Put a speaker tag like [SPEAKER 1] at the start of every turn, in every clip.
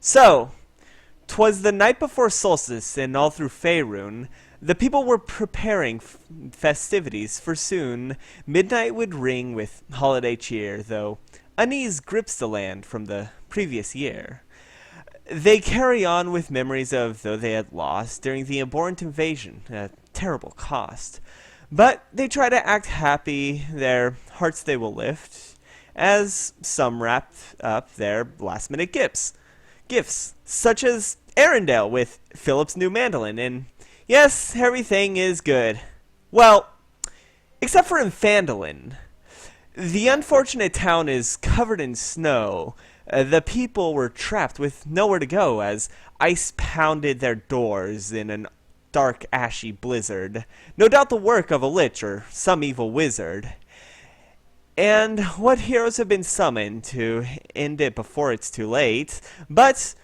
[SPEAKER 1] So, 'twas the night before Solstice, and all through Faerun, the people were preparing festivities, for soon midnight would ring with holiday cheer, though unease grips the land from the previous year. They carry on with memories of though they had lost during the abhorrent invasion, a terrible cost. But they try to act happy, their hearts they will lift, as some wrap up their last minute gifts, such as Arendelle with Philip's new mandolin, and yes, everything is good. Well, except for in Phandalin. The unfortunate town is covered in snow. The people were trapped with nowhere to go as ice pounded their doors in an dark, ashy blizzard. No doubt the work of a lich or some evil wizard. And what heroes have been summoned to end it before it's too late? But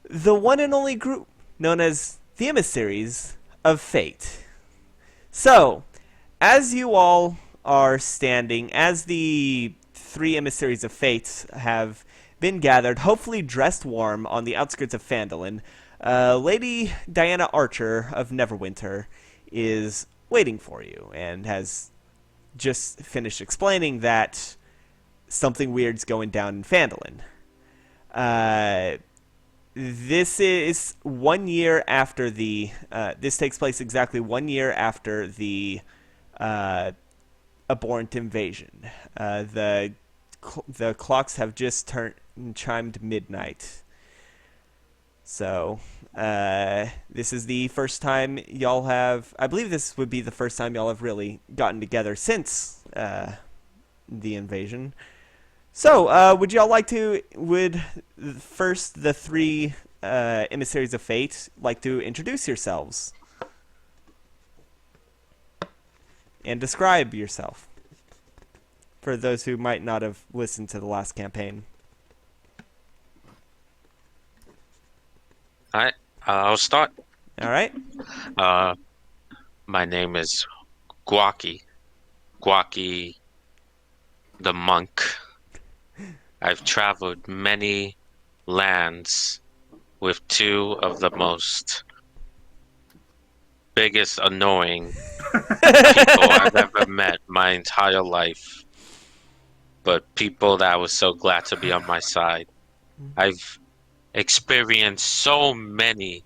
[SPEAKER 1] the one and only group known as the Emissaries of Fate. So, as you all are standing, as the three Emissaries of Fate have been gathered, hopefully dressed warm on the outskirts of Phandalin, Lady Diana Archer of Neverwinter is waiting for you and has just finished explaining that something weird's going down in Phandalin. This is 1 year after the. This takes place exactly 1 year after the abhorrent invasion. The clocks have just chimed midnight. So this is the first time y'all have. I believe this would be the first time y'all have really gotten together since the invasion. So, would y'all like to? Would first the three emissaries of fate like to introduce yourselves and describe yourself for those who might not have listened to the last campaign?
[SPEAKER 2] All right, I'll start.
[SPEAKER 1] All right.
[SPEAKER 2] Uh, my name is Guaki. Guaki the monk. I've traveled many lands with two of the most biggest annoying people I've ever met my entire life. But people that I was so glad to be on my side. I've experienced so many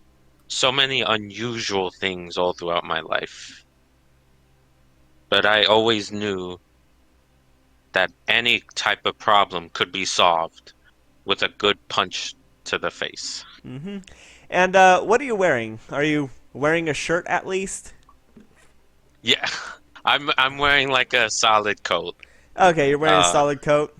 [SPEAKER 2] unusual things all throughout my life. But I always knew that any type of problem could be solved with a good punch to the face.
[SPEAKER 1] Mm-hmm. And what are you wearing? Are you wearing a shirt at least?
[SPEAKER 2] Yeah, I'm wearing like a solid coat.
[SPEAKER 1] Okay, you're wearing a
[SPEAKER 2] Uh,
[SPEAKER 1] solid coat.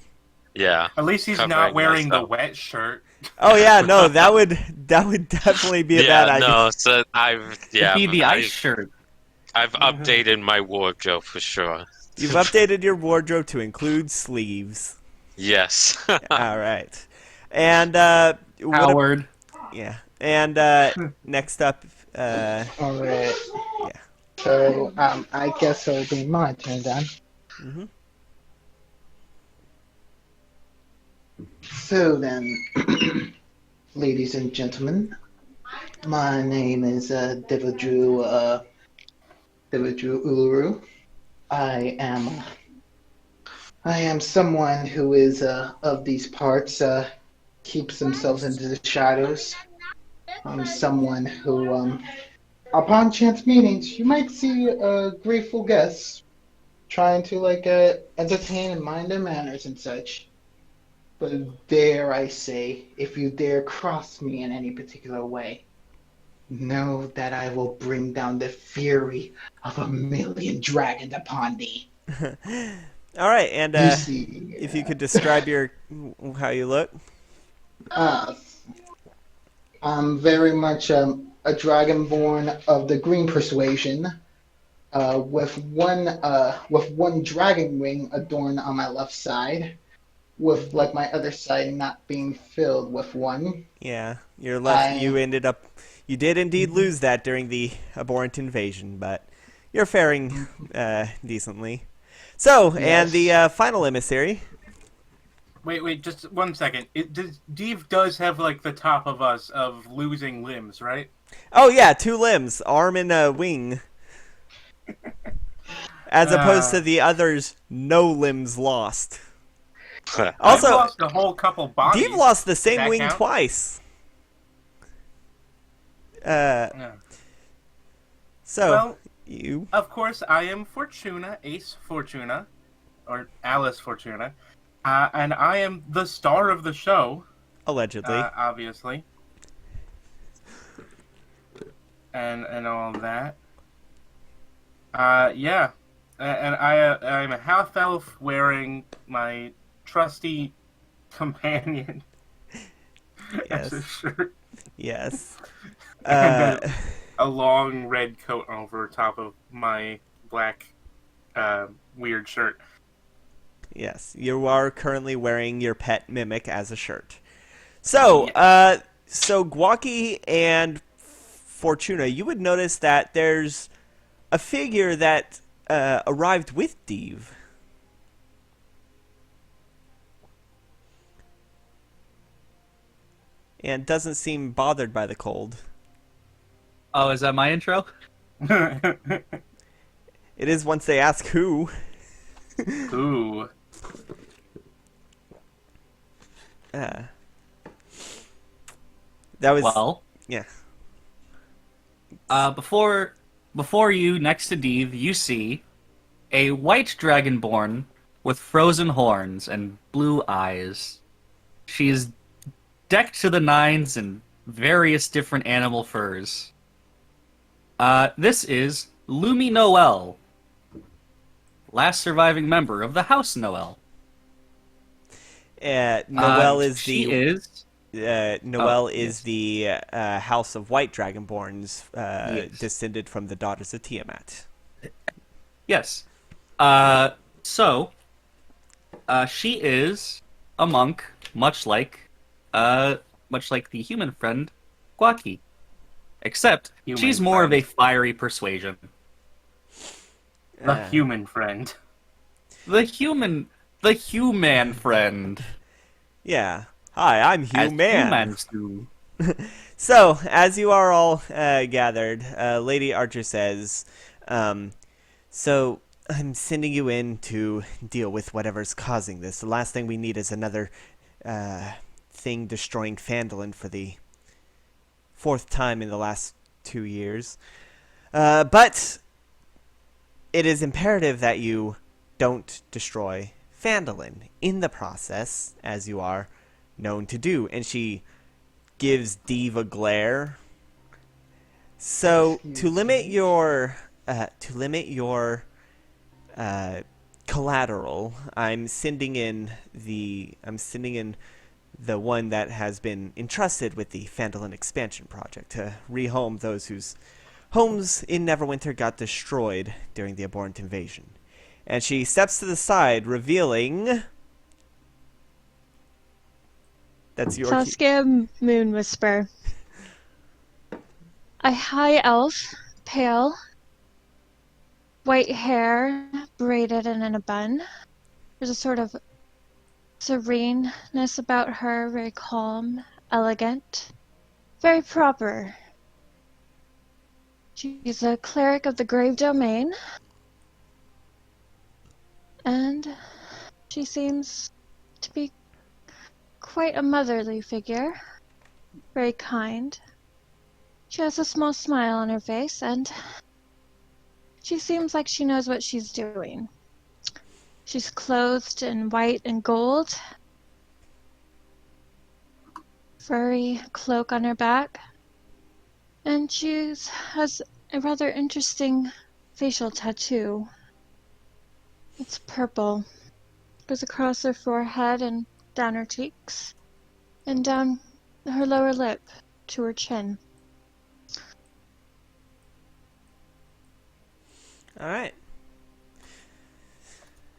[SPEAKER 2] yeah,
[SPEAKER 3] At least he's not
[SPEAKER 2] covering
[SPEAKER 3] wearing the
[SPEAKER 2] myself.
[SPEAKER 3] wet shirt.
[SPEAKER 1] Oh yeah, no, that would definitely be a bad
[SPEAKER 2] Yeah,
[SPEAKER 1] idea.
[SPEAKER 2] no, so
[SPEAKER 4] It'd be the ice
[SPEAKER 2] I've,
[SPEAKER 4] shirt.
[SPEAKER 2] I've updated my wardrobe for sure.
[SPEAKER 1] You've updated your wardrobe to include sleeves.
[SPEAKER 2] Yes.
[SPEAKER 1] All right, and
[SPEAKER 4] Howard.
[SPEAKER 1] yeah, and next up,
[SPEAKER 5] All right.
[SPEAKER 1] yeah.
[SPEAKER 5] So, I guess it'll be my turn then.
[SPEAKER 1] Mm-hmm.
[SPEAKER 5] So then, ladies and gentlemen, my name is Devadru Uluru. I am someone who is of these parts, keeps themselves into the shadows. I'm someone who, upon chance meetings, you might see grateful guests trying to entertain and mind their manners and such. But dare I say, if you dare cross me in any particular way, know that I will bring down the fury of 1,000,000 dragons upon thee.
[SPEAKER 1] All right, and
[SPEAKER 5] You see,
[SPEAKER 1] if you could describe your how you look.
[SPEAKER 5] uh, I'm very much a dragonborn of the Green Persuasion, with one dragon wing adorned on my left side, with like my other side not being filled with one.
[SPEAKER 1] Yeah, your left.
[SPEAKER 5] I
[SPEAKER 1] You did indeed lose that during the abhorrent invasion, but you're faring decently. So, and
[SPEAKER 5] Yes.
[SPEAKER 1] the final emissary.
[SPEAKER 4] Wait, just 1 second. Deve does have like the top of us of losing limbs, right?
[SPEAKER 1] Oh yeah, 2 limbs, arm and a wing, as opposed to
[SPEAKER 4] Uh,
[SPEAKER 1] the others, no limbs lost.
[SPEAKER 4] I've
[SPEAKER 1] Also,
[SPEAKER 4] lost a whole couple
[SPEAKER 1] Deep
[SPEAKER 4] bodies.
[SPEAKER 1] lost the
[SPEAKER 4] Does
[SPEAKER 1] same
[SPEAKER 4] that
[SPEAKER 1] wing
[SPEAKER 4] count?
[SPEAKER 1] twice.
[SPEAKER 4] Yeah.
[SPEAKER 1] So
[SPEAKER 4] Well,
[SPEAKER 1] you
[SPEAKER 4] of course, I am Fortuna, Ace Fortuna, or Alice Fortuna, and I am the star of the show,
[SPEAKER 1] allegedly.
[SPEAKER 4] obviously, and all of that. Yeah, and I'm a half elf wearing my trusty companion as a
[SPEAKER 1] Yes.
[SPEAKER 4] shirt
[SPEAKER 1] Yes.
[SPEAKER 4] and
[SPEAKER 1] Uh,
[SPEAKER 4] a long red coat over top of my black weird shirt.
[SPEAKER 1] yes. You are currently wearing your pet mimic as a shirt. So,
[SPEAKER 4] Yes.
[SPEAKER 1] so Guaki and Fortuna, you would notice that there's a figure that arrived with Deve. And doesn't seem bothered by the cold.
[SPEAKER 3] Oh, is that my intro?
[SPEAKER 1] It is once they ask who.
[SPEAKER 4] Ooh.
[SPEAKER 1] Uh, that was
[SPEAKER 3] Well,
[SPEAKER 1] yeah.
[SPEAKER 3] Before you, next to Deve, you see a white dragonborn with frozen horns and blue eyes. She is decked to the nines in various different animal furs. This is Lumi Noel, last surviving member of the House Noel.
[SPEAKER 1] Noel is
[SPEAKER 3] She
[SPEAKER 1] the
[SPEAKER 3] is.
[SPEAKER 1] Noel is
[SPEAKER 3] yes.
[SPEAKER 1] the House of White Dragonborns,
[SPEAKER 3] Yes.
[SPEAKER 1] descended from the daughters of Tiamat.
[SPEAKER 3] Yes. So, she is a monk, much like the human friend, Guaki. Except,
[SPEAKER 4] Human
[SPEAKER 3] she's more of
[SPEAKER 4] friend.
[SPEAKER 3] a fiery persuasion.
[SPEAKER 4] The human friend.
[SPEAKER 3] The human friend.
[SPEAKER 1] Yeah. Hi, I'm
[SPEAKER 3] As
[SPEAKER 1] Human.
[SPEAKER 3] humans do.
[SPEAKER 1] So, as you are all gathered, Lady Archer says, so I'm sending you in to deal with whatever's causing this. The last thing we need is another thing destroying Phandalin for the 4th time in the last 2 years. But it is imperative that you don't destroy Phandalin in the process, as you are known to do. And she gives Deve a glare. So to limit your collateral, I'm sending in the one that has been entrusted with the Phandalin expansion project to rehome those whose homes in Neverwinter got destroyed during the Abhorrent invasion. And she steps to the side, revealing that's your
[SPEAKER 6] Saskia Moon Whisper. A high elf, pale, white hair braided and in a bun. There's a sort of sereneness about her, very calm, elegant, very proper. She's a cleric of the Grave Domain, and she seems to be quite a motherly figure, very kind. She has a small smile on her face, and she seems like she knows what she's doing. She's clothed in white and gold, furry cloak on her back, and she has a rather interesting facial tattoo. It's purple. It goes across her forehead and down her cheeks, and down her lower lip to her chin.
[SPEAKER 1] all right.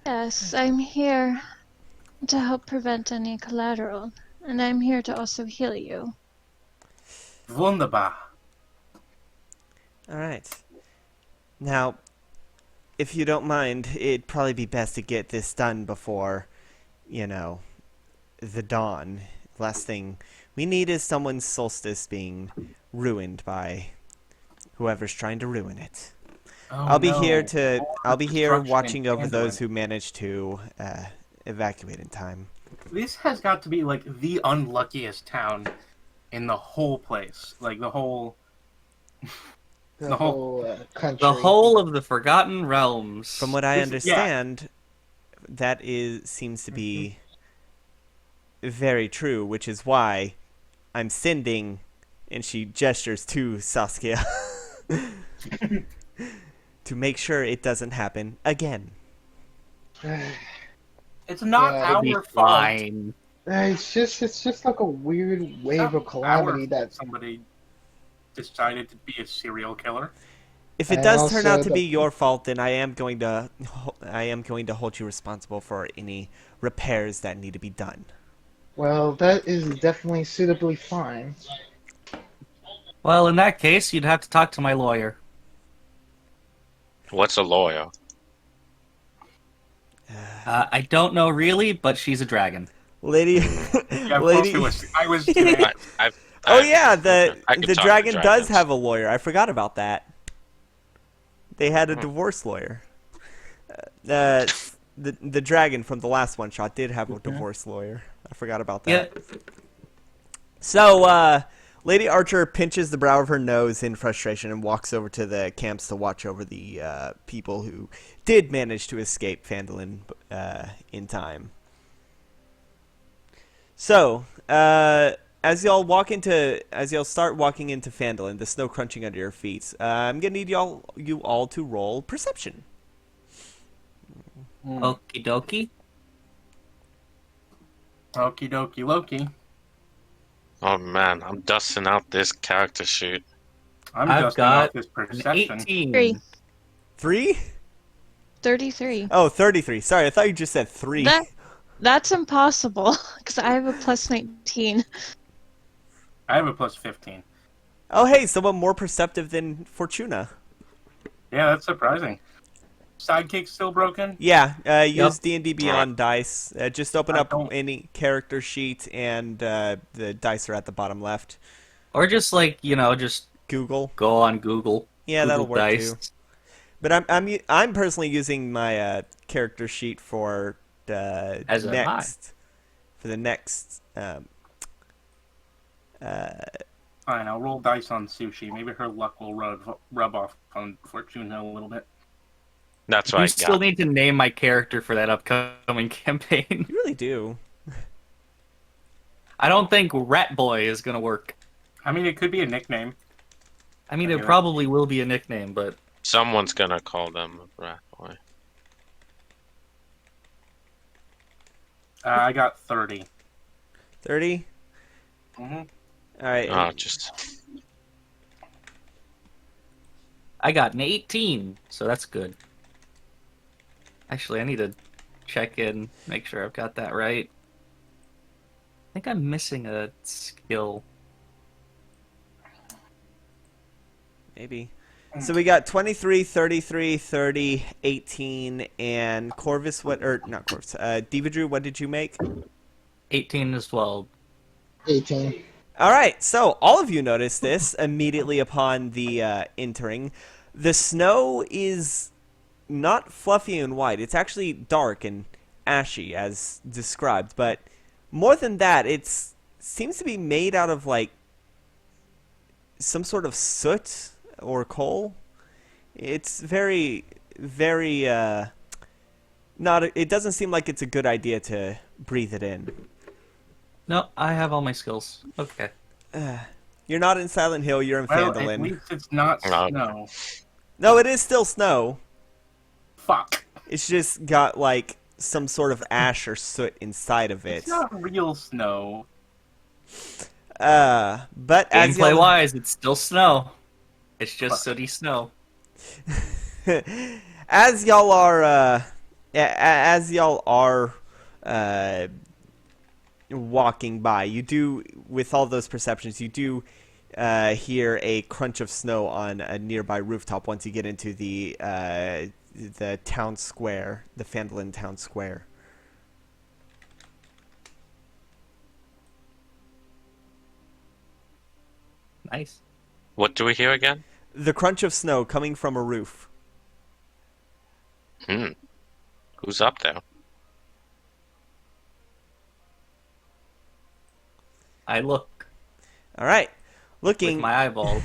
[SPEAKER 6] Yes, I'm here to help prevent any collateral, and I'm here to also heal you.
[SPEAKER 4] Wunderbar.
[SPEAKER 1] All right. Now, if you don't mind, it'd probably be best to get this done before, the dawn. Last thing we need is someone's solstice being ruined by whoever's trying to ruin it.
[SPEAKER 4] Oh,
[SPEAKER 1] I'll be
[SPEAKER 4] no.
[SPEAKER 1] here to.
[SPEAKER 4] More
[SPEAKER 1] I'll be here
[SPEAKER 4] destruction
[SPEAKER 1] watching
[SPEAKER 4] in
[SPEAKER 1] over those
[SPEAKER 4] Phandalin.
[SPEAKER 1] who manage to evacuate in time.
[SPEAKER 4] This has got to be like the unluckiest town in the whole place. Like the whole.
[SPEAKER 5] The
[SPEAKER 4] The whole-
[SPEAKER 5] whole country.
[SPEAKER 3] The whole of the Forgotten Realms.
[SPEAKER 1] From what I
[SPEAKER 4] This is- yeah.
[SPEAKER 1] understand, that seems to be very true, which is why I'm sending, and she gestures to Saskia, to make sure it doesn't happen again.
[SPEAKER 4] It's not
[SPEAKER 5] Yeah,
[SPEAKER 3] It'll be
[SPEAKER 4] our fault.
[SPEAKER 3] fine.
[SPEAKER 5] It's just like a weird wave
[SPEAKER 4] It's
[SPEAKER 5] of
[SPEAKER 4] not
[SPEAKER 5] calamity
[SPEAKER 4] our
[SPEAKER 5] that
[SPEAKER 4] fault somebody decided to be a serial killer.
[SPEAKER 1] If it
[SPEAKER 5] And
[SPEAKER 1] does turn
[SPEAKER 5] also
[SPEAKER 1] out to
[SPEAKER 5] the-
[SPEAKER 1] be your fault, then I am going to hold you responsible for any repairs that need to be done.
[SPEAKER 5] well, that is definitely suitably fine.
[SPEAKER 3] Well, in that case, you'd have to talk to my lawyer.
[SPEAKER 2] What's a lawyer?
[SPEAKER 3] I don't know really, but she's a dragon.
[SPEAKER 1] Lady,
[SPEAKER 4] Yeah, of
[SPEAKER 1] lady.
[SPEAKER 4] course it was. I was kidding.
[SPEAKER 1] Oh yeah, the
[SPEAKER 2] I can talk to
[SPEAKER 1] dragon does
[SPEAKER 2] dragons.
[SPEAKER 1] have a lawyer. I forgot about that. They had a divorce lawyer. The dragon from the last one shot did have a divorce lawyer. I forgot about that.
[SPEAKER 3] Yeah.
[SPEAKER 1] So, Lady Archer pinches the brow of her nose in frustration and walks over to the camps to watch over the people who did manage to escape Phandalin in time. So, as y'all start walking into Phandalin, the snow crunching under your feet, I'm gonna need you all to roll perception.
[SPEAKER 3] Okie dokie.
[SPEAKER 4] Okie dokie Loki.
[SPEAKER 2] Oh man, I'm dusting out this character sheet.
[SPEAKER 4] I'm
[SPEAKER 3] I've
[SPEAKER 4] dusting
[SPEAKER 3] got
[SPEAKER 4] off this
[SPEAKER 3] An
[SPEAKER 4] perception.
[SPEAKER 3] 18.
[SPEAKER 6] 3.
[SPEAKER 1] 3?
[SPEAKER 6] 33.
[SPEAKER 1] Oh, 33. Sorry, I thought you just said 3.
[SPEAKER 6] That's impossible, because I have a plus 19.
[SPEAKER 4] I have a plus 15.
[SPEAKER 1] Oh, hey, someone more perceptive than Fortuna.
[SPEAKER 4] Yeah, that's surprising. Sidekick still broken?
[SPEAKER 1] Yeah, use D&D Beyond dice. Just open
[SPEAKER 4] I
[SPEAKER 1] up
[SPEAKER 4] don't-
[SPEAKER 1] any character sheet, and the dice are at the bottom left.
[SPEAKER 3] Or just just
[SPEAKER 1] Google.
[SPEAKER 3] go on Google.
[SPEAKER 1] Yeah,
[SPEAKER 3] Google
[SPEAKER 1] that'll work
[SPEAKER 3] Dice.
[SPEAKER 1] too. But I'm personally using my character sheet for the
[SPEAKER 3] As am I.
[SPEAKER 1] next for the next.
[SPEAKER 4] Fine, I'll roll dice on Sushi. Maybe her luck will rub off on Fortuna a little bit.
[SPEAKER 2] That's what
[SPEAKER 3] You
[SPEAKER 2] I
[SPEAKER 3] still
[SPEAKER 2] got.
[SPEAKER 3] need to name my character for that upcoming campaign.
[SPEAKER 1] You really do.
[SPEAKER 3] I don't think Rat Boy is gonna work.
[SPEAKER 4] I mean, it could be a nickname.
[SPEAKER 3] I mean,
[SPEAKER 4] Okay.
[SPEAKER 3] it probably will be a nickname, but
[SPEAKER 2] Someone's gonna call them a rat boy.
[SPEAKER 4] I got 30.
[SPEAKER 1] 30.
[SPEAKER 4] Mm-hmm.
[SPEAKER 1] All right.
[SPEAKER 2] Oh, just
[SPEAKER 3] I got an 18, so that's good. Actually, I need to check in, make sure I've got that right. I think I'm missing a skill.
[SPEAKER 1] Maybe. So we got 23, 33, 30, 18, and Corvus. Not Corvus? Devadru, what did you make?
[SPEAKER 3] 18 as well.
[SPEAKER 5] 18.
[SPEAKER 1] All right, so all of you notice this immediately upon the entering. The snow is not fluffy and white. It's actually dark and ashy, as described. But more than that, it seems to be made out of like some sort of soot or coal. It's very, very not. It doesn't seem like it's a good idea to breathe it in.
[SPEAKER 3] No, I have all my skills. Okay.
[SPEAKER 1] You're not in Silent Hill. You're in
[SPEAKER 4] Well, at
[SPEAKER 1] Phandalin.
[SPEAKER 4] least it's not
[SPEAKER 2] No.
[SPEAKER 4] snow.
[SPEAKER 1] No, it is still snow.
[SPEAKER 4] Fuck.
[SPEAKER 1] It's just got like some sort of ash or soot inside of it.
[SPEAKER 4] It's not real snow.
[SPEAKER 1] But as
[SPEAKER 3] Gameplay
[SPEAKER 1] y'all,
[SPEAKER 3] wise, it's still snow. It's just sooty snow.
[SPEAKER 1] as y'all are walking by, you do, with all those perceptions, you do hear a crunch of snow on a nearby rooftop once you get into the town square, the Phandalin town square.
[SPEAKER 3] Nice.
[SPEAKER 2] What do we hear again?
[SPEAKER 1] The crunch of snow coming from a roof.
[SPEAKER 2] Who's up there?
[SPEAKER 3] I look
[SPEAKER 1] All right.
[SPEAKER 3] with
[SPEAKER 1] Looking,
[SPEAKER 3] my eyeballs.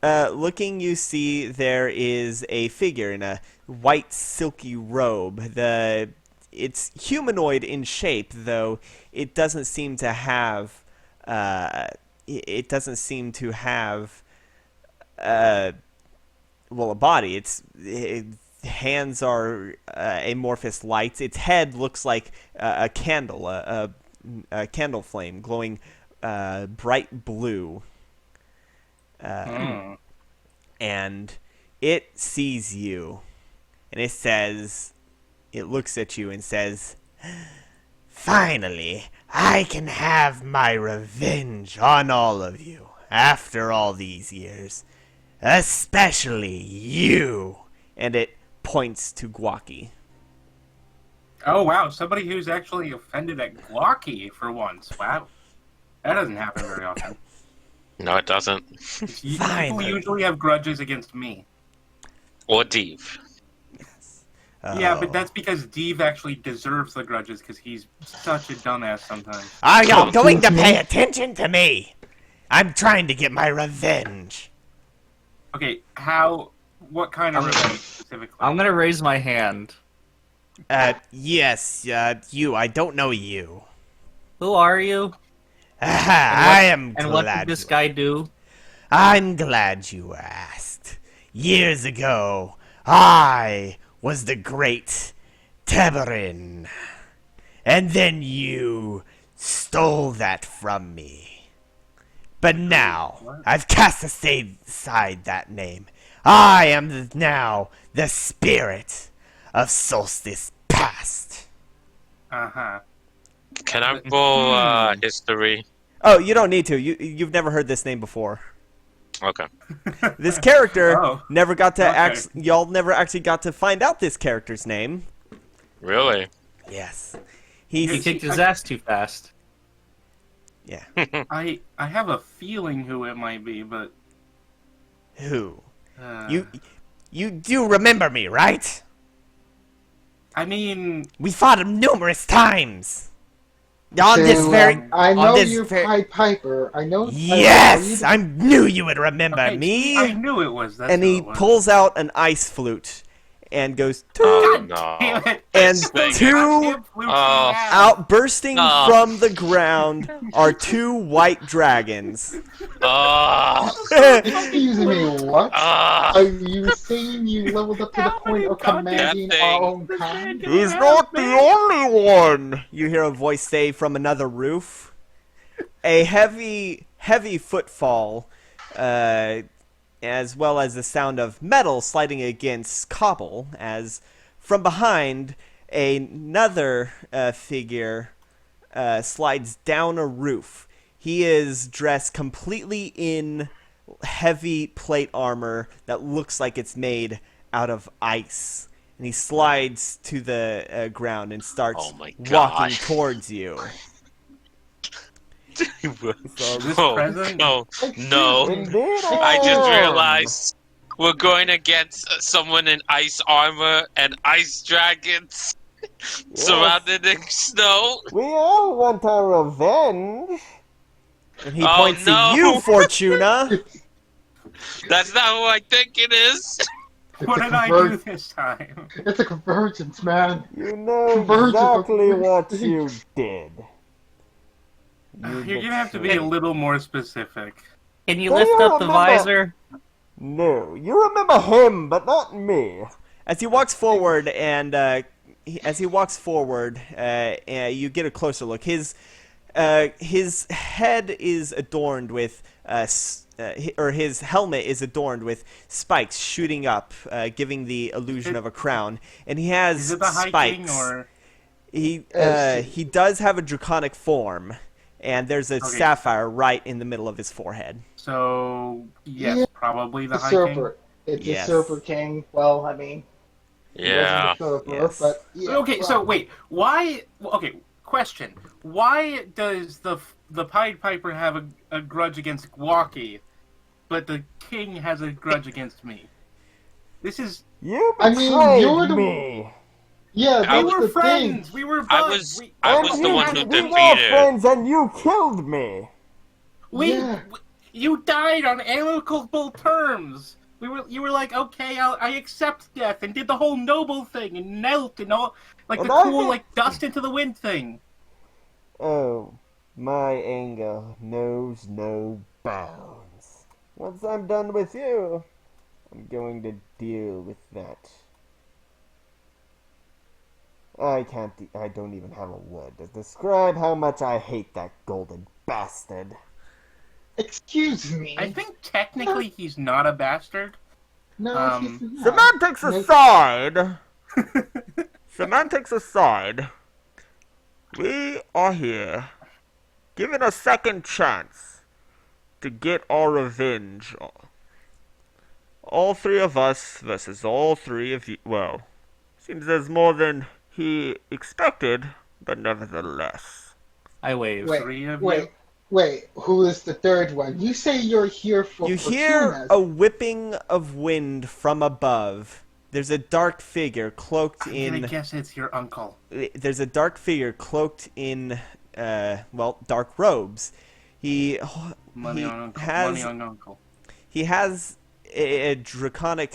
[SPEAKER 1] looking, you see there is a figure in a white silky robe. It's humanoid in shape, though it doesn't seem to have. It doesn't seem to have. Well, a body. Hands are amorphous lights. Its head looks like a candle, a candle flame glowing bright blue. And it sees you, and it looks at you and says, "Finally, I can have my revenge on all of you after all these years, especially you." And it points to Gwaki.
[SPEAKER 4] Oh wow, somebody who's actually offended at Glocky for once. Wow, that doesn't happen very often.
[SPEAKER 2] No, it doesn't.
[SPEAKER 4] People
[SPEAKER 1] Finally.
[SPEAKER 4] usually have grudges against me.
[SPEAKER 2] Or Dave.
[SPEAKER 4] Yeah, but that's because Dave actually deserves the grudges because he's such a dumbass sometimes.
[SPEAKER 1] Are y'all going to pay attention to me? I'm trying to get my revenge.
[SPEAKER 4] Okay, what kind of revenge specifically?
[SPEAKER 3] I'm gonna raise my hand.
[SPEAKER 1] Yes, you. I don't know you.
[SPEAKER 3] Who are you?
[SPEAKER 1] I am
[SPEAKER 3] And what
[SPEAKER 1] glad.
[SPEAKER 3] did this guy do?
[SPEAKER 1] I'm glad you asked. Years ago, I was the great Teberin. And then you stole that from me. But now, I've cast aside that name. I am now the spirit of Solstice past.
[SPEAKER 4] Uh-huh.
[SPEAKER 2] Can I roll history?
[SPEAKER 1] Oh, you don't need to. You've never heard this name before.
[SPEAKER 2] Okay.
[SPEAKER 1] This character
[SPEAKER 4] Oh,
[SPEAKER 1] never got to
[SPEAKER 4] okay.
[SPEAKER 1] y'all never actually got to find out this character's name.
[SPEAKER 2] Really?
[SPEAKER 1] Yes.
[SPEAKER 3] He
[SPEAKER 1] He's
[SPEAKER 3] kicked his ass too fast.
[SPEAKER 1] yeah.
[SPEAKER 4] I have a feeling who it might be, but
[SPEAKER 1] Who?
[SPEAKER 4] uh,
[SPEAKER 1] You do remember me, right?
[SPEAKER 4] I mean,
[SPEAKER 1] We fought him numerous times. On
[SPEAKER 5] So,
[SPEAKER 1] this very
[SPEAKER 5] I
[SPEAKER 1] on
[SPEAKER 5] know
[SPEAKER 1] this
[SPEAKER 5] you're
[SPEAKER 1] ver-
[SPEAKER 5] Pied Piper. I know.
[SPEAKER 1] Yes, I knew you would remember
[SPEAKER 4] okay,
[SPEAKER 1] me.
[SPEAKER 4] I knew it was. That's
[SPEAKER 1] And
[SPEAKER 4] who
[SPEAKER 1] he
[SPEAKER 4] it was.
[SPEAKER 1] pulls out an ice flute and goes
[SPEAKER 2] Oh,
[SPEAKER 4] God
[SPEAKER 2] no.
[SPEAKER 4] damn it!
[SPEAKER 1] and
[SPEAKER 2] Dang it.
[SPEAKER 1] two
[SPEAKER 4] Goddamn flute
[SPEAKER 2] Oh.
[SPEAKER 4] he has.
[SPEAKER 1] out bursting
[SPEAKER 2] Oh.
[SPEAKER 1] from the ground are two white dragons.
[SPEAKER 2] Oh.
[SPEAKER 5] Excuse me, what? Are
[SPEAKER 2] Oh.
[SPEAKER 5] you saying you leveled up to the point of commanding
[SPEAKER 2] That
[SPEAKER 5] our
[SPEAKER 2] thing.
[SPEAKER 5] own kind?
[SPEAKER 1] He's not the only one. You hear a voice say from another roof. A heavy footfall, as well as the sound of metal sliding against cobble, as from behind another figure slides down a roof. He is dressed completely in heavy plate armor that looks like it's made out of ice. And he slides to the ground and starts
[SPEAKER 2] Oh my
[SPEAKER 1] walking
[SPEAKER 2] gosh.
[SPEAKER 1] towards you.
[SPEAKER 4] This
[SPEAKER 2] Oh,
[SPEAKER 4] present-
[SPEAKER 2] no. No. I just realized we're going against someone in ice armor and ice dragons surrounded in snow.
[SPEAKER 1] We all want our revenge. And he
[SPEAKER 2] Oh,
[SPEAKER 1] points
[SPEAKER 2] no.
[SPEAKER 1] to you, Fortuna.
[SPEAKER 2] That's not who I think it is.
[SPEAKER 4] What did I do this time?
[SPEAKER 5] It's a convergence, man.
[SPEAKER 1] You know
[SPEAKER 5] Convergence of
[SPEAKER 1] exactly what
[SPEAKER 5] mistakes.
[SPEAKER 1] you did.
[SPEAKER 4] You're gonna have to be a little more specific.
[SPEAKER 3] Can you
[SPEAKER 1] Do
[SPEAKER 3] lift
[SPEAKER 1] you
[SPEAKER 3] up the
[SPEAKER 1] remember-
[SPEAKER 3] visor?
[SPEAKER 1] No, you remember him, but not me. As he walks forward, and you get a closer look. His head is adorned with or his helmet is adorned with spikes shooting up, giving the illusion of a crown. And he has
[SPEAKER 4] Is it the
[SPEAKER 1] spikes.
[SPEAKER 4] hiking or?
[SPEAKER 1] He does have a draconic form, and there's a sapphire right in the middle of his forehead.
[SPEAKER 4] So yes,
[SPEAKER 5] Yeah,
[SPEAKER 4] probably the
[SPEAKER 5] It's a
[SPEAKER 4] hiking.
[SPEAKER 5] surfer. It's
[SPEAKER 1] Yes.
[SPEAKER 5] a surfer king. Well, I mean, he
[SPEAKER 2] Yeah.
[SPEAKER 5] wasn't a surfer,
[SPEAKER 1] Yes.
[SPEAKER 5] but yeah,
[SPEAKER 4] Okay, so wait, why? Okay, question: Why does the Pied Piper have a grudge against Gwaki, but the king has a grudge against me? This is...
[SPEAKER 1] You
[SPEAKER 5] I mean, you're the
[SPEAKER 1] me.
[SPEAKER 5] yeah.
[SPEAKER 2] I
[SPEAKER 4] We
[SPEAKER 5] That's
[SPEAKER 2] was-
[SPEAKER 4] were
[SPEAKER 5] the thing.
[SPEAKER 4] friends! We were
[SPEAKER 2] I
[SPEAKER 4] buds!
[SPEAKER 2] was I was the one who
[SPEAKER 1] we were
[SPEAKER 2] defeated.
[SPEAKER 1] friends and you killed me.
[SPEAKER 5] Yeah.
[SPEAKER 4] You died on amicable terms! You were like, okay, I accept death, and did the whole noble thing, and knelt, and all... Like
[SPEAKER 1] And
[SPEAKER 4] the
[SPEAKER 1] I
[SPEAKER 4] cool,
[SPEAKER 1] think-
[SPEAKER 4] like, dust into the wind thing.
[SPEAKER 1] Oh, my anger knows no bounds. Once I'm done with you, I'm going to deal with that. I don't even have a word to describe how much I hate that golden bastard.
[SPEAKER 5] Excuse me.
[SPEAKER 4] I think technically he's not a bastard.
[SPEAKER 5] No, he's not.
[SPEAKER 1] Semantics
[SPEAKER 5] No.
[SPEAKER 1] aside, semantics aside, we are here, given a second chance to get our revenge. All three of us versus all three of you. Well, seems there's more than he expected, but nevertheless.
[SPEAKER 3] I wave.
[SPEAKER 5] Wait,
[SPEAKER 4] Three of
[SPEAKER 5] wait,
[SPEAKER 4] you.
[SPEAKER 5] wait. Who is the third one? You say you're here for
[SPEAKER 1] You hear
[SPEAKER 5] Fortuna's.
[SPEAKER 1] a whipping of wind from above. There's a dark figure cloaked
[SPEAKER 4] I'm
[SPEAKER 1] in.
[SPEAKER 4] gonna guess it's your uncle.
[SPEAKER 1] There's a dark figure cloaked in, dark robes.
[SPEAKER 4] Money
[SPEAKER 1] He
[SPEAKER 4] on uncle.
[SPEAKER 1] has-
[SPEAKER 4] Money on uncle.
[SPEAKER 1] He has a draconic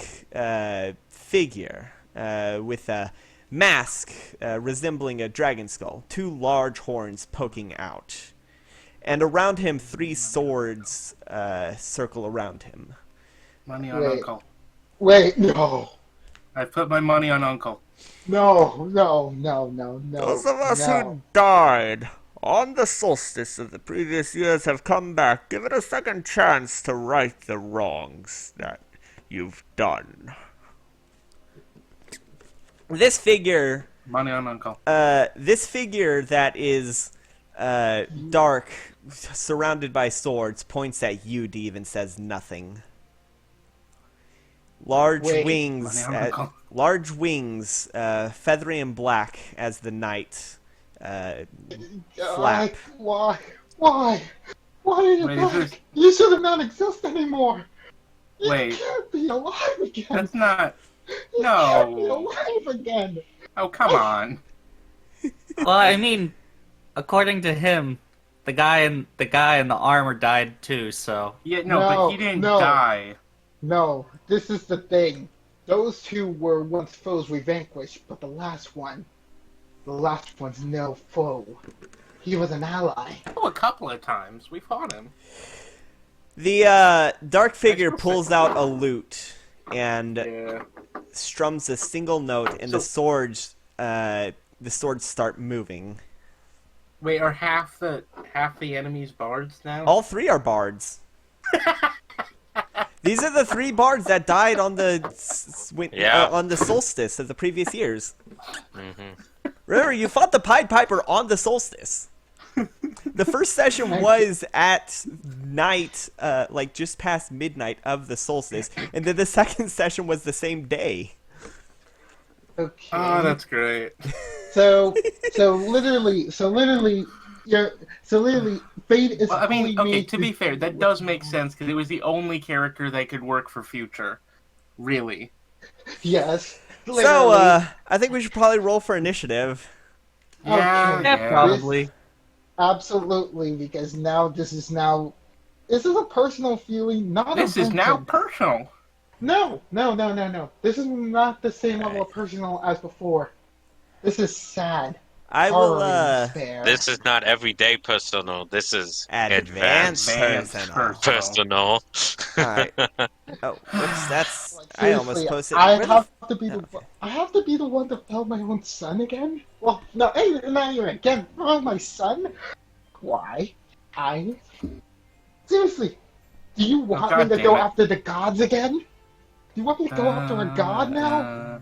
[SPEAKER 1] figure with a mask resembling a dragon skull, two large horns poking out. And around him, three swords circle around him.
[SPEAKER 4] Money on
[SPEAKER 5] Wait.
[SPEAKER 4] uncle.
[SPEAKER 5] Wait, no.
[SPEAKER 4] I put my money on uncle.
[SPEAKER 5] No.
[SPEAKER 1] Those of us
[SPEAKER 5] no.
[SPEAKER 1] who died on the solstice of the previous years have come back, given a second chance to right the wrongs that you've done. This figure
[SPEAKER 4] Money on uncle.
[SPEAKER 1] this figure that is dark, surrounded by swords, points at you, Dave, and says nothing. Large
[SPEAKER 5] Wait.
[SPEAKER 1] wings,
[SPEAKER 4] Money on uncle.
[SPEAKER 1] large wings, feathery and black as the night flap.
[SPEAKER 5] Why? Why are you
[SPEAKER 4] Wait, is
[SPEAKER 5] back?
[SPEAKER 4] this-
[SPEAKER 5] You should not exist anymore. You
[SPEAKER 4] Wait.
[SPEAKER 5] can't be alive again.
[SPEAKER 4] That's not...
[SPEAKER 5] You can't be
[SPEAKER 4] No.
[SPEAKER 5] alive again.
[SPEAKER 4] Oh, come on.
[SPEAKER 3] Well, I mean, according to him, the guy in the armor died too. So
[SPEAKER 4] Yeah, no,
[SPEAKER 5] No,
[SPEAKER 4] but he didn't
[SPEAKER 5] no.
[SPEAKER 4] die.
[SPEAKER 5] No, this is the thing. Those two were once foes we vanquished, but the last one's no foe. He was an ally.
[SPEAKER 4] Oh, a couple of times. We fought him.
[SPEAKER 1] The dark figure
[SPEAKER 4] Nice
[SPEAKER 1] pulls out a lute and
[SPEAKER 4] Yeah.
[SPEAKER 1] strums a single note, and the swords start moving.
[SPEAKER 4] Wait, are half the enemies bards now?
[SPEAKER 1] All three are bards. These are the three bards that died on the on the solstice of the previous years.
[SPEAKER 2] Mm-hmm.
[SPEAKER 1] Remember, you fought the Pied Piper on the solstice. The first session was at night, like just past midnight of the solstice, and then the second session was the same day.
[SPEAKER 5] Okay.
[SPEAKER 4] Oh, that's great.
[SPEAKER 5] So literally, fate is.
[SPEAKER 4] Well, I mean,
[SPEAKER 5] pulling
[SPEAKER 4] okay,
[SPEAKER 5] me
[SPEAKER 4] to be fair, that does make sense, because it was the only character that could work for future. Really.
[SPEAKER 5] Yes.
[SPEAKER 1] So,
[SPEAKER 5] literally.
[SPEAKER 1] I think we should probably roll for initiative.
[SPEAKER 5] Okay.
[SPEAKER 3] yeah, probably.
[SPEAKER 5] Absolutely, because this is a personal feeling, not
[SPEAKER 4] This
[SPEAKER 5] a
[SPEAKER 4] is now
[SPEAKER 5] vengeance.
[SPEAKER 4] personal.
[SPEAKER 5] No. This is not the same level of personal as before. This is sad.
[SPEAKER 1] I will,
[SPEAKER 5] Sorry, despair.
[SPEAKER 2] This is not everyday personal. This is
[SPEAKER 1] advanced
[SPEAKER 2] advanced
[SPEAKER 1] personal.
[SPEAKER 2] personal.
[SPEAKER 1] Alright. Oh, whoops, that's... I almost
[SPEAKER 5] Seriously,
[SPEAKER 1] posted...
[SPEAKER 5] I
[SPEAKER 1] where the
[SPEAKER 5] have
[SPEAKER 1] f-
[SPEAKER 5] to be the
[SPEAKER 1] okay.
[SPEAKER 5] I have to be the one to tell my own son again. Well, no, hey, not you again. Oh, my son. Why? Seriously, do you want me to
[SPEAKER 4] God
[SPEAKER 5] go
[SPEAKER 4] damn it.
[SPEAKER 5] after the gods again? Do you want me to go after a god now?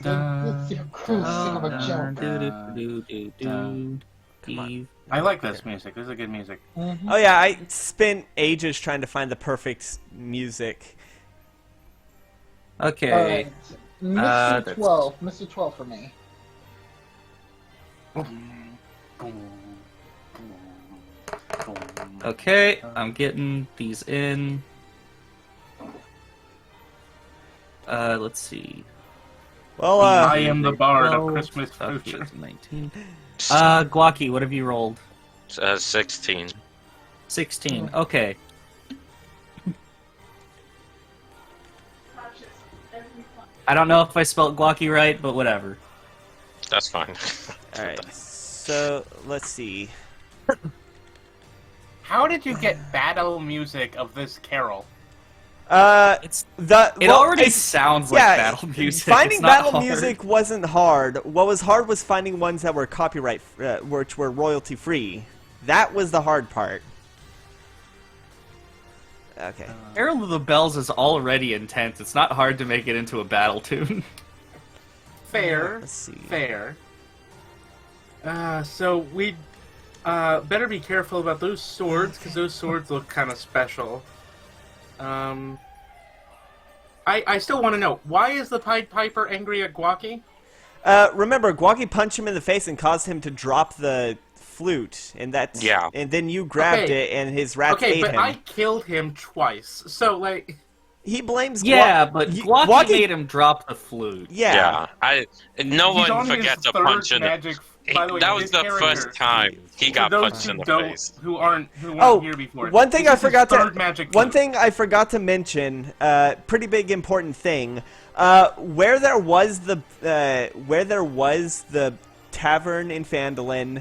[SPEAKER 5] That's your cruel son of a joke.
[SPEAKER 4] I like this music. This is good music.
[SPEAKER 1] Oh yeah, I spent ages trying to find the perfect music.
[SPEAKER 3] Okay.
[SPEAKER 5] Alright, Mr.
[SPEAKER 3] that's-
[SPEAKER 5] 12. Mr. 12 for me.
[SPEAKER 3] Okay, I'm getting these in. Let's see.
[SPEAKER 1] Well,
[SPEAKER 4] I am the bard of
[SPEAKER 3] 12,
[SPEAKER 4] Christmas
[SPEAKER 3] Bucky
[SPEAKER 4] future.
[SPEAKER 3] is 19. Guaki, what have you rolled?
[SPEAKER 2] 16.
[SPEAKER 3] 16. Okay. I don't know if I spelled Guaki right, but whatever.
[SPEAKER 2] That's fine.
[SPEAKER 1] alright. So, let's see.
[SPEAKER 4] How did you get battle music of this carol?
[SPEAKER 3] It already
[SPEAKER 1] it's-
[SPEAKER 3] sounds like battle music.
[SPEAKER 1] Finding
[SPEAKER 3] It's not
[SPEAKER 1] battle
[SPEAKER 3] hard.
[SPEAKER 1] music wasn't hard. What was hard was finding ones that were copyright, which were royalty free. That was the hard part. Okay.
[SPEAKER 3] Carol of the Bells is already intense. It's not hard to make it into a battle tune.
[SPEAKER 4] Fair.
[SPEAKER 1] Let's see.
[SPEAKER 4] Fair. So we better be careful about those swords, because those swords look kind of special. I still want to know, why is the Pied Piper angry at Guaki?
[SPEAKER 1] Remember, Guaki punched him in the face and caused him to drop the flute, and that's
[SPEAKER 2] Yeah.
[SPEAKER 1] and then you grabbed
[SPEAKER 4] Okay.
[SPEAKER 1] it, and his rats
[SPEAKER 4] Okay,
[SPEAKER 1] ate
[SPEAKER 4] but
[SPEAKER 1] him.
[SPEAKER 4] I killed him twice, so like...
[SPEAKER 1] He blames
[SPEAKER 3] Yeah, but
[SPEAKER 1] You-
[SPEAKER 3] Guaki made him drop the flute.
[SPEAKER 1] Yeah.
[SPEAKER 2] No
[SPEAKER 4] He's
[SPEAKER 2] one
[SPEAKER 4] on his
[SPEAKER 2] forgets a
[SPEAKER 4] third
[SPEAKER 2] punch in the...
[SPEAKER 4] magic... By the way,
[SPEAKER 2] That was
[SPEAKER 4] his
[SPEAKER 2] the
[SPEAKER 4] character,
[SPEAKER 2] first time he got
[SPEAKER 4] for those
[SPEAKER 2] punched
[SPEAKER 4] who
[SPEAKER 2] in the
[SPEAKER 4] don't,
[SPEAKER 2] face.
[SPEAKER 4] who weren't
[SPEAKER 1] Oh,
[SPEAKER 4] here before.
[SPEAKER 1] one thing
[SPEAKER 4] this
[SPEAKER 1] I
[SPEAKER 4] is his
[SPEAKER 1] forgot
[SPEAKER 4] third
[SPEAKER 1] to
[SPEAKER 4] magic
[SPEAKER 1] one
[SPEAKER 4] move.
[SPEAKER 1] thing I forgot to mention, pretty big important thing. Where there was the tavern in Phandalin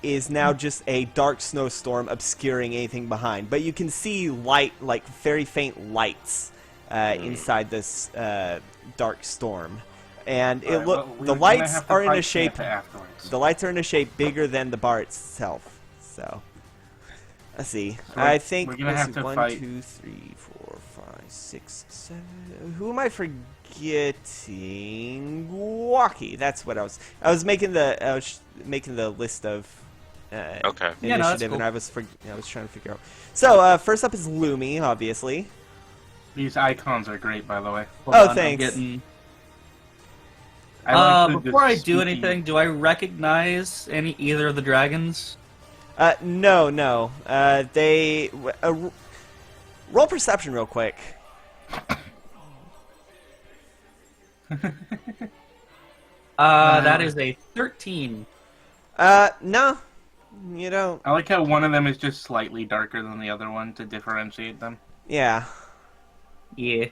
[SPEAKER 1] is now just a dark snowstorm obscuring anything behind. But you can see light, like very faint lights inside this dark storm, and
[SPEAKER 4] Alright, well,
[SPEAKER 1] the
[SPEAKER 4] we're gonna
[SPEAKER 1] lights
[SPEAKER 4] have to
[SPEAKER 1] are in a
[SPEAKER 4] fight
[SPEAKER 1] shape.
[SPEAKER 4] Santa afterwards.
[SPEAKER 1] The lights are in a shape bigger than the bar itself. So, let's see.
[SPEAKER 4] So
[SPEAKER 1] I think
[SPEAKER 4] we're gonna
[SPEAKER 1] let's
[SPEAKER 4] have
[SPEAKER 1] see,
[SPEAKER 4] to
[SPEAKER 1] 1,
[SPEAKER 4] fight-
[SPEAKER 1] 2, 3, 4, 5, 6, 7. Who am I forgetting? Guaki. That's what I was making the list of
[SPEAKER 2] Okay.
[SPEAKER 3] Yeah, no, that's
[SPEAKER 1] initiative, and
[SPEAKER 3] cool.
[SPEAKER 1] I was trying to figure out. So first up is Lumi, obviously.
[SPEAKER 4] These icons are great, by the way.
[SPEAKER 3] Hold
[SPEAKER 1] Oh,
[SPEAKER 3] on, I'm
[SPEAKER 1] thanks.
[SPEAKER 3] getting...
[SPEAKER 4] I like the
[SPEAKER 3] before I do
[SPEAKER 4] spooky-
[SPEAKER 3] anything, do I recognize either of the dragons?
[SPEAKER 1] No. They roll perception real quick.
[SPEAKER 3] That is a 13.
[SPEAKER 1] No, you don't.
[SPEAKER 4] I like how one of them is just slightly darker than the other one to differentiate them.
[SPEAKER 1] Yeah.
[SPEAKER 3] Yeah.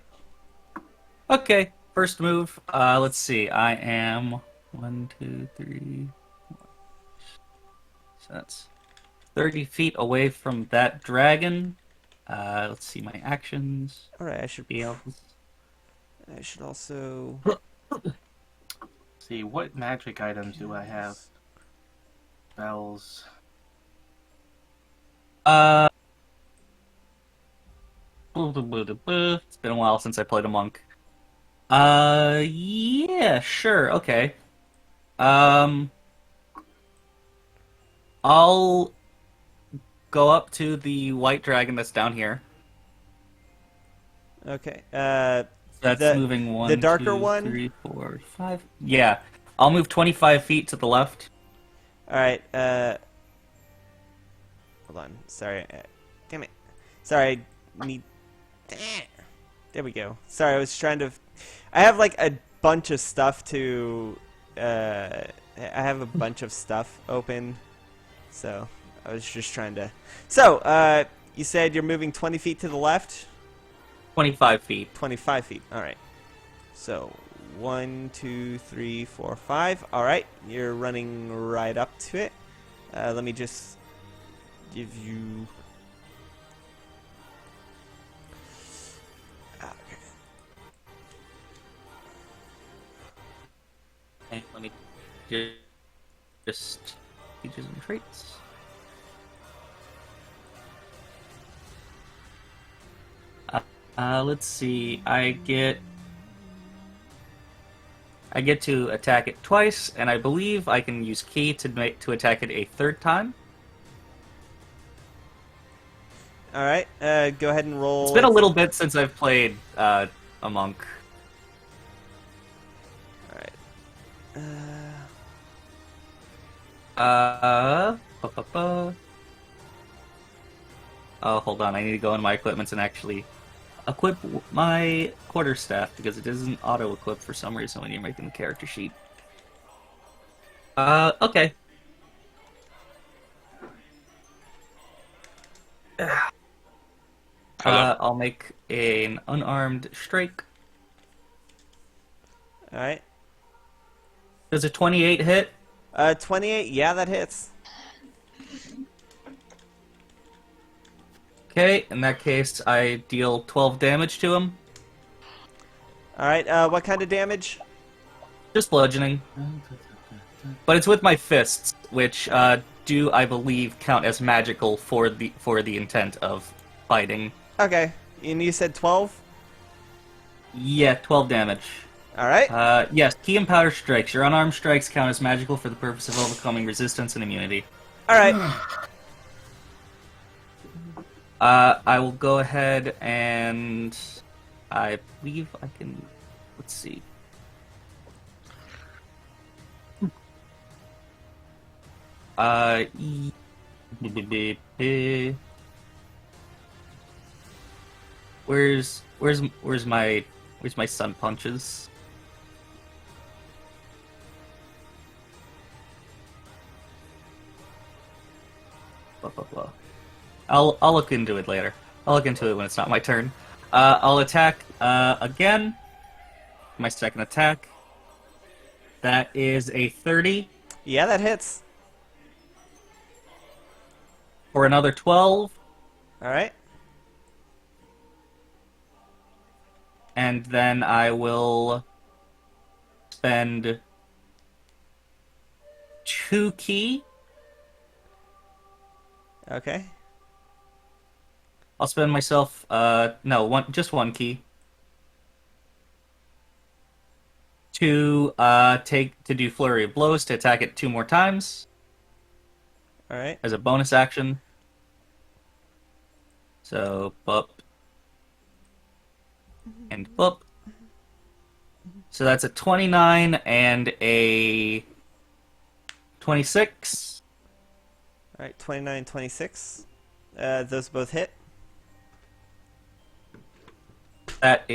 [SPEAKER 3] Okay, first move. Let's see. I am 1, 2, 3. So that's 30 feet away from that dragon. Let's see my actions.
[SPEAKER 1] All right. I should also.
[SPEAKER 4] See, what magic items do I have? Bells.
[SPEAKER 3] It's been a while since I played a monk. Yeah, sure, okay. I'll go up to the white dragon that's down here.
[SPEAKER 1] Okay.
[SPEAKER 3] That's
[SPEAKER 1] The-
[SPEAKER 3] moving one,
[SPEAKER 1] the darker
[SPEAKER 3] 2,
[SPEAKER 1] one?
[SPEAKER 3] 3, 4, 5. Yeah, I'll move 25 feet to the left.
[SPEAKER 1] All right. Hold on. Sorry. Damn it. Sorry. I need. There we go. Sorry. I was trying to. I have like a bunch of stuff to. I have a bunch of stuff open, so I was just trying to. So, you said you're moving 20 feet to the left.
[SPEAKER 3] 25 feet.
[SPEAKER 1] 25 feet. All right. So 1, 2, 3, 4, 5. All right. You're running right up to it. Let me just give you. Okay.
[SPEAKER 3] Okay, let me just features and traits. Let's see. I get to attack it twice, and I believe I can use key to attack it a third time.
[SPEAKER 1] All right. Go ahead and roll.
[SPEAKER 3] It's been a little bit since I've played a monk.
[SPEAKER 1] All right.
[SPEAKER 3] Uh, ba, ba, ba. Oh, hold on. I need to go in my equipments and actually equip my quarterstaff because it isn't auto-equipped for some reason when you're making the character sheet. Okay.
[SPEAKER 2] Hello.
[SPEAKER 3] I'll make an unarmed strike.
[SPEAKER 1] All right.
[SPEAKER 3] Does a 28 hit?
[SPEAKER 1] 28. Yeah, that hits.
[SPEAKER 3] Okay, in that case, I deal 12 damage to him.
[SPEAKER 1] All right. What kind of damage?
[SPEAKER 3] Just bludgeoning. But it's with my fists, which do, I believe, count as magical for the intent of fighting.
[SPEAKER 1] Okay. And you said 12.
[SPEAKER 3] Yeah, 12 damage.
[SPEAKER 1] All right.
[SPEAKER 3] Yes, key and powder strikes. Your unarmed strikes count as magical for the purpose of overcoming resistance and immunity.
[SPEAKER 1] All right.
[SPEAKER 3] I will go ahead and I believe I can. Let's see. Where's my sun punches? Blah, blah, blah. I'll look into it later. I'll look into it when it's not my turn. I'll attack again. My second attack. That is a 30
[SPEAKER 1] Yeah, that hits.
[SPEAKER 3] for another 12,
[SPEAKER 1] All right.
[SPEAKER 3] and then I will spend 2 key.
[SPEAKER 1] Okay.
[SPEAKER 3] I'll spend myself no, just 1 key to do flurry of blows to attack it 2 more times
[SPEAKER 1] All right.
[SPEAKER 3] as a bonus action. So bup and bup. So that's a 29 and a 26.
[SPEAKER 1] All right. 29, 26. Those both hit.
[SPEAKER 3] That's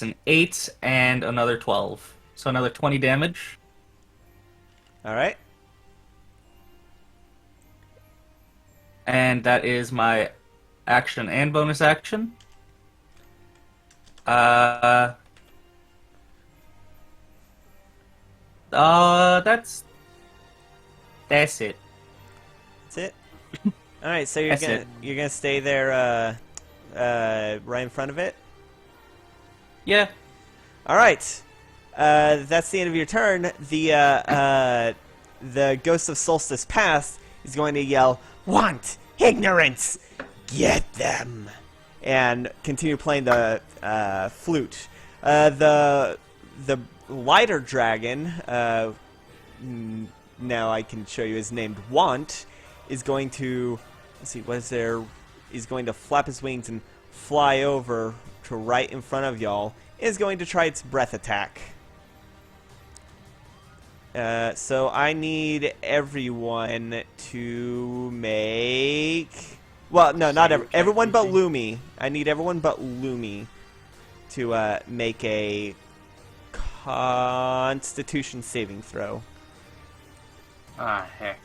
[SPEAKER 3] an 8 and another 12. So another 20 damage.
[SPEAKER 1] All right.
[SPEAKER 3] And that is my action and bonus action. That's it.
[SPEAKER 1] That's it. All right. So
[SPEAKER 3] That's it.
[SPEAKER 1] you're gonna stay there, right in front of it.
[SPEAKER 3] Yeah.
[SPEAKER 1] All right. That's the end of your turn. The ghost of Solstice Past is going to yell, "Want ignorance? Get them!" and continue playing the flute. The lighter dragon, now I can show you, is named Want. Is going to, let's see, what is there? Is going to flap his wings and fly over to right in front of y'all. Is going to try its breath attack. So I need everyone to make... Well, no, not everyone but Lumi. I need everyone but Lumi to make a Constitution saving throw.
[SPEAKER 4] Ah, heck.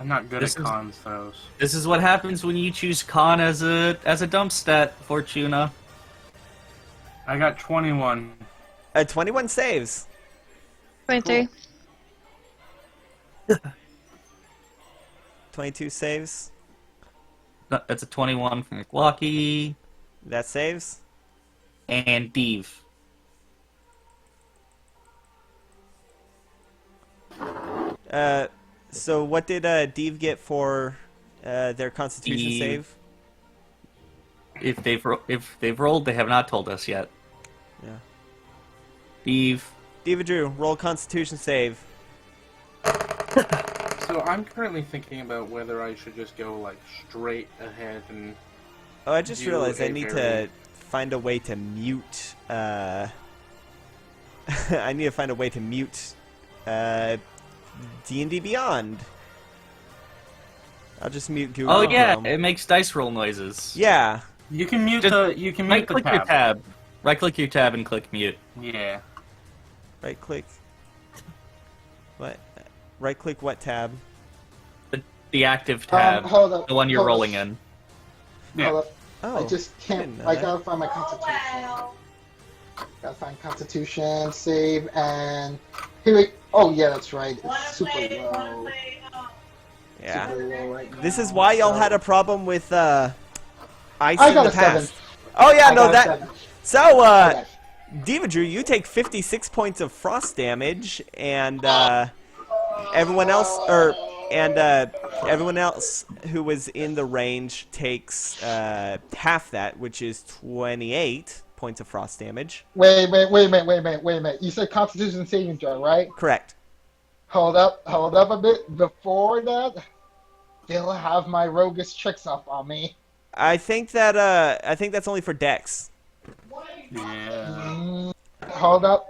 [SPEAKER 4] I'm not good
[SPEAKER 3] This
[SPEAKER 4] at
[SPEAKER 3] is-
[SPEAKER 4] cons throws.
[SPEAKER 3] This is what happens when you choose con as a dump stat, Fortuna.
[SPEAKER 4] I got 21.
[SPEAKER 1] 21 saves.
[SPEAKER 6] 23.
[SPEAKER 1] 22 saves.
[SPEAKER 3] That's a 21 from McLocky
[SPEAKER 1] That saves.
[SPEAKER 3] and Deve.
[SPEAKER 1] So what did Deve get for their Constitution
[SPEAKER 3] Deve.
[SPEAKER 1] save?
[SPEAKER 3] If they've rolled, they have not told us yet.
[SPEAKER 1] Yeah.
[SPEAKER 3] Deve.
[SPEAKER 1] Diva Drew, roll Constitution save.
[SPEAKER 4] So I'm currently thinking about whether I should just go like straight ahead and
[SPEAKER 1] Oh, I just
[SPEAKER 4] do
[SPEAKER 1] realized I
[SPEAKER 4] a
[SPEAKER 1] need
[SPEAKER 4] very-
[SPEAKER 1] to find a way to mute. I need to find a way to mute D&D Beyond. I'll just mute Google
[SPEAKER 3] Oh yeah,
[SPEAKER 1] Chrome.
[SPEAKER 3] it makes dice roll noises.
[SPEAKER 1] Yeah.
[SPEAKER 4] You can mute
[SPEAKER 3] Just
[SPEAKER 4] the
[SPEAKER 3] Right-click your
[SPEAKER 4] tab.
[SPEAKER 3] tab. Right-click your tab and click mute.
[SPEAKER 4] Yeah.
[SPEAKER 1] Right click. What? Right click what tab?
[SPEAKER 3] The active tab.
[SPEAKER 5] Hold up.
[SPEAKER 3] The one you're
[SPEAKER 5] hold up,
[SPEAKER 3] rolling in.
[SPEAKER 4] Yeah.
[SPEAKER 5] Hold up.
[SPEAKER 1] Oh.
[SPEAKER 5] I just can't.
[SPEAKER 1] didn't know
[SPEAKER 5] I
[SPEAKER 1] that.
[SPEAKER 5] gotta find my constitution. Gotta find constitution, save, and here we. Oh yeah, that's right. It's super low.
[SPEAKER 1] Yeah.
[SPEAKER 5] Super low right now.
[SPEAKER 1] This is why y'all had a problem with ice
[SPEAKER 5] I
[SPEAKER 1] in
[SPEAKER 5] got
[SPEAKER 1] the
[SPEAKER 5] a 7.
[SPEAKER 1] past. Oh yeah,
[SPEAKER 5] I
[SPEAKER 1] no
[SPEAKER 5] got a
[SPEAKER 1] that.
[SPEAKER 5] 7.
[SPEAKER 1] So
[SPEAKER 5] Okay.
[SPEAKER 1] Diva Drew, you take 56 points of frost damage, and everyone else, everyone else who was in the range takes half that, which is 28 points of frost damage.
[SPEAKER 5] Wait a minute. You said constitution saving throw, right?
[SPEAKER 1] Correct.
[SPEAKER 5] Hold up a bit. Before that, still have my roguish tricks up on me.
[SPEAKER 1] I think that's only for Dex.
[SPEAKER 4] Yeah.
[SPEAKER 5] Hold up.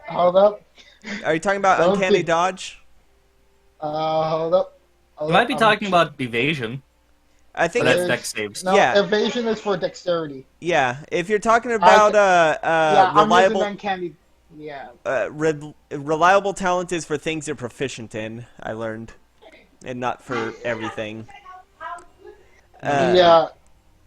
[SPEAKER 1] Are you talking about
[SPEAKER 5] Don't
[SPEAKER 1] uncanny
[SPEAKER 5] think-
[SPEAKER 1] dodge?
[SPEAKER 5] Hold up.
[SPEAKER 3] You might be talking about evasion.
[SPEAKER 1] I think
[SPEAKER 3] But that's
[SPEAKER 5] There's-
[SPEAKER 3] dex saves.
[SPEAKER 5] No,
[SPEAKER 1] Yeah.
[SPEAKER 5] evasion is for dexterity.
[SPEAKER 1] yeah. If you're talking about
[SPEAKER 5] Yeah, I'm
[SPEAKER 1] reliable
[SPEAKER 5] using uncanny. Yeah.
[SPEAKER 1] reliable talent is for things you're proficient in. I learned, and not for everything.
[SPEAKER 5] Yeah.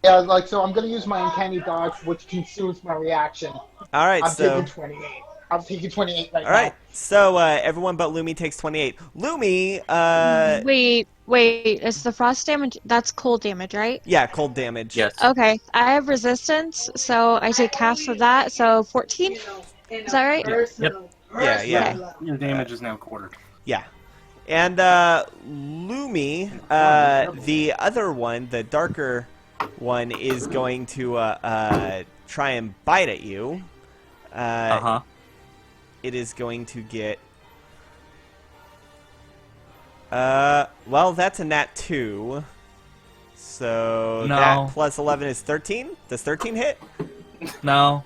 [SPEAKER 5] Yeah, like, so I'm gonna use my uncanny dodge, which consumes my reaction.
[SPEAKER 1] All right,
[SPEAKER 5] I'm
[SPEAKER 1] so
[SPEAKER 5] taking 28. I'm taking 28 right
[SPEAKER 1] all right, so everyone but Lumi takes 28. Lumi,
[SPEAKER 6] Wait, is the frost damage? That's cold damage, right?
[SPEAKER 1] yeah, cold damage.
[SPEAKER 3] Yes.
[SPEAKER 6] Okay, I have resistance, so I take half of that, so 14? Is that right?
[SPEAKER 3] Yep.
[SPEAKER 1] Yeah.
[SPEAKER 4] Your damage is now quartered.
[SPEAKER 1] Yeah. And Lumi, the other one, the darker one, is going to try and bite at you.
[SPEAKER 3] Uh-huh.
[SPEAKER 1] It is going to get... well, that's a nat 2. So
[SPEAKER 3] No.
[SPEAKER 1] that plus 11 is 13? Does 13 hit?
[SPEAKER 3] No.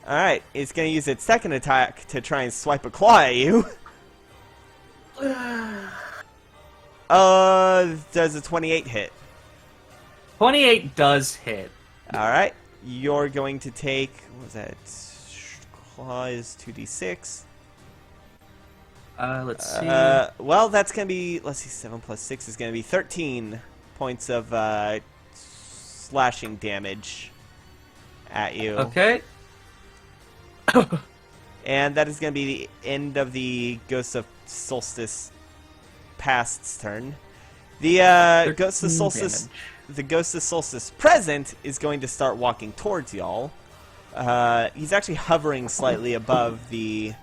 [SPEAKER 1] Alright, it's going to use its second attack to try and swipe a claw at you. Does a 28 hit?
[SPEAKER 3] 28 does hit.
[SPEAKER 1] Alright, you're going to take... What was that? Claw is 2d6.
[SPEAKER 3] Let's see.
[SPEAKER 1] Well, that's going to be... Let's see, 7 plus 6 is going to be 13 points of slashing damage at you.
[SPEAKER 3] Okay.
[SPEAKER 1] And that is going to be the end of the Ghost of Solstice Past's turn. The Ghost of
[SPEAKER 3] 13
[SPEAKER 1] Solstice...
[SPEAKER 3] damage.
[SPEAKER 1] The Ghost of Solstice Present is going to start walking towards y'all. He's actually hovering slightly above the...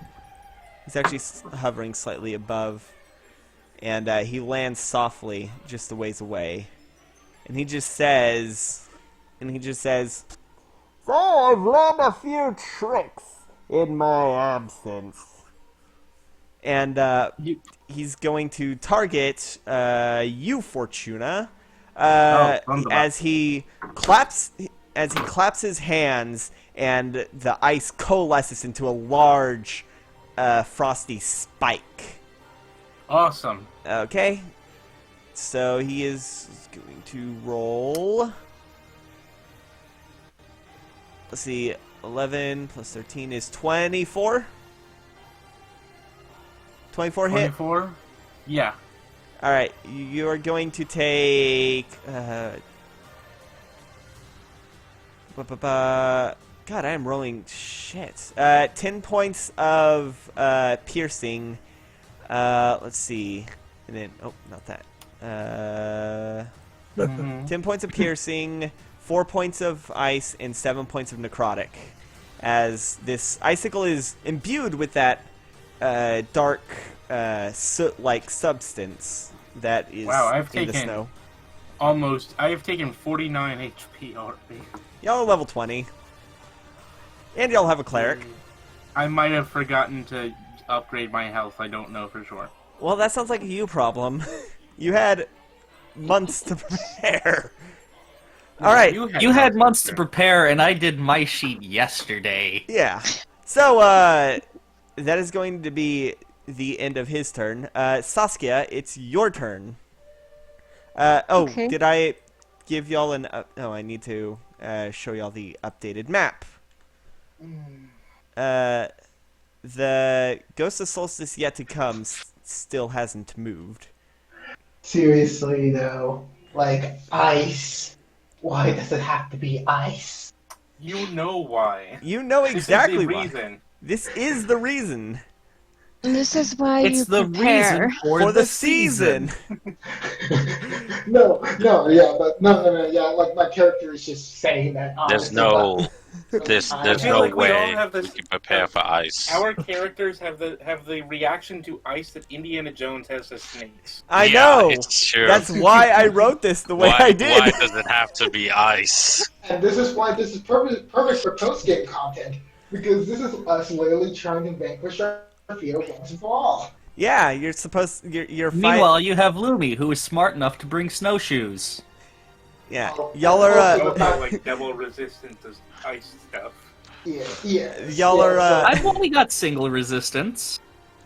[SPEAKER 1] He's actually hovering slightly above. And he lands softly just a ways away. And he just says... So I've learned a few tricks in my absence. And he's going to target you, Fortuna. As he claps his hands, and the ice coalesces into a large, frosty spike.
[SPEAKER 4] Awesome.
[SPEAKER 1] Okay, so he is going to roll. Let's see, 11 plus 13 is 24. 24 hit.
[SPEAKER 4] 24? Yeah.
[SPEAKER 1] Alright, you are going to take... God, I am rolling shit. 10 points of piercing. Let's see. And then... Oh, not that. 10 points of piercing, 4 points of ice, and 7 points of necrotic. As this icicle is imbued with that dark... soot-like substance that is
[SPEAKER 4] Wow, I've
[SPEAKER 1] in the
[SPEAKER 4] taken-
[SPEAKER 1] snow.
[SPEAKER 4] I have taken 49 HP already.
[SPEAKER 1] Y'all are level 20. And y'all have a cleric.
[SPEAKER 4] I might have forgotten to upgrade my health. I don't know for sure.
[SPEAKER 1] Well, that sounds like a you problem. You had months to prepare. Alright,
[SPEAKER 3] You had months to prepare, and I did my sheet yesterday.
[SPEAKER 1] yeah. So, that is going to be the end of his turn. Saskia, it's your turn.
[SPEAKER 6] Okay.
[SPEAKER 1] Did I give y'all an... oh, I need to show y'all the updated map. The Ghost of Solstice Yet to Come still hasn't moved.
[SPEAKER 5] Seriously, though. Like, ice. Why does it have to be ice?
[SPEAKER 4] You know why.
[SPEAKER 1] You know exactly
[SPEAKER 4] This is the
[SPEAKER 1] why.
[SPEAKER 4] reason.
[SPEAKER 1] This is the reason.
[SPEAKER 6] And this is why
[SPEAKER 3] It's
[SPEAKER 6] you
[SPEAKER 3] the
[SPEAKER 6] prepare.
[SPEAKER 3] reason for,
[SPEAKER 1] For
[SPEAKER 3] the
[SPEAKER 1] the season.
[SPEAKER 5] No, yeah, but no, yeah, like my character is just saying that
[SPEAKER 2] There's
[SPEAKER 5] honestly.
[SPEAKER 2] no,
[SPEAKER 5] but
[SPEAKER 2] there's
[SPEAKER 5] I
[SPEAKER 2] there's
[SPEAKER 4] feel
[SPEAKER 2] no
[SPEAKER 4] like we all
[SPEAKER 2] way
[SPEAKER 4] have
[SPEAKER 2] we
[SPEAKER 4] this-
[SPEAKER 2] can prepare for ice.
[SPEAKER 4] Our characters have the reaction to ice that Indiana Jones has to snakes.
[SPEAKER 1] I
[SPEAKER 2] Yeah,
[SPEAKER 1] know.
[SPEAKER 2] it's true.
[SPEAKER 1] That's why I wrote this the way
[SPEAKER 2] why,
[SPEAKER 1] I did.
[SPEAKER 2] Why does it have to be ice?
[SPEAKER 5] And this is why this is perfect for post-game content. Because this is us literally trying to vanquish our fear once and for all.
[SPEAKER 1] Yeah, you're supposed. You're
[SPEAKER 3] Meanwhile, you have Lumi, who is smart enough to bring snowshoes.
[SPEAKER 1] Yeah, y'all are.
[SPEAKER 4] Also, like double resistance to ice stuff.
[SPEAKER 5] Yeah.
[SPEAKER 1] Y'all are,
[SPEAKER 3] I've only got single resistance.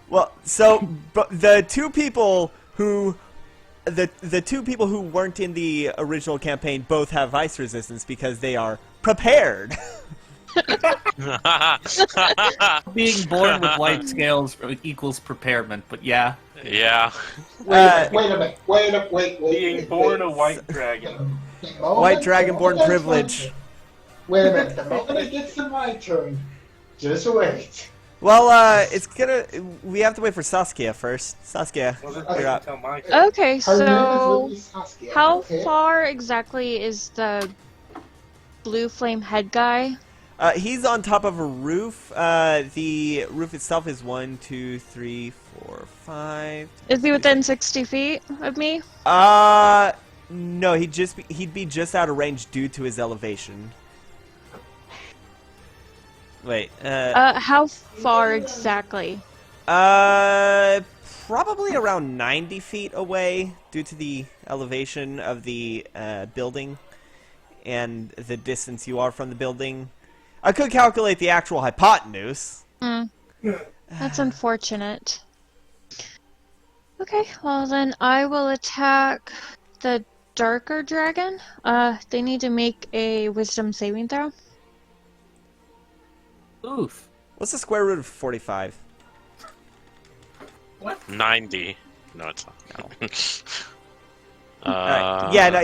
[SPEAKER 1] Well, so but the two people who. The two people who weren't in the original campaign both have ice resistance because they are prepared.
[SPEAKER 3] Being born with white scales equals preparement, but yeah.
[SPEAKER 2] Yeah.
[SPEAKER 5] Wait a minute.
[SPEAKER 4] Being born a white dragon.
[SPEAKER 1] White dragonborn privilege.
[SPEAKER 5] Wait a minute. The moment it gets to my turn, just wait.
[SPEAKER 1] Well, it's gonna. We have to wait for Saskia first. Saskia,
[SPEAKER 4] Wasn't
[SPEAKER 1] you're up.
[SPEAKER 4] until my
[SPEAKER 6] Okay,
[SPEAKER 5] Her name
[SPEAKER 6] so
[SPEAKER 5] is Lily Saskia,
[SPEAKER 6] how
[SPEAKER 5] okay?
[SPEAKER 6] far exactly is the blue flame head guy?
[SPEAKER 1] He's on top of a roof. The roof itself is 1, 2, 3, 4, 5.
[SPEAKER 6] Is he within 60 feet of me?
[SPEAKER 1] No, he'd be just out of range due to his elevation. Wait,
[SPEAKER 6] How far exactly?
[SPEAKER 1] probably around 90 feet away due to the elevation of the building and the distance you are from the building. I could calculate the actual hypotenuse.
[SPEAKER 6] That's unfortunate. Okay, well then I will attack the darker dragon. They need to make a wisdom saving throw.
[SPEAKER 3] Oof.
[SPEAKER 1] What's the square root of 45?
[SPEAKER 2] 90. No, it's not.
[SPEAKER 1] Alright. Yeah, no,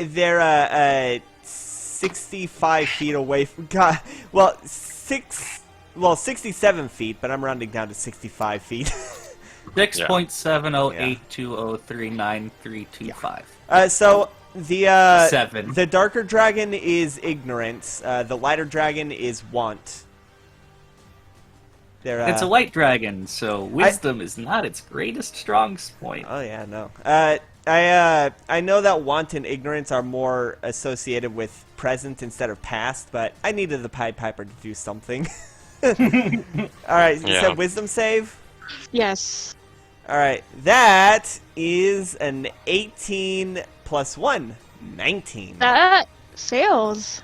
[SPEAKER 1] they're 65 feet away from. God, well, 67 feet, but I'm rounding down to 65 feet.
[SPEAKER 3] 6.7082039325.
[SPEAKER 1] So the
[SPEAKER 3] 7.
[SPEAKER 1] the darker dragon is ignorance. The lighter dragon is want. They're,
[SPEAKER 3] It's a white dragon, so wisdom is not its greatest strong point.
[SPEAKER 1] Oh yeah, no. I know that want and ignorance are more associated with present instead of past, but I needed the Pied Piper to do something. All right, you
[SPEAKER 2] Yeah.
[SPEAKER 1] said wisdom save.
[SPEAKER 6] Yes.
[SPEAKER 1] All right, that is an 18 plus 1, 19.
[SPEAKER 6] That fails.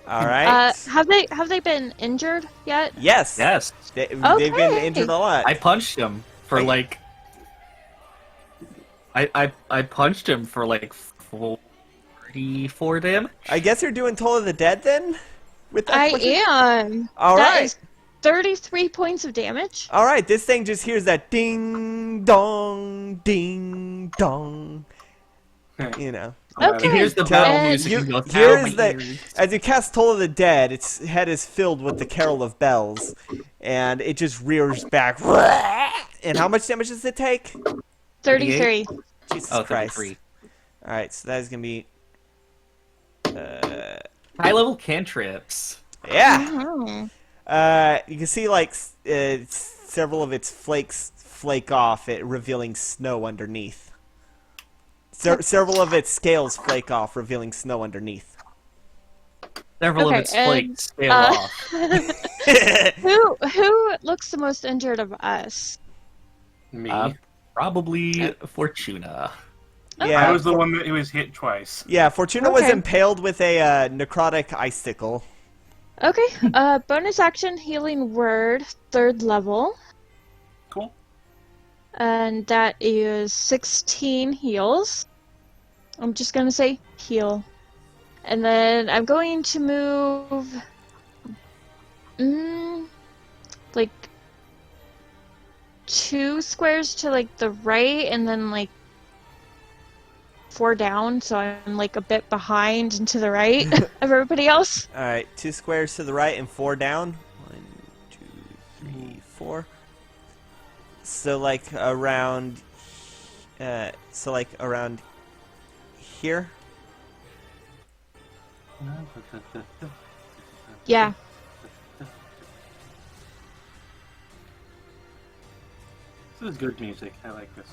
[SPEAKER 1] All right.
[SPEAKER 6] Have they been injured yet?
[SPEAKER 1] Yes.
[SPEAKER 3] Yes.
[SPEAKER 1] They've been
[SPEAKER 6] Okay.
[SPEAKER 1] injured a lot.
[SPEAKER 3] I punched him for like... I punched him for like 44 damage.
[SPEAKER 1] I guess you're doing Toll of the Dead then? With that
[SPEAKER 6] I
[SPEAKER 1] question?
[SPEAKER 6] am.
[SPEAKER 1] All
[SPEAKER 6] That
[SPEAKER 1] right.
[SPEAKER 6] is 33 points of damage.
[SPEAKER 1] All right, this thing just hears that ding dong, ding dong. You know.
[SPEAKER 6] Okay.
[SPEAKER 3] Here's the
[SPEAKER 6] And-
[SPEAKER 3] battle music.
[SPEAKER 1] You,
[SPEAKER 3] and goes
[SPEAKER 1] here
[SPEAKER 3] down
[SPEAKER 1] is
[SPEAKER 3] my
[SPEAKER 1] the
[SPEAKER 3] ears.
[SPEAKER 1] as you cast Toll of the Dead, its head is filled with the carol of bells, and it just rears back. And how much damage does it take?
[SPEAKER 6] 33.
[SPEAKER 1] Jesus
[SPEAKER 3] Oh,
[SPEAKER 1] Christ!
[SPEAKER 3] 33.
[SPEAKER 1] All right, so that is gonna be
[SPEAKER 3] High level cantrips.
[SPEAKER 1] yeah.
[SPEAKER 6] Oh.
[SPEAKER 1] You can see like several of its flakes flake off, it revealing snow underneath. Several of its scales flake off, revealing snow underneath.
[SPEAKER 3] Several
[SPEAKER 6] Okay,
[SPEAKER 3] of its flakes
[SPEAKER 6] and,
[SPEAKER 3] scale off.
[SPEAKER 6] Who looks the most injured of us?
[SPEAKER 4] Me.
[SPEAKER 3] Probably Fortuna.
[SPEAKER 1] Yeah,
[SPEAKER 4] I was the one that was hit twice.
[SPEAKER 1] yeah. Fortuna was
[SPEAKER 6] Okay.
[SPEAKER 1] impaled with a necrotic icicle.
[SPEAKER 6] Okay. Bonus action healing word, 3rd level.
[SPEAKER 4] Cool.
[SPEAKER 6] And that is 16 heals. I'm just gonna say heal. And then I'm going to move... like 2 squares to like the right and then like 4 down, so I'm like a bit behind and to the right of everybody else.
[SPEAKER 1] All right, 2 squares to the right and 4 down. 1, 2, 3, 4. So like around, around here.
[SPEAKER 6] Yeah.
[SPEAKER 4] This is good music. I like this.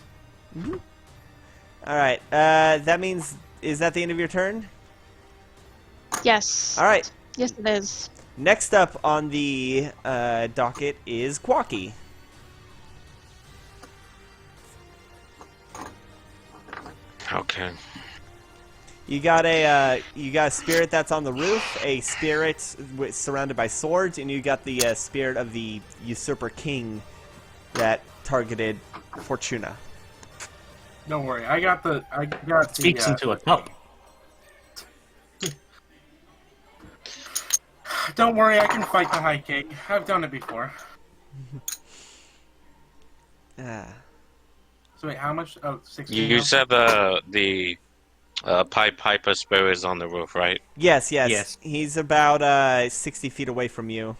[SPEAKER 1] All right. That means, is that the end of your turn?
[SPEAKER 6] Yes.
[SPEAKER 1] All right.
[SPEAKER 6] Yes, it is.
[SPEAKER 1] Next up on the docket is Quacky.
[SPEAKER 2] Okay.
[SPEAKER 1] You got a spirit that's on the roof, a spirit surrounded by swords, and you got the spirit of the usurper king that targeted Fortuna.
[SPEAKER 4] Don't worry. I got the.
[SPEAKER 3] Speaks into a cup.
[SPEAKER 4] Don't worry. I can fight the High King. I've done it before.
[SPEAKER 1] Ah.
[SPEAKER 4] So wait, how much? Oh, 16.
[SPEAKER 2] You
[SPEAKER 4] now?
[SPEAKER 2] said the Piper spirit is on the roof, right?
[SPEAKER 1] Yes.
[SPEAKER 3] Yes.
[SPEAKER 1] He's about 60 feet away from you.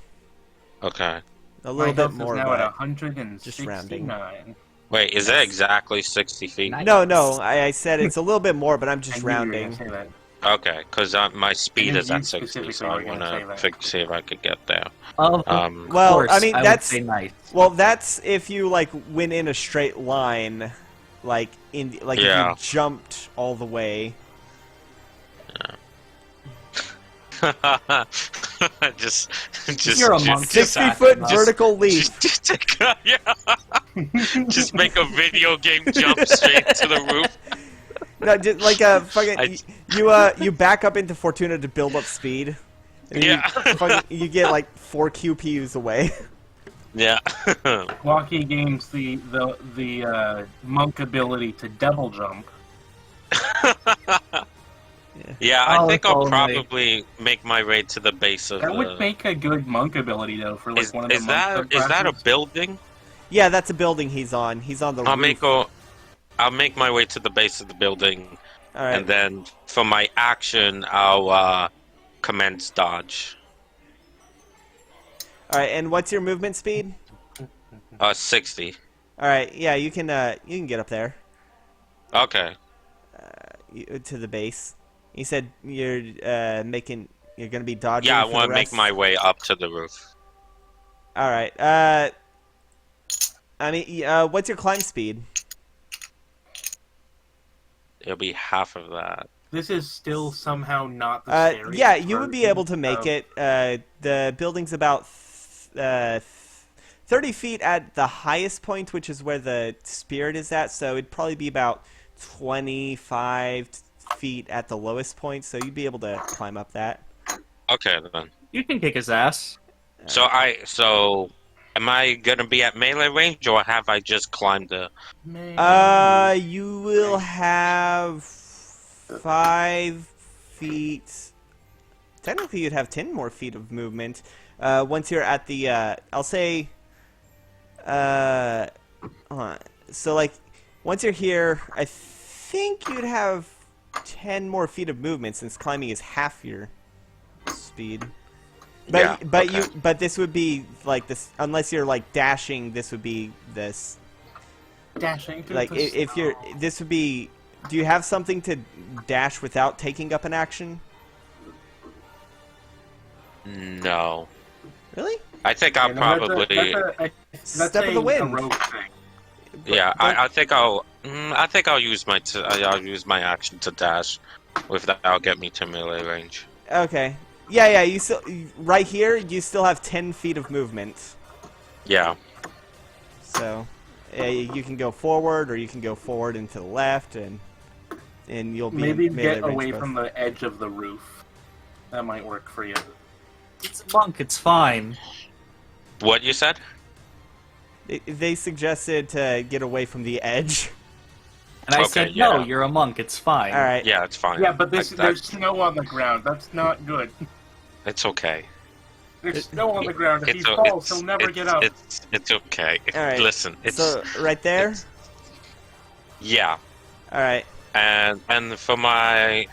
[SPEAKER 2] Okay.
[SPEAKER 1] A
[SPEAKER 4] My
[SPEAKER 1] little bit
[SPEAKER 4] health
[SPEAKER 1] more,
[SPEAKER 4] is now
[SPEAKER 1] but
[SPEAKER 4] at 169.
[SPEAKER 1] just rounding.
[SPEAKER 2] Wait, is it exactly 60 feet?
[SPEAKER 1] No. I said it's a little bit more, but I'm just
[SPEAKER 4] I knew you were
[SPEAKER 1] rounding.
[SPEAKER 4] gonna say that.
[SPEAKER 2] Okay, because my speed
[SPEAKER 4] knew
[SPEAKER 2] is
[SPEAKER 4] you
[SPEAKER 2] at 60,
[SPEAKER 4] specifically
[SPEAKER 2] so
[SPEAKER 4] were
[SPEAKER 2] I
[SPEAKER 4] gonna
[SPEAKER 2] want
[SPEAKER 4] say
[SPEAKER 2] to
[SPEAKER 4] that.
[SPEAKER 2] see if I could get there.
[SPEAKER 3] Of
[SPEAKER 1] Well,
[SPEAKER 3] course,
[SPEAKER 1] I mean,
[SPEAKER 3] would
[SPEAKER 1] that's-
[SPEAKER 3] say nice.
[SPEAKER 1] Well, that's if you like went in a straight line, like if
[SPEAKER 2] Yeah.
[SPEAKER 1] you jumped all the way.
[SPEAKER 2] just
[SPEAKER 3] You're a monk.
[SPEAKER 2] just
[SPEAKER 1] 60-foot
[SPEAKER 3] Just-
[SPEAKER 1] vertical leap.
[SPEAKER 2] just make a video game jump straight to the roof.
[SPEAKER 1] No, just like a fucking
[SPEAKER 2] I-
[SPEAKER 1] you back up into Fortuna to build up speed. And
[SPEAKER 2] Yeah.
[SPEAKER 1] you get like 4 QPUs away.
[SPEAKER 2] Yeah.
[SPEAKER 4] Walkie gains the monk ability to double jump.
[SPEAKER 2] Yeah, I
[SPEAKER 3] Oh,
[SPEAKER 2] think
[SPEAKER 3] if
[SPEAKER 2] I'll
[SPEAKER 3] only.
[SPEAKER 2] probably make my way to the base of
[SPEAKER 4] That
[SPEAKER 2] the...
[SPEAKER 4] would make a good monk ability though for like
[SPEAKER 2] Is,
[SPEAKER 4] one of the
[SPEAKER 2] is
[SPEAKER 4] monk
[SPEAKER 2] that is that a
[SPEAKER 4] subclasses.
[SPEAKER 2] building?
[SPEAKER 1] Yeah, that's a building he's on. He's on the roof.
[SPEAKER 2] I'll make my way to the base of the building,
[SPEAKER 1] All right.
[SPEAKER 2] and then for my action, I'll commence dodge.
[SPEAKER 1] All right. And what's your movement speed?
[SPEAKER 2] 60.
[SPEAKER 1] All right. Yeah, you can get up there
[SPEAKER 2] Okay.
[SPEAKER 1] to the base. You said you're you're gonna be dodging.
[SPEAKER 2] Yeah, I
[SPEAKER 1] for
[SPEAKER 2] want
[SPEAKER 1] the
[SPEAKER 2] to make
[SPEAKER 1] rest?
[SPEAKER 2] my way up to the roof.
[SPEAKER 1] All right. I mean, what's your climb speed?
[SPEAKER 2] It'll be half of that.
[SPEAKER 4] This is still somehow not the scary.
[SPEAKER 1] Yeah, you would be able to make it. The building's about 30 feet at the highest point, which is where the spirit is at. So it'd probably be about 25 feet at the lowest point. So you'd be able to climb up that.
[SPEAKER 2] Okay then.
[SPEAKER 3] You can kick his ass.
[SPEAKER 2] So am I gonna be at melee range, or have I just climbed the?
[SPEAKER 1] You will have 5 feet. Technically, you'd have 10 more feet of movement. Once you're at the, I'll say, hold on. So like, once you're here, I think you'd have 10 more feet of movement since climbing is half your speed. But
[SPEAKER 2] Yeah, okay.
[SPEAKER 1] but this would be like this unless you're like dashing. This would be this.
[SPEAKER 4] Dashing through
[SPEAKER 1] Like
[SPEAKER 4] the
[SPEAKER 1] if you're,
[SPEAKER 4] snow.
[SPEAKER 1] this would be. Do you have something to dash without taking up an action?
[SPEAKER 2] No.
[SPEAKER 1] Really?
[SPEAKER 2] I think I'll
[SPEAKER 4] You know,
[SPEAKER 2] probably.
[SPEAKER 4] that's
[SPEAKER 1] Step of the wind.
[SPEAKER 4] A rogue thing.
[SPEAKER 2] Yeah, I think I'll use I'll use my action to dash. With that, I'll get me to melee range.
[SPEAKER 1] Okay. Yeah. You still right here. You still have 10 feet of movement.
[SPEAKER 2] Yeah.
[SPEAKER 1] So, you can go forward, or you can go forward and to the left, and you'll be
[SPEAKER 4] Maybe
[SPEAKER 1] in melee
[SPEAKER 4] get
[SPEAKER 1] range
[SPEAKER 4] away
[SPEAKER 1] both.
[SPEAKER 4] from the edge of the roof. That might work for you.
[SPEAKER 3] It's a monk. It's fine.
[SPEAKER 2] What you said?
[SPEAKER 1] They suggested to get away from the edge.
[SPEAKER 3] And I
[SPEAKER 2] Okay,
[SPEAKER 3] said,
[SPEAKER 2] yeah.
[SPEAKER 3] no, you're a monk, it's fine.
[SPEAKER 1] All right.
[SPEAKER 2] Yeah, it's fine.
[SPEAKER 4] Yeah, but there's snow on the ground. That's not good.
[SPEAKER 2] It's okay.
[SPEAKER 4] There's snow on the ground. If he
[SPEAKER 2] It's o-
[SPEAKER 4] falls,
[SPEAKER 2] it's-
[SPEAKER 4] he'll never
[SPEAKER 2] it's-
[SPEAKER 4] get up.
[SPEAKER 2] It's okay.
[SPEAKER 1] All right.
[SPEAKER 2] Listen, it's
[SPEAKER 1] So right there.
[SPEAKER 2] it's- yeah.
[SPEAKER 1] All right.
[SPEAKER 2] And for my,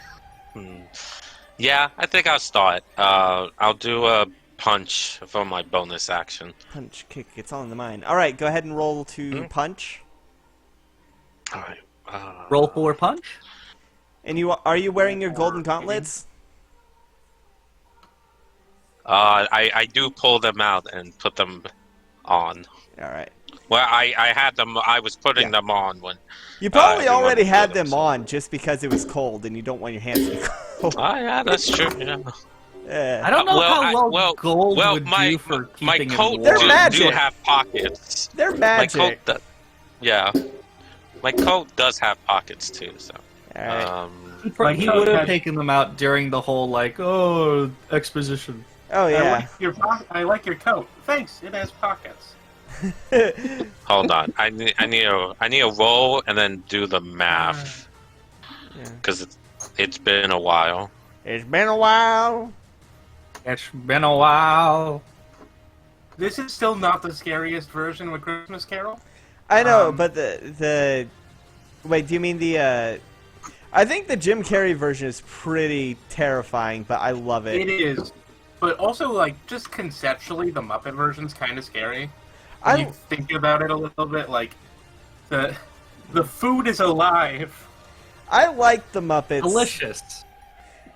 [SPEAKER 2] yeah, I think I'll start. I'll do a punch for my bonus action.
[SPEAKER 1] Punch, kick. It's all in the mind. All right. Go ahead and roll to punch.
[SPEAKER 2] All right.
[SPEAKER 3] Roll for punch?
[SPEAKER 1] And are you wearing your golden gauntlets?
[SPEAKER 2] I do pull them out and put them on.
[SPEAKER 1] All right.
[SPEAKER 2] Well, I had them. I was putting them on when.
[SPEAKER 1] You probably
[SPEAKER 2] everyone
[SPEAKER 1] already
[SPEAKER 2] blew
[SPEAKER 1] had
[SPEAKER 2] them,
[SPEAKER 1] them
[SPEAKER 2] so-
[SPEAKER 1] on just because it was cold and you don't want your hands to be cold.
[SPEAKER 2] Oh yeah, that's true. Yeah.
[SPEAKER 3] I don't know
[SPEAKER 2] Well,
[SPEAKER 3] how well gold would
[SPEAKER 2] my
[SPEAKER 3] do for
[SPEAKER 2] my
[SPEAKER 3] keeping
[SPEAKER 2] coat
[SPEAKER 3] it
[SPEAKER 1] They're
[SPEAKER 3] warm.
[SPEAKER 2] do
[SPEAKER 1] magic.
[SPEAKER 2] have pockets.
[SPEAKER 1] They're
[SPEAKER 2] My coat,
[SPEAKER 1] magic.
[SPEAKER 2] yeah. My coat does have pockets too. So.
[SPEAKER 1] All right.
[SPEAKER 3] He
[SPEAKER 4] My
[SPEAKER 3] would
[SPEAKER 4] coat
[SPEAKER 3] have
[SPEAKER 4] had-
[SPEAKER 3] taken them out during the whole, exposition.
[SPEAKER 1] Oh yeah.
[SPEAKER 4] I like your coat. Thanks. It has pockets.
[SPEAKER 2] Hold on. I need a roll and then do the math
[SPEAKER 1] Yeah.
[SPEAKER 2] because it's been a while.
[SPEAKER 1] It's been a while.
[SPEAKER 3] It's been a while.
[SPEAKER 4] This is still not the scariest version of A Christmas Carol.
[SPEAKER 1] I know, but the wait. Do you mean the? I think the Jim Carrey version is pretty terrifying, but I love it.
[SPEAKER 4] It is, but also like just conceptually, the Muppet version's kind of scary. When you think about it a little bit, like the food is alive.
[SPEAKER 1] I like the Muppets.
[SPEAKER 3] Delicious.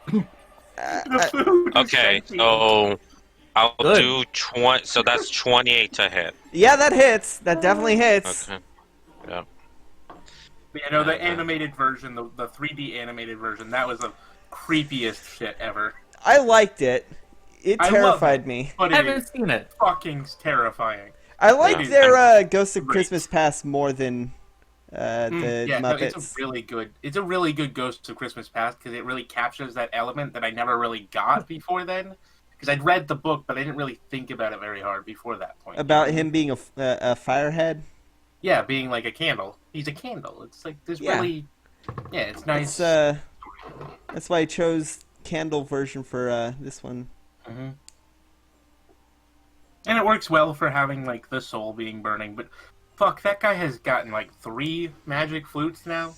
[SPEAKER 4] The food. Is
[SPEAKER 2] Okay,
[SPEAKER 4] sentient.
[SPEAKER 2] so I'll
[SPEAKER 3] Good.
[SPEAKER 2] do 20. So that's 28 to hit.
[SPEAKER 1] Yeah, that hits. That definitely hits.
[SPEAKER 2] Okay. Yeah.
[SPEAKER 4] You know, the animated version, the 3D animated version, that was the creepiest shit ever.
[SPEAKER 1] I liked it. It
[SPEAKER 4] I love
[SPEAKER 1] terrified
[SPEAKER 4] it.
[SPEAKER 1] me.
[SPEAKER 4] But
[SPEAKER 3] I
[SPEAKER 4] it
[SPEAKER 3] haven't
[SPEAKER 4] is
[SPEAKER 3] seen it.
[SPEAKER 4] fucking terrifying.
[SPEAKER 1] I liked
[SPEAKER 2] Yeah.
[SPEAKER 1] their Ghost of
[SPEAKER 4] Great.
[SPEAKER 1] Christmas Past more than the
[SPEAKER 4] Yeah, no,
[SPEAKER 1] Muppets.
[SPEAKER 4] it's a really good Ghost of Christmas Past because it really captures that element that I never really got before then. Because I'd read the book, but I didn't really think about it very hard before that point.
[SPEAKER 1] About him being a firehead.
[SPEAKER 4] Yeah, being like a candle. He's a candle. It's like there's
[SPEAKER 1] Yeah.
[SPEAKER 4] really, yeah, it's nice.
[SPEAKER 1] That's why I chose candle version for this one.
[SPEAKER 4] Mm-hmm. And it works well for having like the soul being burning. But fuck, that guy has gotten like 3 magic flutes now.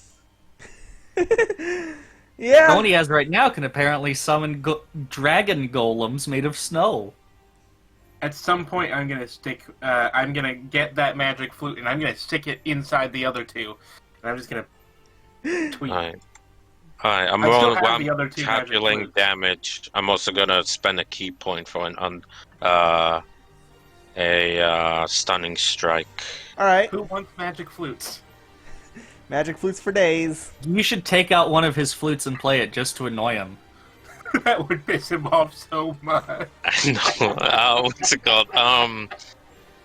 [SPEAKER 1] Yeah.
[SPEAKER 3] The one he has right now can apparently summon dragon golems made of snow.
[SPEAKER 4] At some point, I'm gonna get that magic flute, and I'm gonna stick it inside the other 2, and I'm just gonna tweet.
[SPEAKER 2] Alright. Alright, I'm
[SPEAKER 4] I still
[SPEAKER 2] rolling
[SPEAKER 4] have
[SPEAKER 2] while
[SPEAKER 4] the
[SPEAKER 2] I'm
[SPEAKER 4] other 2 magic
[SPEAKER 2] calculating
[SPEAKER 4] flutes.
[SPEAKER 2] damage. I'm also gonna spend a key point for a stunning strike.
[SPEAKER 1] All right.
[SPEAKER 4] Who wants magic flutes?
[SPEAKER 1] Magic flutes for days.
[SPEAKER 3] You should take out one of his flutes and play it just to annoy him.
[SPEAKER 4] That would piss him off so much.
[SPEAKER 2] No, what's it called?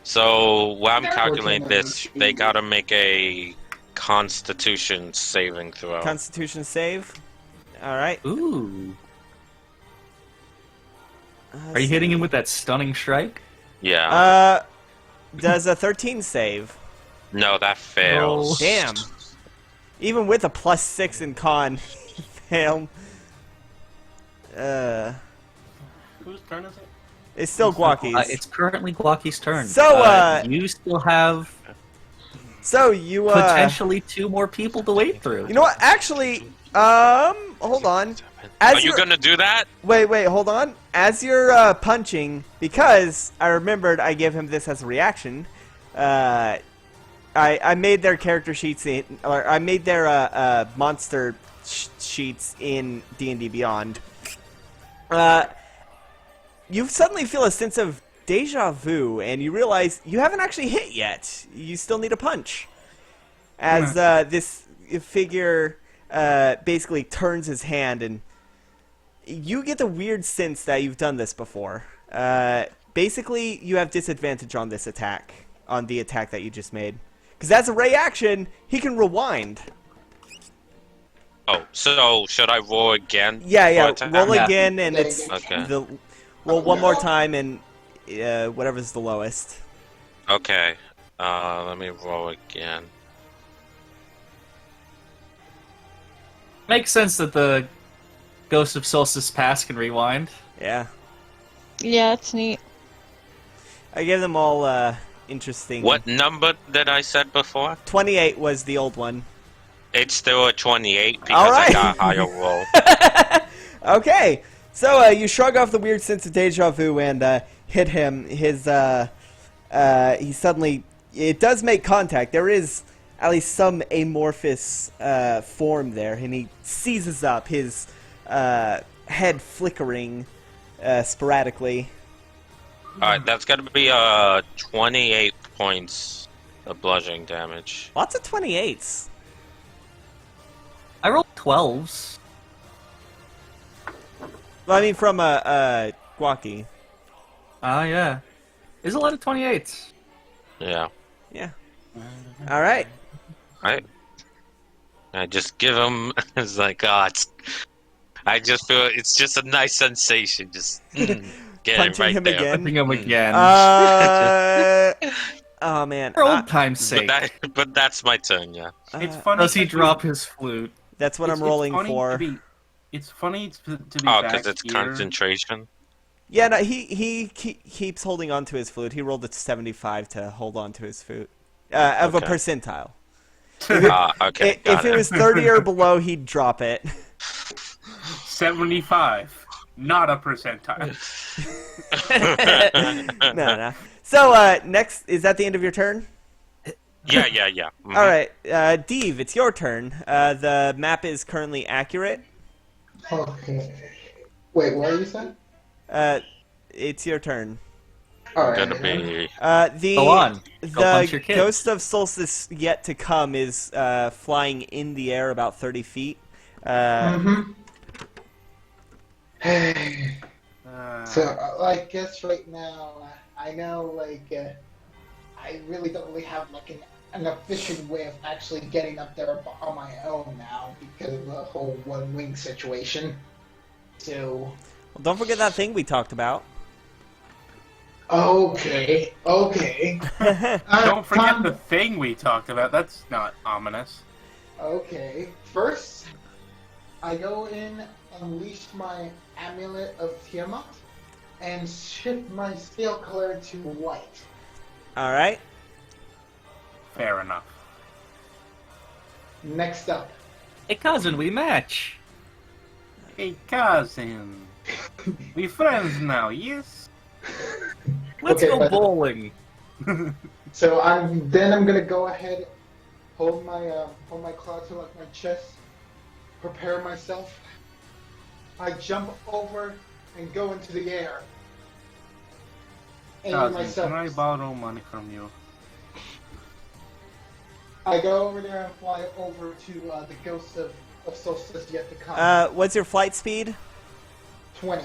[SPEAKER 2] So while I'm calculating this, they gotta make a Constitution saving throw.
[SPEAKER 1] Constitution save. All right.
[SPEAKER 3] Ooh. Are you hitting him with that stunning strike?
[SPEAKER 2] Yeah.
[SPEAKER 1] Does a 13 save?
[SPEAKER 2] No, that fails.
[SPEAKER 1] Damn. Even with a +6 in con, fail.
[SPEAKER 4] Whose turn is it?
[SPEAKER 1] It's still Guaki's.
[SPEAKER 3] It's currently Guaki's turn.
[SPEAKER 1] So,
[SPEAKER 3] you still have
[SPEAKER 1] So you
[SPEAKER 3] potentially 2 more people to wait through.
[SPEAKER 1] You know what? Actually, hold on. As
[SPEAKER 2] Are you
[SPEAKER 1] you're-
[SPEAKER 2] gonna do that?
[SPEAKER 1] Wait, hold on. As you're punching, because I remembered I gave him this as a reaction. I made their character sheets or I made their monster sheets in D&D Beyond. You suddenly feel a sense of deja vu, and you realize you haven't actually hit yet. You still need a punch. As this figure basically turns his hand, and you get the weird sense that you've done this before. Basically, you have disadvantage on this attack, on the attack that you just made. Because as a reaction, he can rewind.
[SPEAKER 2] Oh, so should I roll again?
[SPEAKER 1] Yeah.
[SPEAKER 2] for attack?
[SPEAKER 1] Roll
[SPEAKER 3] Yeah.
[SPEAKER 1] again, and it's
[SPEAKER 2] Okay.
[SPEAKER 1] roll one more time, and whatever's the lowest.
[SPEAKER 2] Okay. Let me roll again.
[SPEAKER 3] Makes sense that the Ghost of Solstice Past can rewind.
[SPEAKER 1] Yeah.
[SPEAKER 6] Yeah, it's neat.
[SPEAKER 1] I gave them all interesting.
[SPEAKER 2] What number did I said before?
[SPEAKER 1] 28 was the old one.
[SPEAKER 2] It's still a 28 because
[SPEAKER 1] All right.
[SPEAKER 2] I got a higher roll.
[SPEAKER 1] Okay, so you shrug off the weird sense of deja vu and hit him. He suddenly, it does make contact. There is at least some amorphous form there, and he seizes up, his head flickering sporadically.
[SPEAKER 2] Alright, that's gonna be 28 points of bludgeoning damage.
[SPEAKER 1] Lots of 28s.
[SPEAKER 3] I rolled 12s.
[SPEAKER 1] Well, I mean, from Guaki.
[SPEAKER 3] Ah, yeah. There's a lot of 28s.
[SPEAKER 2] Yeah.
[SPEAKER 1] Yeah. All right.
[SPEAKER 2] I just give him. It's like, I just feel it's just a nice sensation. Just get
[SPEAKER 1] Punching
[SPEAKER 2] him
[SPEAKER 1] him
[SPEAKER 2] right there.
[SPEAKER 1] again.
[SPEAKER 3] Punching him again.
[SPEAKER 1] Oh man.
[SPEAKER 3] For old time's sake.
[SPEAKER 2] But that's my turn. Yeah.
[SPEAKER 4] It's funny.
[SPEAKER 3] Does he drop his flute?
[SPEAKER 1] That's what I'm rolling for.
[SPEAKER 4] It's funny to be
[SPEAKER 2] Oh,
[SPEAKER 4] back
[SPEAKER 2] because it's
[SPEAKER 4] here.
[SPEAKER 2] concentration.
[SPEAKER 1] Yeah, no, he keeps holding on to his flute. He rolled a 75 to hold on to his flute. Of a
[SPEAKER 2] Okay.
[SPEAKER 1] percentile.
[SPEAKER 2] Okay.
[SPEAKER 1] If it was 30 or below, he'd drop it.
[SPEAKER 4] 75, not a percentile.
[SPEAKER 1] No. So, next, is that the end of your turn?
[SPEAKER 2] Yeah. Mhm.
[SPEAKER 1] All right, Deeve, it's your turn. The map is currently accurate.
[SPEAKER 5] Okay. Wait, what are you saying?
[SPEAKER 1] It's your turn.
[SPEAKER 5] All right.
[SPEAKER 2] Gonna be.
[SPEAKER 3] Go on. Go punch
[SPEAKER 1] The
[SPEAKER 3] your kid.
[SPEAKER 1] Ghost of Solstice yet to come is flying in the air about 30 feet.
[SPEAKER 5] So, I guess right now, I know, I really don't really have, an efficient way of actually getting up there on my own now because of the whole one-wing situation. So...
[SPEAKER 1] Well, don't forget that thing we talked about.
[SPEAKER 5] Okay.
[SPEAKER 4] Don't forget the thing we talked about. That's not ominous.
[SPEAKER 5] Okay. First, I go in, unleash my Amulet of Tiamat, and shift my scale color to white.
[SPEAKER 1] All right.
[SPEAKER 4] Fair enough.
[SPEAKER 5] Next up,
[SPEAKER 3] Hey, cousin, we match.
[SPEAKER 4] Hey, cousin. We friends now, yes?
[SPEAKER 3] Let's
[SPEAKER 5] Okay,
[SPEAKER 3] go
[SPEAKER 5] but-
[SPEAKER 3] bowling.
[SPEAKER 5] so I'm gonna go ahead, hold my claw to my chest, prepare myself. I jump over and go into the air. Aim
[SPEAKER 4] Cousin,
[SPEAKER 5] myself.
[SPEAKER 4] can I borrow money from you?
[SPEAKER 5] I go over there and fly over to the Ghost of Solstice yet to come.
[SPEAKER 1] What's your flight speed?
[SPEAKER 5] 20.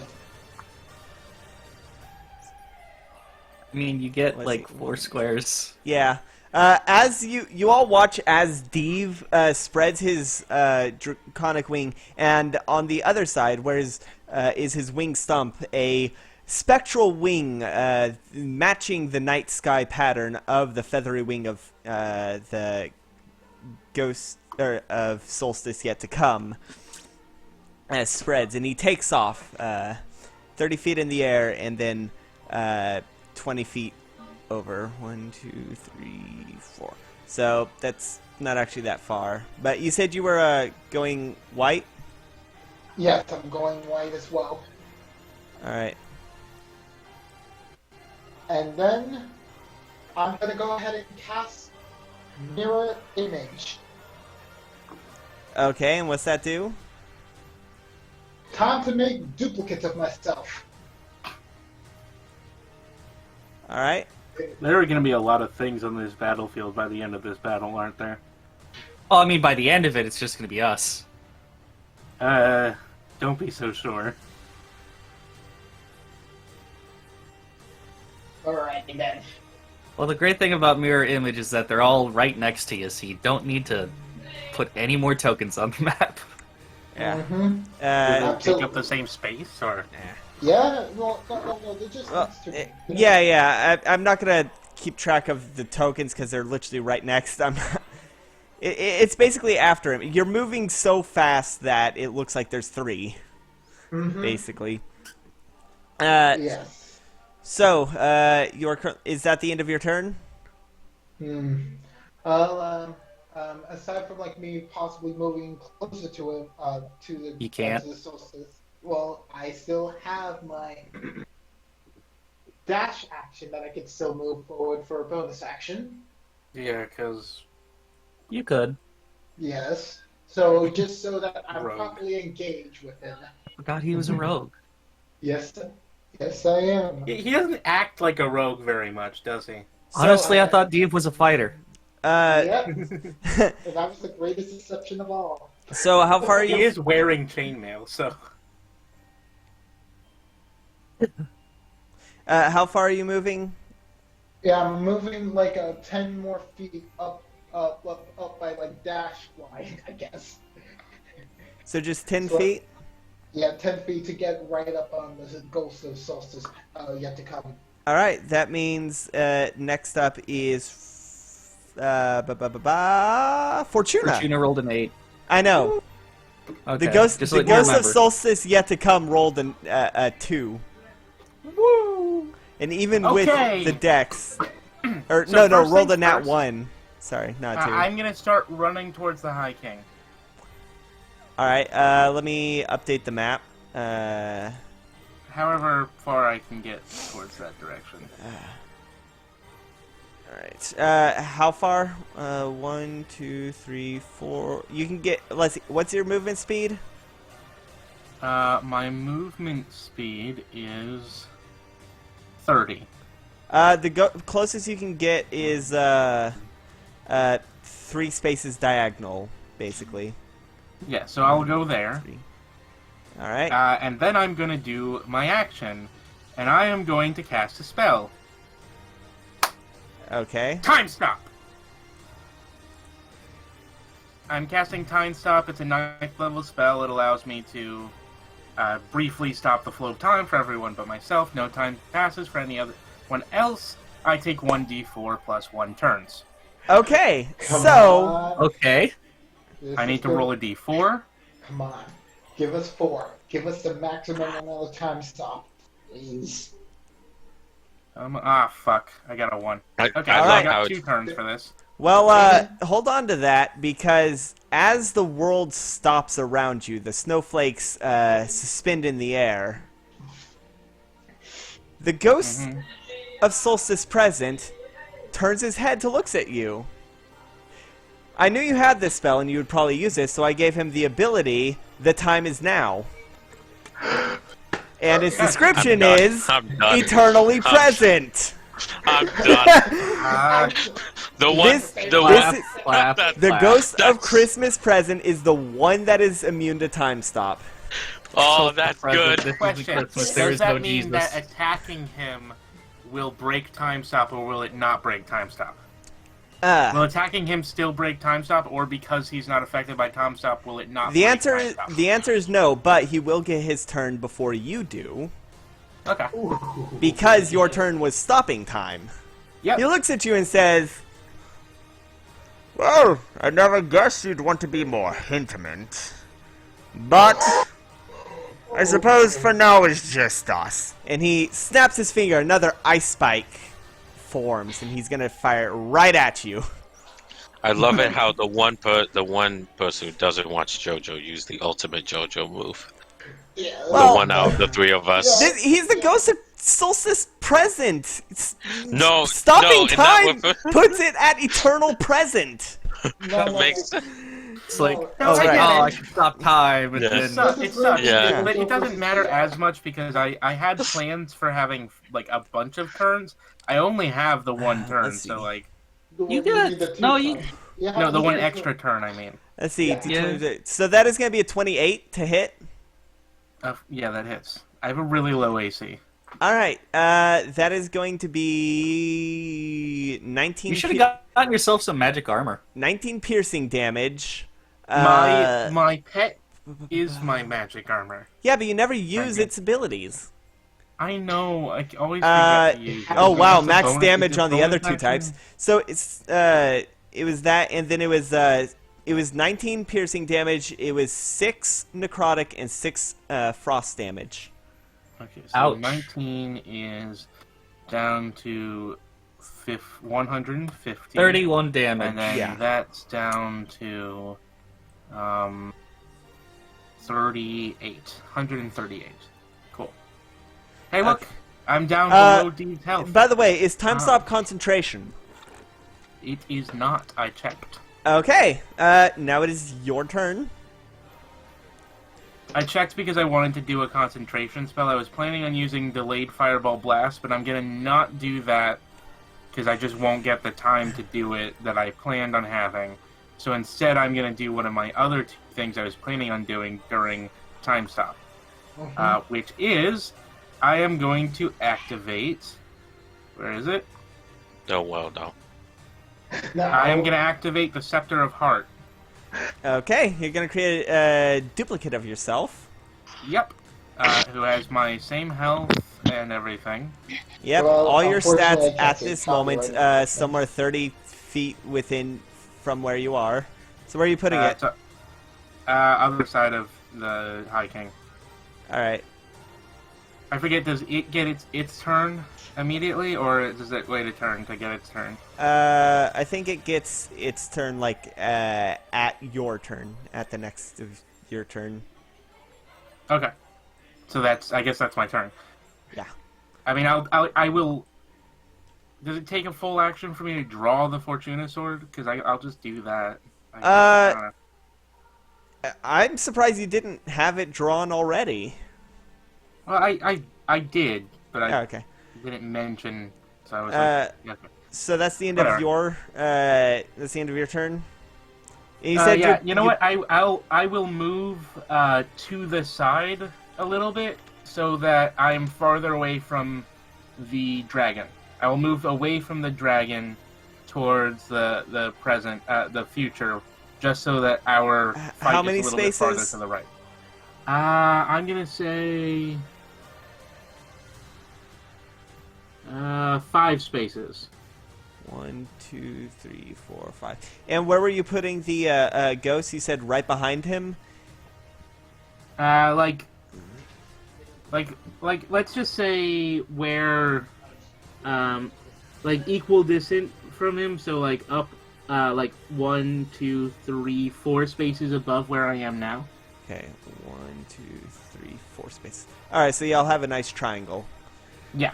[SPEAKER 3] I mean, you get,
[SPEAKER 1] Let's
[SPEAKER 3] like,
[SPEAKER 1] see.
[SPEAKER 3] 4 squares.
[SPEAKER 1] Yeah. As you all watch as Deeve spreads his draconic wing, and on the other side, where is his wing stump, a spectral wing matching the night sky pattern of the feathery wing of the Ghost of Solstice yet to come, spreads, and he takes off 30 feet in the air and then 20 feet over. 1, 2, 3, 4. So that's not actually that far. But you said you were going white?
[SPEAKER 5] Yes, I'm going white as well.
[SPEAKER 1] Alright.
[SPEAKER 5] And then I'm gonna go ahead and cast Mirror Image.
[SPEAKER 1] Okay, and what's that do?
[SPEAKER 5] Time to make duplicates of myself.
[SPEAKER 1] Alright.
[SPEAKER 4] There are going to be a lot of things on this battlefield by the end of this battle, aren't there?
[SPEAKER 3] Well, I mean, by the end of it, it's just going to be us.
[SPEAKER 4] Don't be so sure.
[SPEAKER 5] Alright then.
[SPEAKER 3] Well, the great thing about Mirror Image is that they're all right next to you, so you don't need to put any more tokens on the map.
[SPEAKER 1] Yeah.
[SPEAKER 5] Mm-hmm.
[SPEAKER 4] Take up the same space, or
[SPEAKER 5] Yeah, no, they're just
[SPEAKER 1] Well,
[SPEAKER 5] next to me.
[SPEAKER 1] yeah. I'm not gonna keep track of the tokens because they're literally right next. It's basically after him. You're moving so fast that it looks like there's 3, basically.
[SPEAKER 5] Yes.
[SPEAKER 1] So, is that the end of your turn?
[SPEAKER 5] Well, aside from like me possibly moving closer to him, to the
[SPEAKER 3] You can't.
[SPEAKER 5] to the solstice, well, I still have my dash action that I could still move forward for a bonus action.
[SPEAKER 4] Yeah, because
[SPEAKER 3] You could.
[SPEAKER 5] Yes. So just so that I'm
[SPEAKER 4] Rogue.
[SPEAKER 5] properly engaged with him.
[SPEAKER 3] Forgot he was a rogue.
[SPEAKER 5] Yes, yes, I am.
[SPEAKER 4] he doesn't act like a rogue very much, does he?
[SPEAKER 3] Honestly, I thought Dave was a fighter.
[SPEAKER 5] Yep. That was the greatest deception of all.
[SPEAKER 1] So how far are
[SPEAKER 4] He
[SPEAKER 1] you?
[SPEAKER 4] is wearing chainmail, so
[SPEAKER 1] How far are you moving?
[SPEAKER 5] Yeah, I'm moving like 10 more feet up by like dash line, I guess.
[SPEAKER 1] So just 10
[SPEAKER 5] So-
[SPEAKER 1] feet?
[SPEAKER 5] Yeah, 10 feet to get right up on the ghost of Solstice yet to come.
[SPEAKER 1] All right, that means next up is Fortuna.
[SPEAKER 3] Fortuna rolled an 8.
[SPEAKER 1] I know.
[SPEAKER 3] Okay.
[SPEAKER 1] The ghost
[SPEAKER 3] just
[SPEAKER 1] the
[SPEAKER 3] let you
[SPEAKER 1] ghost of
[SPEAKER 3] remember.
[SPEAKER 1] Solstice yet to come rolled a 2. And even
[SPEAKER 4] Okay.
[SPEAKER 1] with the dex, or
[SPEAKER 4] So
[SPEAKER 1] no,
[SPEAKER 4] first
[SPEAKER 1] rolled a
[SPEAKER 4] things
[SPEAKER 1] nat
[SPEAKER 4] first.
[SPEAKER 1] 1. Sorry, not 2.
[SPEAKER 4] I'm gonna start running towards the High King.
[SPEAKER 1] All right, let me update the map.
[SPEAKER 4] However far I can get towards that direction.
[SPEAKER 1] All right. How far? 1, 2, 3, 4. You can get. Let's see. What's your movement speed?
[SPEAKER 4] My movement speed is 30.
[SPEAKER 1] The closest you can get is 3 spaces diagonal, basically.
[SPEAKER 4] Yeah, so I'll go there.
[SPEAKER 1] 3. All right.
[SPEAKER 4] And then I'm gonna do my action, and I am going to cast a spell.
[SPEAKER 1] Okay.
[SPEAKER 4] Time Stop! I'm casting Time Stop. It's a 9th level spell. It allows me to briefly stop the flow of time for everyone but myself. No time passes for anyone else. I take 1d4 plus 1 turns.
[SPEAKER 1] Okay.
[SPEAKER 5] Come
[SPEAKER 1] So
[SPEAKER 5] on.
[SPEAKER 3] Okay.
[SPEAKER 5] This
[SPEAKER 4] I
[SPEAKER 5] is
[SPEAKER 4] need to
[SPEAKER 5] good.
[SPEAKER 4] roll a d4.
[SPEAKER 5] Come on. Give us 4. Give us the maximum amount of time stop. Please.
[SPEAKER 4] Fuck. I got a 1.
[SPEAKER 2] I
[SPEAKER 4] Okay,
[SPEAKER 2] I
[SPEAKER 4] so I
[SPEAKER 2] love
[SPEAKER 4] got
[SPEAKER 2] how
[SPEAKER 4] 2 turns for this.
[SPEAKER 1] well, hold on to that because as the world stops around you, the snowflakes suspend in the air. The ghost of Solstice Present turns his head to looks at you. I knew you had this spell and you would probably use it, so I gave him the ability, The Time Is Now. And its description
[SPEAKER 2] I'm done.
[SPEAKER 1] is
[SPEAKER 2] I'm done.
[SPEAKER 1] eternally present.
[SPEAKER 2] I'm done. The one.
[SPEAKER 1] This-
[SPEAKER 2] the
[SPEAKER 1] this
[SPEAKER 2] one.
[SPEAKER 1] is-
[SPEAKER 3] Clap.
[SPEAKER 1] The
[SPEAKER 2] Clap.
[SPEAKER 1] ghost of
[SPEAKER 2] That's-
[SPEAKER 1] Christmas Present is the one that is immune to time stop.
[SPEAKER 2] Oh, that's good.
[SPEAKER 3] This is the
[SPEAKER 4] Question.
[SPEAKER 3] Christmas. There
[SPEAKER 4] Does
[SPEAKER 3] is
[SPEAKER 4] that
[SPEAKER 3] no
[SPEAKER 4] mean
[SPEAKER 3] Jesus.
[SPEAKER 4] that attacking him will break Time Stop, or will it not break Time Stop? Will attacking him still break Time Stop, or because he's not affected by Time Stop, will it not
[SPEAKER 1] The
[SPEAKER 4] break
[SPEAKER 1] answer
[SPEAKER 4] Time
[SPEAKER 1] is
[SPEAKER 4] Stop?
[SPEAKER 1] the answer is no, but he will get his turn before you do
[SPEAKER 4] Okay.
[SPEAKER 1] because your turn was stopping time.
[SPEAKER 4] Yep.
[SPEAKER 1] He looks at you and says, "Well, I never guessed you'd want to be more intimate, but I suppose for now it's just us." And he snaps his finger. Another ice spike forms, and he's gonna fire right at you.
[SPEAKER 2] I love it how the one person who doesn't watch JoJo use the ultimate JoJo move.
[SPEAKER 5] Yeah.
[SPEAKER 1] Well-
[SPEAKER 2] The one out of the 3 of us.
[SPEAKER 1] He's the ghost of Solstice Present.
[SPEAKER 2] No,
[SPEAKER 1] Stopping
[SPEAKER 2] no, and that
[SPEAKER 1] time
[SPEAKER 2] would-
[SPEAKER 1] puts it at eternal present.
[SPEAKER 5] No, no,
[SPEAKER 2] makes
[SPEAKER 3] It's like,
[SPEAKER 5] No,
[SPEAKER 3] oh,
[SPEAKER 4] I
[SPEAKER 3] right.
[SPEAKER 4] get it.
[SPEAKER 3] I should stop time. And
[SPEAKER 2] Yeah.
[SPEAKER 3] then,
[SPEAKER 4] It sucks,
[SPEAKER 2] Yeah.
[SPEAKER 4] but it doesn't matter as much because I had plans for having like a bunch of turns. I only have the one turn,
[SPEAKER 1] Let's see.
[SPEAKER 4] so like
[SPEAKER 5] the
[SPEAKER 3] You
[SPEAKER 5] one
[SPEAKER 3] get
[SPEAKER 5] need the
[SPEAKER 3] it.
[SPEAKER 5] two
[SPEAKER 3] No, you-
[SPEAKER 5] times. Yeah,
[SPEAKER 4] no, the
[SPEAKER 5] you
[SPEAKER 4] one
[SPEAKER 5] get it.
[SPEAKER 4] extra turn. I mean,
[SPEAKER 1] Let's see.
[SPEAKER 3] Yeah.
[SPEAKER 1] So that is going to be a 28 to hit.
[SPEAKER 4] yeah, that hits. I have a really low AC.
[SPEAKER 1] All right. That is going to be 19.
[SPEAKER 3] you should have gotten yourself some magic armor.
[SPEAKER 1] 19 piercing damage.
[SPEAKER 4] My pet is my magic armor.
[SPEAKER 1] Yeah, but you never use
[SPEAKER 4] Okay.
[SPEAKER 1] its abilities.
[SPEAKER 4] I know. I always forget to use it.
[SPEAKER 1] Oh wow,
[SPEAKER 4] It's a
[SPEAKER 1] max
[SPEAKER 4] bonus-
[SPEAKER 1] damage
[SPEAKER 4] it's a
[SPEAKER 1] on the other
[SPEAKER 4] bonus
[SPEAKER 1] two
[SPEAKER 4] action.
[SPEAKER 1] types. So it's it was that, and then it was 19 piercing damage. It was 6 necrotic and 6 frost damage.
[SPEAKER 4] Okay, so
[SPEAKER 3] Ouch.
[SPEAKER 4] 19 is down to 150.
[SPEAKER 3] 31 damage.
[SPEAKER 4] And then
[SPEAKER 1] Yeah.
[SPEAKER 4] that's down to 38. 138. Cool. Hey, look!
[SPEAKER 1] Okay.
[SPEAKER 4] I'm down below D's health.
[SPEAKER 1] By the way, is time stop concentration?
[SPEAKER 4] It is not. I checked.
[SPEAKER 1] Okay, now it is your turn.
[SPEAKER 4] I checked because I wanted to do a concentration spell. I was planning on using Delayed Fireball Blast, but I'm going to not do that because I just won't get the time to do it that I planned on having. So instead, I'm going to do one of my other two things I was planning on doing during time stop, which is I am going to activate. Where is it?
[SPEAKER 2] Oh, well, no.
[SPEAKER 5] No.
[SPEAKER 4] I am going to activate the Scepter of Heart.
[SPEAKER 1] Okay, you're gonna create a duplicate of yourself.
[SPEAKER 4] Yep. Who has my same health and everything.
[SPEAKER 1] Yep,
[SPEAKER 5] Well,
[SPEAKER 1] all your
[SPEAKER 5] unfortunately, I
[SPEAKER 1] stats
[SPEAKER 5] can't
[SPEAKER 1] at
[SPEAKER 5] say
[SPEAKER 1] this moment,
[SPEAKER 5] copyrighted.
[SPEAKER 1] somewhere 30 feet within from where you are. So where are you putting it?
[SPEAKER 4] So, other side of the High King.
[SPEAKER 1] All right.
[SPEAKER 4] I forget, does it get its turn immediately, or does it wait a turn to get its turn?
[SPEAKER 1] I think it gets its turn like at your turn, at the next of your turn.
[SPEAKER 4] Okay. So I guess that's my turn.
[SPEAKER 1] Yeah.
[SPEAKER 4] I mean, I will... Does it take a full action for me to draw the Fortuna Sword? Because I'll just do that.
[SPEAKER 1] I'm surprised you didn't have it drawn already.
[SPEAKER 4] Well, I did, but I
[SPEAKER 1] Oh, okay.
[SPEAKER 4] didn't mention, so I was like... Okay.
[SPEAKER 1] So that's the end
[SPEAKER 4] Whatever.
[SPEAKER 1] of your that's the end of your turn. And you said
[SPEAKER 4] Yeah, you know what? I will move to the side a little bit so that I'm farther away from the dragon. I will move away from the dragon towards the present, the future, just so that our fight
[SPEAKER 1] how
[SPEAKER 4] is
[SPEAKER 1] many
[SPEAKER 4] a little bit farther
[SPEAKER 1] spaces?
[SPEAKER 4] to the right. I'm gonna say 5 spaces.
[SPEAKER 1] 1, 2, 3, 4, 5. And where were you putting the ghost? You said right behind him.
[SPEAKER 4] Like, let's just say where, like equal distance from him. So like up, like 1, 2, 3, 4 spaces above where I am now.
[SPEAKER 1] Okay, 1, 2, 3, 4 spaces. All right, so y'all have a nice triangle.
[SPEAKER 4] Yeah,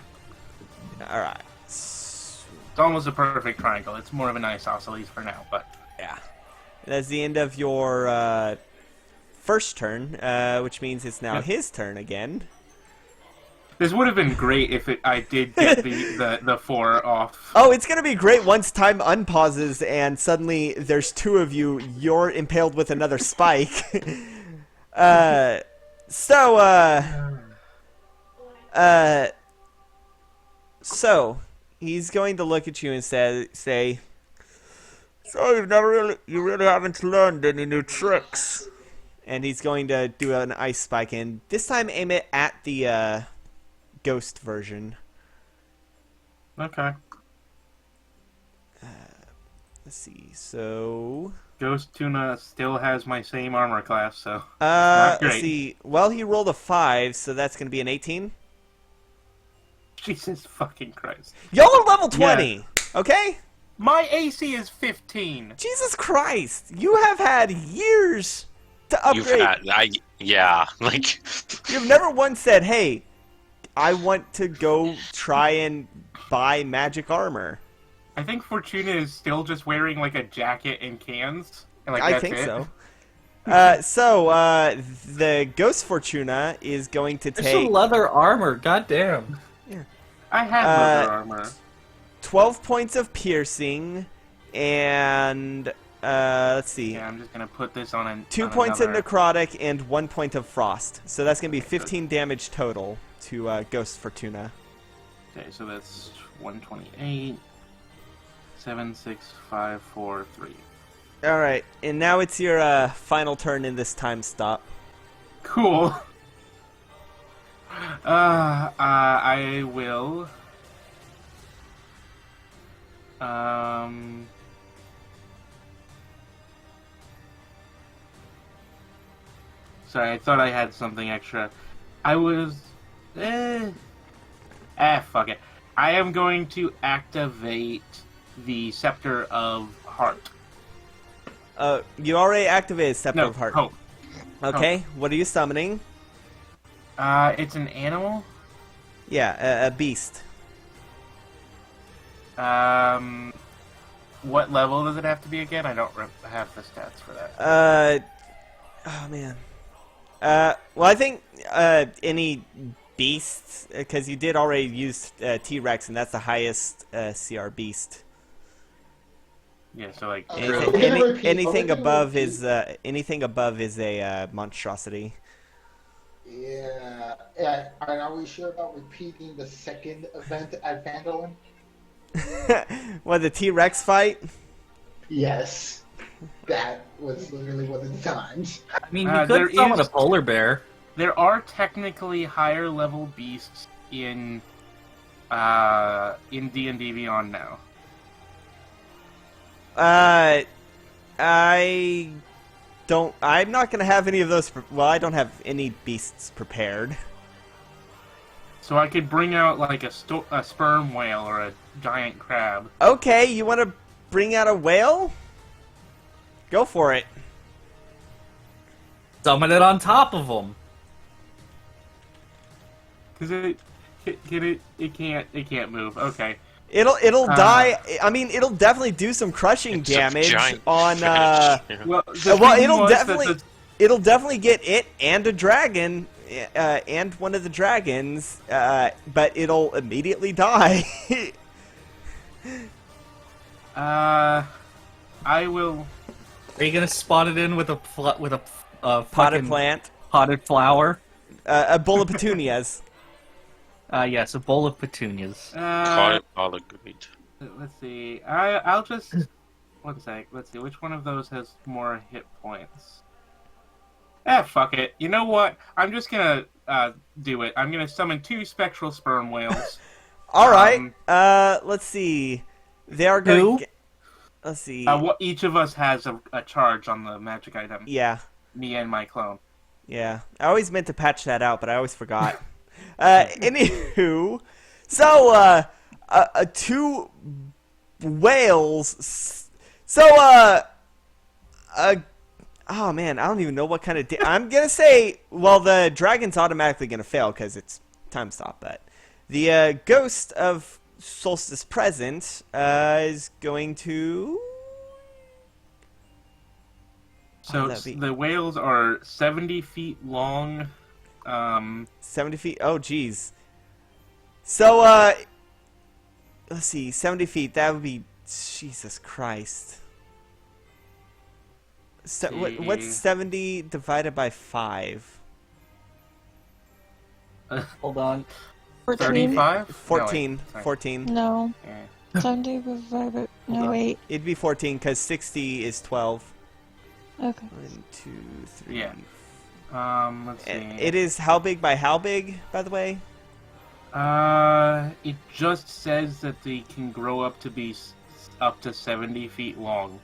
[SPEAKER 1] All right.
[SPEAKER 4] it's almost a perfect triangle. It's more of an isosceles for now, but
[SPEAKER 1] Yeah. That's the end of your first turn, which means it's now
[SPEAKER 4] Yep.
[SPEAKER 1] his turn again.
[SPEAKER 4] this would have been great if I did get the 4 off.
[SPEAKER 1] Oh, it's gonna be great once time unpauses and suddenly there's 2 of you. You're impaled with another spike. So he's going to look at you and say, "So you really haven't learned any new tricks." And he's going to do an ice spike, and this time aim it at the ghost version.
[SPEAKER 4] Okay.
[SPEAKER 1] Let's see. So
[SPEAKER 4] Ghost Tuna still has my same armor class, so not
[SPEAKER 1] let's
[SPEAKER 4] great.
[SPEAKER 1] see. Well, he rolled a 5, so that's going to be an 18.
[SPEAKER 4] Jesus fucking Christ.
[SPEAKER 1] Y'all are level 20, okay?
[SPEAKER 4] My AC is 15.
[SPEAKER 1] Jesus Christ. You have had years to upgrade.
[SPEAKER 2] Like,
[SPEAKER 1] You've never once said, "Hey, I want to go try and buy magic armor."
[SPEAKER 4] I think Fortuna is still just wearing like a jacket and cans. And, like,
[SPEAKER 1] I
[SPEAKER 4] that's
[SPEAKER 1] think
[SPEAKER 4] it.
[SPEAKER 1] so. The Ghost Fortuna is going to
[SPEAKER 3] There's some
[SPEAKER 1] take
[SPEAKER 3] leather armor. Goddamn.
[SPEAKER 4] I have leather armor.
[SPEAKER 1] 12 points of piercing and let's see.
[SPEAKER 4] Yeah, I'm just gonna put this on
[SPEAKER 1] 2
[SPEAKER 4] on
[SPEAKER 1] points
[SPEAKER 4] another...
[SPEAKER 1] of necrotic and 1 point of frost. So that's going to be 15 damage total to Ghost Fortuna.
[SPEAKER 4] Okay, so that's 128. 7, 6, 5, 4, 3.
[SPEAKER 1] All right, and now it's your final turn in this time stop.
[SPEAKER 4] Cool. I will. Sorry, I thought I had something extra. I was... fuck it. I am going to activate the Scepter of Heart.
[SPEAKER 1] You already activated Scepter
[SPEAKER 4] No,
[SPEAKER 1] of Heart.
[SPEAKER 4] Hope.
[SPEAKER 1] Okay, what are you summoning?
[SPEAKER 4] It's an animal.
[SPEAKER 1] Yeah, a beast.
[SPEAKER 4] What level does it have to be again? I don't have the stats for that.
[SPEAKER 1] Oh man. Well, I think any beasts, because you did already use T-Rex, and that's the highest CR beast.
[SPEAKER 4] Yeah, so like...
[SPEAKER 1] Anything above is a monstrosity.
[SPEAKER 5] Yeah. Are we sure about repeating the second event at Vandalin?
[SPEAKER 1] What, the T-Rex fight?
[SPEAKER 5] Yes. That was literally one of the times.
[SPEAKER 3] I mean, you
[SPEAKER 4] there
[SPEAKER 3] could summon
[SPEAKER 4] is-
[SPEAKER 3] a polar bear.
[SPEAKER 4] There are technically higher level beasts in D&D Beyond now.
[SPEAKER 1] I'm not gonna have any of those. Well, I don't have any beasts prepared.
[SPEAKER 4] So I could bring out like a sperm whale or a giant crab.
[SPEAKER 1] Okay, you want to bring out a whale? Go for it.
[SPEAKER 3] Summon it on top of them.
[SPEAKER 4] Cause it can't move. Okay.
[SPEAKER 1] It'll die. I mean, it'll definitely do some crushing
[SPEAKER 2] It's a
[SPEAKER 1] damage
[SPEAKER 2] giant
[SPEAKER 1] on.
[SPEAKER 2] fish, yeah.
[SPEAKER 4] Well,
[SPEAKER 1] It'll definitely get it and a dragon, and one of the dragons, but it'll immediately die.
[SPEAKER 4] I will.
[SPEAKER 3] Are you gonna spawn it in with a
[SPEAKER 1] Potted
[SPEAKER 3] fucking
[SPEAKER 1] plant,
[SPEAKER 3] potted flower?
[SPEAKER 1] a bowl of petunias.
[SPEAKER 3] Yes, a bowl of petunias.
[SPEAKER 2] Call it all agreed.
[SPEAKER 4] Let's see. I'll just 1 sec. Let's see which one of those has more hit points. Fuck it. You know what? I'm just gonna do it. I'm gonna summon 2 spectral sperm whales.
[SPEAKER 1] All right. Let's see. They are going.
[SPEAKER 3] Who?
[SPEAKER 1] Let's see.
[SPEAKER 4] What each of us has a charge on the magic item.
[SPEAKER 1] Yeah.
[SPEAKER 4] Me and my clone.
[SPEAKER 1] Yeah. I always meant to patch that out, but I always forgot. Anywho, so 2 whales. So oh man, I don't even know what kind of. I'm gonna say, well, the dragon's automatically gonna fail because it's time stop. But the ghost of Solstice Present is going to.
[SPEAKER 4] So the whales are 70 feet long.
[SPEAKER 1] 70 feet. Oh, geez. So, let's see. 70 feet. That would be. Jesus Christ. So, what's 70 divided by 5?
[SPEAKER 3] Hold on.
[SPEAKER 4] 35?
[SPEAKER 1] 14.
[SPEAKER 4] No, wait, sorry.
[SPEAKER 1] 14.
[SPEAKER 6] No.
[SPEAKER 4] Yeah.
[SPEAKER 6] 75. No, wait.
[SPEAKER 1] It'd be 14 because 60 is 12.
[SPEAKER 6] Okay.
[SPEAKER 1] 1, 2, 3.
[SPEAKER 4] Yeah. Let's see.
[SPEAKER 1] It is how big by how big, by the way?
[SPEAKER 4] It just says that they can grow up to be up to 70 feet long.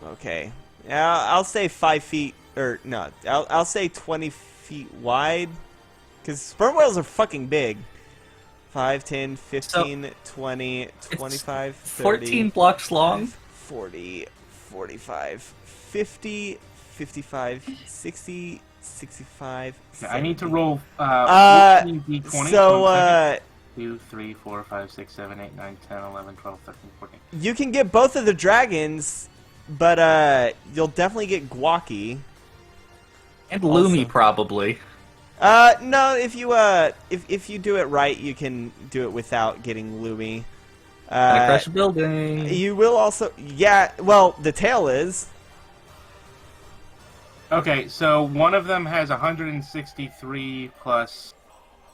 [SPEAKER 1] Okay. I'll say 5 feet, or no, I'll say 20 feet wide, because sperm whales are fucking big. 5, 10, 15, 20, 25, 30,
[SPEAKER 3] 14 blocks long.
[SPEAKER 1] 40, 45, 50, 55, 60, 65,
[SPEAKER 4] I need to
[SPEAKER 1] 70.
[SPEAKER 4] roll 14 d20.
[SPEAKER 1] So,
[SPEAKER 4] 2, 3, 4, 5, 6, 7, 8, 9, 10, 11, 12, 13, 14.
[SPEAKER 1] you can get both of the dragons, but you'll definitely get Gwaki.
[SPEAKER 3] And Lumi,
[SPEAKER 1] Also.
[SPEAKER 3] probably.
[SPEAKER 1] No, if you do it right, you can do it without getting Lumi.
[SPEAKER 3] Gonna crush a building.
[SPEAKER 1] You will also, yeah. Well, the tail is.
[SPEAKER 4] Okay, so one of them has 163 plus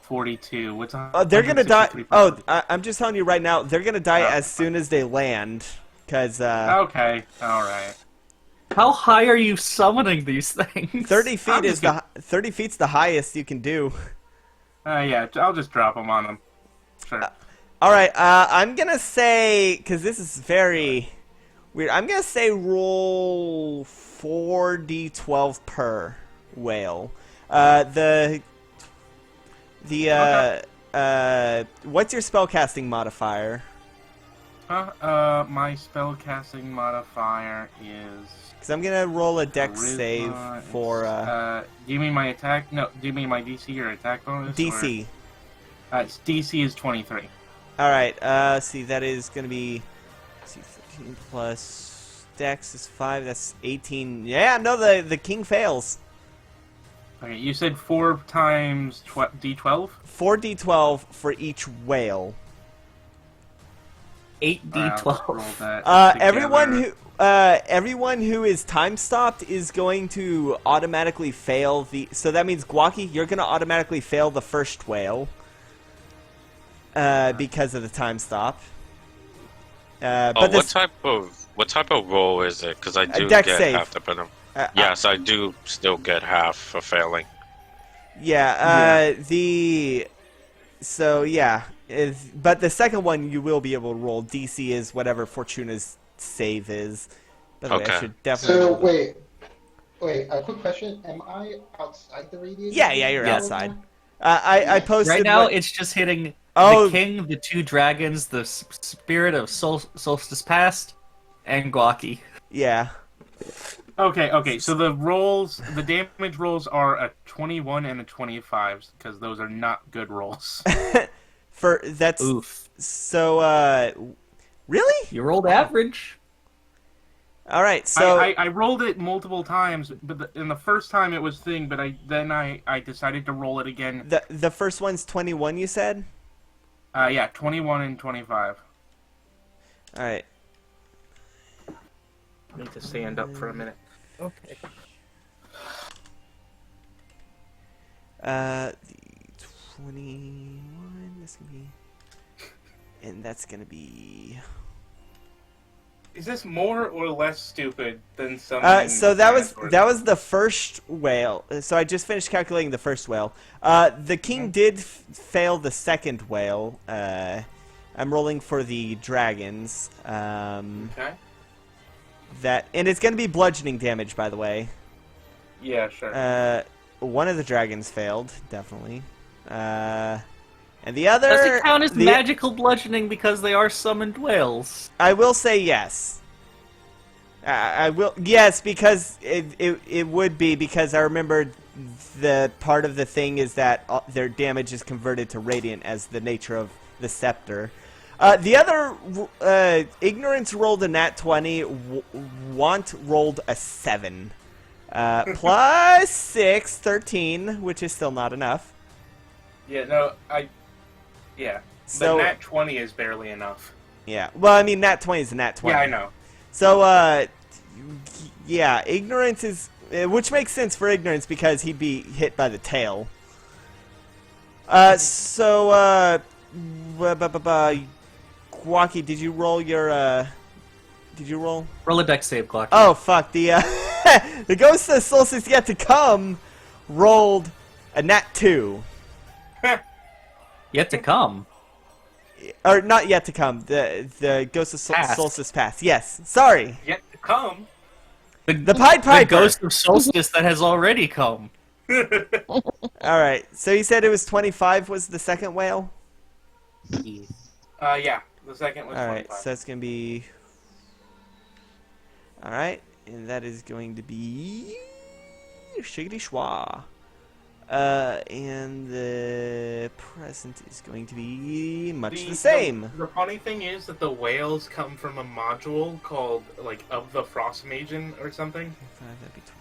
[SPEAKER 4] 42. What's
[SPEAKER 1] They're gonna die.
[SPEAKER 4] 163 plus
[SPEAKER 1] Oh,
[SPEAKER 4] 42?
[SPEAKER 1] I'm just telling you right now, they're gonna die
[SPEAKER 4] Oh.
[SPEAKER 1] as soon as they land, because
[SPEAKER 4] Okay, alright.
[SPEAKER 3] How high are you summoning these things?
[SPEAKER 1] 30 feet
[SPEAKER 4] I'm
[SPEAKER 1] is
[SPEAKER 4] just
[SPEAKER 1] 30 feet's the highest you can do.
[SPEAKER 4] Yeah, I'll just drop them on them. Sure.
[SPEAKER 1] All right, I'm gonna say, because this is very weird. I'm gonna say roll 4d12 per whale, The what's your spellcasting modifier?
[SPEAKER 4] My spellcasting modifier is.
[SPEAKER 1] Because I'm gonna roll a dex
[SPEAKER 4] Charisma.
[SPEAKER 1] save for
[SPEAKER 4] Do you mean my attack? No, do you mean my DC or attack bonus?
[SPEAKER 1] DC.
[SPEAKER 4] Its DC is 23.
[SPEAKER 1] All right. See, that is gonna be 13 plus dex is 5. That's 18. Yeah, no, the king fails.
[SPEAKER 4] Okay, you said 4 times D12?
[SPEAKER 1] 4d12 for each whale.
[SPEAKER 3] 8d12.
[SPEAKER 1] Everyone who is time stopped is going to automatically fail the. So that means Guaki, you're going to automatically fail the first whale because of the time stop. But
[SPEAKER 2] what type of roll is it? Because I do
[SPEAKER 1] dex
[SPEAKER 2] get
[SPEAKER 1] save.
[SPEAKER 2] half the penalty. Yes, I do still get half for failing.
[SPEAKER 1] Yeah. So yeah, but the second one you will be able to roll. DC is whatever Fortuna's save is. By the way, I should definitely.
[SPEAKER 5] So wait. A quick question: am I outside the radius?
[SPEAKER 1] Yeah, you're
[SPEAKER 3] Yes.
[SPEAKER 1] outside. I posted
[SPEAKER 3] Right now,
[SPEAKER 1] what-
[SPEAKER 3] it's just hitting
[SPEAKER 1] Oh.
[SPEAKER 3] the king, the 2 dragons, the spirit of Solstice Past, and Guaki.
[SPEAKER 1] Yeah.
[SPEAKER 4] Okay, so the damage rolls are a 21 and a 25, because those are not good rolls.
[SPEAKER 1] That's
[SPEAKER 3] Oof.
[SPEAKER 1] so. Really?
[SPEAKER 3] You rolled average.
[SPEAKER 1] All right. So
[SPEAKER 4] I rolled it multiple times, but in the first time it was thing, but I decided to roll it again.
[SPEAKER 1] the first one's 21. You said.
[SPEAKER 4] Yeah, 21 and 25.
[SPEAKER 1] All right.
[SPEAKER 4] I need to stand up for a minute.
[SPEAKER 3] Okay.
[SPEAKER 1] The 21. That's gonna be. And that's gonna be.
[SPEAKER 4] Is this more or less stupid than some?
[SPEAKER 1] So that was the first whale. So I just finished calculating the first whale. The king did fail the second whale. I'm rolling for the dragons.
[SPEAKER 4] Okay.
[SPEAKER 1] And it's going to be bludgeoning damage, by the way.
[SPEAKER 4] Yeah, sure.
[SPEAKER 1] One of the dragons failed, definitely. And the other...
[SPEAKER 3] Does it count as magical bludgeoning because they are summoned whales?
[SPEAKER 1] I will say yes. I will... Yes, because it would be, because I remember the part of the thing is that their damage is converted to radiant as the nature of the scepter. The other... Ignorance rolled a nat 20. Want rolled a 7. Plus 6, 13, which is still not enough.
[SPEAKER 4] Yeah, no, Yeah,
[SPEAKER 1] So-
[SPEAKER 4] but nat 20 is barely enough.
[SPEAKER 1] Yeah. Well, I mean, nat 20 is a nat 20.
[SPEAKER 4] Yeah, I know.
[SPEAKER 1] So, yeah, ignorance is... which makes sense for ignorance because he'd be hit by the tail. Guaki, did you roll your, Did you roll?
[SPEAKER 3] Roll a dex save, Guaki.
[SPEAKER 1] Oh, fuck. The, the Ghost of Solstice Yet to Come rolled a nat 2.
[SPEAKER 3] Yet to come.
[SPEAKER 1] Or, not Yet to Come. The Ghost of
[SPEAKER 3] Past.
[SPEAKER 1] Solstice Past. Yes. Sorry.
[SPEAKER 4] Yet to come.
[SPEAKER 1] The Pied
[SPEAKER 3] The
[SPEAKER 1] Piper.
[SPEAKER 3] ghost of Solstice that has already come.
[SPEAKER 1] Alright, so you said it was 25 was the second whale?
[SPEAKER 4] Yeah, the second was
[SPEAKER 1] Alright,
[SPEAKER 4] 25.
[SPEAKER 1] so that's going to be... Alright, and that is going to be... Shiggity schwa. And the present is going to be much the same.
[SPEAKER 4] The funny thing is that the whales come from a module called, like, Of the Frost Magen or something.
[SPEAKER 1] That'd be 20.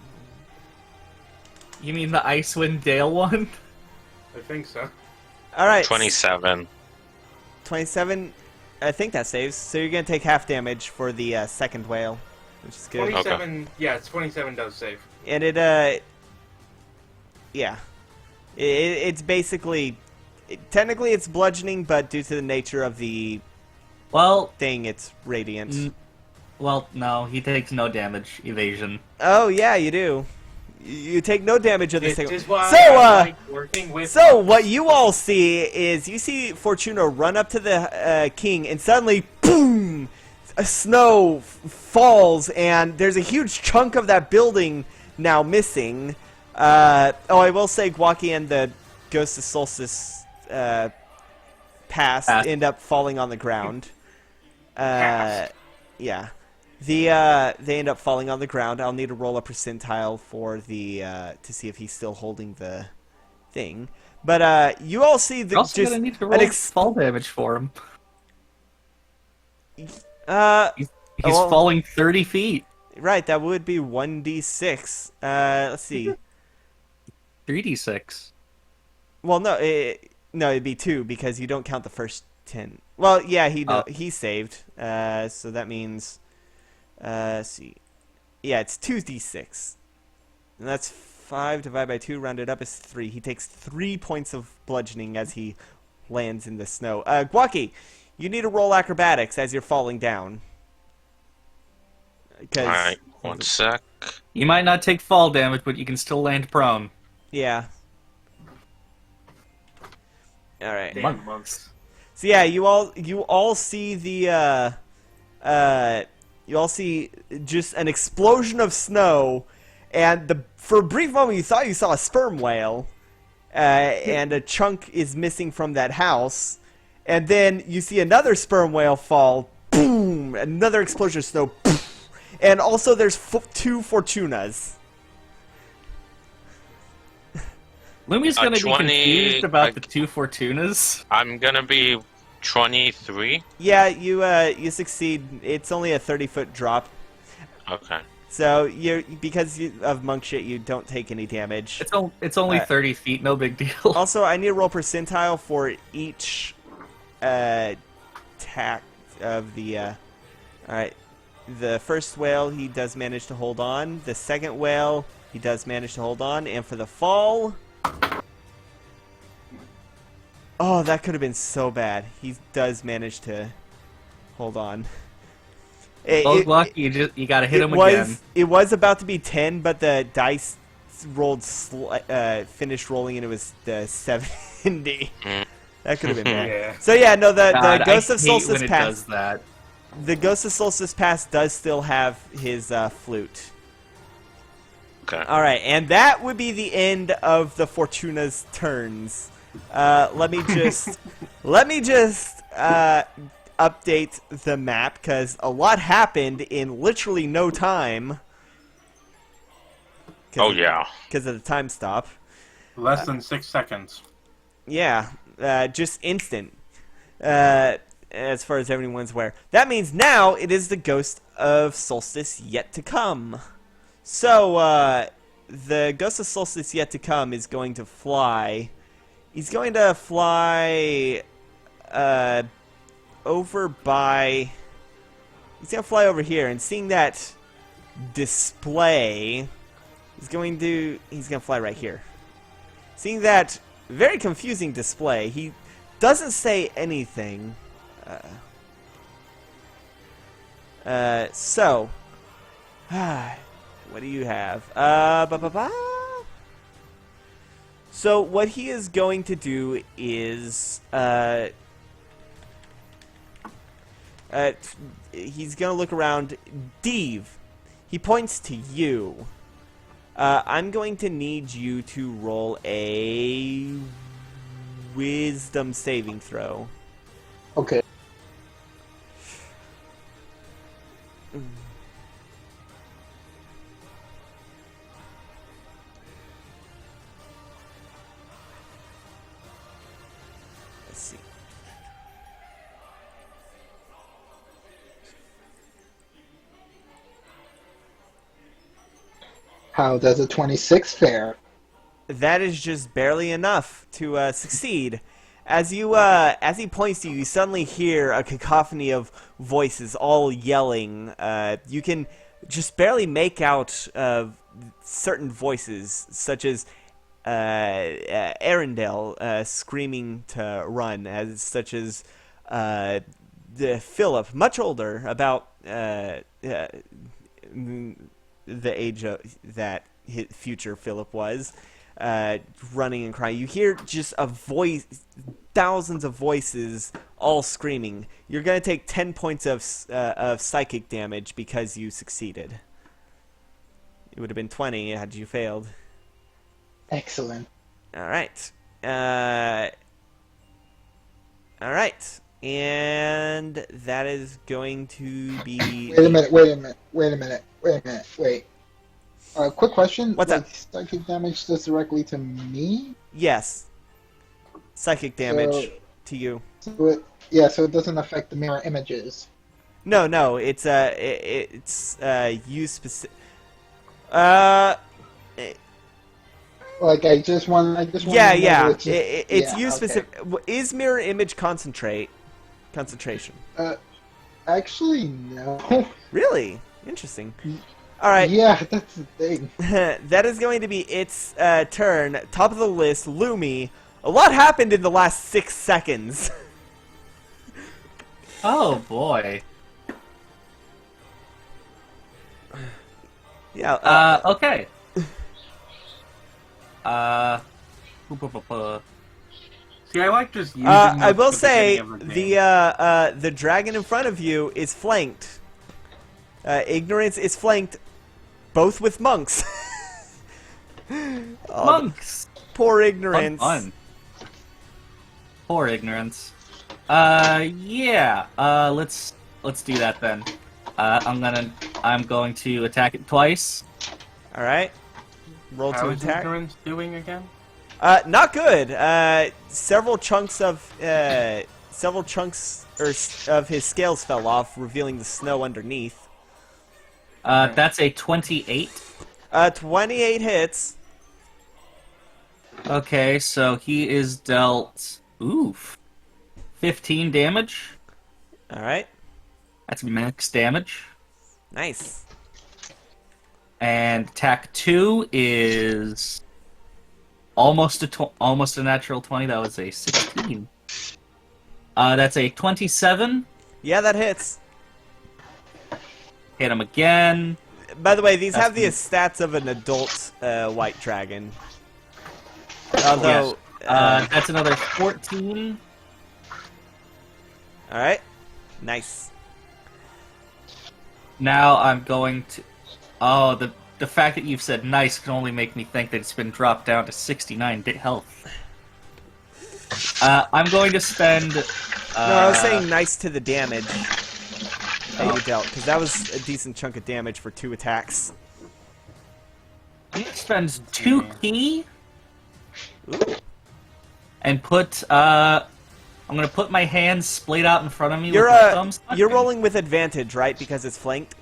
[SPEAKER 3] You mean the Icewind Dale one?
[SPEAKER 4] I think so.
[SPEAKER 1] Alright.
[SPEAKER 2] 27.
[SPEAKER 1] 27. I think that saves. So you're going to take half damage for the second whale, which is good.
[SPEAKER 4] 27, yeah, 27 does save.
[SPEAKER 1] And it, yeah. It's basically... technically it's bludgeoning, but due to the nature of the
[SPEAKER 3] Well,
[SPEAKER 1] thing, it's radiant.
[SPEAKER 3] well, no, he takes no damage evasion.
[SPEAKER 1] Oh, yeah, you do. You take no damage of this
[SPEAKER 4] This
[SPEAKER 1] thing.
[SPEAKER 4] is why
[SPEAKER 1] So,
[SPEAKER 4] I like working with...
[SPEAKER 1] So what you all see is you see Fortuna run up to the king, and suddenly, boom! Snow falls, and there's a huge chunk of that building now missing. I will say Guaki and the Ghost of Solstice pass end up falling on the ground.
[SPEAKER 4] Pass.
[SPEAKER 1] Yeah. They end up falling on the ground. I'll need to roll a percentile for the to see if he's still holding the thing. But you all see the
[SPEAKER 3] You're also
[SPEAKER 1] just
[SPEAKER 3] gonna need to roll fall damage for him. He's
[SPEAKER 1] well,
[SPEAKER 3] falling 30 feet.
[SPEAKER 1] right. That would be 1d6. Let's see.
[SPEAKER 3] 3d6.
[SPEAKER 1] Well, no, it'd be 2 because you don't count the first 10. Well, yeah, he saved. So that means, let's see, yeah, it's 2d6, and that's 5 divided by 2, rounded up is 3. He takes 3 points of bludgeoning as he lands in the snow. Guaki, you need to roll acrobatics as you're falling down.
[SPEAKER 2] Alright, 1 sec.
[SPEAKER 3] You might not take fall damage, but you can still land prone.
[SPEAKER 1] Yeah. All right.
[SPEAKER 4] Damn months.
[SPEAKER 1] So yeah, you all see the you all see just an explosion of snow, and for a brief moment you thought you saw a sperm whale, and a chunk is missing from that house, and then you see another sperm whale fall, boom, another explosion of snow, poof, and also there's 2 Fortunas.
[SPEAKER 3] Lumi's gonna be
[SPEAKER 2] 20
[SPEAKER 3] confused about the 2 Fortunas.
[SPEAKER 2] I'm gonna be 23.
[SPEAKER 1] Yeah, you succeed. It's only a 30-foot drop.
[SPEAKER 2] Okay.
[SPEAKER 1] So because of monk shit, you don't take any damage.
[SPEAKER 3] It's only 30 feet, no big deal.
[SPEAKER 1] Also, I need to roll percentile for each tack of the. All right, the first whale he does manage to hold on. The second whale he does manage to hold on, and for the fall. Oh, that could have been so bad. He does manage to hold on.
[SPEAKER 3] You gotta hit him again.
[SPEAKER 1] It was about to be 10, but the dice rolled finished rolling, and it was the 70. That could have been bad.
[SPEAKER 4] Yeah.
[SPEAKER 1] So yeah, no, the Ghost
[SPEAKER 3] I
[SPEAKER 1] of
[SPEAKER 3] hate
[SPEAKER 1] Solstice
[SPEAKER 3] when it
[SPEAKER 1] Pass.
[SPEAKER 3] does that.
[SPEAKER 1] The Ghost of Solstice Pass does still have his flute.
[SPEAKER 2] Okay.
[SPEAKER 1] All right, and that would be the end of the Fortuna's turns. Let me just update the map because a lot happened in literally no time.
[SPEAKER 2] Oh yeah.
[SPEAKER 1] Because of the time stop.
[SPEAKER 4] Less than 6 seconds.
[SPEAKER 1] Yeah, just instant. As far as everyone's aware, that means now it is the Ghost of Solstice yet to come. So, the Ghost of Solstice yet to come is going to fly. He's going to fly, over by... He's going to fly over here, and seeing that display, he's going to fly right here. Seeing that very confusing display, he doesn't say anything. So... what do you have? So what he is going to do is he's going to look around. Deve, he points to you. I'm going to need you to roll a wisdom saving throw.
[SPEAKER 5] Okay.
[SPEAKER 1] Let's see.
[SPEAKER 5] How does a 26 fare?
[SPEAKER 1] That is just barely enough to succeed. As he points to you, you suddenly hear a cacophony of voices all yelling. You can just barely make out certain voices, such as Arendelle screaming to run, such as Philip, much older, about the age that his future Philip was, running and crying. You hear just a voice, thousands of voices all screaming. You're going to take 10 points of psychic damage because you succeeded. It would have been 20 had you failed.
[SPEAKER 5] Excellent.
[SPEAKER 1] All right. All right. And that is going to be.
[SPEAKER 5] Wait a minute. Quick question.
[SPEAKER 1] What's
[SPEAKER 5] like,
[SPEAKER 1] up?
[SPEAKER 5] psychic damage does directly to me?
[SPEAKER 1] Yes. Psychic damage
[SPEAKER 5] So,
[SPEAKER 1] to you.
[SPEAKER 5] so it doesn't affect the mirror images.
[SPEAKER 1] No. It's you specific. Uh.
[SPEAKER 5] Like, I just want to know
[SPEAKER 1] Yeah.
[SPEAKER 5] whether it's just,
[SPEAKER 1] It's
[SPEAKER 5] yeah,
[SPEAKER 1] you
[SPEAKER 5] okay.
[SPEAKER 1] specific. Is mirror image concentration?
[SPEAKER 5] Actually, no.
[SPEAKER 1] Really interesting. All right.
[SPEAKER 5] Yeah, that's the thing.
[SPEAKER 1] That is going to be its turn. Top of the list, Lumi. A lot happened in the last 6 seconds.
[SPEAKER 3] Oh boy.
[SPEAKER 1] Yeah.
[SPEAKER 3] Okay.
[SPEAKER 4] See, I like just using.
[SPEAKER 1] I
[SPEAKER 4] those
[SPEAKER 1] will
[SPEAKER 4] at the
[SPEAKER 1] say
[SPEAKER 4] beginning of the game.
[SPEAKER 1] the dragon in front of you is flanked. Ignorance is flanked, both with monks. Oh,
[SPEAKER 3] Monks.
[SPEAKER 1] poor ignorance.
[SPEAKER 3] Fun. Poor ignorance. Yeah. Let's do that then. I'm going to attack it twice.
[SPEAKER 1] All right. Roll
[SPEAKER 4] How
[SPEAKER 1] to
[SPEAKER 4] is
[SPEAKER 1] attack.
[SPEAKER 4] ignorance doing again?
[SPEAKER 1] Not good. Several chunks of his scales fell off, revealing the snow underneath.
[SPEAKER 3] That's a 28.
[SPEAKER 1] 28 hits.
[SPEAKER 3] Okay, so he is dealt 15 damage.
[SPEAKER 1] All right.
[SPEAKER 3] That's max damage.
[SPEAKER 1] Nice.
[SPEAKER 3] And attack 2 is almost a natural 20. That was a 16. That's a 27.
[SPEAKER 1] Yeah, that hits.
[SPEAKER 3] Hit him again.
[SPEAKER 1] By the way, these
[SPEAKER 3] That's
[SPEAKER 1] have the stats of an adult white dragon. Although,
[SPEAKER 3] Yes. That's another 14.
[SPEAKER 1] all right, nice.
[SPEAKER 3] Now I'm going to. Oh, the fact that you've said nice can only make me think that it's been dropped down to 69 health. I'm going to spend.
[SPEAKER 1] No, I was saying nice to the damage that you dealt, because that was a decent chunk of damage for 2 attacks.
[SPEAKER 3] I'm going to spend 2 key
[SPEAKER 1] Ooh.
[SPEAKER 3] and put. I'm going to put my hands splayed out in front of me.
[SPEAKER 1] You're
[SPEAKER 3] with my thumbs tucked
[SPEAKER 1] you're
[SPEAKER 3] in.
[SPEAKER 1] rolling with advantage, right? Because it's flanked.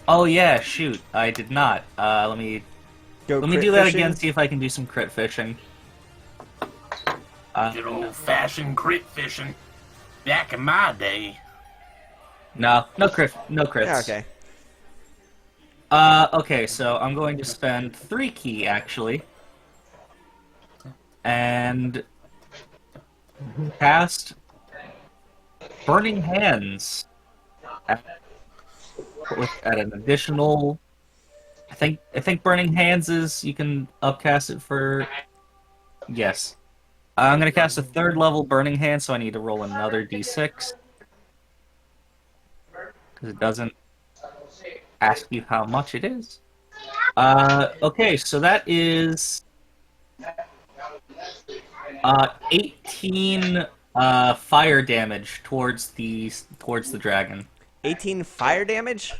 [SPEAKER 3] Oh yeah, shoot! I did not. Let me
[SPEAKER 1] Go
[SPEAKER 3] do
[SPEAKER 1] crit
[SPEAKER 3] that
[SPEAKER 1] fishing.
[SPEAKER 3] again. See if I can do some crit fishing.
[SPEAKER 4] Good old-fashioned crit fishing. Back in my day.
[SPEAKER 3] No crits.
[SPEAKER 1] Yeah, okay.
[SPEAKER 3] Okay, so I'm going to spend 3 key actually, and cast Burning Hands at an additional. I think Burning Hands is you can upcast it for. Yes, I'm gonna cast a 3rd level Burning Hand, so I need to roll another d6 because it doesn't ask you how much it is. Okay, so that is 18 fire damage towards the dragon.
[SPEAKER 1] 18 fire damage.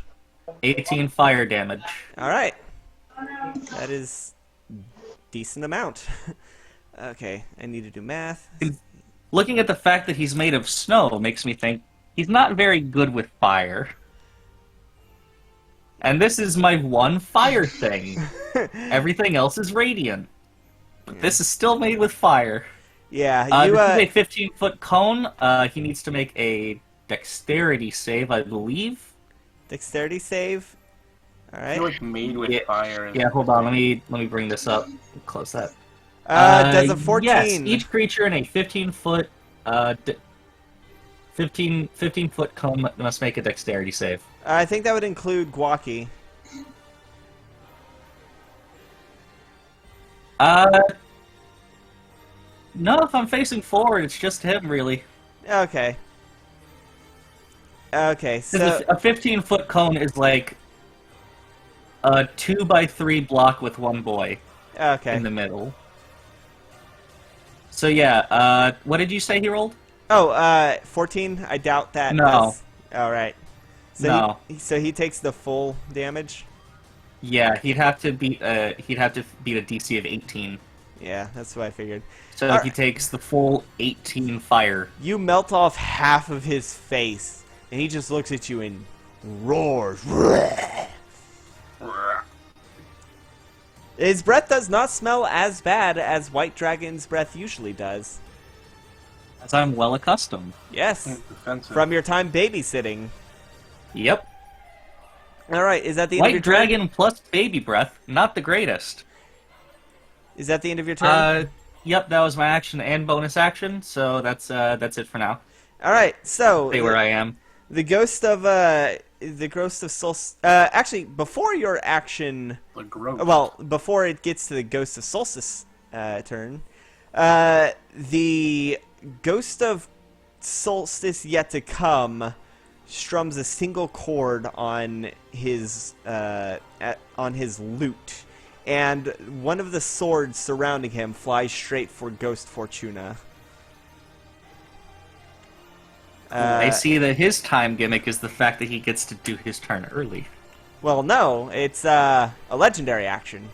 [SPEAKER 3] 18 fire damage.
[SPEAKER 1] All right. That is decent amount. Okay, I need to do math.
[SPEAKER 3] Looking at the fact that he's made of snow makes me think he's not very good with fire. And this is my one fire thing. Everything else is radiant. But this is still made with fire.
[SPEAKER 1] Yeah, you
[SPEAKER 3] This is a 15-foot cone. He needs to make a dexterity save, I believe.
[SPEAKER 1] dexterity save. All
[SPEAKER 4] I feel
[SPEAKER 1] right.
[SPEAKER 4] like made with fire.
[SPEAKER 3] Yeah, hold on. Let me bring this up. Close that.
[SPEAKER 1] Does a 14?
[SPEAKER 3] Yes, each creature in a 15-foot 15-foot cone must make a dexterity save.
[SPEAKER 1] I think that would include Guaki.
[SPEAKER 3] No, if I'm facing forward, it's just him, really.
[SPEAKER 1] Okay. Okay,
[SPEAKER 3] 'Cause
[SPEAKER 1] so
[SPEAKER 3] a 15-foot cone is like a 2x3 block with one boy.
[SPEAKER 1] Okay.
[SPEAKER 3] in the middle. So yeah, what did you say he rolled?
[SPEAKER 1] Oh, 14. I doubt that.
[SPEAKER 3] No.
[SPEAKER 1] All right. So
[SPEAKER 3] No.
[SPEAKER 1] he takes the full damage.
[SPEAKER 3] Yeah, he'd have to beat a DC of 18.
[SPEAKER 1] Yeah, that's what I figured.
[SPEAKER 3] So
[SPEAKER 1] All
[SPEAKER 3] he
[SPEAKER 1] right.
[SPEAKER 3] takes the full 18 fire.
[SPEAKER 1] You melt off half of his face, and he just looks at you and roars. His breath does not smell as bad as White Dragon's breath usually does.
[SPEAKER 3] As I'm well accustomed.
[SPEAKER 1] Yes,
[SPEAKER 4] Defensive.
[SPEAKER 1] from your time babysitting.
[SPEAKER 3] Yep.
[SPEAKER 1] All right, is that the end of your
[SPEAKER 3] White
[SPEAKER 1] turn?
[SPEAKER 3] dragon plus baby breath, not the greatest.
[SPEAKER 1] Is that the end of your turn?
[SPEAKER 3] Yep, that was my action and bonus action, so that's it for now.
[SPEAKER 1] All right, so
[SPEAKER 3] Stay where I am.
[SPEAKER 1] the ghost of Solstice. Actually, before your action,
[SPEAKER 4] The growth.
[SPEAKER 1] well, before it gets to the ghost of Solstice turn, the ghost of Solstice yet to come strums a single chord on his lute, and one of the swords surrounding him flies straight for Ghost Fortuna.
[SPEAKER 3] I see that his time gimmick is the fact that he gets to do his turn early.
[SPEAKER 1] Well, no, it's a legendary action.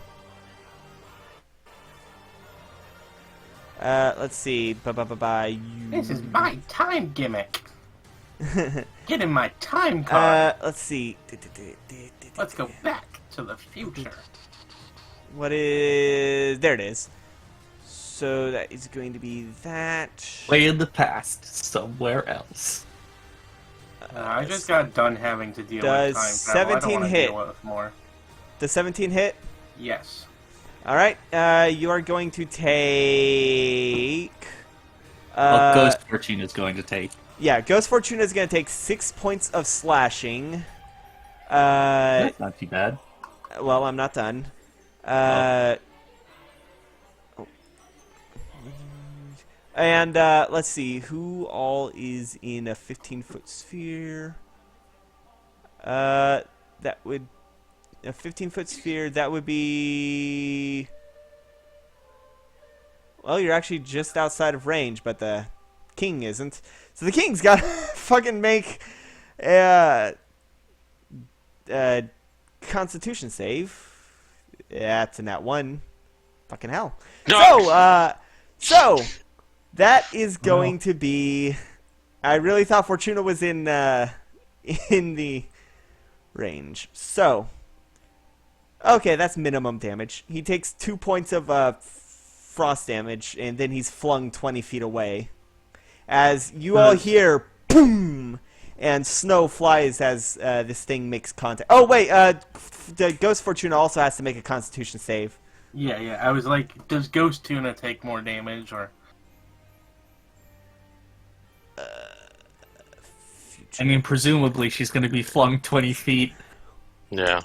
[SPEAKER 1] Let's see.
[SPEAKER 4] This is my time gimmick. Get in my time card.
[SPEAKER 1] Let's see.
[SPEAKER 4] Let's go back to the future.
[SPEAKER 1] What is... There it is. So that is going to be that.
[SPEAKER 3] Way in the past, somewhere else.
[SPEAKER 4] I just got done having to deal
[SPEAKER 1] Does
[SPEAKER 4] with time travel.
[SPEAKER 1] 17
[SPEAKER 4] I don't want to
[SPEAKER 1] hit?
[SPEAKER 4] deal with more.
[SPEAKER 1] The 17 hit?
[SPEAKER 4] Yes.
[SPEAKER 1] Alright, you are going to take...
[SPEAKER 3] Well, Ghost Fortune is going to take.
[SPEAKER 1] Yeah, Ghost Fortuna is going to take 6 points of slashing.
[SPEAKER 3] That's not too bad.
[SPEAKER 1] Well, I'm not done. And let's see, who all is in a 15-foot sphere? That would... A 15-foot sphere, that would be... Well, you're actually just outside of range, but the king isn't. So the king's got to fucking make a Constitution save. Yeah, it's a nat 1. Fucking hell. So that is going to be... I really thought Fortuna was in the range. So... Okay, that's minimum damage. He takes 2 points of frost damage, and then he's flung 20 feet away. As you all hear, boom, and snow flies as this thing makes contact. Oh, wait, the Ghost Fortuna also has to make a Constitution save.
[SPEAKER 4] Yeah. I was like, does Ghost Tuna take more damage, or...
[SPEAKER 3] I mean, presumably she's going to be flung 20 feet.
[SPEAKER 2] Yeah.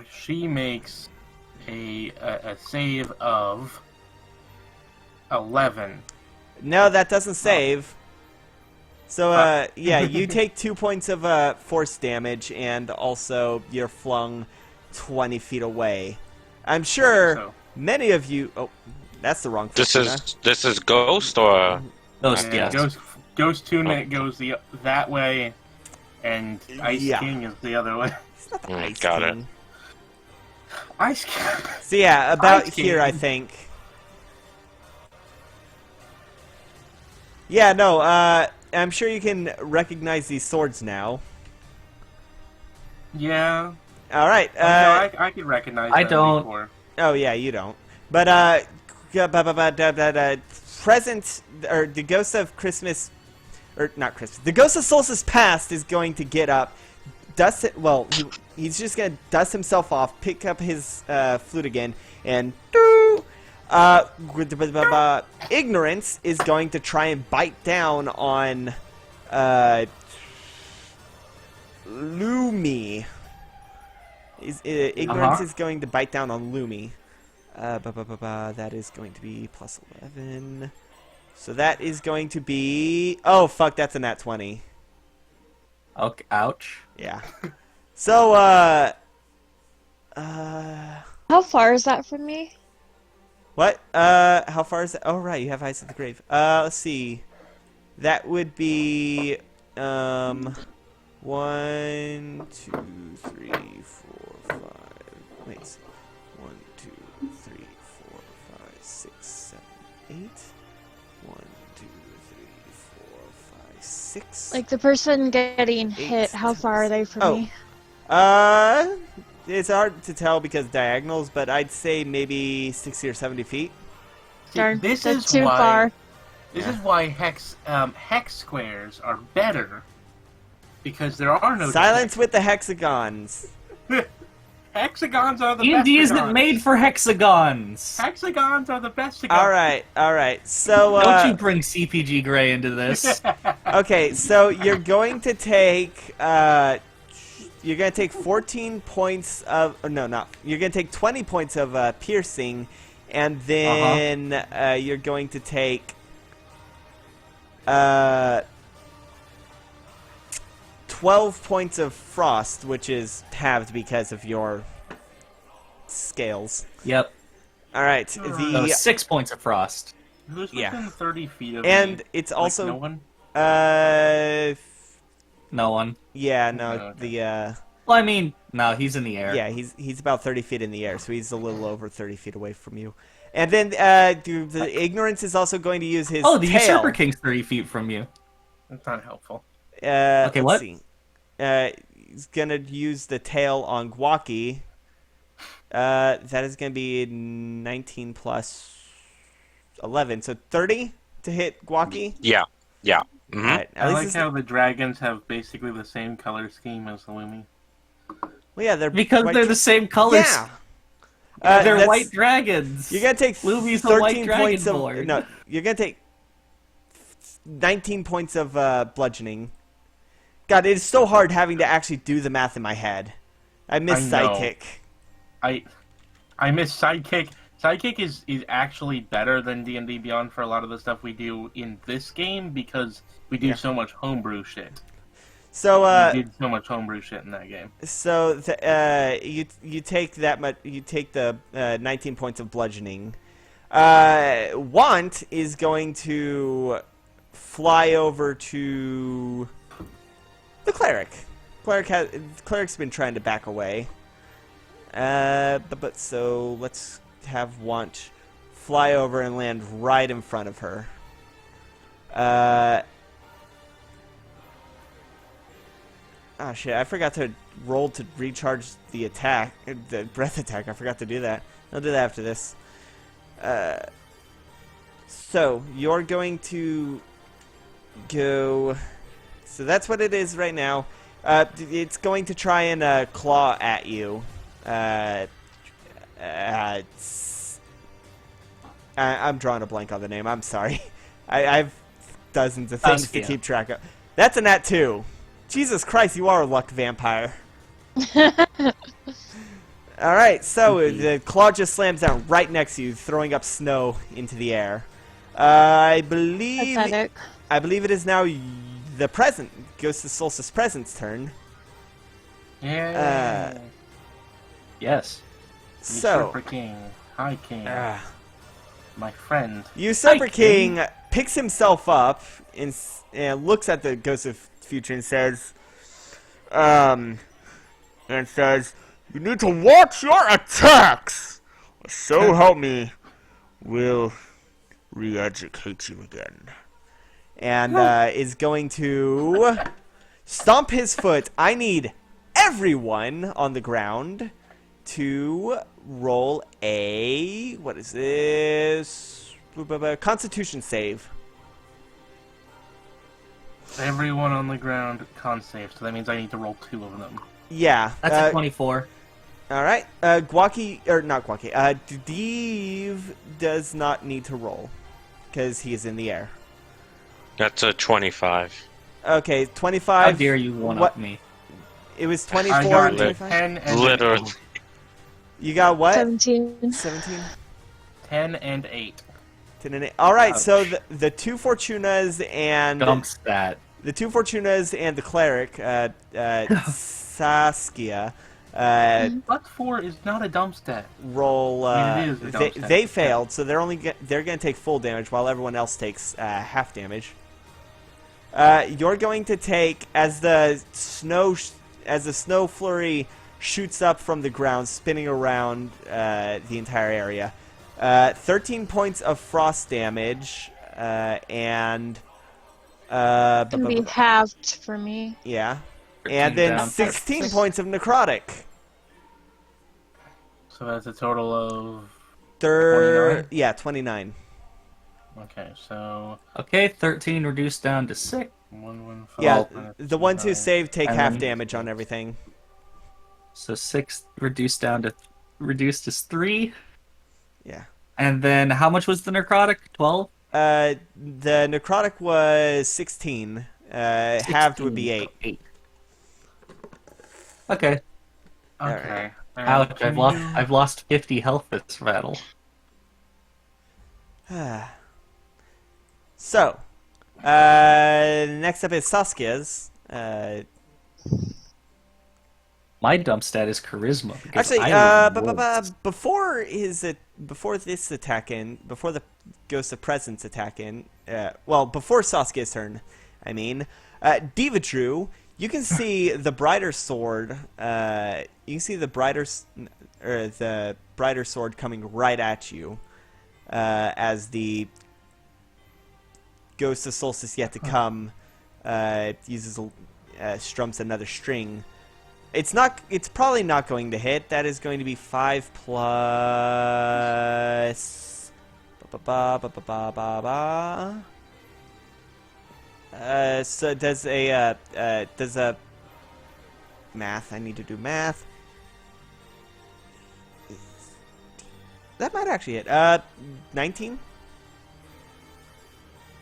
[SPEAKER 4] She makes a save of 11.
[SPEAKER 1] No, that doesn't save. So, yeah, you take 2 points of force damage, and also you're flung 20 feet away. I'm sure
[SPEAKER 4] So-
[SPEAKER 1] many of you... Oh, that's the wrong Fortuna.
[SPEAKER 2] This is Ghost or
[SPEAKER 3] Ghost,
[SPEAKER 4] And
[SPEAKER 3] yes.
[SPEAKER 4] Ghost Tuna goes that way, and Ice
[SPEAKER 1] Yeah.
[SPEAKER 4] King is the other way.
[SPEAKER 1] It's not the Ice
[SPEAKER 2] got it.
[SPEAKER 1] King.
[SPEAKER 4] Ice King.
[SPEAKER 1] So yeah, about
[SPEAKER 4] Ice
[SPEAKER 1] here,
[SPEAKER 4] King.
[SPEAKER 1] I think. Yeah, no, I'm sure you can recognize these swords now.
[SPEAKER 4] Yeah.
[SPEAKER 1] All right.
[SPEAKER 4] No, I could recognize
[SPEAKER 3] I
[SPEAKER 4] them
[SPEAKER 3] don't.
[SPEAKER 4] before.
[SPEAKER 1] Oh yeah, you don't. But present or the ghost of Christmas, or not Christmas, the ghost of Solstice Past is going to get up, dust it. Well, he's just gonna dust himself off, pick up his flute again, and ignorance is going to try and bite down on Lumi. Ignorance is going to bite down on Lumi. That is going to be plus 11. So that is going to be... Oh, fuck, that's a nat 20.
[SPEAKER 3] Okay, ouch.
[SPEAKER 1] Yeah. So,
[SPEAKER 6] How far is that from me?
[SPEAKER 1] What? How far is that? Oh, right, you have Eyes of the Grave. Let's see. That would be, 1, 2, 3, 4, 5. Wait. 1, 2, 3, 4, 5, 6, 7, 8. 1, 2, 3, 4, 5, 6.
[SPEAKER 6] Like the person getting hit, how far are they from me?
[SPEAKER 1] It's hard to tell because diagonals, but I'd say maybe 60 or 70 feet.
[SPEAKER 6] Darn,
[SPEAKER 4] This
[SPEAKER 6] that's
[SPEAKER 4] is
[SPEAKER 6] too
[SPEAKER 4] why,
[SPEAKER 6] far.
[SPEAKER 4] This is why hex squares are better, because there are no
[SPEAKER 1] Silence with the hexagons.
[SPEAKER 4] hexagons are the best.
[SPEAKER 3] D&D isn't made for hexagons.
[SPEAKER 4] Hexagons are the best.
[SPEAKER 1] All right. So,
[SPEAKER 3] Don't you bring CPG Gray into this.
[SPEAKER 1] okay, so you're going to take, you're going to take 14 points of, oh, no, not, you're going to take 20 points of piercing, and then you're going to take 12 points of frost, which is halved because of your scales.
[SPEAKER 3] Yep.
[SPEAKER 1] All right,
[SPEAKER 3] So 6 points of frost.
[SPEAKER 4] Who's
[SPEAKER 1] Yeah.
[SPEAKER 4] within 30 feet of
[SPEAKER 1] and
[SPEAKER 4] me?
[SPEAKER 1] it's
[SPEAKER 4] Like,
[SPEAKER 1] also
[SPEAKER 4] no one.
[SPEAKER 3] No one.
[SPEAKER 1] yeah, no,
[SPEAKER 4] Okay.
[SPEAKER 3] Well, I mean, no, he's in the air.
[SPEAKER 1] yeah, he's about 30 feet in the air, so he's a little over 30 feet away from you. And then the ignorance is also going to use his
[SPEAKER 3] Oh, the
[SPEAKER 1] tail.
[SPEAKER 3] Usurper King's 30 feet from you.
[SPEAKER 4] That's not helpful.
[SPEAKER 3] Okay,
[SPEAKER 1] let's
[SPEAKER 3] what?
[SPEAKER 1] see. He's gonna use the tail on Gwaki. That is gonna be 19 plus 11, so 30 to hit Gwaki.
[SPEAKER 2] Yeah. Mm-hmm.
[SPEAKER 1] All right, at
[SPEAKER 4] I
[SPEAKER 1] least
[SPEAKER 4] like
[SPEAKER 1] it's
[SPEAKER 4] how the dragons have basically the same color scheme as the Lumi.
[SPEAKER 1] well, yeah, they're
[SPEAKER 3] Because
[SPEAKER 1] white
[SPEAKER 3] they're the same colors.
[SPEAKER 1] Yeah.
[SPEAKER 3] They're
[SPEAKER 1] that's-
[SPEAKER 3] white dragons.
[SPEAKER 1] You're gonna take
[SPEAKER 3] Lumi's the
[SPEAKER 1] 13
[SPEAKER 3] white
[SPEAKER 1] points of
[SPEAKER 3] dragonborn.
[SPEAKER 1] no. You're gonna take 19 points of bludgeoning. God, it is so hard having to actually do the math in my head. I miss
[SPEAKER 4] I know.
[SPEAKER 1] sidekick.
[SPEAKER 4] I miss sidekick. Sidekick is actually better than D&D Beyond for a lot of the stuff we do in this game because we do so much homebrew shit.
[SPEAKER 1] So
[SPEAKER 4] We did so much homebrew shit in that game.
[SPEAKER 1] so you take that much. You take the 19 points of bludgeoning. Want is going to fly over to the cleric. Cleric's been trying to back away. But so let's have Want fly over and land right in front of her. Oh shit, I forgot to roll to recharge the attack, the breath attack. I forgot to do that. I'll do that after this. So, you're going to go... So that's what it is right now. It's going to try and claw at you. I'm drawing a blank on the name. I'm sorry. I've dozens of things to keep track of. That's a nat 2. Jesus Christ, you are a luck vampire. Alright, so the claw just slams down right next to you, throwing up snow into the air. I believe
[SPEAKER 6] Pathetic.
[SPEAKER 1] it is now the present, Ghost of Solstice Present's turn.
[SPEAKER 4] Yeah.
[SPEAKER 3] Yes.
[SPEAKER 1] So,
[SPEAKER 4] Usurper King. Hi, King. My friend.
[SPEAKER 1] Usurper
[SPEAKER 3] Hi,
[SPEAKER 1] King picks himself up and looks at the Ghost of Future and says, you need to watch your attacks! So help me, we'll re-educate you again. And is going to stomp his foot. I need everyone on the ground to roll a... What is this? Constitution save.
[SPEAKER 4] Everyone on the ground con save, so that means I need to roll 2 of them.
[SPEAKER 1] Yeah.
[SPEAKER 3] That's a 24.
[SPEAKER 1] Alright. Gwaki... Or not Gwaki. Deve does not need to roll. Because he is in the air.
[SPEAKER 2] That's a 25.
[SPEAKER 1] Okay, 25.
[SPEAKER 3] How dare you one-up me?
[SPEAKER 1] It was
[SPEAKER 4] I
[SPEAKER 1] 24
[SPEAKER 4] got
[SPEAKER 1] and 25?
[SPEAKER 4] 10 and
[SPEAKER 2] Literally.
[SPEAKER 4] 8.
[SPEAKER 1] You got what?
[SPEAKER 6] 17.
[SPEAKER 1] 17?
[SPEAKER 4] 10 and 8.
[SPEAKER 1] 10 and 8. Alright, so
[SPEAKER 3] Ouch.
[SPEAKER 1] the two Fortunas and...
[SPEAKER 3] Dumps that.
[SPEAKER 1] The two Fortunas and the cleric, Saskia,
[SPEAKER 4] But 4 is not a dump stat.
[SPEAKER 1] Roll.
[SPEAKER 4] I mean, it is a dump stat.
[SPEAKER 1] They failed, so they're going to take full damage, while everyone else takes half damage. You're going to take as the snow flurry shoots up from the ground, spinning around the entire area. 13 points of frost damage, and
[SPEAKER 6] It's gonna be halved for me.
[SPEAKER 1] yeah,
[SPEAKER 3] 13
[SPEAKER 1] and then
[SPEAKER 3] down.
[SPEAKER 1] 16 points of necrotic.
[SPEAKER 4] So that's a total of...
[SPEAKER 1] 29? Yeah, 29.
[SPEAKER 4] Okay, so...
[SPEAKER 3] Okay, 13 reduced down to 6.
[SPEAKER 4] 1, 5,
[SPEAKER 1] Yeah,
[SPEAKER 4] minus
[SPEAKER 1] the ones who
[SPEAKER 4] 9.
[SPEAKER 1] save take
[SPEAKER 3] And
[SPEAKER 1] half
[SPEAKER 3] then-
[SPEAKER 1] damage on everything.
[SPEAKER 3] So 6 reduced is 3.
[SPEAKER 1] Yeah.
[SPEAKER 3] And then how much was the necrotic? 12?
[SPEAKER 1] The necrotic was 16. Halved would be 8.
[SPEAKER 3] 8. Okay.
[SPEAKER 4] Okay.
[SPEAKER 3] Ouch, I've lost 50 health this battle.
[SPEAKER 1] So, next up is Saskia's.
[SPEAKER 3] My dump stat is charisma. because
[SPEAKER 1] Actually,
[SPEAKER 3] I rolled
[SPEAKER 1] before this attack before the Ghost of Presence attack before Saskia's turn, I mean, Diva Drew, you can see the brighter sword. You can see the brighter sword coming right at you, as the Ghost of Solstice yet to come strums another string. It's probably not going to hit. That is going to be 5 plus. So does a math? I need to do math. That might actually hit. 19.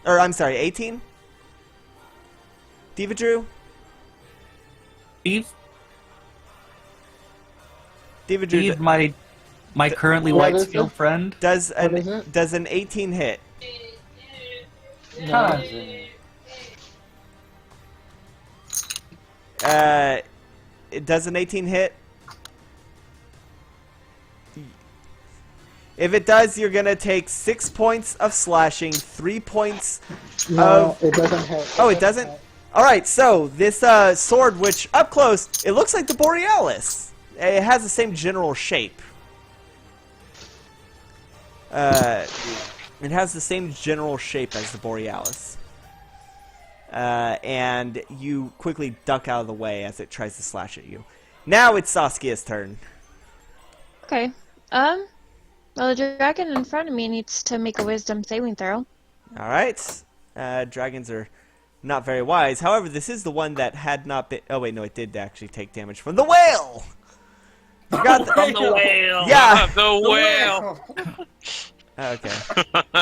[SPEAKER 1] Or I'm sorry, 18. Diva Drew.
[SPEAKER 3] Steve,
[SPEAKER 1] Diva Drew.
[SPEAKER 3] Steve, my currently
[SPEAKER 5] What
[SPEAKER 3] white
[SPEAKER 5] is
[SPEAKER 3] skilled
[SPEAKER 5] it?
[SPEAKER 3] friend.
[SPEAKER 1] Does
[SPEAKER 5] What is it?
[SPEAKER 1] an 18 hit?
[SPEAKER 5] No.
[SPEAKER 1] Does an 18 hit? If it does, you're gonna take 6 points of slashing, 3 points
[SPEAKER 5] No,
[SPEAKER 1] of...
[SPEAKER 5] it doesn't hit.
[SPEAKER 1] Oh, it doesn't? Alright, so this sword, which up close, it looks like the Borealis. It has the same general shape. It has the same general shape as the Borealis. And you quickly duck out of the way as it tries to slash at you. Now it's Saskia's turn.
[SPEAKER 6] Okay. Well, the dragon in front of me needs to make a wisdom saving throw.
[SPEAKER 1] Alright. Dragons are not very wise. However, this is the one that had not been... Oh, wait, no, it did actually take damage from the whale! Forgot
[SPEAKER 3] From the whale.
[SPEAKER 1] Yeah!
[SPEAKER 2] The whale.
[SPEAKER 1] Okay.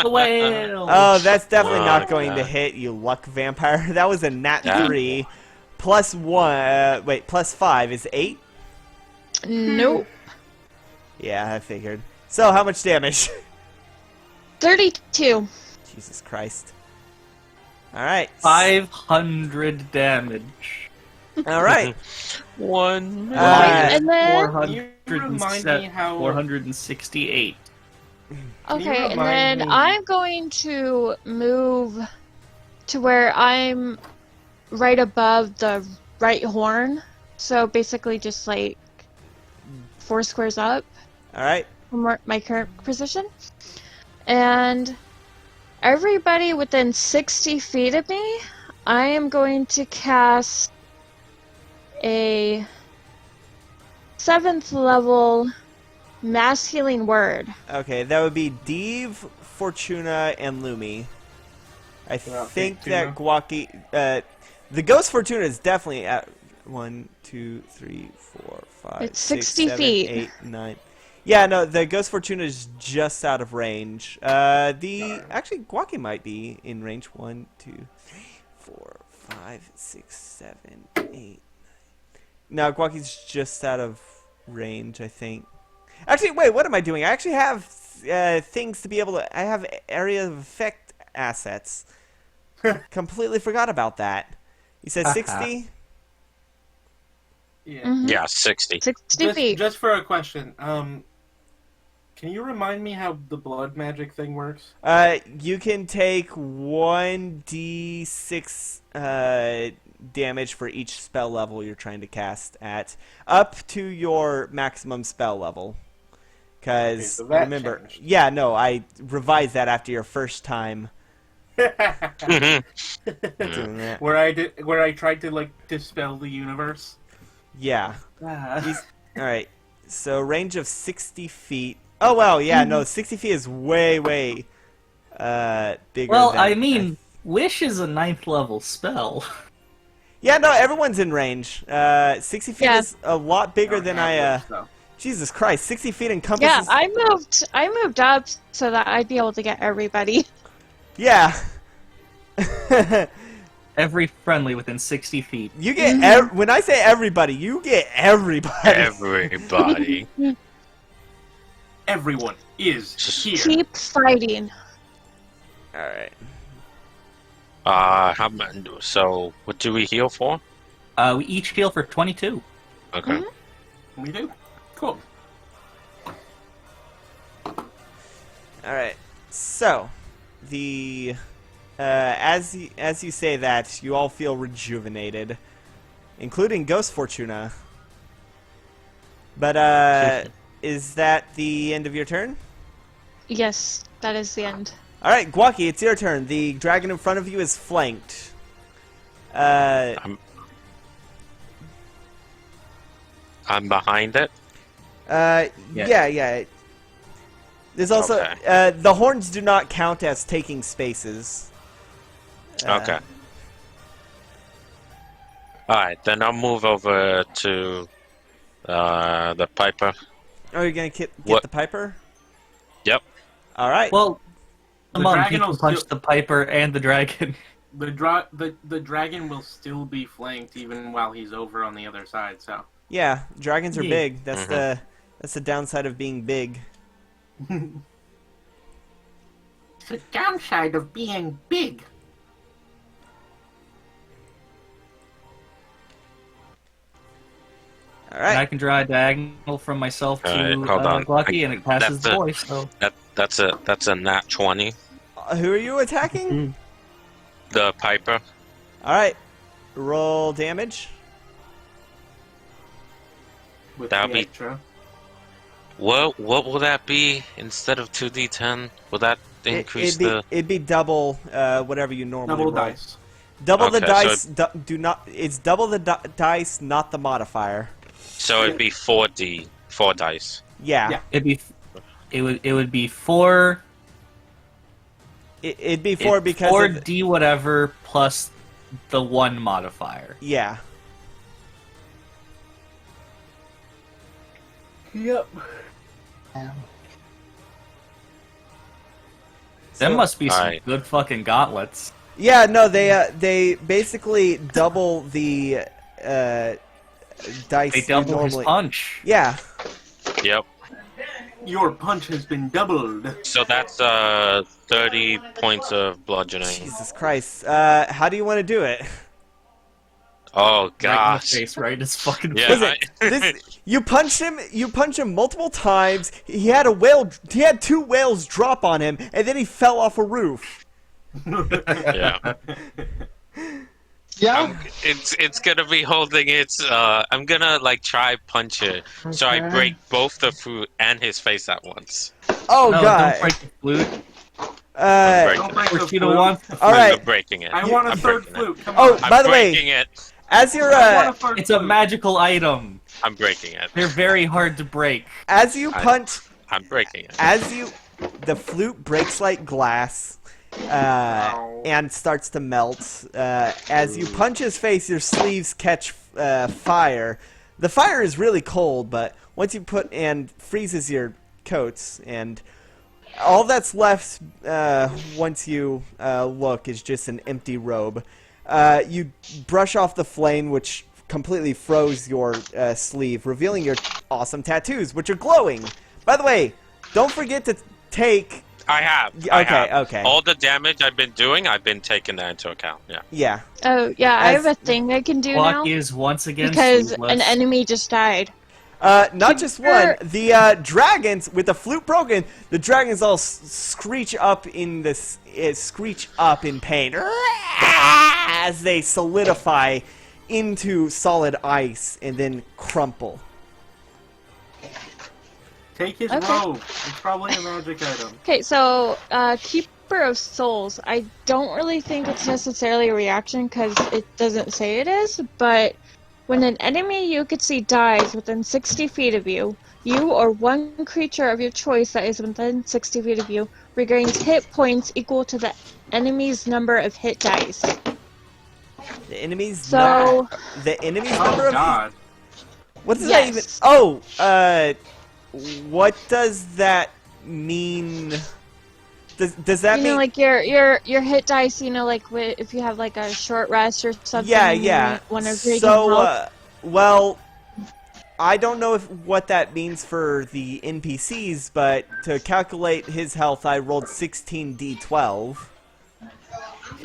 [SPEAKER 3] The whale.
[SPEAKER 1] Oh, that's definitely not
[SPEAKER 2] Oh,
[SPEAKER 1] going to
[SPEAKER 2] God.
[SPEAKER 1] hit, you luck vampire. That was a nat
[SPEAKER 2] Yeah.
[SPEAKER 1] 3. Plus 1... plus 5 is 8?
[SPEAKER 6] Nope.
[SPEAKER 1] Yeah, I figured. So, how much damage?
[SPEAKER 6] 32.
[SPEAKER 1] Jesus Christ. Alright.
[SPEAKER 3] 500 damage.
[SPEAKER 1] Alright.
[SPEAKER 2] 1
[SPEAKER 6] and then...
[SPEAKER 4] you remind me how-
[SPEAKER 3] 468.
[SPEAKER 4] Can you
[SPEAKER 6] Okay, and
[SPEAKER 4] remind
[SPEAKER 6] then
[SPEAKER 4] me-
[SPEAKER 6] I'm going to move to where I'm right above the right horn. So basically just like 4 squares up
[SPEAKER 1] Alright.
[SPEAKER 6] from my current position. And everybody within 60 feet of me, I am going to cast a 7th level mass healing word.
[SPEAKER 1] Okay, that would be Deve, Fortuna, and Lumi. I think that Guaki... the Ghost Fortuna is definitely at 1, 2, 3, 4, 5,
[SPEAKER 6] It's
[SPEAKER 1] 6,
[SPEAKER 6] 60
[SPEAKER 1] 7,
[SPEAKER 6] feet.
[SPEAKER 1] 8, 9. Yeah, no, the Ghost Fortuna is just out of range. Actually, Guaki might be in range. 1, 2, 3, 4, 5, 6, 7, 8, 9. No, Guaki's just out of range, I think. Actually, wait, what am I doing? I actually have things to be able to... I have area of effect assets. Completely forgot about that. You said 60?
[SPEAKER 4] Yeah.
[SPEAKER 6] Mhm.
[SPEAKER 2] Yeah, 60.
[SPEAKER 6] 60 feet.
[SPEAKER 4] Just for a question, can you remind me how the blood magic thing works?
[SPEAKER 1] You can take 1d6 damage for each spell level you're trying to cast at, up to your maximum spell level. Because,
[SPEAKER 4] Okay, so that
[SPEAKER 1] remember,
[SPEAKER 4] changed.
[SPEAKER 1] yeah, no, I revised that after your first time
[SPEAKER 2] Mhm.
[SPEAKER 1] doing that.
[SPEAKER 4] where I tried to like dispel the universe.
[SPEAKER 1] Yeah.
[SPEAKER 3] Ah.
[SPEAKER 1] Alright, so range of 60 feet. Oh, wow, yeah, no, 60 feet is way, way bigger
[SPEAKER 3] Well,
[SPEAKER 1] than...
[SPEAKER 3] I mean, Wish is a 9th level spell.
[SPEAKER 1] Yeah, no, everyone's in range. 60 feet
[SPEAKER 6] Yeah.
[SPEAKER 1] is a lot bigger
[SPEAKER 4] Or
[SPEAKER 1] than
[SPEAKER 4] average, though.
[SPEAKER 1] Jesus Christ, 60 feet
[SPEAKER 6] Yeah,
[SPEAKER 1] encompasses...
[SPEAKER 6] I moved up so that I'd be able to get everybody.
[SPEAKER 1] Yeah.
[SPEAKER 3] Every friendly within 60 feet.
[SPEAKER 1] You get... when I say everybody, you get everybody.
[SPEAKER 2] Everybody.
[SPEAKER 4] Everyone is here.
[SPEAKER 6] Keep fighting.
[SPEAKER 1] Alright.
[SPEAKER 2] So what do we heal for?
[SPEAKER 3] We each heal for 22.
[SPEAKER 2] Okay.
[SPEAKER 4] We do. Cool.
[SPEAKER 1] Alright. So, the... as you say that, you all feel rejuvenated. Including Ghost Fortuna. But, is that the end of your turn?
[SPEAKER 6] Yes, that is the end.
[SPEAKER 1] Alright, Guaki, it's your turn. The dragon in front of you is flanked.
[SPEAKER 2] I'm behind it.
[SPEAKER 1] Yeah. There's also...
[SPEAKER 2] Okay.
[SPEAKER 1] the horns do not count as taking spaces.
[SPEAKER 2] Okay. Alright, then I'll move over to the Piper.
[SPEAKER 1] Oh, you're gonna get
[SPEAKER 2] What?
[SPEAKER 1] the Piper?
[SPEAKER 2] Yep.
[SPEAKER 1] Alright.
[SPEAKER 3] Well,
[SPEAKER 4] The
[SPEAKER 3] come on,
[SPEAKER 4] dragon
[SPEAKER 3] he
[SPEAKER 4] will
[SPEAKER 3] can punch
[SPEAKER 4] still-
[SPEAKER 3] the Piper and the dragon.
[SPEAKER 4] The dragon will still be flanked even while he's over on the other side. So
[SPEAKER 1] Yeah, dragons are
[SPEAKER 3] Yeah.
[SPEAKER 1] big. That's the downside of being big.
[SPEAKER 4] it's the downside of being big.
[SPEAKER 1] All
[SPEAKER 3] And I
[SPEAKER 1] right.
[SPEAKER 3] can draw a diagonal from myself to
[SPEAKER 2] Alright, hold on.
[SPEAKER 3] Glucky, and it passes
[SPEAKER 2] That's
[SPEAKER 3] the
[SPEAKER 2] a-
[SPEAKER 3] voice. So
[SPEAKER 2] That's a nat 20.
[SPEAKER 1] Who are you attacking?
[SPEAKER 2] The Piper.
[SPEAKER 1] All right. Roll damage.
[SPEAKER 4] With
[SPEAKER 2] That'll
[SPEAKER 4] the
[SPEAKER 2] be-
[SPEAKER 4] extra.
[SPEAKER 2] What will that be instead of 2d10? Will that increase
[SPEAKER 1] It'd be double whatever you normally
[SPEAKER 4] Double
[SPEAKER 1] roll.
[SPEAKER 4] dice.
[SPEAKER 1] Double the
[SPEAKER 2] Okay,
[SPEAKER 1] dice. Do not. It's double the dice, not the modifier.
[SPEAKER 2] So it'd be 4 dice.
[SPEAKER 1] Yeah.
[SPEAKER 4] Yeah.
[SPEAKER 3] it would be 4.
[SPEAKER 1] It'd be 4 because
[SPEAKER 3] 4
[SPEAKER 1] of,
[SPEAKER 3] D whatever plus the 1 modifier.
[SPEAKER 1] yeah.
[SPEAKER 4] Yep.
[SPEAKER 5] Yeah.
[SPEAKER 3] Them must be some
[SPEAKER 2] Alright.
[SPEAKER 3] good fucking gauntlets.
[SPEAKER 1] Yeah, no, they basically double the dice.
[SPEAKER 3] They
[SPEAKER 1] you
[SPEAKER 3] double his
[SPEAKER 1] normally...
[SPEAKER 3] punch.
[SPEAKER 1] Yeah.
[SPEAKER 2] Yep.
[SPEAKER 4] Your punch has been doubled.
[SPEAKER 2] So that's 30 points of bludgeoning.
[SPEAKER 1] Jesus Christ. How do you want to do it?
[SPEAKER 2] Oh
[SPEAKER 3] Right in the
[SPEAKER 2] gosh.
[SPEAKER 3] face, right in his fucking
[SPEAKER 2] Yeah.
[SPEAKER 1] Listen, you punch him multiple times. He had 2 whales drop on him, and then he fell off a roof.
[SPEAKER 2] Yeah.
[SPEAKER 5] Yeah.
[SPEAKER 2] It's gonna be holding its. I'm gonna like try punch it, so I
[SPEAKER 5] Okay.
[SPEAKER 2] break both the fruit and his face at once.
[SPEAKER 1] Oh
[SPEAKER 3] No,
[SPEAKER 1] god.
[SPEAKER 3] don't break the flute.
[SPEAKER 4] Don't break the
[SPEAKER 3] Fortuna
[SPEAKER 4] flute.
[SPEAKER 3] wants the
[SPEAKER 1] All
[SPEAKER 3] flute.
[SPEAKER 1] right.
[SPEAKER 2] I'm breaking it.
[SPEAKER 4] I want a
[SPEAKER 2] I'm
[SPEAKER 4] third
[SPEAKER 2] breaking it.
[SPEAKER 4] flute. Come
[SPEAKER 1] Oh,
[SPEAKER 4] on.
[SPEAKER 2] I'm
[SPEAKER 1] by the way,
[SPEAKER 2] breaking it.
[SPEAKER 1] as you're
[SPEAKER 4] I want a third
[SPEAKER 3] It's a
[SPEAKER 4] flute.
[SPEAKER 3] magical item.
[SPEAKER 2] I'm breaking it.
[SPEAKER 3] They're very hard to break.
[SPEAKER 1] as you punch,
[SPEAKER 2] I'm breaking it.
[SPEAKER 1] the flute breaks like glass. And starts to melt. As you punch his face, your sleeves catch fire. The fire is really cold, but once you freezes your coats, and all that's left once you look is just an empty robe. You brush off the flame, which completely froze your sleeve, revealing your awesome tattoos, which are glowing. By the way, don't forget to take
[SPEAKER 2] I have.
[SPEAKER 1] Y-
[SPEAKER 2] I
[SPEAKER 1] okay,
[SPEAKER 2] have.
[SPEAKER 1] okay.
[SPEAKER 2] All the damage I've been doing, I've been taking that into account. Yeah.
[SPEAKER 1] Yeah.
[SPEAKER 6] Oh, yeah, I
[SPEAKER 1] As-
[SPEAKER 6] have a thing I can do now.
[SPEAKER 3] Glock is once again
[SPEAKER 6] Because
[SPEAKER 3] sleeveless.
[SPEAKER 6] an enemy just died.
[SPEAKER 1] Not just one.
[SPEAKER 6] Keeper-
[SPEAKER 1] The dragons with the flute broken. The dragons all screech up in this. Screech up in pain as they solidify into solid ice and then crumple.
[SPEAKER 4] Take his
[SPEAKER 6] Okay.
[SPEAKER 4] robe. It's probably a magic item.
[SPEAKER 6] Okay, so Keeper of Souls. I don't really think it's necessarily a reaction because it doesn't say it is, but when an enemy you could see dies within 60 feet of you, you or one creature of your choice that is within 60 feet of you regains hit points equal to the enemy's number of hit dice.
[SPEAKER 1] The enemy's
[SPEAKER 6] So,
[SPEAKER 1] the enemy's
[SPEAKER 4] Oh
[SPEAKER 1] number of.
[SPEAKER 4] God.
[SPEAKER 1] What does that even?
[SPEAKER 6] Yes.
[SPEAKER 1] Oh, what does that mean? Does that
[SPEAKER 6] you
[SPEAKER 1] mean?
[SPEAKER 6] know, like your hit dice, you know, like if you have like a short rest or something.
[SPEAKER 1] Yeah,
[SPEAKER 6] and you
[SPEAKER 1] yeah.
[SPEAKER 6] want to regain
[SPEAKER 1] So,
[SPEAKER 6] health.
[SPEAKER 1] well, I don't know what that means for the NPCs, but to calculate his health, I rolled 16d12.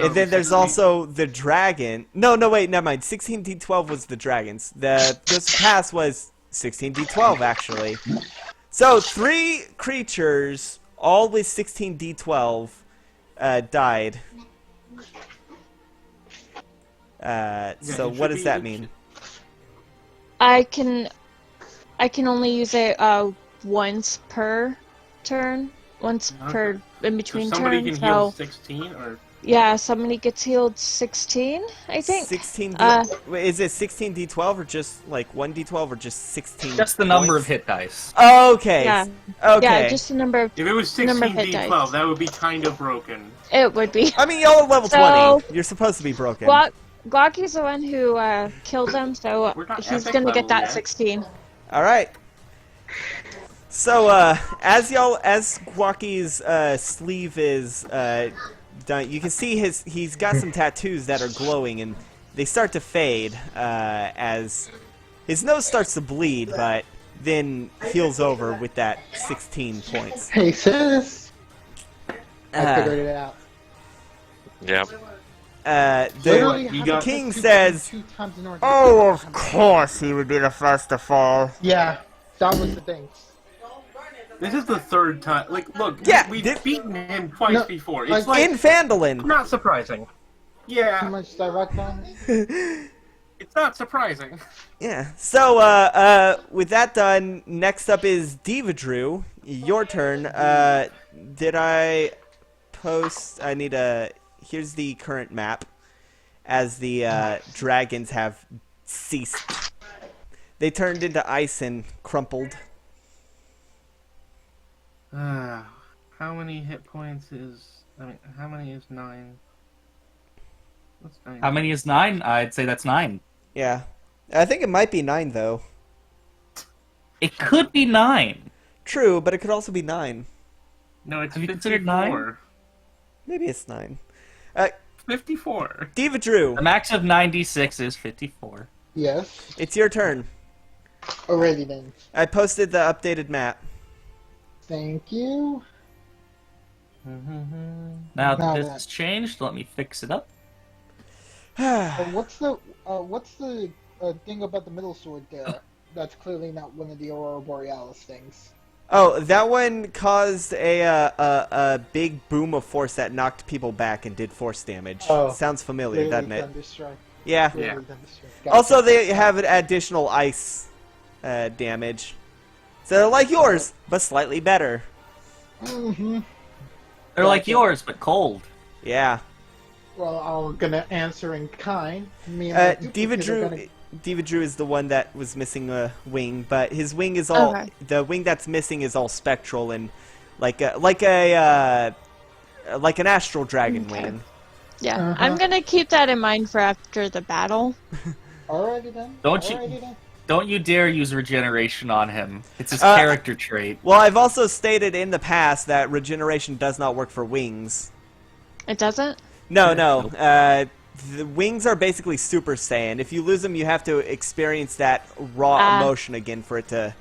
[SPEAKER 1] And then there's
[SPEAKER 4] 16.
[SPEAKER 1] also the dragon. No, wait, never mind. 16d12 was the dragons. The this pass was 16d12, actually. So, 3 creatures, all with 16d12, died. So
[SPEAKER 4] it
[SPEAKER 1] what
[SPEAKER 4] should
[SPEAKER 1] does
[SPEAKER 4] be-
[SPEAKER 1] that
[SPEAKER 4] it
[SPEAKER 1] mean?
[SPEAKER 6] I can only use it once per turn, once per in
[SPEAKER 4] So
[SPEAKER 6] between
[SPEAKER 4] somebody
[SPEAKER 6] turns.
[SPEAKER 4] can heal
[SPEAKER 6] So
[SPEAKER 4] 16, or
[SPEAKER 6] yeah, somebody gets healed 16, I think.
[SPEAKER 1] 16d. Wait, is it 16d12 or just like 1d12 or just 16?
[SPEAKER 3] Just the number of
[SPEAKER 1] points?
[SPEAKER 3] hit dice.
[SPEAKER 1] Okay.
[SPEAKER 6] Yeah.
[SPEAKER 1] Okay.
[SPEAKER 6] Yeah, just the number of
[SPEAKER 4] if it was
[SPEAKER 6] Number of hit
[SPEAKER 4] 16d12,
[SPEAKER 6] dice.
[SPEAKER 4] that would be kind of broken.
[SPEAKER 6] it would be.
[SPEAKER 1] I mean, y'all are level
[SPEAKER 6] So-
[SPEAKER 1] 20. You're supposed to be broken.
[SPEAKER 6] Glocky's the one who killed them, so
[SPEAKER 4] We're not
[SPEAKER 6] he's
[SPEAKER 4] epic
[SPEAKER 6] gonna get
[SPEAKER 4] level
[SPEAKER 6] that
[SPEAKER 4] yet.
[SPEAKER 6] 16.
[SPEAKER 1] All right. So, as Gwocky's sleeve is done, you can see he's got some tattoos that are glowing, and they start to fade as his nose starts to bleed, but then heals over with that 16 points.
[SPEAKER 5] Hey sis, I
[SPEAKER 1] Uh,
[SPEAKER 5] figured it out.
[SPEAKER 2] Yep.
[SPEAKER 5] Literally
[SPEAKER 4] you
[SPEAKER 5] had
[SPEAKER 4] got-
[SPEAKER 5] to
[SPEAKER 1] King
[SPEAKER 5] two
[SPEAKER 1] says,
[SPEAKER 5] two times in order.
[SPEAKER 1] "Oh, of course he would be the first to fall."
[SPEAKER 5] Yeah, that was the thing.
[SPEAKER 4] This is the third time. Like, look,
[SPEAKER 1] Yeah,
[SPEAKER 4] we've beaten him twice
[SPEAKER 5] No,
[SPEAKER 4] before.
[SPEAKER 5] like-
[SPEAKER 4] It's like
[SPEAKER 1] In Phandalin.
[SPEAKER 4] not surprising.
[SPEAKER 5] Too
[SPEAKER 4] Yeah,
[SPEAKER 5] much direct on.
[SPEAKER 4] it's not surprising.
[SPEAKER 1] Yeah. So, with that done, next up is Diva Drew. Your turn. Did I post? I need a. Here's the current map, as the dragons have ceased. They turned into ice and crumpled.
[SPEAKER 4] How many hit points is? I mean, how many is 9? What's 9?
[SPEAKER 3] How many is 9? I'd say that's 9.
[SPEAKER 1] Yeah. I think it might be 9 though.
[SPEAKER 3] It could be 9.
[SPEAKER 1] True, but it could also be 9.
[SPEAKER 4] No, it's
[SPEAKER 3] Have you
[SPEAKER 4] 54.
[SPEAKER 3] considered 9?
[SPEAKER 1] Maybe it's 9.
[SPEAKER 4] 54.
[SPEAKER 1] Diva Drew,
[SPEAKER 3] The max of 96 is 54.
[SPEAKER 5] Yes.
[SPEAKER 1] it's your turn.
[SPEAKER 5] Alrighty then.
[SPEAKER 1] I posted the updated map.
[SPEAKER 5] Thank you.
[SPEAKER 3] Now
[SPEAKER 5] Now
[SPEAKER 3] this
[SPEAKER 5] that-
[SPEAKER 3] has changed. Let me fix it up.
[SPEAKER 5] What's the thing about the middle sword there? That's clearly not one of the Aurora Borealis things.
[SPEAKER 1] Oh, that one caused a big boom of force that knocked people back and did force damage.
[SPEAKER 5] Oh.
[SPEAKER 1] Sounds familiar,
[SPEAKER 5] Clearly
[SPEAKER 1] doesn't it?
[SPEAKER 5] Thunderstrike.
[SPEAKER 1] Yeah.
[SPEAKER 5] Clearly
[SPEAKER 4] Yeah.
[SPEAKER 5] Thunderstrike. Gotcha.
[SPEAKER 1] Also, they have an additional ice damage. So they're like yours, but slightly better.
[SPEAKER 5] Mm-hmm.
[SPEAKER 3] They're like
[SPEAKER 5] Gotcha.
[SPEAKER 3] yours, but cold.
[SPEAKER 1] Yeah.
[SPEAKER 5] Well, I'm gonna answer in kind. Me and my
[SPEAKER 1] Diva
[SPEAKER 5] duplicate are
[SPEAKER 1] Drew.
[SPEAKER 5] gonna-
[SPEAKER 1] Diva Drew is the one that was missing a wing, but his wing is all
[SPEAKER 6] Okay.
[SPEAKER 1] the wing that's missing is all spectral and like an astral dragon
[SPEAKER 6] Okay.
[SPEAKER 1] wing.
[SPEAKER 6] Yeah,
[SPEAKER 5] Uh-huh.
[SPEAKER 6] I'm gonna keep that in mind for after the battle.
[SPEAKER 5] Alrighty then.
[SPEAKER 3] Don't you-
[SPEAKER 5] Alrighty then.
[SPEAKER 3] Don't you dare use regeneration on him. It's his
[SPEAKER 1] Uh,
[SPEAKER 3] character trait.
[SPEAKER 1] Well, I've also stated in the past that regeneration does not work for wings.
[SPEAKER 6] It doesn't?
[SPEAKER 1] No. The wings are basically Super Saiyan. If you lose them, you have to experience that raw emotion again for it to.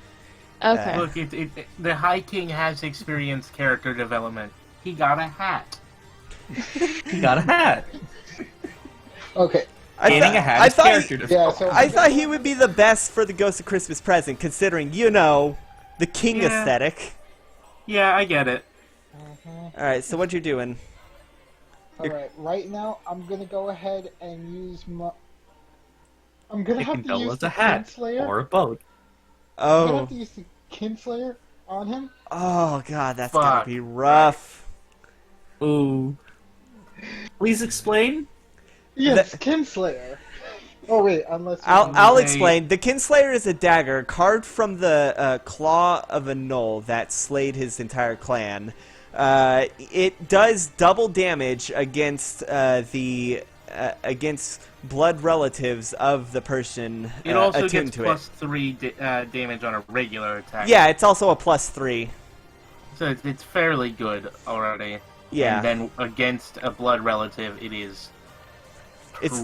[SPEAKER 6] Okay.
[SPEAKER 4] Look, the High King has experienced character development. He got a hat.
[SPEAKER 3] He got a hat.
[SPEAKER 5] Okay.
[SPEAKER 3] Gaining a hat is character development.
[SPEAKER 5] Yeah, so
[SPEAKER 1] I thought he would be the best for the Ghost of Christmas Present, considering, the king
[SPEAKER 4] Yeah.
[SPEAKER 1] aesthetic.
[SPEAKER 4] Yeah, I get it.
[SPEAKER 1] Alright, so what you doing?
[SPEAKER 5] Alright, right now I'm gonna go ahead and use my... I'm gonna
[SPEAKER 3] It
[SPEAKER 5] have
[SPEAKER 3] can
[SPEAKER 5] to
[SPEAKER 3] go
[SPEAKER 5] use
[SPEAKER 3] as
[SPEAKER 5] the
[SPEAKER 3] a hat
[SPEAKER 5] Kinslayer.
[SPEAKER 3] or a boat.
[SPEAKER 5] I'm gonna
[SPEAKER 1] Oh.
[SPEAKER 5] have to use the Kinslayer on him.
[SPEAKER 1] Oh, God, that's gonna
[SPEAKER 4] Fuck.
[SPEAKER 1] be rough.
[SPEAKER 3] Ooh. Please explain.
[SPEAKER 5] Yes, Kinslayer. Oh wait, unless you want
[SPEAKER 1] I'll
[SPEAKER 5] me
[SPEAKER 1] explain. The Kinslayer is a dagger carved from the claw of a gnoll that slayed his entire clan. It does double damage against against blood relatives of the person
[SPEAKER 4] It also
[SPEAKER 1] attuned
[SPEAKER 4] gets
[SPEAKER 1] to
[SPEAKER 4] plus 3 damage on a regular attack.
[SPEAKER 1] it. Yeah, it's also a +3.
[SPEAKER 4] So it's fairly good already.
[SPEAKER 1] Yeah,
[SPEAKER 4] And then against a blood relative, it is
[SPEAKER 1] it's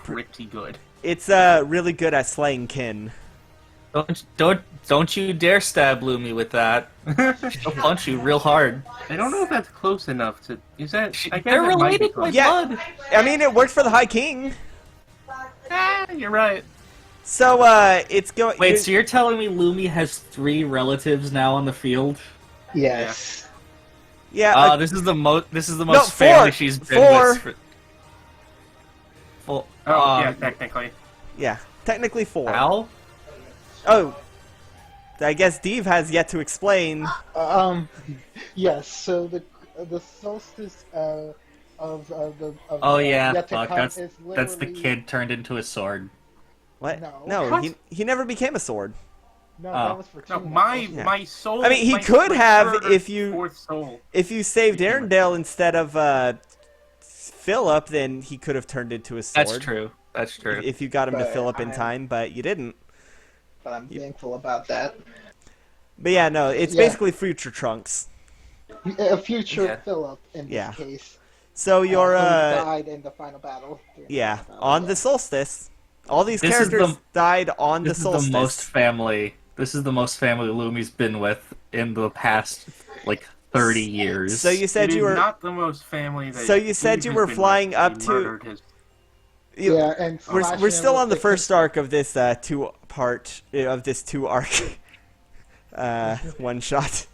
[SPEAKER 4] pretty good.
[SPEAKER 1] it's really good at slaying kin.
[SPEAKER 3] Don't you dare stab Lumi with that. She'll punch you real hard.
[SPEAKER 4] I don't know if that's close enough to. Is that? I guess
[SPEAKER 3] They're
[SPEAKER 4] it might be
[SPEAKER 3] related by
[SPEAKER 4] close.
[SPEAKER 1] Yeah.
[SPEAKER 3] blood.
[SPEAKER 1] I mean, it worked for the High King.
[SPEAKER 4] Ah, you're right.
[SPEAKER 1] So it's going.
[SPEAKER 3] Wait, so you're telling me Lumi has 3 relatives now on the field?
[SPEAKER 5] Yes.
[SPEAKER 1] yeah.
[SPEAKER 3] This is the most. This is the
[SPEAKER 1] No,
[SPEAKER 3] most
[SPEAKER 1] 4.
[SPEAKER 3] family she's been
[SPEAKER 1] 4.
[SPEAKER 3] with.
[SPEAKER 4] Oh,
[SPEAKER 3] Um,
[SPEAKER 4] yeah, technically.
[SPEAKER 1] Yeah, technically 4.
[SPEAKER 3] Al?
[SPEAKER 1] Oh, I guess Dave has yet to explain.
[SPEAKER 5] Yes. So the solstice of
[SPEAKER 3] Oh yeah,
[SPEAKER 5] yet to
[SPEAKER 3] fuck,
[SPEAKER 5] come
[SPEAKER 3] that's
[SPEAKER 5] is
[SPEAKER 3] the
[SPEAKER 5] literally-
[SPEAKER 3] kid turned into a sword.
[SPEAKER 1] What?
[SPEAKER 5] No.
[SPEAKER 1] No,
[SPEAKER 4] What?
[SPEAKER 1] he never became a sword.
[SPEAKER 5] No,
[SPEAKER 3] Oh.
[SPEAKER 5] that was for
[SPEAKER 4] No,
[SPEAKER 5] two.
[SPEAKER 4] my soul.
[SPEAKER 1] I mean, he
[SPEAKER 4] my
[SPEAKER 1] could have
[SPEAKER 4] preferred
[SPEAKER 1] if you-
[SPEAKER 4] fourth soul.
[SPEAKER 1] If you saved Arendelle instead of Philip, then he could have turned into a sword.
[SPEAKER 3] That's true. That's true.
[SPEAKER 1] If you got him to
[SPEAKER 5] But
[SPEAKER 1] Philip in
[SPEAKER 5] I-
[SPEAKER 1] time, but you didn't.
[SPEAKER 5] But I'm thankful about that.
[SPEAKER 1] But yeah, no, it's
[SPEAKER 5] Yeah.
[SPEAKER 1] basically future Trunks.
[SPEAKER 5] A future
[SPEAKER 3] Yeah.
[SPEAKER 5] Philip in
[SPEAKER 1] Yeah.
[SPEAKER 5] this case.
[SPEAKER 1] So you're
[SPEAKER 5] who died in the final battle.
[SPEAKER 1] yeah, on the solstice. All these
[SPEAKER 3] This is
[SPEAKER 1] characters
[SPEAKER 3] the-
[SPEAKER 1] died on the
[SPEAKER 3] This is
[SPEAKER 1] solstice.
[SPEAKER 3] the most family. This is the most family Lumi's been with in the past 30 years.
[SPEAKER 1] So you said
[SPEAKER 4] It
[SPEAKER 1] you
[SPEAKER 4] is
[SPEAKER 1] were
[SPEAKER 4] not the most family. That
[SPEAKER 1] So you said
[SPEAKER 4] Steve
[SPEAKER 1] you
[SPEAKER 4] has
[SPEAKER 1] were
[SPEAKER 4] been
[SPEAKER 1] flying
[SPEAKER 4] with.
[SPEAKER 1] up
[SPEAKER 4] He
[SPEAKER 1] to-
[SPEAKER 4] murdered his-
[SPEAKER 1] you-
[SPEAKER 5] Yeah, and
[SPEAKER 1] we're
[SPEAKER 5] slashing
[SPEAKER 1] still
[SPEAKER 5] him
[SPEAKER 1] on the
[SPEAKER 5] with
[SPEAKER 1] first arc of this two arc one shot.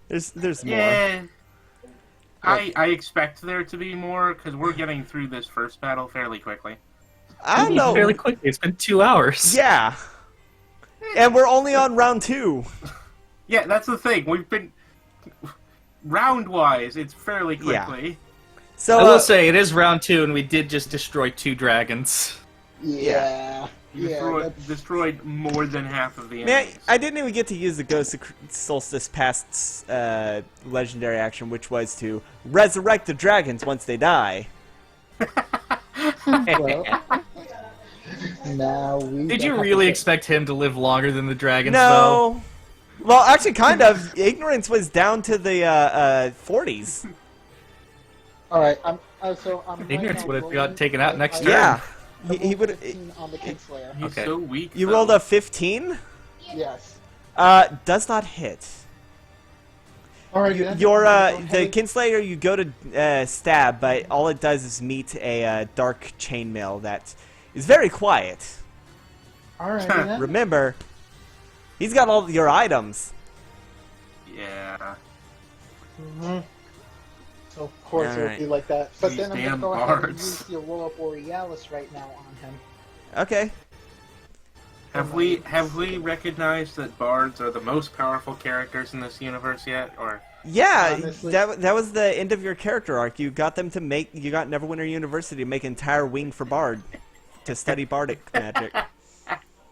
[SPEAKER 1] There's more.
[SPEAKER 4] Yeah. I expect there to be more because we're getting through this first battle fairly quickly.
[SPEAKER 1] I don't know.
[SPEAKER 3] Fairly quickly. It's been 2 hours.
[SPEAKER 1] Yeah. And we're only on round 2.
[SPEAKER 4] Yeah, that's the thing. We've been round-wise, it's fairly
[SPEAKER 1] Yeah.
[SPEAKER 4] quickly.
[SPEAKER 1] So
[SPEAKER 3] I will say it is round 2, and we did just destroy 2 dragons.
[SPEAKER 5] Yeah.
[SPEAKER 4] You destroyed more than half of the
[SPEAKER 1] man,
[SPEAKER 4] enemies.
[SPEAKER 1] I didn't even get to use the Ghost of Solstice Past's legendary action, which was to resurrect the dragons once they die.
[SPEAKER 5] Well, now we.
[SPEAKER 3] Did
[SPEAKER 5] don't
[SPEAKER 3] you
[SPEAKER 5] have
[SPEAKER 3] really
[SPEAKER 5] to-
[SPEAKER 3] expect him to live longer than the dragons, though?
[SPEAKER 1] No. Well, actually, kind of. Ignorance was down to the 40s.
[SPEAKER 5] All right. So I'm. right
[SPEAKER 3] Ignorance
[SPEAKER 5] now
[SPEAKER 3] would have
[SPEAKER 5] rolling-
[SPEAKER 3] got taken out next
[SPEAKER 5] I-
[SPEAKER 3] turn.
[SPEAKER 1] Yeah.
[SPEAKER 5] I
[SPEAKER 1] He
[SPEAKER 5] rolled
[SPEAKER 1] would.
[SPEAKER 5] 15 on the Kinslayer.
[SPEAKER 4] He's
[SPEAKER 3] Okay.
[SPEAKER 4] so weak.
[SPEAKER 1] You
[SPEAKER 4] though.
[SPEAKER 1] rolled a 15.
[SPEAKER 5] Yes.
[SPEAKER 1] Does not hit.
[SPEAKER 5] All right. then.
[SPEAKER 1] Your
[SPEAKER 5] I'm gonna go
[SPEAKER 1] the
[SPEAKER 5] ahead-
[SPEAKER 1] Kinslayer, you go to stab, but all it does is meet a dark chainmail that is very quiet.
[SPEAKER 5] All right. then.
[SPEAKER 1] Remember, he's got all your items.
[SPEAKER 4] Yeah.
[SPEAKER 5] Mhm. So of course it would
[SPEAKER 1] Alright.
[SPEAKER 5] be like that. But
[SPEAKER 4] These
[SPEAKER 5] then I'm gonna
[SPEAKER 4] damn
[SPEAKER 5] go ahead and
[SPEAKER 4] bards.
[SPEAKER 5] use the Aurora Borealis right now on him.
[SPEAKER 1] Okay.
[SPEAKER 4] Have we recognized that bards are the most powerful characters in this universe yet? Or
[SPEAKER 1] Yeah,
[SPEAKER 5] Honestly.
[SPEAKER 1] that was the end of your character arc. You got them to make. You got Neverwinter University to make an entire wing for Bard to study bardic magic.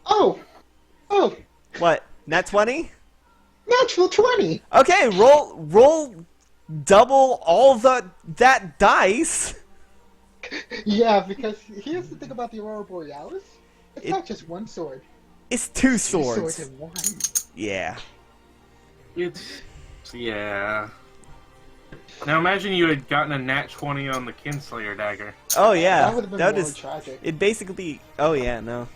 [SPEAKER 5] Oh,
[SPEAKER 1] What? Nat 20?
[SPEAKER 5] natural 20.
[SPEAKER 1] Okay, roll double all that dice.
[SPEAKER 5] Yeah, because here's the thing about the Aurora Borealis. It's
[SPEAKER 1] It-
[SPEAKER 5] not just one sword.
[SPEAKER 1] It's two
[SPEAKER 5] Two
[SPEAKER 1] swords.
[SPEAKER 5] in one.
[SPEAKER 1] Yeah.
[SPEAKER 4] yeah. Now imagine you had gotten a nat 20 on the Kinslayer dagger.
[SPEAKER 1] Oh yeah.
[SPEAKER 5] That would have been
[SPEAKER 1] That
[SPEAKER 5] more
[SPEAKER 1] is.
[SPEAKER 5] tragic.
[SPEAKER 1] It basically. Oh yeah. No.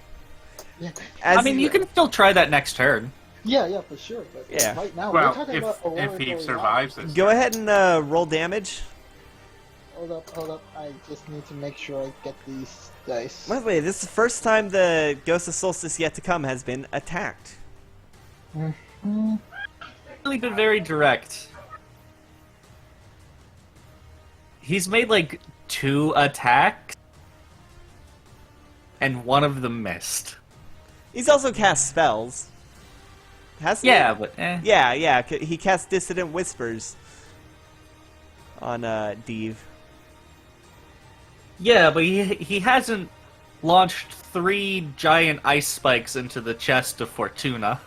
[SPEAKER 5] Yeah.
[SPEAKER 1] As
[SPEAKER 3] I mean, you can still try that next turn.
[SPEAKER 5] Yeah, for sure. But
[SPEAKER 1] Yeah.
[SPEAKER 5] right now,
[SPEAKER 4] Well,
[SPEAKER 5] we're talking
[SPEAKER 4] if
[SPEAKER 5] about Aurora
[SPEAKER 4] he
[SPEAKER 5] Borealis.
[SPEAKER 4] survives this.
[SPEAKER 1] Go ahead and roll damage.
[SPEAKER 5] Hold up. I just need to make sure I get these dice.
[SPEAKER 1] By the way, this is the first time the Ghost of Solstice Yet to Come has been attacked.
[SPEAKER 3] Really been very direct. He's made like 2 attacks, and one of them missed.
[SPEAKER 1] He's also cast spells. Hasn't
[SPEAKER 3] Yeah,
[SPEAKER 1] he?
[SPEAKER 3] but
[SPEAKER 1] Yeah. He cast Dissident Whispers on Deve.
[SPEAKER 3] Yeah, but he hasn't launched 3 giant ice spikes into the chest of Fortuna.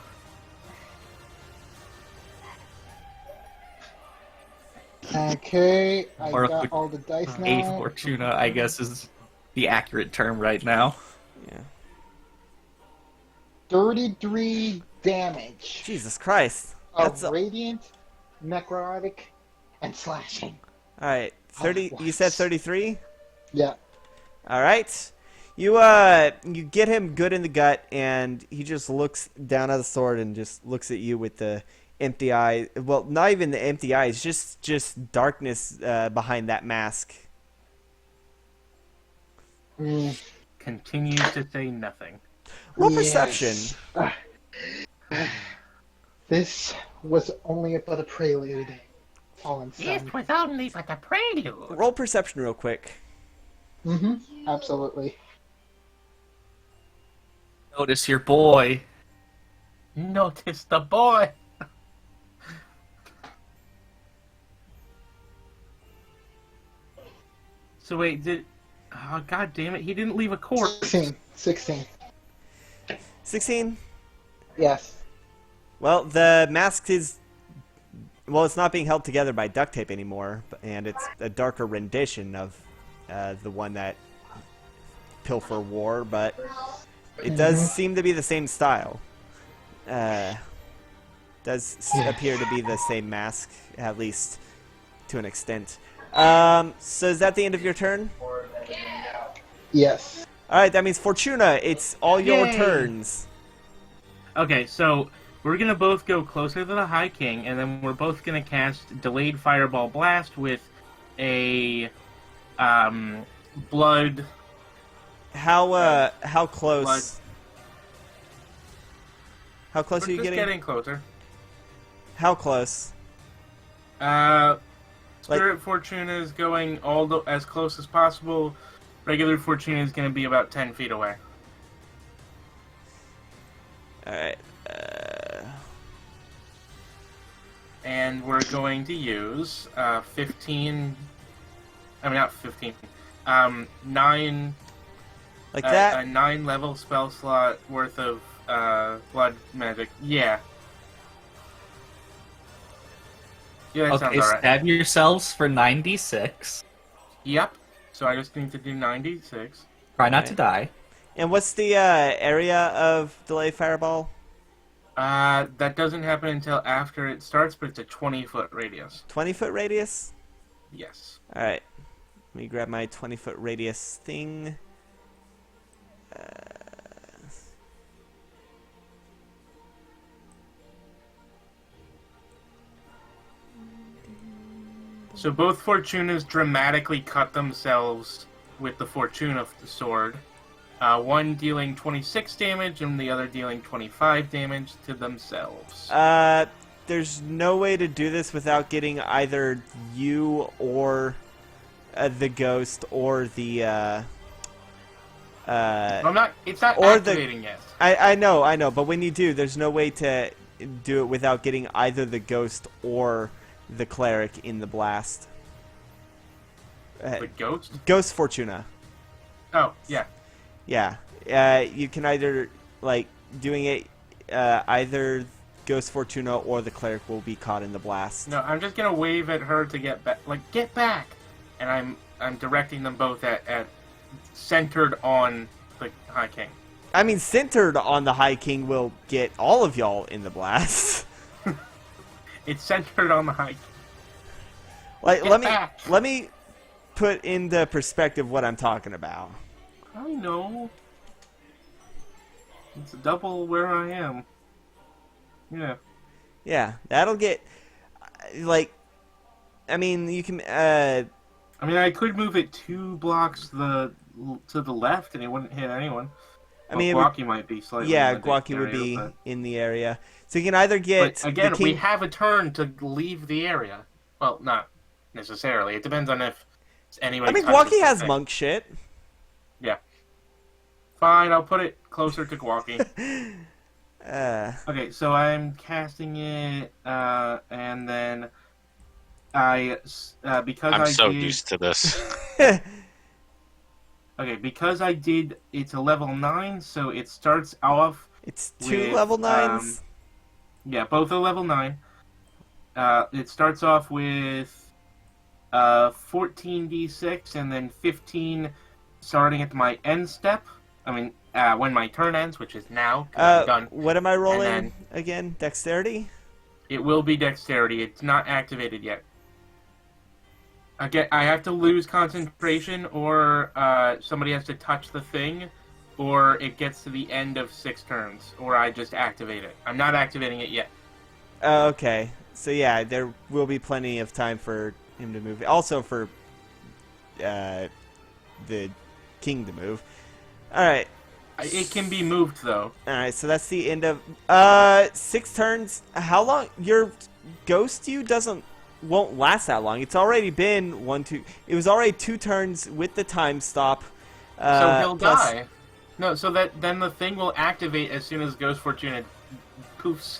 [SPEAKER 5] Okay, I
[SPEAKER 3] Or
[SPEAKER 5] got all the dice
[SPEAKER 3] A
[SPEAKER 5] now.
[SPEAKER 3] Fortuna, I guess, is the accurate term right now.
[SPEAKER 1] Yeah.
[SPEAKER 5] 33 damage
[SPEAKER 1] Jesus Christ.
[SPEAKER 5] of
[SPEAKER 1] That's
[SPEAKER 5] radiant, necrotic, and slashing.
[SPEAKER 1] all right. 30. You said 33.
[SPEAKER 5] Yeah.
[SPEAKER 1] All right. You get him good in the gut, and he just looks down at the sword and just looks at you with the empty eye. Well, not even the empty eyes, just darkness behind that mask.
[SPEAKER 4] Continues to say nothing.
[SPEAKER 1] Roll
[SPEAKER 5] Yes.
[SPEAKER 1] perception.
[SPEAKER 5] This was only but a prelude. Fallen
[SPEAKER 4] It
[SPEAKER 5] sun.
[SPEAKER 4] was only but a prelude.
[SPEAKER 1] Roll perception real quick.
[SPEAKER 5] Absolutely.
[SPEAKER 3] Notice your boy.
[SPEAKER 4] Notice the boy. So wait, oh god damn it, he didn't leave a corpse.
[SPEAKER 5] 16.
[SPEAKER 1] 16.
[SPEAKER 5] Yes.
[SPEAKER 1] Well, the mask is. Well, it's not being held together by duct tape anymore, and it's a darker rendition of the one that Pilfer wore, but it does seem to be the same style. Appear to be the same mask, at least to an extent. So is that the end of your turn?
[SPEAKER 5] Yes.
[SPEAKER 1] Alright, that means Fortuna, it's all your
[SPEAKER 4] Yay.
[SPEAKER 1] turns.
[SPEAKER 4] Okay, so we're gonna both go closer to the High King, and then we're both gonna cast Delayed Fireball Blast with a blood.
[SPEAKER 1] How close?
[SPEAKER 4] Blood.
[SPEAKER 1] How close
[SPEAKER 4] We're
[SPEAKER 1] are you
[SPEAKER 4] just
[SPEAKER 1] getting?
[SPEAKER 4] getting closer.
[SPEAKER 1] How close?
[SPEAKER 4] Spirit Fortuna is going as close as possible. Regular Fortuna is going to be about 10 feet away.
[SPEAKER 1] Alright.
[SPEAKER 4] And we're going to use 15. I mean, not 15. 9.
[SPEAKER 1] Like that?
[SPEAKER 4] A 9 level spell slot worth of blood magic. Yeah. Yeah, that sounds
[SPEAKER 3] Okay,
[SPEAKER 4] alright.
[SPEAKER 3] stab yourselves for 96.
[SPEAKER 4] Yep. So I just need to do 96.
[SPEAKER 3] Try not to
[SPEAKER 1] Okay.
[SPEAKER 3] die.
[SPEAKER 1] And what's the area of Delay Fireball?
[SPEAKER 4] That doesn't happen until after it starts, but it's a 20-foot radius.
[SPEAKER 1] 20-foot radius?
[SPEAKER 4] Yes.
[SPEAKER 1] Alright. Let me grab my 20-foot radius thing.
[SPEAKER 4] So both Fortunas dramatically cut themselves with the Fortuna sword. One dealing 26 damage and the other dealing 25 damage to themselves.
[SPEAKER 1] There's no way to do this without getting either you or the ghost or the
[SPEAKER 4] It's not
[SPEAKER 1] or the-
[SPEAKER 4] activating yet.
[SPEAKER 1] I know, but when you do, there's no way to do it without getting either the ghost or the cleric in the blast.
[SPEAKER 4] The ghost?
[SPEAKER 1] Ghost Fortuna.
[SPEAKER 4] Oh, yeah.
[SPEAKER 1] Yeah. You can either, like, doing it, either Ghost Fortuna or the cleric will be caught in the blast.
[SPEAKER 4] No, I'm just gonna wave at her to get back. Like, get back! And I'm directing them both at centered on the High King.
[SPEAKER 1] I mean, centered on the High King will get all of y'all in the blast.
[SPEAKER 4] It's centered on the High King.
[SPEAKER 1] Like,
[SPEAKER 4] Get back.
[SPEAKER 1] let me put into perspective what I'm talking about.
[SPEAKER 4] I know. It's double where I am. Yeah.
[SPEAKER 1] Yeah, that'll get like. I mean, you can.
[SPEAKER 4] I mean, I could move it 2 blocks to the left, and it wouldn't hit anyone.
[SPEAKER 1] I
[SPEAKER 4] Well,
[SPEAKER 1] mean, it would,
[SPEAKER 4] Guaki might be slightly in
[SPEAKER 1] yeah,
[SPEAKER 4] the
[SPEAKER 1] Guaki would
[SPEAKER 4] area,
[SPEAKER 1] be
[SPEAKER 4] but...
[SPEAKER 1] in the area, so you can either
[SPEAKER 4] But
[SPEAKER 1] get the
[SPEAKER 4] again, we
[SPEAKER 1] king.
[SPEAKER 4] have a turn to leave the area. Well, not necessarily. It depends on if
[SPEAKER 1] I
[SPEAKER 4] anybody
[SPEAKER 1] mean,
[SPEAKER 4] touches
[SPEAKER 1] Guaki
[SPEAKER 4] the
[SPEAKER 1] has
[SPEAKER 4] thing.
[SPEAKER 1] monk shit.
[SPEAKER 4] Yeah. Fine, I'll put it closer to Guaki. Okay, so I'm casting it, and then because
[SPEAKER 2] I'm
[SPEAKER 4] I
[SPEAKER 2] so
[SPEAKER 4] did...
[SPEAKER 2] used to this.
[SPEAKER 4] Okay, because I did... It's a level 9, so it starts off...
[SPEAKER 1] It's 2
[SPEAKER 4] with,
[SPEAKER 1] level 9s.
[SPEAKER 4] Yeah, both are level 9. It starts off with 14d6 and then 15 starting at my end step. I mean, when my turn ends, which is now, 'cause I'm done.
[SPEAKER 1] What am I rolling
[SPEAKER 4] then-
[SPEAKER 1] again? Dexterity?
[SPEAKER 4] It will be dexterity. It's not activated yet. I have to lose concentration, or somebody has to touch the thing, or it gets to the end of 6 turns, or I just activate it. I'm not activating it yet.
[SPEAKER 1] Okay. So yeah, there will be plenty of time for him to move. Also for the king to move. All right.
[SPEAKER 4] It can be moved, though.
[SPEAKER 1] All right. So that's the end of 6 turns. How long? Your ghost won't last that long. It's already been 1, 2. It was already 2 turns with the time stop.
[SPEAKER 4] So he'll
[SPEAKER 1] plus-
[SPEAKER 4] die. No, so then the thing will activate as soon as Ghost Fortuna poofs.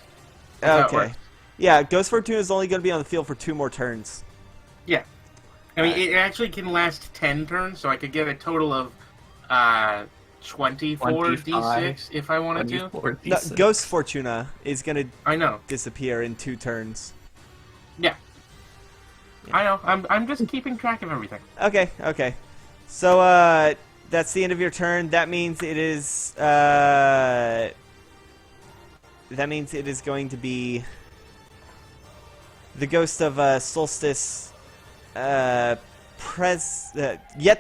[SPEAKER 4] That's how it
[SPEAKER 1] Okay.
[SPEAKER 4] works.
[SPEAKER 1] Yeah, Ghost Fortuna is only going to be on the field for 2 more turns.
[SPEAKER 4] Yeah. I mean, it actually can last 10 turns, so I could get a total of 24 d6 if I wanted to.
[SPEAKER 3] 24
[SPEAKER 1] No,
[SPEAKER 3] D6.
[SPEAKER 1] Ghost Fortuna is going to
[SPEAKER 4] I know.
[SPEAKER 1] disappear in 2 turns.
[SPEAKER 4] Yeah. I know. I'm just keeping track of everything.
[SPEAKER 1] Okay. So, that's the end of your turn. That means it is, going to be the ghost of, Solstice, yet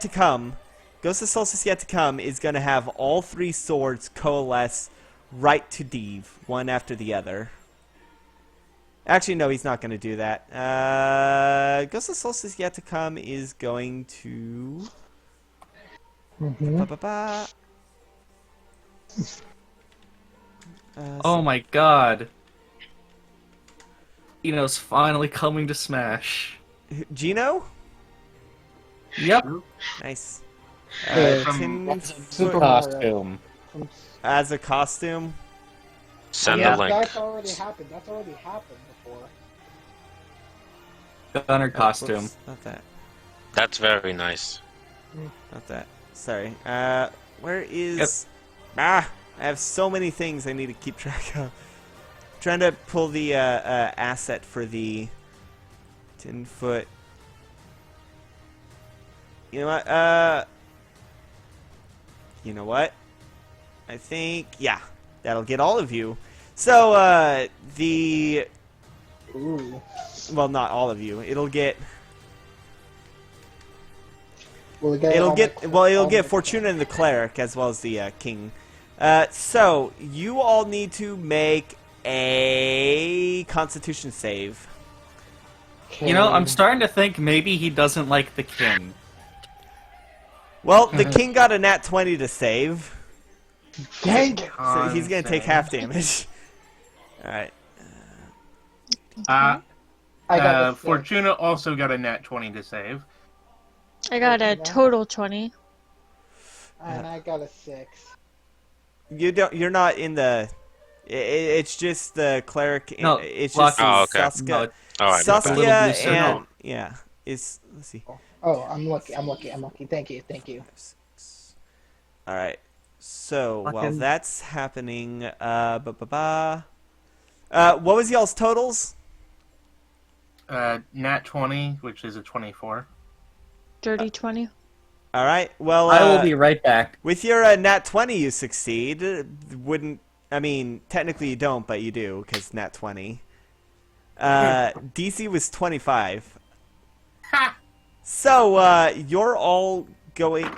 [SPEAKER 1] to come. Ghost of Solstice yet to come is going to have all 3 swords coalesce right to Deve, one after the other. Actually, no, he's not going to do that. Ghost of Solstice yet to come is going to... Ba-ba-ba.
[SPEAKER 3] Oh my god. Eno's finally coming to Smash.
[SPEAKER 1] Gino?
[SPEAKER 3] Yep.
[SPEAKER 1] Nice.
[SPEAKER 5] Super
[SPEAKER 7] Costume.
[SPEAKER 1] As a costume?
[SPEAKER 2] Send
[SPEAKER 3] Yeah.
[SPEAKER 2] the link.
[SPEAKER 5] That's already happened. Before.
[SPEAKER 3] Gunner costume.
[SPEAKER 1] Whoops, not that.
[SPEAKER 2] That's very nice.
[SPEAKER 1] Not that. Sorry. Where is... I have so many things I need to keep track of. Trying to pull the asset for the 10-foot... You know what? I think... Yeah. That'll get all of you. So,
[SPEAKER 5] Ooh.
[SPEAKER 1] well, not all of you. It'll get...
[SPEAKER 5] Will it get
[SPEAKER 1] It'll
[SPEAKER 5] all
[SPEAKER 1] get
[SPEAKER 5] the-
[SPEAKER 1] well. It'll
[SPEAKER 5] all
[SPEAKER 1] get
[SPEAKER 5] the-
[SPEAKER 1] Fortuna and the cleric as well as the king. So you all need to make a Constitution save.
[SPEAKER 3] You know, I'm
[SPEAKER 5] Okay.
[SPEAKER 3] starting to think maybe he doesn't like the king.
[SPEAKER 1] Well, the king got a nat 20 to save,
[SPEAKER 5] Dang it.
[SPEAKER 1] so he's gonna take half damage. All right.
[SPEAKER 5] I got a six.
[SPEAKER 4] Fortuna also got a nat 20 to save.
[SPEAKER 6] I got a total 20.
[SPEAKER 5] And I got a 6.
[SPEAKER 1] You don't. You're not in the. It's just the cleric.
[SPEAKER 3] No,
[SPEAKER 1] it's
[SPEAKER 3] Lucky.
[SPEAKER 1] just
[SPEAKER 2] Oh, okay.
[SPEAKER 1] Saskia.
[SPEAKER 3] No,
[SPEAKER 2] All right. my bad.
[SPEAKER 1] Saskia
[SPEAKER 3] Little booster,
[SPEAKER 1] and
[SPEAKER 3] no.
[SPEAKER 1] yeah. Let's see.
[SPEAKER 5] Oh, I'm lucky. Thank you.
[SPEAKER 1] All right. So while
[SPEAKER 3] Fucking-
[SPEAKER 1] that's happening, what was y'all's totals?
[SPEAKER 4] Nat 20, which is a 24.
[SPEAKER 6] Dirty 20.
[SPEAKER 1] All right. Well,
[SPEAKER 3] I will be right back.
[SPEAKER 1] with your nat 20, you succeed. Wouldn't I mean? Technically, you don't, but you do because nat 20. DC was 25.
[SPEAKER 4] Ha!
[SPEAKER 1] So you're all going.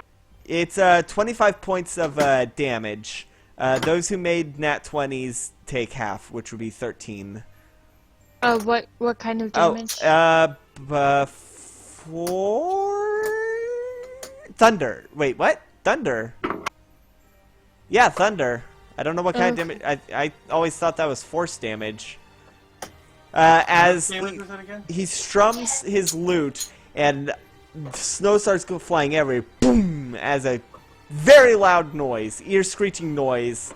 [SPEAKER 1] It's 25 points of damage. Those who made nat 20s take half, which would be 13.
[SPEAKER 6] What kind of
[SPEAKER 1] Oh,
[SPEAKER 6] damage?
[SPEAKER 1] for thunder. Wait, what? Thunder. Yeah, thunder. I don't know what kind of damage. I always thought that was force damage. As
[SPEAKER 4] What damage was that again?
[SPEAKER 1] he strums his lute and snow starts flying everywhere, boom, as a very loud noise, ear-screeching noise,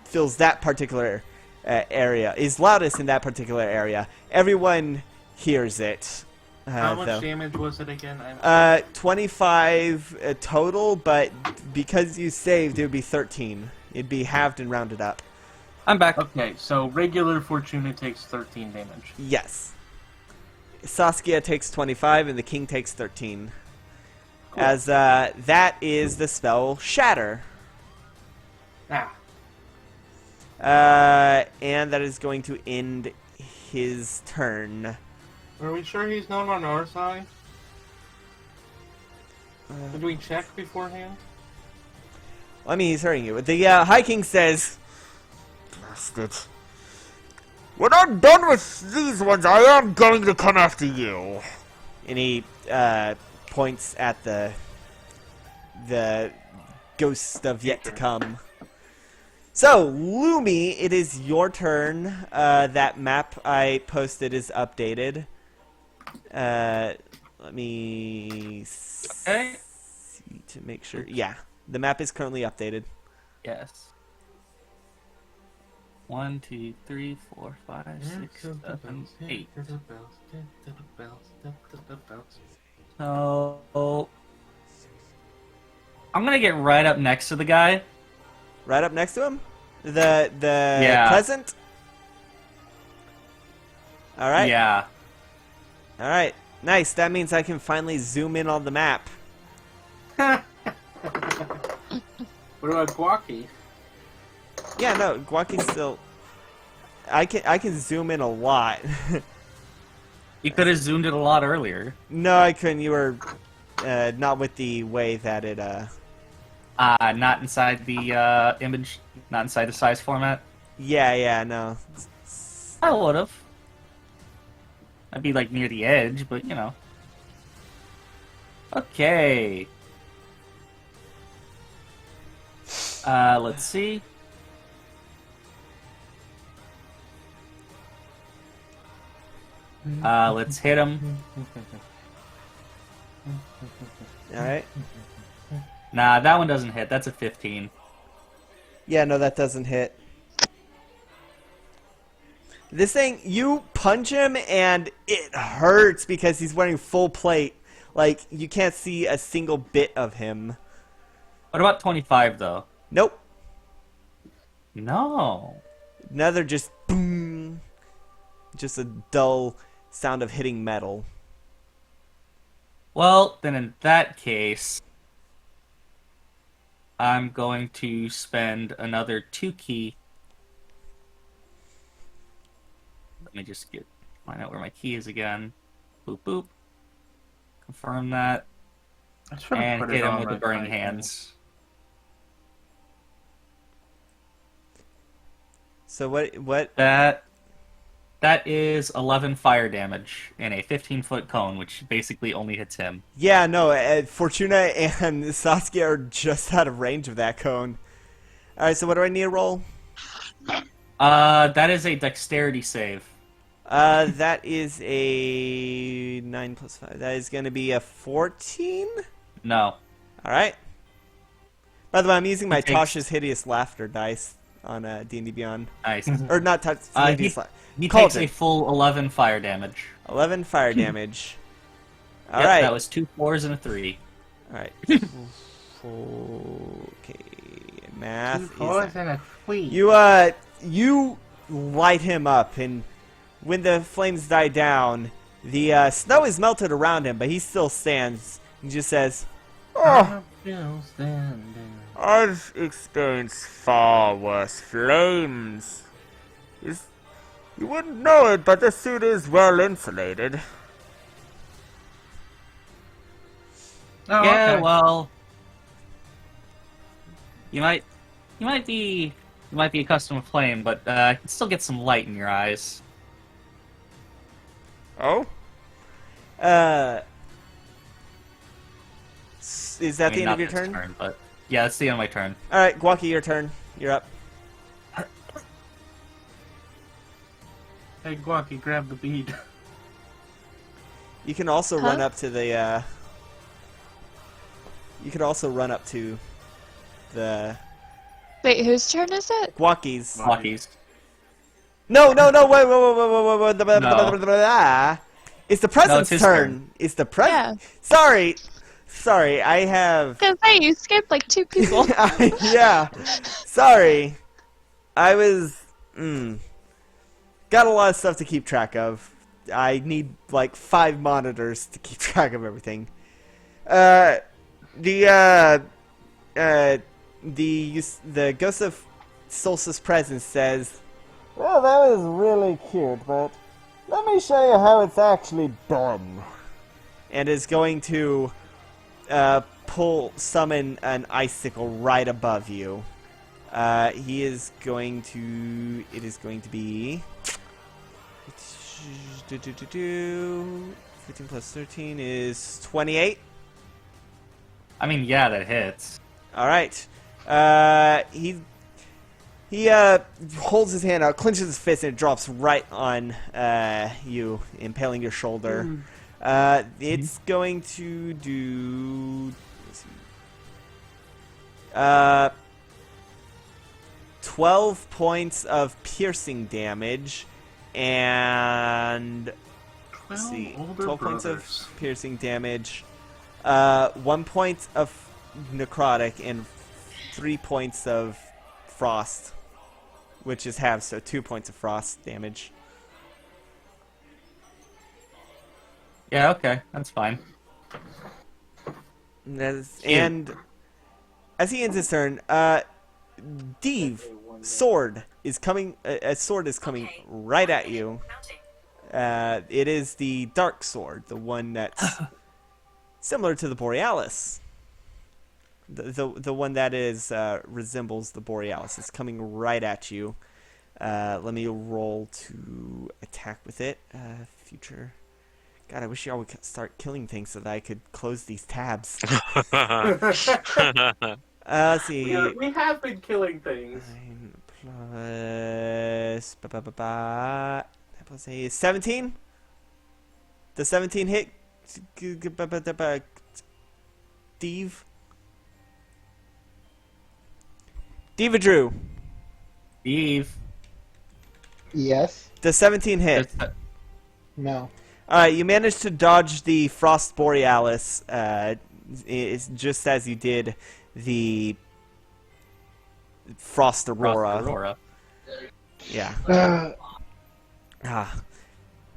[SPEAKER 1] fills that particular area, is loudest in that particular area. Everyone hears it.
[SPEAKER 4] How much
[SPEAKER 1] though.
[SPEAKER 4] damage was it again?
[SPEAKER 1] 25 total, but because you saved, it would be 13. It'd be halved and rounded up.
[SPEAKER 3] I'm back.
[SPEAKER 4] Okay, so regular Fortuna takes 13 damage.
[SPEAKER 1] Yes. Saskia takes 25 and the king takes 13.
[SPEAKER 4] Cool.
[SPEAKER 1] As that is the spell Shatter.
[SPEAKER 4] Ah.
[SPEAKER 1] And that is going to end his turn.
[SPEAKER 4] Are we sure he's not on our side? Did we check beforehand?
[SPEAKER 1] I mean, he's hurting you. The High King says, "Bastard. When I'm done with these ones, I am going to come after you." And he points at the ghost of yet to come. So, Lumi, it is your turn. That map I posted is updated. Let me
[SPEAKER 3] Okay.
[SPEAKER 1] see to make sure. Yeah, the map is currently updated.
[SPEAKER 3] Yes. 1, 2, 3, 4, 5, 6, 7, 8. So I'm gonna get right up next to the guy.
[SPEAKER 1] Right up next to him? The
[SPEAKER 3] Yeah.
[SPEAKER 1] peasant? Alright.
[SPEAKER 3] Yeah.
[SPEAKER 1] Alright. Nice. That means I can finally zoom in on the map.
[SPEAKER 4] What about Guaki?
[SPEAKER 1] Yeah, no, Guaki's still... I can zoom in a lot.
[SPEAKER 3] You could have zoomed it a lot earlier.
[SPEAKER 1] No, I couldn't. You were not with the way that it...
[SPEAKER 3] Not inside the image, not inside the size format.
[SPEAKER 1] Yeah, no.
[SPEAKER 3] I would have. I'd be like near the edge, but you know. Okay. Let's see. Let's hit him.
[SPEAKER 1] Alright.
[SPEAKER 3] Nah, that one doesn't hit. That's a 15.
[SPEAKER 1] Yeah, no, that doesn't hit. This thing, you punch him and it hurts because he's wearing full plate. Like, you can't see a single bit of him.
[SPEAKER 3] What about 25, though?
[SPEAKER 1] Nope.
[SPEAKER 3] No.
[SPEAKER 1] Another just boom. Just a dull sound of hitting metal.
[SPEAKER 3] Well, then in that case, I'm going to spend another 2 key. Let me just find out where my key is again. Boop, boop. Confirm that.
[SPEAKER 4] I should've
[SPEAKER 3] And
[SPEAKER 4] put
[SPEAKER 3] hit
[SPEAKER 4] it
[SPEAKER 3] him
[SPEAKER 4] on
[SPEAKER 3] with the
[SPEAKER 4] my
[SPEAKER 3] burning
[SPEAKER 4] side,
[SPEAKER 3] hands.
[SPEAKER 1] So what?
[SPEAKER 3] That is 11 fire damage in a 15-foot cone, which basically only hits him.
[SPEAKER 1] Yeah, no, Fortuna and Saskia are just out of range of that cone. Alright, so what do I need to roll?
[SPEAKER 3] That is a dexterity save.
[SPEAKER 1] That is a 9 plus 5. That is going to be a 14?
[SPEAKER 3] No.
[SPEAKER 1] Alright. By the way, I'm using my
[SPEAKER 3] He takes-
[SPEAKER 1] Tasha's Hideous Laughter dice on D&D Beyond.
[SPEAKER 3] Nice.
[SPEAKER 1] Or not Tasha's Hideous Laughter.
[SPEAKER 3] He
[SPEAKER 1] Called
[SPEAKER 3] takes a
[SPEAKER 1] it.
[SPEAKER 3] full 11 fire damage.
[SPEAKER 1] 11 fire damage.
[SPEAKER 3] Yep,
[SPEAKER 1] Alright.
[SPEAKER 3] that was 2 4s and a 3.
[SPEAKER 1] Alright. Okay. Math is...
[SPEAKER 4] Fours and a tweet.
[SPEAKER 1] You light him up, and when the flames die down, the snow is melted around him, but he still stands and just says, "Oh, I've experienced far worse flames. You wouldn't know it, but the suit is well insulated."
[SPEAKER 4] Oh,
[SPEAKER 3] Yeah,
[SPEAKER 4] okay.
[SPEAKER 3] well, you might You might be accustomed to flame, but you can still get some light in your eyes.
[SPEAKER 1] Oh? Is that the end
[SPEAKER 3] not
[SPEAKER 1] of your
[SPEAKER 3] this
[SPEAKER 1] turn?
[SPEAKER 3] but yeah, that's the end of my turn.
[SPEAKER 1] Alright, Guaki, your turn. You're up.
[SPEAKER 4] Hey, Guaki, grab the bead.
[SPEAKER 1] You can also
[SPEAKER 6] Huh?
[SPEAKER 1] run up to the, You could also run up to the
[SPEAKER 6] Wait, whose turn is it?
[SPEAKER 1] Guaki's.
[SPEAKER 3] Luckies.
[SPEAKER 1] No, wait.
[SPEAKER 3] No.
[SPEAKER 1] It's the president's
[SPEAKER 3] his
[SPEAKER 1] turn. It's the president.
[SPEAKER 6] Yeah.
[SPEAKER 1] Sorry, I have...
[SPEAKER 6] I was gonna say, you skipped like 2 people.
[SPEAKER 1] Yeah. Sorry. I was... Got a lot of stuff to keep track of. I need, like, 5 monitors to keep track of everything. The Ghost of Solstice Presence says, "Well, that was really cute, but let me show you how it's actually done." And is going to summon an icicle right above you. He is going to... It is going to be... 15 plus 13 is 28.
[SPEAKER 3] I mean, yeah, that hits.
[SPEAKER 1] All right. He holds his hand out, clenches his fist, and it drops right on you, impaling your shoulder. It's going to do... Let's see, 12 points of piercing damage, and... Let's see, 12 points of piercing damage, 1 point of necrotic, and 3 points of frost, which is half, so 2 points of frost damage.
[SPEAKER 3] Yeah, okay, that's fine.
[SPEAKER 1] And as he ends his turn, Deve, sword is coming. A sword is coming right at you. It is the dark sword, the one that's similar to the Borealis. The one that is resembles the Borealis. It's coming right at you. Let me roll to attack with it. Future. God, I wish y'all would start killing things so that I could close these tabs. Let's see.
[SPEAKER 4] We have been killing things.
[SPEAKER 1] 9 plus 8 is 17. Does 17 hit? Deve? Diva Drew.
[SPEAKER 3] Eve.
[SPEAKER 5] Yes.
[SPEAKER 1] Does 17 hit?
[SPEAKER 5] No.
[SPEAKER 1] Alright, you managed to dodge the Frost Borealis, it's just as you did the Frost Aurora. Yeah.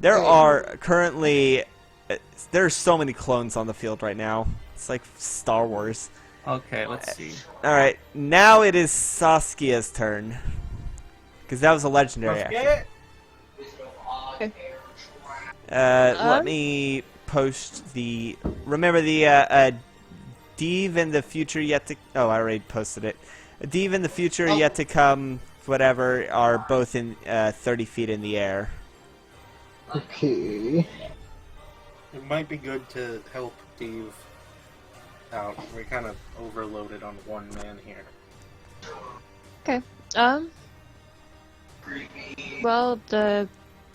[SPEAKER 1] There are currently... there are so many clones on the field right now. It's like Star Wars.
[SPEAKER 3] Okay, let's see.
[SPEAKER 1] Alright, now it is Saskia's turn. Because that was a legendary action. Let me post the... Remember the Deve in the future yet to... Oh, I already posted it. Deve in the future yet to come, whatever, are both in 30 feet in the air.
[SPEAKER 5] Okay.
[SPEAKER 4] It might be good to help Steve out. We're kind of overloaded on one man here.
[SPEAKER 6] Okay. Well, the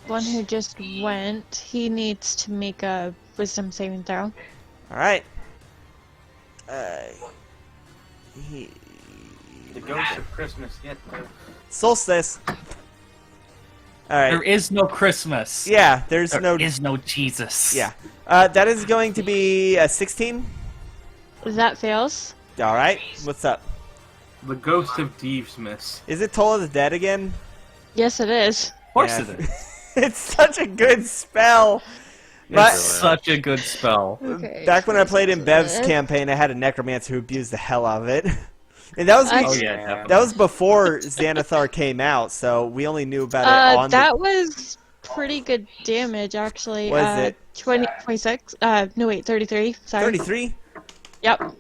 [SPEAKER 6] one who just went, he needs to make a wisdom saving throw.
[SPEAKER 1] Alright.
[SPEAKER 4] The ghost of Christmas yet to...
[SPEAKER 1] Solstice. Alright.
[SPEAKER 3] There is no Christmas.
[SPEAKER 1] Yeah, there
[SPEAKER 3] is no Jesus.
[SPEAKER 1] Yeah. That is going to be a 16.
[SPEAKER 6] That fails.
[SPEAKER 1] Alright, what's up?
[SPEAKER 4] The ghost of Devesmith.
[SPEAKER 1] Is it Toll of the Dead again?
[SPEAKER 6] Yes, it is.
[SPEAKER 3] Of course
[SPEAKER 1] Yeah.
[SPEAKER 3] it is.
[SPEAKER 1] It's such a good spell.
[SPEAKER 3] It's such a good spell.
[SPEAKER 6] Okay.
[SPEAKER 1] Back when I played in Bev's campaign, I had a necromancer who abused the hell out of it. And that was
[SPEAKER 3] Oh yeah, definitely.
[SPEAKER 1] that was before Xanathar came out, so we only knew about it on
[SPEAKER 6] that was pretty good damage, actually.
[SPEAKER 1] Was it?
[SPEAKER 6] 26? No, wait, 33. Sorry.
[SPEAKER 1] 33?
[SPEAKER 6] Yep.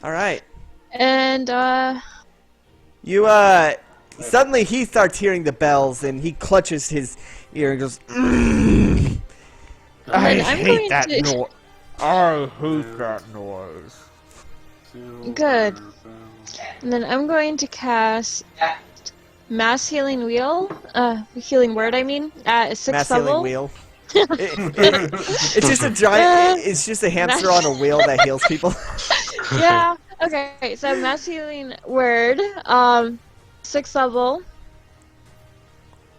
[SPEAKER 1] Alright.
[SPEAKER 6] And,
[SPEAKER 1] You suddenly he starts hearing the bells and he clutches his ear and goes, "Mm, I
[SPEAKER 6] then I'm
[SPEAKER 1] hate
[SPEAKER 6] going
[SPEAKER 1] that
[SPEAKER 6] to-
[SPEAKER 1] noise. I hate that noise."
[SPEAKER 6] Good. And then I'm going to cast Mass Healing Wheel, Healing Word, I mean, at 6th
[SPEAKER 1] Mass
[SPEAKER 6] level.
[SPEAKER 1] healing wheel. It's just a giant. It's just a hamster on a wheel that heals people.
[SPEAKER 6] Yeah. Okay. So Mass Healing Word, 6th level.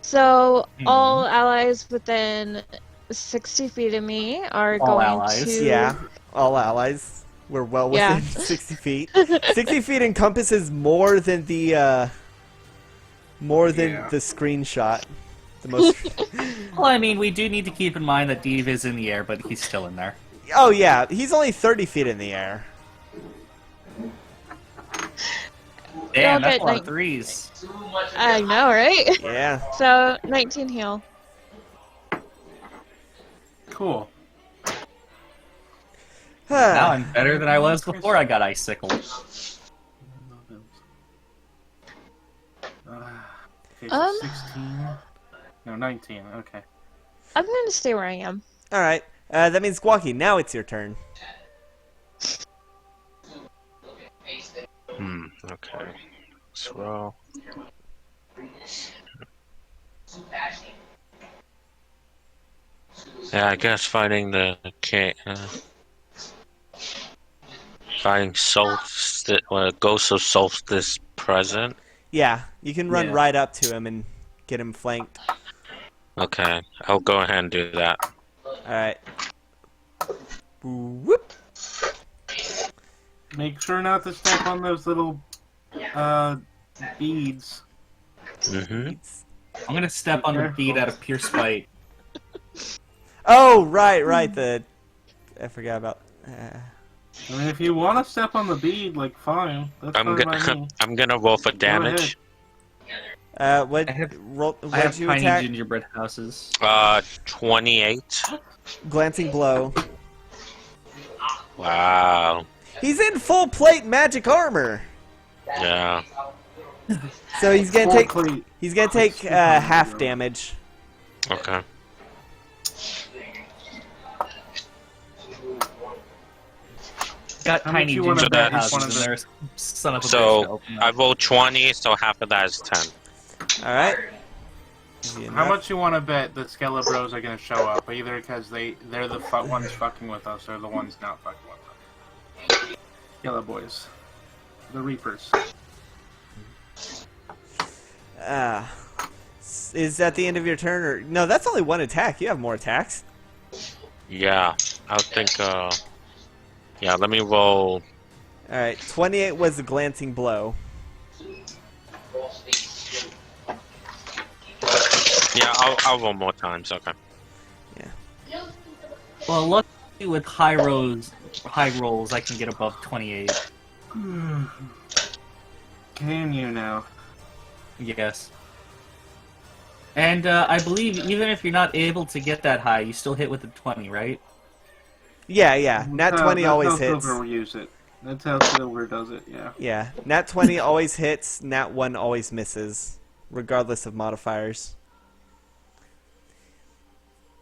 [SPEAKER 6] So all allies within 60 feet of me are
[SPEAKER 3] All
[SPEAKER 6] going
[SPEAKER 3] allies.
[SPEAKER 6] to.
[SPEAKER 1] Yeah, all allies. We're well within
[SPEAKER 6] Yeah.
[SPEAKER 1] 60 feet. 60 feet encompasses more than the screenshot. The most.
[SPEAKER 3] Well, I mean, we do need to keep in mind that Dave is in the air, but he's still in there.
[SPEAKER 1] Oh yeah, he's only 30 feet in the air.
[SPEAKER 3] Damn,
[SPEAKER 6] Okay,
[SPEAKER 3] that's a lot
[SPEAKER 6] like-
[SPEAKER 3] of threes.
[SPEAKER 6] I know, right?
[SPEAKER 1] Yeah.
[SPEAKER 6] So 19 heal.
[SPEAKER 4] Cool.
[SPEAKER 3] Now I'm better than I was before I got icicled.
[SPEAKER 4] Okay,
[SPEAKER 6] Um.
[SPEAKER 4] 16. No, 19. Okay.
[SPEAKER 6] I'm going to stay where I am.
[SPEAKER 1] All right. That means Squawky. Now it's your turn.
[SPEAKER 2] Okay. So. Yeah, I guess fighting the fighting Solstice, Ghost of Solstice present.
[SPEAKER 1] Yeah, you can run
[SPEAKER 3] Yeah.
[SPEAKER 1] right up to him and get him flanked.
[SPEAKER 2] Okay, I'll go ahead and do that.
[SPEAKER 1] All right. Whoop.
[SPEAKER 4] Make sure not to step on those little beads.
[SPEAKER 2] Mm-hmm.
[SPEAKER 3] I'm gonna step on the bead out of pure spite.
[SPEAKER 1] Oh, right. I forgot about.
[SPEAKER 4] I mean, if you want to step on the bead, like, fine. That's
[SPEAKER 2] I'm
[SPEAKER 4] fine by me.
[SPEAKER 2] I'm gonna roll for
[SPEAKER 4] ahead.
[SPEAKER 2] damage.
[SPEAKER 1] What?
[SPEAKER 3] I have
[SPEAKER 1] What'd
[SPEAKER 3] I have
[SPEAKER 1] you
[SPEAKER 3] tiny
[SPEAKER 1] attack?
[SPEAKER 3] gingerbread houses.
[SPEAKER 2] 28.
[SPEAKER 1] Glancing blow.
[SPEAKER 2] Wow.
[SPEAKER 1] He's in full plate magic armor,
[SPEAKER 2] Yeah.
[SPEAKER 1] so he's gonna take.
[SPEAKER 4] Full
[SPEAKER 1] He's gonna take half damage.
[SPEAKER 2] Okay.
[SPEAKER 3] Got
[SPEAKER 4] How much
[SPEAKER 3] tiny
[SPEAKER 4] you wanna
[SPEAKER 3] gingerbread
[SPEAKER 2] bet
[SPEAKER 3] houses,
[SPEAKER 4] each one
[SPEAKER 3] and
[SPEAKER 4] of the-
[SPEAKER 3] there's son of a bitch to
[SPEAKER 2] So
[SPEAKER 3] open
[SPEAKER 2] I
[SPEAKER 3] up.
[SPEAKER 2] rolled 20, so half of that is 10.
[SPEAKER 1] All right. Easy
[SPEAKER 4] How
[SPEAKER 1] enough.
[SPEAKER 4] much you want to bet the Skelebros are going to show up? Either because they're the ones fucking with us, or the ones not fucking with us. Yellow boys. The Reapers.
[SPEAKER 1] Is that the end of your turn, or no? That's only one attack. You have more attacks.
[SPEAKER 2] Yeah. I think, yeah, let me roll.
[SPEAKER 1] All right. 28 was the glancing blow.
[SPEAKER 2] Yeah, I'll roll more times, okay.
[SPEAKER 3] Well, luckily with high rolls, I can get above 28.
[SPEAKER 4] Can you now?
[SPEAKER 3] Yes. And I believe even if you're not able to get that high, you still hit with the 20, right?
[SPEAKER 1] Yeah. Nat 20 always
[SPEAKER 4] that's how
[SPEAKER 1] hits.
[SPEAKER 4] Silver use it. That's how Silver does it, yeah.
[SPEAKER 1] Yeah. Nat 20 always hits. Nat 1 always misses, regardless of modifiers.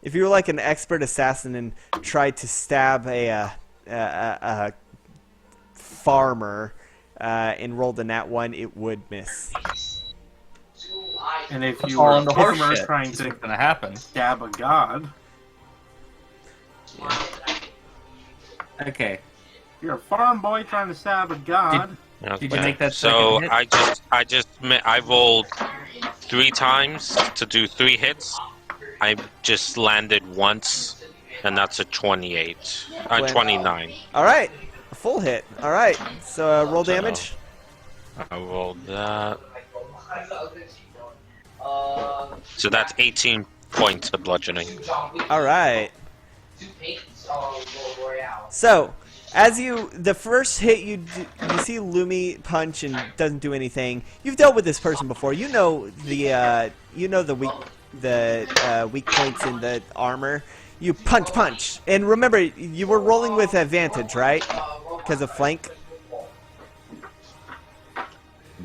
[SPEAKER 1] If you were like an expert assassin and tried to stab a farmer and rolled a nat 1, it would miss.
[SPEAKER 4] And if you
[SPEAKER 3] All
[SPEAKER 4] were
[SPEAKER 3] in the
[SPEAKER 4] a farmer
[SPEAKER 3] horseshit.
[SPEAKER 4] trying
[SPEAKER 3] It's
[SPEAKER 4] to
[SPEAKER 3] what's gonna happen.
[SPEAKER 4] stab a god,
[SPEAKER 3] Okay.
[SPEAKER 4] you're a farm boy trying to stab a god.
[SPEAKER 2] Okay.
[SPEAKER 3] Did you make that
[SPEAKER 2] So
[SPEAKER 3] second hit?
[SPEAKER 2] I rolled 3 times to do 3 hits. I just landed once, and that's a 28.
[SPEAKER 1] When-
[SPEAKER 2] 29.
[SPEAKER 1] All right. A full hit. All right. So roll damage.
[SPEAKER 2] I rolled that. So that's 18 points of bludgeoning.
[SPEAKER 1] All right. So, as the first hit you see Lumi punch and doesn't do anything. You've dealt with this person before. You know the weak points in the armor. You punch, and remember you were rolling with advantage, right? Because of flank.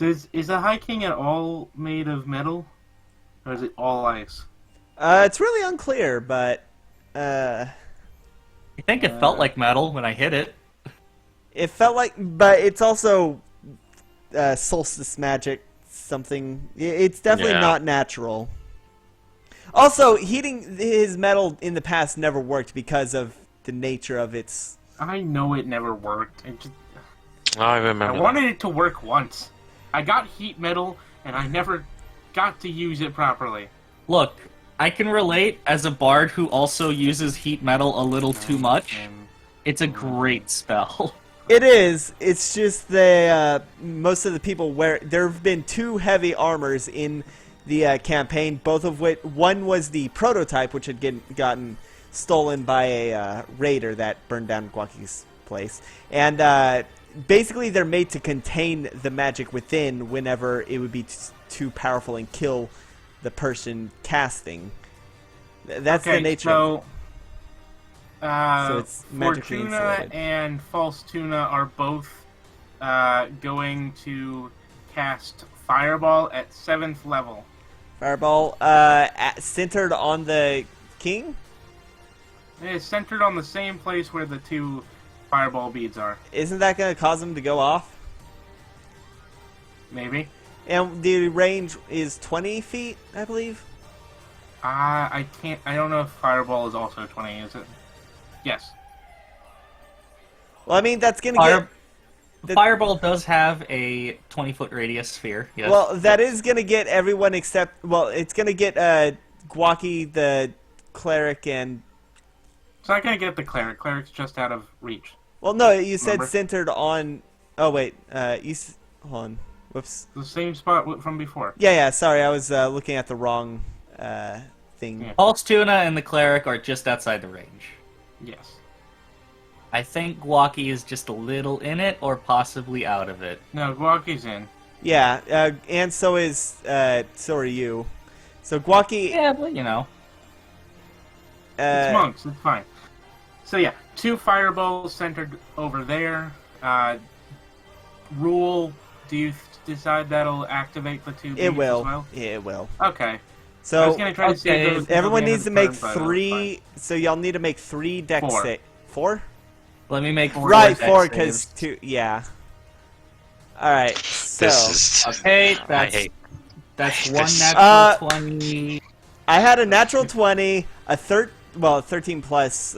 [SPEAKER 4] Is the High King at all made of metal, or is it all ice?
[SPEAKER 1] It's really unclear, but
[SPEAKER 3] I think it felt like metal when I hit it.
[SPEAKER 1] it felt like. But it's also solstice magic. Something. It's definitely
[SPEAKER 2] Yeah.
[SPEAKER 1] not natural. Also, heating his metal in the past never worked because of the nature of its.
[SPEAKER 4] I know it never worked.
[SPEAKER 2] I
[SPEAKER 4] I
[SPEAKER 2] remember.
[SPEAKER 4] wanted it to work once. I got heat metal, and I never got to use it properly.
[SPEAKER 3] Look, I can relate as a bard who also uses heat metal a little too much. It's a great spell.
[SPEAKER 1] It is. It's just the most of the people wear. There have been 2 heavy armors in the campaign, both of which one was the prototype, which had gotten stolen by a raider that burned down Guaki's place, and basically they're made to contain the magic within whenever it would be too powerful and kill the person casting. That's the nature.
[SPEAKER 4] So,
[SPEAKER 1] So it's magically
[SPEAKER 4] Fortuna
[SPEAKER 1] insulated.
[SPEAKER 4] and False Tuna are both going to cast Fireball at 7th level.
[SPEAKER 1] Fireball, centered on the king.
[SPEAKER 4] It is centered on the same place where the 2 Fireball beads are.
[SPEAKER 1] Isn't that going to cause him to go off?
[SPEAKER 4] Maybe.
[SPEAKER 1] And the range is 20 feet, I believe.
[SPEAKER 4] I can't. I don't know if Fireball is also 20. Is it? Yes.
[SPEAKER 1] Well, I mean, that's going to get...
[SPEAKER 3] Fireball does have a 20-foot radius sphere. Yes.
[SPEAKER 1] Well, that is going to get everyone except... Well, it's going to get Guaki, the cleric, and...
[SPEAKER 4] It's not gonna get the Cleric. Cleric's just out of reach.
[SPEAKER 1] Well, no, you said
[SPEAKER 4] Remember?
[SPEAKER 1] centered on... Oh, wait. Hold on. Whoops.
[SPEAKER 4] The same spot from before.
[SPEAKER 1] Yeah, sorry. I was looking at the wrong thing.
[SPEAKER 4] Yeah.
[SPEAKER 3] False Tuna and the Cleric are just outside the range.
[SPEAKER 4] Yes.
[SPEAKER 3] I think Guaki is just a little in it, or possibly out of it.
[SPEAKER 4] No, Guaki's in.
[SPEAKER 1] Yeah, and so are you. So Guaki...
[SPEAKER 3] Yeah, but you know.
[SPEAKER 4] It's monks. It's fine. So yeah, 2 fireballs centered over there. Rule. Do you decide that'll activate the 2 beads
[SPEAKER 1] It will.
[SPEAKER 4] as well?
[SPEAKER 1] Yeah, it will.
[SPEAKER 4] Okay. I
[SPEAKER 1] So
[SPEAKER 4] was gonna try to save those until
[SPEAKER 1] everyone
[SPEAKER 4] the end
[SPEAKER 1] needs
[SPEAKER 4] of
[SPEAKER 1] to
[SPEAKER 4] the
[SPEAKER 1] make
[SPEAKER 4] turn, but that's
[SPEAKER 1] 3... So y'all need to make 3 dex
[SPEAKER 4] 4.
[SPEAKER 1] saves. 4?
[SPEAKER 3] Let me make four
[SPEAKER 1] Right,
[SPEAKER 3] dex
[SPEAKER 1] 4,
[SPEAKER 3] saves.
[SPEAKER 1] because 2... Yeah. Alright, so...
[SPEAKER 2] This is.
[SPEAKER 3] Okay,
[SPEAKER 2] I hate.
[SPEAKER 3] that's
[SPEAKER 2] I
[SPEAKER 3] one
[SPEAKER 2] hate
[SPEAKER 3] natural 20.
[SPEAKER 1] I had a natural 20, a 13 plus...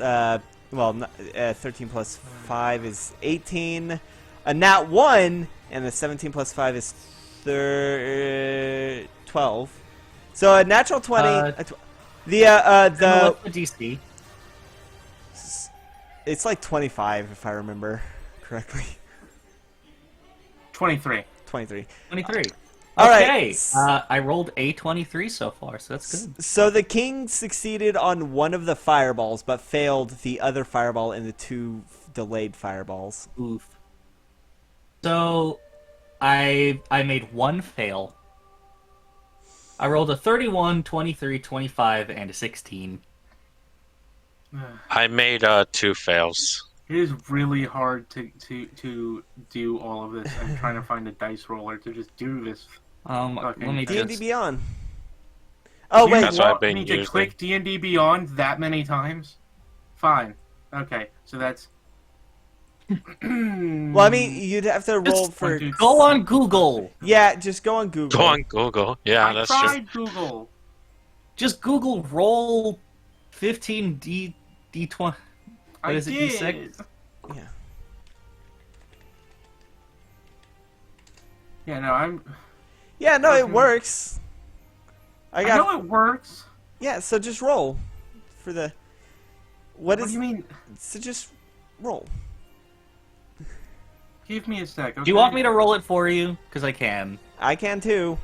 [SPEAKER 1] 13 plus 5 is 18, a nat 1, and the 17 plus 5 is 12. So a natural 20...
[SPEAKER 3] What's
[SPEAKER 1] the
[SPEAKER 3] the DC?
[SPEAKER 1] It's like 25, if I remember correctly.
[SPEAKER 4] 23.
[SPEAKER 1] 23.
[SPEAKER 3] 23.
[SPEAKER 1] All right.
[SPEAKER 3] Okay, I rolled a 23 so far, so that's good.
[SPEAKER 1] So the king succeeded on one of the fireballs, but failed the other fireball in the 2 delayed fireballs.
[SPEAKER 3] Oof. So, I made 1 fail. I rolled a 31, 23, 25, and a 16.
[SPEAKER 2] I made 2 fails.
[SPEAKER 4] It is really hard to do all of this. I'm trying to find a dice roller to just do this.
[SPEAKER 3] Let me
[SPEAKER 1] D&D
[SPEAKER 3] just...
[SPEAKER 1] Beyond. Oh, wait.
[SPEAKER 2] That's what I've
[SPEAKER 4] Want
[SPEAKER 2] been
[SPEAKER 4] me to
[SPEAKER 2] using.
[SPEAKER 4] click D&D Beyond that many times? Fine. Okay, so that's...
[SPEAKER 1] Well, I mean, you'd have to roll
[SPEAKER 3] Just
[SPEAKER 1] for...
[SPEAKER 3] Go on Google!
[SPEAKER 1] Yeah, just go on Google.
[SPEAKER 2] Go on Google. Yeah,
[SPEAKER 4] I
[SPEAKER 2] that's true.
[SPEAKER 4] tried Google.
[SPEAKER 3] Just Google roll 15 D20. What
[SPEAKER 4] I
[SPEAKER 3] is it,
[SPEAKER 4] did.
[SPEAKER 3] D6?
[SPEAKER 1] Yeah.
[SPEAKER 4] Yeah, no, I'm...
[SPEAKER 1] Yeah, no, it works.
[SPEAKER 4] I know it works.
[SPEAKER 1] Yeah, so just roll for the...
[SPEAKER 4] What do you mean?
[SPEAKER 1] So just roll.
[SPEAKER 4] Give me a sec. Okay?
[SPEAKER 3] Do you want me to roll it for you? Because I can.
[SPEAKER 1] I can too.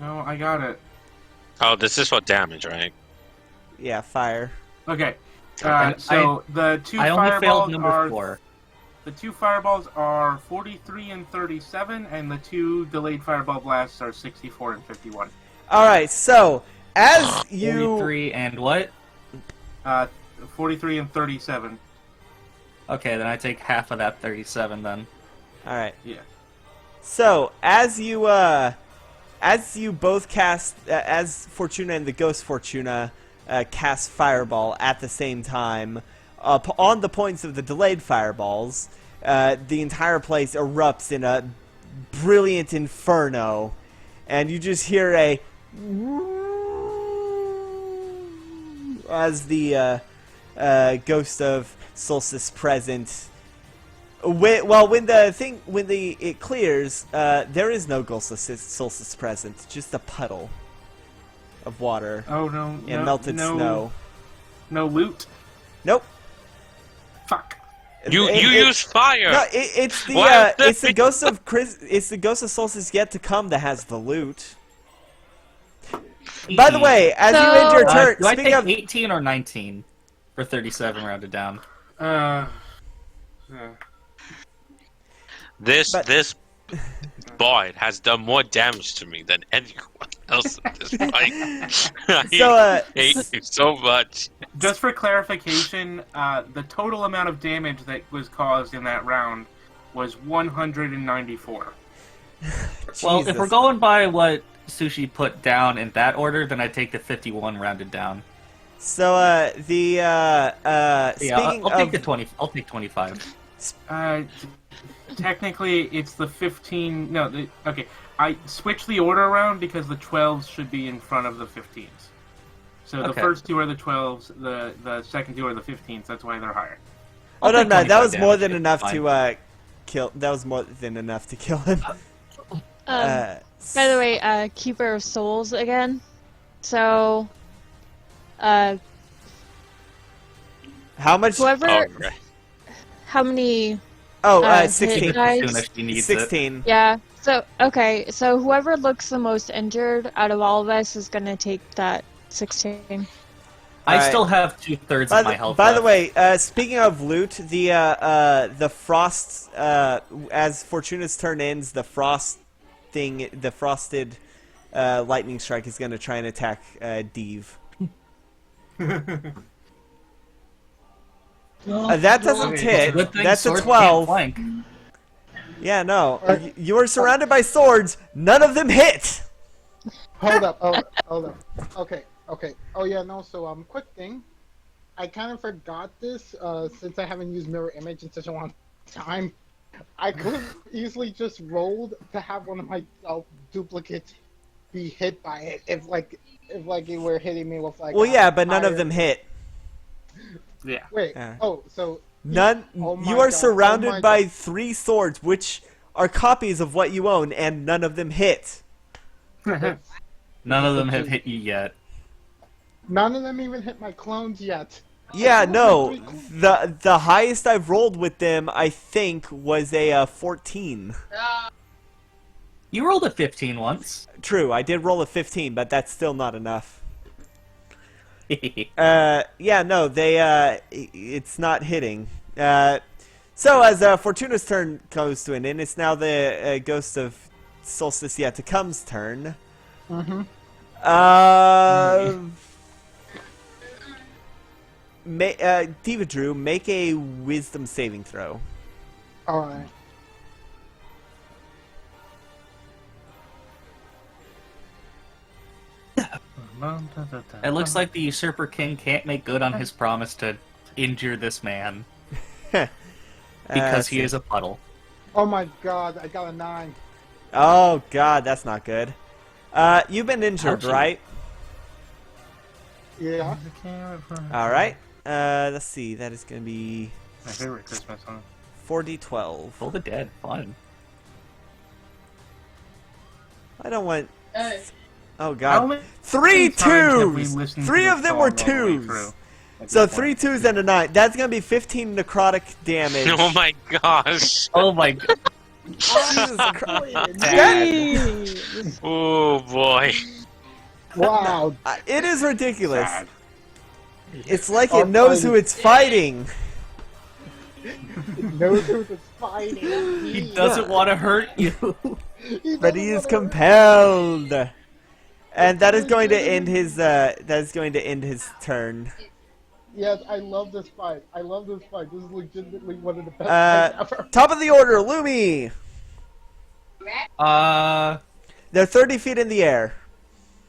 [SPEAKER 4] No, I got it.
[SPEAKER 2] Oh, this is for damage, right?
[SPEAKER 1] Yeah, fire.
[SPEAKER 4] Okay.
[SPEAKER 3] And
[SPEAKER 4] So the 2
[SPEAKER 3] I only failed
[SPEAKER 4] fireballs
[SPEAKER 3] number
[SPEAKER 4] are
[SPEAKER 3] 4.
[SPEAKER 4] the 2 fireballs are 43 and 37, and the 2 delayed fireball blasts are 64 and 51.
[SPEAKER 1] Alright, so, as you...
[SPEAKER 3] 43 and what?
[SPEAKER 4] 43 and 37.
[SPEAKER 3] Okay, then I take half of that 37 then.
[SPEAKER 1] Alright.
[SPEAKER 4] Yeah.
[SPEAKER 1] So as you both cast, as Fortuna and the Ghost Fortuna cast Fireball at the same time, on the points of the delayed fireballs, the entire place erupts in a brilliant inferno, and you just hear a as the Ghost of Solstice present. When it clears, there is no Ghost of Solstice present, just a puddle of water
[SPEAKER 4] Oh no!
[SPEAKER 1] and melted snow.
[SPEAKER 4] No loot.
[SPEAKER 1] Nope.
[SPEAKER 4] Fuck.
[SPEAKER 2] You use fire.
[SPEAKER 1] No, it's the
[SPEAKER 2] Why is
[SPEAKER 1] it's the ghost of Solstice yet to come that has the loot. By the way, as you end your turn,
[SPEAKER 3] do I
[SPEAKER 1] speaking
[SPEAKER 3] take
[SPEAKER 1] of
[SPEAKER 3] 18 or 19 for 37 rounded down?
[SPEAKER 2] This boy has done more damage to me than anyone else in this fight.
[SPEAKER 1] So,
[SPEAKER 2] I hate you so much.
[SPEAKER 4] Just for clarification, the total amount of damage that was caused in that round was 194.
[SPEAKER 3] Well, if
[SPEAKER 1] Jesus.
[SPEAKER 3] we're going by what Sushi put down in that order, then I take the 51 rounded down.
[SPEAKER 1] So speaking
[SPEAKER 3] I'll take
[SPEAKER 1] of
[SPEAKER 3] the 20. I'll take 25.
[SPEAKER 4] Technically, it's the 15. No, okay. I switched the order around because the 12s should be in front of the 15s. So the
[SPEAKER 3] Okay.
[SPEAKER 4] first two are the 12s, the second two are the 15s. That's why they're higher.
[SPEAKER 1] oh no,
[SPEAKER 3] take
[SPEAKER 1] that
[SPEAKER 3] 25
[SPEAKER 1] was more
[SPEAKER 3] damage,
[SPEAKER 1] than
[SPEAKER 3] it's
[SPEAKER 1] enough
[SPEAKER 3] fine.
[SPEAKER 1] to kill. That was more than enough to kill him.
[SPEAKER 6] By the way, Keeper of Souls again. So,
[SPEAKER 1] how much?
[SPEAKER 6] whoever,
[SPEAKER 2] Alright.
[SPEAKER 6] how many?
[SPEAKER 1] Oh,
[SPEAKER 6] hit
[SPEAKER 1] 16.
[SPEAKER 6] dice?
[SPEAKER 3] As soon as she needs it.
[SPEAKER 1] 16.
[SPEAKER 6] Yeah. So okay. So whoever looks the most injured out of all of us is gonna take that 16.
[SPEAKER 3] I
[SPEAKER 1] Alright.
[SPEAKER 3] still have 2/3 of my health.
[SPEAKER 1] By the
[SPEAKER 3] left.
[SPEAKER 1] way, speaking of loot, the frost, as Fortuna's turn ends, the frosted lightning strike is going to try and attack Deve. That doesn't hit.
[SPEAKER 3] Good thing
[SPEAKER 1] That's a
[SPEAKER 3] swords can't
[SPEAKER 1] 12.
[SPEAKER 3] flank.
[SPEAKER 1] Yeah, no. You are surrounded by swords. None of them hit.
[SPEAKER 5] Hold up. Okay. Oh yeah, no. So quick thing. I kind of forgot this since I haven't used mirror image in such a long time. I could have easily just rolled to have one of my duplicates be hit by it if it were hitting me with like.
[SPEAKER 1] Well, yeah, but none of
[SPEAKER 5] higher-
[SPEAKER 1] them hit.
[SPEAKER 4] Yeah.
[SPEAKER 5] Wait.
[SPEAKER 1] Yeah.
[SPEAKER 5] Oh, so
[SPEAKER 1] None.
[SPEAKER 5] Oh my
[SPEAKER 1] You are
[SPEAKER 5] God,
[SPEAKER 1] surrounded
[SPEAKER 5] oh my
[SPEAKER 1] by
[SPEAKER 5] God.
[SPEAKER 1] 3 swords, which are copies of what you own, and none of them hit.
[SPEAKER 3] None of them have hit you yet.
[SPEAKER 5] none of them even hit my clones yet.
[SPEAKER 1] Yeah, no. The highest I've rolled with them, I think, was a 14.
[SPEAKER 3] You rolled a 15 once.
[SPEAKER 1] True, I did roll a 15, but that's still not enough. Yeah, no, it's not hitting. So as Fortuna's turn comes to an end, it's now the Ghost of Solstice yet to come's turn.
[SPEAKER 5] Mm-hmm.
[SPEAKER 1] Diva Drew, make a Wisdom saving throw.
[SPEAKER 5] All right.
[SPEAKER 3] It looks like the Usurper King can't make good on his promise to injure this man because he is a puddle.
[SPEAKER 5] Oh my God! I got a 9.
[SPEAKER 1] Oh god, that's not good. You've been injured,
[SPEAKER 3] Ouchie.
[SPEAKER 1] right?
[SPEAKER 5] Yeah.
[SPEAKER 1] Alright. Let's see, that is gonna be
[SPEAKER 4] My favorite Christmas song.
[SPEAKER 1] 4d12.
[SPEAKER 3] Full the dead, fun.
[SPEAKER 1] I don't want... Oh
[SPEAKER 4] How
[SPEAKER 1] god.
[SPEAKER 4] many
[SPEAKER 1] 3
[SPEAKER 4] times have we
[SPEAKER 1] 2s!
[SPEAKER 4] listened to
[SPEAKER 1] 3
[SPEAKER 4] this
[SPEAKER 1] of them were
[SPEAKER 4] song all the way
[SPEAKER 1] 2s!
[SPEAKER 4] through? At
[SPEAKER 1] So
[SPEAKER 4] this
[SPEAKER 1] 3
[SPEAKER 4] point.
[SPEAKER 1] 2s and a 9. That's gonna be 15 necrotic damage.
[SPEAKER 2] Oh my gosh.
[SPEAKER 3] Oh my god.
[SPEAKER 1] Jesus Christ.
[SPEAKER 6] Jeez.
[SPEAKER 2] Oh boy.
[SPEAKER 5] Wow.
[SPEAKER 1] It is ridiculous.
[SPEAKER 4] Sad.
[SPEAKER 1] It's like
[SPEAKER 5] Our
[SPEAKER 1] it knows who
[SPEAKER 5] fighting.
[SPEAKER 1] it's fighting.
[SPEAKER 5] It knows who it's fighting.
[SPEAKER 3] He doesn't want to hurt you.
[SPEAKER 1] But he is compelled. And that is going to end his turn.
[SPEAKER 5] Yes, I love this fight. This is legitimately one of the best fights ever.
[SPEAKER 1] Top of the order, Lumi. They're 30 feet in the air.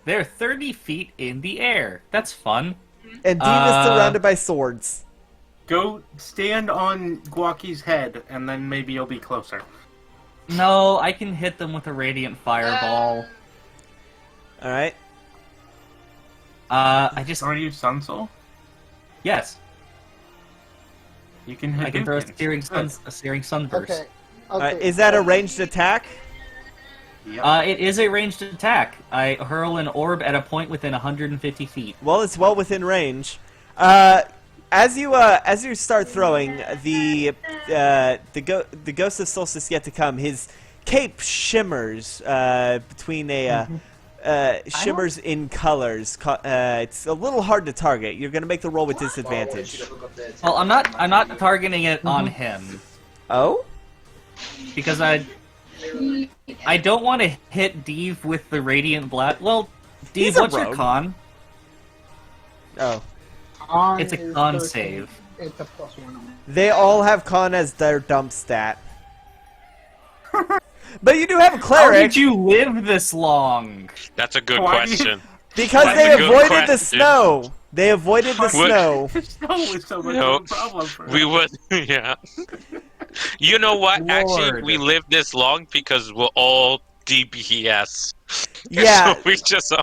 [SPEAKER 3] They're 30 feet in the air. That's fun.
[SPEAKER 1] And Dean is surrounded by swords.
[SPEAKER 4] Go stand on Guaki's head, and then maybe you'll be closer.
[SPEAKER 3] No, I can hit them with a radiant fireball.
[SPEAKER 1] Alright.
[SPEAKER 3] I just...
[SPEAKER 4] Are you Sun Soul?
[SPEAKER 3] Yes.
[SPEAKER 4] You can hit
[SPEAKER 3] I can throw
[SPEAKER 4] Infinite.
[SPEAKER 3] a searing sunburst.
[SPEAKER 5] Okay.
[SPEAKER 1] Alright, is that a ranged attack?
[SPEAKER 4] Yep.
[SPEAKER 3] It is a ranged attack. I hurl an orb at a point within 150 feet.
[SPEAKER 1] Well, it's well within range. As you start throwing, the ghost of Solstice yet to come. His cape shimmers between shimmers in colors. It's a little hard to target. You're gonna make the roll with disadvantage.
[SPEAKER 3] Well, I'm not targeting it on him
[SPEAKER 1] Oh?
[SPEAKER 3] because I don't want to hit Deve with the radiant blast. Well, Deve,
[SPEAKER 1] He's a
[SPEAKER 3] what's your
[SPEAKER 1] rogue.
[SPEAKER 3] con?
[SPEAKER 1] Oh.
[SPEAKER 5] Con
[SPEAKER 3] It's a
[SPEAKER 5] is
[SPEAKER 3] con
[SPEAKER 5] 13.
[SPEAKER 3] save.
[SPEAKER 5] It's a +1 on it.
[SPEAKER 1] They all have con as their dump stat. But you do have a
[SPEAKER 3] How
[SPEAKER 1] cleric
[SPEAKER 3] did you live this long?
[SPEAKER 2] That's a good
[SPEAKER 4] Why do you-
[SPEAKER 2] question.
[SPEAKER 1] because
[SPEAKER 2] That's
[SPEAKER 1] they
[SPEAKER 2] a good
[SPEAKER 1] avoided the
[SPEAKER 2] question.
[SPEAKER 1] snow. They avoided the snow.
[SPEAKER 4] Snow is so much
[SPEAKER 2] No,
[SPEAKER 4] of a problem for
[SPEAKER 2] We
[SPEAKER 4] us.
[SPEAKER 2] would, yeah. You know what? Actually,
[SPEAKER 3] Lord.
[SPEAKER 2] we lived this long because we're all DPS.
[SPEAKER 1] Yeah.
[SPEAKER 2] So we just.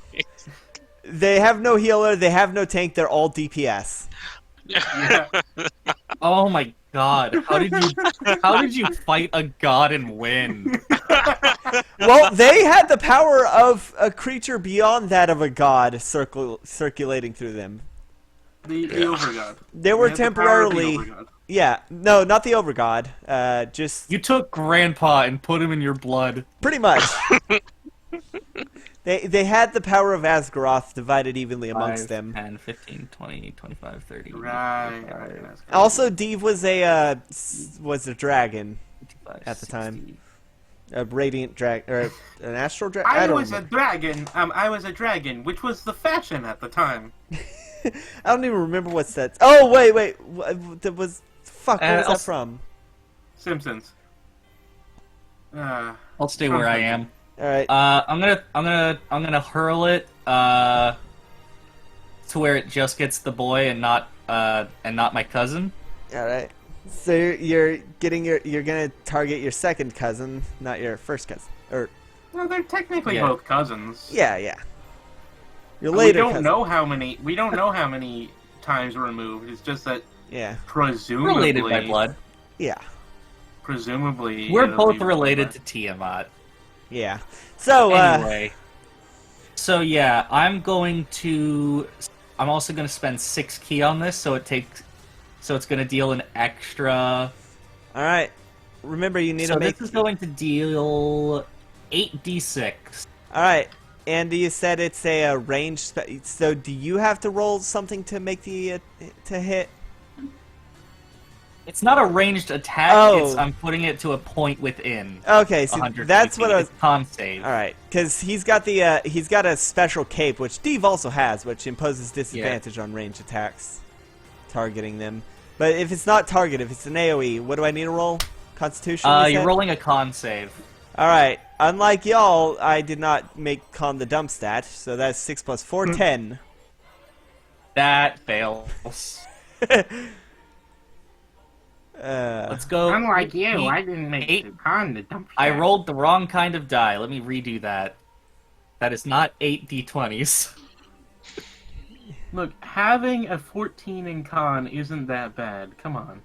[SPEAKER 1] They have no healer. They have no tank. They're all DPS.
[SPEAKER 4] Yeah.
[SPEAKER 3] Oh my god! How did you fight a god and win?
[SPEAKER 1] Well, they had the power of a creature beyond that of a god circulating through them.
[SPEAKER 4] The Overgod.
[SPEAKER 1] They were
[SPEAKER 4] had the power of the
[SPEAKER 1] temporarily.
[SPEAKER 4] Overgod.
[SPEAKER 1] Yeah, no, not the Overgod. Just
[SPEAKER 3] You took Grandpa and put him in your blood.
[SPEAKER 1] pretty much. They had the power of Asgaroth divided evenly amongst
[SPEAKER 3] 5,
[SPEAKER 1] them.
[SPEAKER 3] 10, 15, 20, 25, 30.
[SPEAKER 4] Right.
[SPEAKER 3] 55,
[SPEAKER 4] Right.
[SPEAKER 1] Also, Deve was a dragon,
[SPEAKER 3] 55,
[SPEAKER 1] at the time.
[SPEAKER 3] 60.
[SPEAKER 1] a radiant dragon or an astral dragon.
[SPEAKER 4] I
[SPEAKER 1] don't
[SPEAKER 4] was a
[SPEAKER 1] remember.
[SPEAKER 4] dragon. I was a dragon, which was the fashion at the time.
[SPEAKER 1] I don't even remember what that. Oh wait, that was fuck. Where was that
[SPEAKER 3] also-
[SPEAKER 1] from?
[SPEAKER 4] Simpsons.
[SPEAKER 3] I'll stay where I am.
[SPEAKER 1] All right.
[SPEAKER 3] I'm gonna hurl it to where it just gets the boy and not my cousin.
[SPEAKER 1] All right. So you're gonna target your second cousin, not your first cousin, or
[SPEAKER 4] Well, they're technically
[SPEAKER 3] Yeah.
[SPEAKER 4] both cousins.
[SPEAKER 1] yeah. Your
[SPEAKER 4] We
[SPEAKER 1] later
[SPEAKER 4] don't
[SPEAKER 1] cousin.
[SPEAKER 4] know how many. We don't know how many times removed. It's just that
[SPEAKER 1] Yeah.
[SPEAKER 4] presumably
[SPEAKER 3] Related by blood.
[SPEAKER 1] Yeah.
[SPEAKER 4] Presumably,
[SPEAKER 3] We're
[SPEAKER 4] it'll
[SPEAKER 3] both
[SPEAKER 4] be
[SPEAKER 3] related
[SPEAKER 4] more.
[SPEAKER 3] to Tiamat.
[SPEAKER 1] Yeah. So
[SPEAKER 3] Anyway. So yeah, I'm also gonna spend 6 ki on this, so it's gonna deal an extra.
[SPEAKER 1] all right. Remember, you need
[SPEAKER 3] So
[SPEAKER 1] to make.
[SPEAKER 3] this is going to deal 8d6.
[SPEAKER 1] All right. And you said it's a range. So do you have to roll something to make the to hit?
[SPEAKER 3] It's not a ranged attack.
[SPEAKER 1] Oh.
[SPEAKER 3] I'm putting it to a point within.
[SPEAKER 1] Okay, so
[SPEAKER 3] 100
[SPEAKER 1] that's
[SPEAKER 3] feet.
[SPEAKER 1] what I was.
[SPEAKER 3] It's con save.
[SPEAKER 1] All right, because he's got a special cape, which Steve also has, which imposes disadvantage on range attacks, targeting them. But if it's not target, if it's an AOE, what do I need to roll? Constitution. you
[SPEAKER 3] You're
[SPEAKER 1] said?
[SPEAKER 3] rolling a con save.
[SPEAKER 1] All right. Unlike y'all, I did not make con the dump stat, so that's 6 plus 4, 10.
[SPEAKER 3] That fails. Let's go.
[SPEAKER 4] Unlike you,
[SPEAKER 3] Eight-
[SPEAKER 4] I didn't make
[SPEAKER 3] eight-
[SPEAKER 4] the con the dump.
[SPEAKER 3] I
[SPEAKER 4] shot.
[SPEAKER 3] rolled the wrong kind of die. Let me redo that. That is not 8 d20s.
[SPEAKER 4] Look, having a 14 in con isn't that bad. Come on.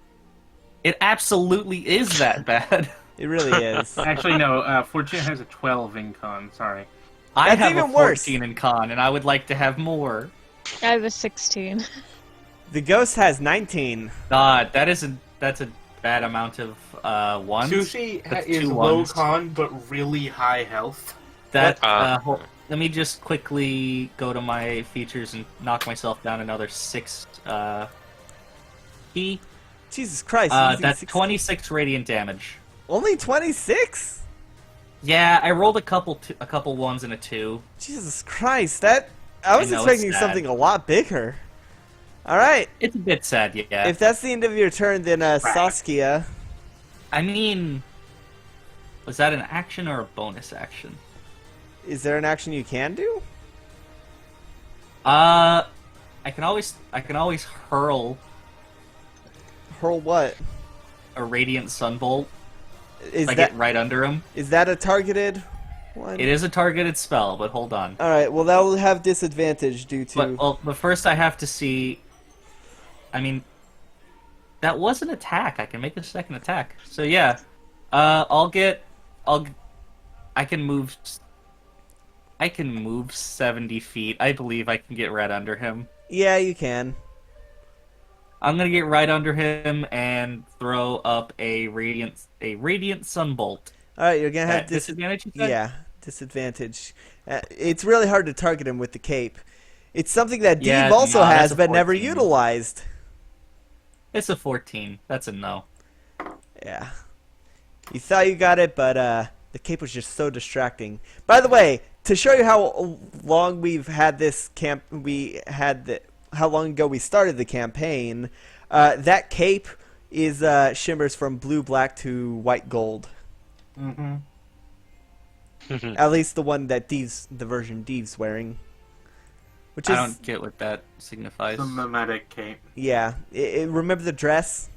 [SPEAKER 3] It absolutely is that bad.
[SPEAKER 1] It really is.
[SPEAKER 4] Actually, no. Fortune has a 12 in con. Sorry.
[SPEAKER 3] I
[SPEAKER 1] That's
[SPEAKER 3] have
[SPEAKER 1] even
[SPEAKER 3] a
[SPEAKER 1] worse.
[SPEAKER 3] 14 in con, and I would like to have more.
[SPEAKER 6] I have a 16.
[SPEAKER 1] The ghost has 19.
[SPEAKER 3] God, that's a bad amount of ones.
[SPEAKER 4] Sushi
[SPEAKER 3] That's
[SPEAKER 4] is
[SPEAKER 3] two
[SPEAKER 4] low
[SPEAKER 3] ones.
[SPEAKER 4] con but really high health.
[SPEAKER 3] That
[SPEAKER 2] What?
[SPEAKER 3] let me just quickly go to my features and knock myself down another 6 key.
[SPEAKER 1] Jesus Christ. you're using
[SPEAKER 3] That's
[SPEAKER 1] 16.
[SPEAKER 3] 26 radiant damage.
[SPEAKER 1] Only 26?
[SPEAKER 3] Yeah, I rolled a couple ones and a 2.
[SPEAKER 1] Jesus Christ. That I was
[SPEAKER 3] know, it's
[SPEAKER 1] expecting
[SPEAKER 3] sad.
[SPEAKER 1] something a lot bigger. All right.
[SPEAKER 3] It's a bit sad, yeah.
[SPEAKER 1] If that's the end of your turn, then Saskia.
[SPEAKER 3] I mean, Was that an action or a bonus action?
[SPEAKER 1] Is there an action you can do?
[SPEAKER 3] I can always hurl
[SPEAKER 1] Hurl what?
[SPEAKER 3] a radiant sunbolt
[SPEAKER 1] Is
[SPEAKER 3] if I
[SPEAKER 1] that
[SPEAKER 3] get right under him.
[SPEAKER 1] is that a targeted one?
[SPEAKER 3] It is a targeted spell, but hold on.
[SPEAKER 1] All right. Well, that will have disadvantage due to.
[SPEAKER 3] But first I have to see. I mean, that was an attack. I can make a second attack. So yeah, I can move. I can move 70 feet. I believe I can get right under him.
[SPEAKER 1] Yeah, you can.
[SPEAKER 3] I'm gonna get right under him and throw up a radiant sunbolt.
[SPEAKER 1] All right, you're gonna have
[SPEAKER 3] At disadvantage, you said?
[SPEAKER 1] Yeah, disadvantage. It's really hard to target him with the cape. It's something that Deeb
[SPEAKER 3] Yeah,
[SPEAKER 1] also
[SPEAKER 3] no, that's
[SPEAKER 1] has,
[SPEAKER 3] a
[SPEAKER 1] but never
[SPEAKER 3] 14.
[SPEAKER 1] utilized.
[SPEAKER 3] It's a 14. That's a no.
[SPEAKER 1] Yeah. You thought you got it, but the cape was just so distracting. By the way, to show you how long we've had this how long ago we started the campaign, that cape is shimmers from blue black to white gold.
[SPEAKER 4] Mm-hmm.
[SPEAKER 1] At least the one that the version Deeve's wearing. Which
[SPEAKER 3] I
[SPEAKER 1] is
[SPEAKER 3] don't get what that signifies.
[SPEAKER 4] The mimetic cape.
[SPEAKER 1] yeah. Remember the dress?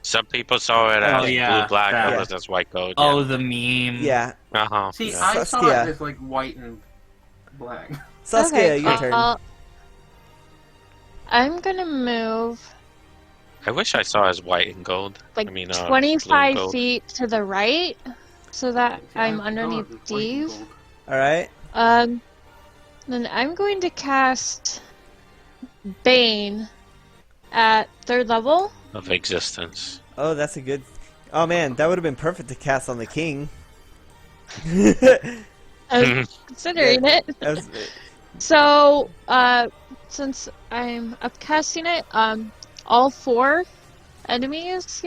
[SPEAKER 2] Some people saw it as
[SPEAKER 3] yeah,
[SPEAKER 2] blue black,
[SPEAKER 3] that.
[SPEAKER 2] others as white gold.
[SPEAKER 3] Oh, the meme.
[SPEAKER 1] Yeah.
[SPEAKER 2] Uh-huh.
[SPEAKER 4] See,
[SPEAKER 2] Yeah.
[SPEAKER 4] I saw
[SPEAKER 1] Saskia.
[SPEAKER 4] it as like white and black.
[SPEAKER 1] Saskia, your turn.
[SPEAKER 6] I'm gonna move
[SPEAKER 2] I wish I saw as white and gold.
[SPEAKER 6] like
[SPEAKER 2] I mean, blue and
[SPEAKER 6] 25
[SPEAKER 2] gold.
[SPEAKER 6] feet to the right, so that I'm
[SPEAKER 4] I
[SPEAKER 6] underneath
[SPEAKER 4] saw it as white and
[SPEAKER 6] Steve.
[SPEAKER 4] gold.
[SPEAKER 1] All right.
[SPEAKER 6] Then I'm going to cast Bane at 3rd level.
[SPEAKER 2] Of existence.
[SPEAKER 1] Oh, that's a good. Oh man, that would have been perfect to cast on the king.
[SPEAKER 6] I was considering it.
[SPEAKER 1] That was-
[SPEAKER 6] So, since I'm upcasting it, all 4 enemies,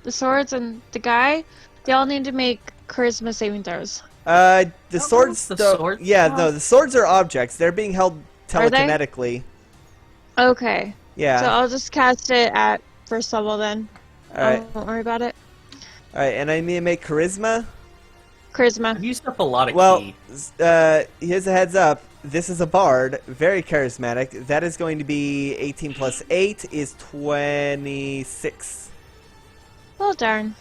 [SPEAKER 6] the swords and the guy, they all need to make charisma saving throws.
[SPEAKER 1] the
[SPEAKER 3] Oh,
[SPEAKER 1] swords.
[SPEAKER 3] the
[SPEAKER 1] don't-
[SPEAKER 3] swords?
[SPEAKER 1] Yeah, no, the swords are objects. They're being held
[SPEAKER 6] Are they?
[SPEAKER 1] telekinetically.
[SPEAKER 6] Okay.
[SPEAKER 1] Yeah.
[SPEAKER 6] So I'll just cast it at 1st level then.
[SPEAKER 1] All right.
[SPEAKER 6] Don't worry about it.
[SPEAKER 1] All right, and I need to make charisma.
[SPEAKER 6] Charisma.
[SPEAKER 3] I've used up a lot of
[SPEAKER 1] Well,
[SPEAKER 3] key.
[SPEAKER 1] here's a heads up. This is a bard, very charismatic. That is going to be 18 plus 8 is 26.
[SPEAKER 6] Well, darn.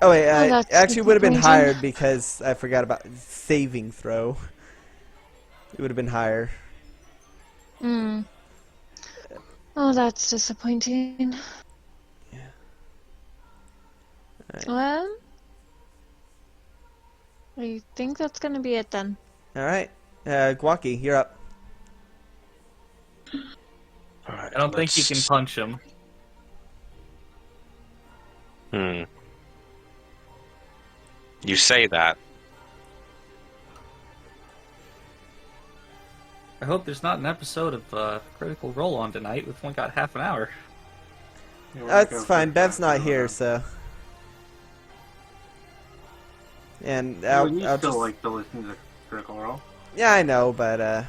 [SPEAKER 1] Oh wait,
[SPEAKER 6] that's
[SPEAKER 1] actually would have been
[SPEAKER 6] disappointing.
[SPEAKER 1] higher because I forgot about saving throw. It would have been higher.
[SPEAKER 6] Oh, that's disappointing.
[SPEAKER 1] Alright.
[SPEAKER 6] Well, I think that's gonna be it then.
[SPEAKER 1] All right, Guaki, you're up.
[SPEAKER 2] Alright,
[SPEAKER 3] I don't think you can punch him.
[SPEAKER 2] You say that.
[SPEAKER 3] I hope there's not an episode of Critical Role on tonight. We've only got half an hour.
[SPEAKER 4] Yeah, we're
[SPEAKER 1] That's
[SPEAKER 4] going
[SPEAKER 1] fine.
[SPEAKER 4] for
[SPEAKER 1] Bev's not
[SPEAKER 4] half
[SPEAKER 1] here,
[SPEAKER 4] an
[SPEAKER 1] so. And
[SPEAKER 4] hour.
[SPEAKER 1] I'll,
[SPEAKER 4] Well, you
[SPEAKER 1] I'll
[SPEAKER 4] still
[SPEAKER 1] just.
[SPEAKER 4] like to listen to Critical Role.
[SPEAKER 1] Yeah, I know, but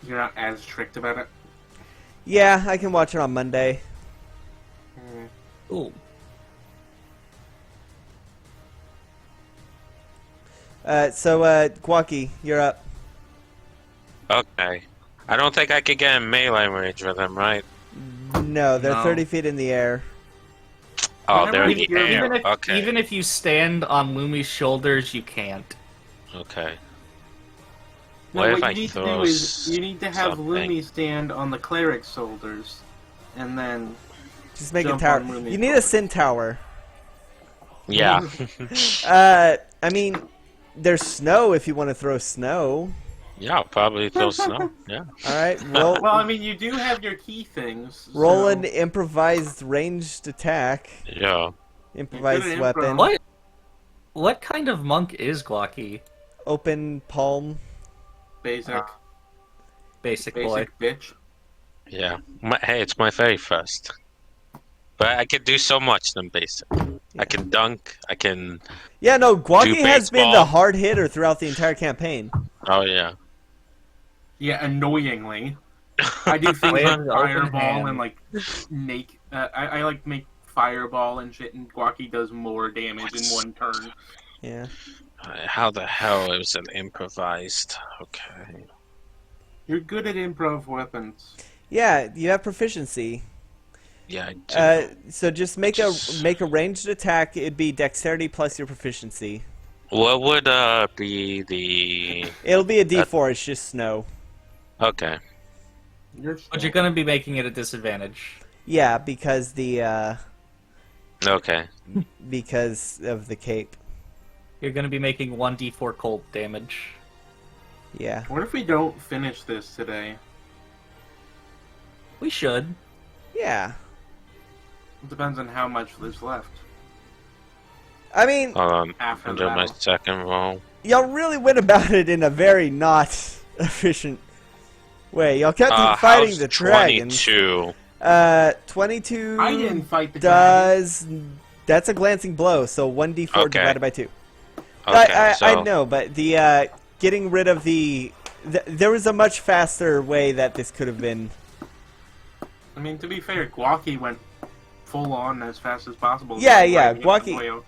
[SPEAKER 4] You're not as strict about it.
[SPEAKER 1] yeah, I can watch it on Monday.
[SPEAKER 3] Ooh.
[SPEAKER 1] So Guaki, you're up.
[SPEAKER 2] Okay. I don't think I could get in melee range with them, right?
[SPEAKER 1] No, they're
[SPEAKER 3] No.
[SPEAKER 1] 30 feet in the air.
[SPEAKER 2] Oh,
[SPEAKER 4] Whenever
[SPEAKER 2] they're in
[SPEAKER 4] you-
[SPEAKER 2] the air.
[SPEAKER 3] Even if,
[SPEAKER 2] Okay.
[SPEAKER 3] even if you stand on Lumi's shoulders, you can't.
[SPEAKER 2] Okay.
[SPEAKER 4] No,
[SPEAKER 2] What if
[SPEAKER 4] what
[SPEAKER 2] I
[SPEAKER 4] you need to
[SPEAKER 2] throw
[SPEAKER 4] do is you need to have
[SPEAKER 2] something?
[SPEAKER 4] Lumi stand on the cleric's shoulders, and then
[SPEAKER 1] Just make a
[SPEAKER 4] Jump
[SPEAKER 1] tower.
[SPEAKER 4] on Lumi's
[SPEAKER 1] You need a
[SPEAKER 4] shoulder.
[SPEAKER 1] Sin Tower.
[SPEAKER 2] Yeah.
[SPEAKER 1] I mean, there's snow if you want to throw snow.
[SPEAKER 2] Yeah, I'll probably throw snow. Yeah.
[SPEAKER 1] All right, roll,
[SPEAKER 4] well, I mean, you do have your key things.
[SPEAKER 1] roll
[SPEAKER 4] so-
[SPEAKER 1] an improvised ranged attack.
[SPEAKER 2] Yeah.
[SPEAKER 1] Improvised
[SPEAKER 4] Good
[SPEAKER 1] weapon.
[SPEAKER 4] improv.
[SPEAKER 3] What kind of monk is Glocky?
[SPEAKER 1] Open palm.
[SPEAKER 4] basic,
[SPEAKER 3] Basic boy.
[SPEAKER 4] basic bitch.
[SPEAKER 2] Yeah. Hey, it's my very first. But I can do so much than basic. I can dunk. I can.
[SPEAKER 1] Yeah, no, Guaki
[SPEAKER 2] Do
[SPEAKER 1] has been the
[SPEAKER 2] baseball.
[SPEAKER 1] hard hitter throughout the entire campaign.
[SPEAKER 2] Oh yeah.
[SPEAKER 4] Yeah, annoyingly. I do things
[SPEAKER 3] Way
[SPEAKER 4] like
[SPEAKER 3] of the open
[SPEAKER 4] fireball
[SPEAKER 3] hand.
[SPEAKER 4] and like make. I like make fireball and shit, and Guaki does more damage in one turn.
[SPEAKER 1] Yeah.
[SPEAKER 2] How the hell is it improvised? Okay.
[SPEAKER 4] You're good at improv weapons.
[SPEAKER 1] Yeah, you have proficiency.
[SPEAKER 2] Yeah, I do.
[SPEAKER 1] So just
[SPEAKER 2] Just-
[SPEAKER 1] make a ranged attack. It'd be dexterity plus your proficiency.
[SPEAKER 2] What would be the...
[SPEAKER 1] It'll be a D4. It's just snow.
[SPEAKER 2] Okay.
[SPEAKER 3] But you're gonna be making it a disadvantage.
[SPEAKER 1] Yeah, because the
[SPEAKER 2] Okay.
[SPEAKER 1] because of the cape.
[SPEAKER 3] You're gonna be making 1d4 cold damage.
[SPEAKER 1] Yeah.
[SPEAKER 4] What if we don't finish this today?
[SPEAKER 3] We should.
[SPEAKER 1] Yeah.
[SPEAKER 4] It depends on how much is left.
[SPEAKER 1] I mean,
[SPEAKER 2] Hold on.
[SPEAKER 4] After
[SPEAKER 2] I'm
[SPEAKER 4] the
[SPEAKER 2] doing my
[SPEAKER 4] battle.
[SPEAKER 2] second roll.
[SPEAKER 1] y'all really went about it in a very not efficient way. Y'all kept fighting
[SPEAKER 2] How's
[SPEAKER 1] the dragons.
[SPEAKER 2] 22?
[SPEAKER 1] 22
[SPEAKER 4] I didn't fight the dragon.
[SPEAKER 1] does... That's a glancing blow, so 1d4
[SPEAKER 2] Okay.
[SPEAKER 1] divided by 2.
[SPEAKER 2] Okay,
[SPEAKER 1] I know, but the getting rid of there was a much faster way that this could have been.
[SPEAKER 4] I mean, to be fair, Guaki went full on as fast as possible.
[SPEAKER 1] Yeah, yeah,
[SPEAKER 4] Like,
[SPEAKER 1] Guaki-
[SPEAKER 4] Boyo.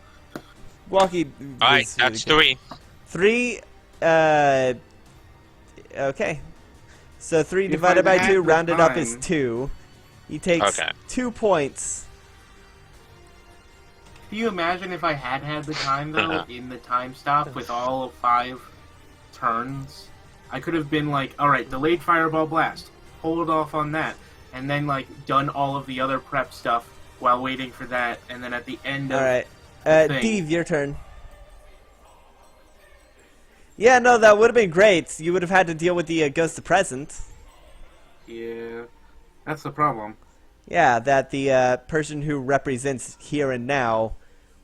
[SPEAKER 1] Walkie.
[SPEAKER 2] Alright,
[SPEAKER 1] was really
[SPEAKER 2] that's
[SPEAKER 1] good.
[SPEAKER 2] 3.
[SPEAKER 1] 3. Okay. So 3
[SPEAKER 4] If
[SPEAKER 1] divided
[SPEAKER 4] I'd
[SPEAKER 1] by
[SPEAKER 4] had
[SPEAKER 1] 2,
[SPEAKER 4] the
[SPEAKER 1] rounded up is
[SPEAKER 4] time-
[SPEAKER 1] 2. He takes
[SPEAKER 2] Okay.
[SPEAKER 1] 2 points.
[SPEAKER 4] Can you imagine if I had the time, though, in the time stop with all of 5 turns? I could have been like, alright, delayed fireball blast. Hold off on that. And then, like, done all of the other prep stuff while waiting for that. And then at the end of...
[SPEAKER 1] Alright.
[SPEAKER 4] thing.
[SPEAKER 1] Deve, your turn. Yeah, no, that would have been great. You would have had to deal with the Ghost of Present.
[SPEAKER 4] Yeah, that's the problem.
[SPEAKER 1] Yeah, that the person who represents here and now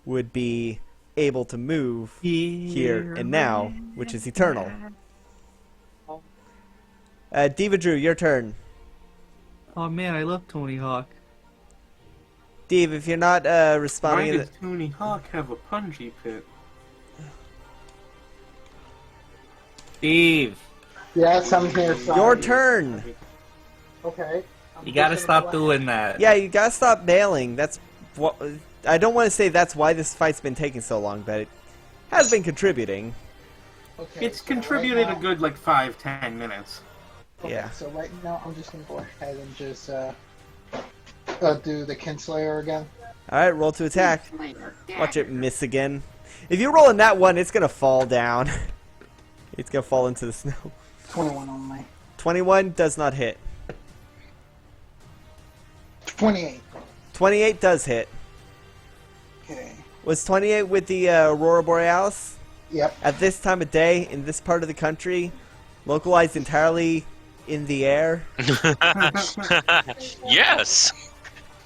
[SPEAKER 1] would be able to move here and now, which is eternal. Diva Drew, your turn.
[SPEAKER 3] Oh man, I love Tony Hawk.
[SPEAKER 1] Dave, if you're not
[SPEAKER 4] Why
[SPEAKER 1] responding,
[SPEAKER 4] does Tony Hawk have a punji pit?
[SPEAKER 3] Steve,
[SPEAKER 5] Yes, I'm here. Sorry.
[SPEAKER 1] your turn.
[SPEAKER 5] Okay.
[SPEAKER 3] you gotta stop doing that.
[SPEAKER 1] Yeah, you gotta stop bailing. That's what I don't want to say. That's why this fight's been taking so long, but it has been contributing.
[SPEAKER 5] Okay,
[SPEAKER 4] It's
[SPEAKER 5] so
[SPEAKER 4] contributed
[SPEAKER 5] right
[SPEAKER 4] a
[SPEAKER 5] now-
[SPEAKER 4] good, like, 5-10 minutes.
[SPEAKER 5] Okay,
[SPEAKER 1] Yeah.
[SPEAKER 5] So right now, I'm just gonna go ahead and just do the Kinslayer again.
[SPEAKER 1] All right, roll to attack. Watch it miss again. If you roll in that one, it's gonna fall down. It's gonna fall into the snow.
[SPEAKER 5] 21 only.
[SPEAKER 1] 21 does not hit.
[SPEAKER 5] 28.
[SPEAKER 1] 28 does hit.
[SPEAKER 5] Okay.
[SPEAKER 1] Was 28 with the Aurora Borealis?
[SPEAKER 5] Yep.
[SPEAKER 1] At this time of day, in this part of the country, localized entirely in the air.
[SPEAKER 2] Yes!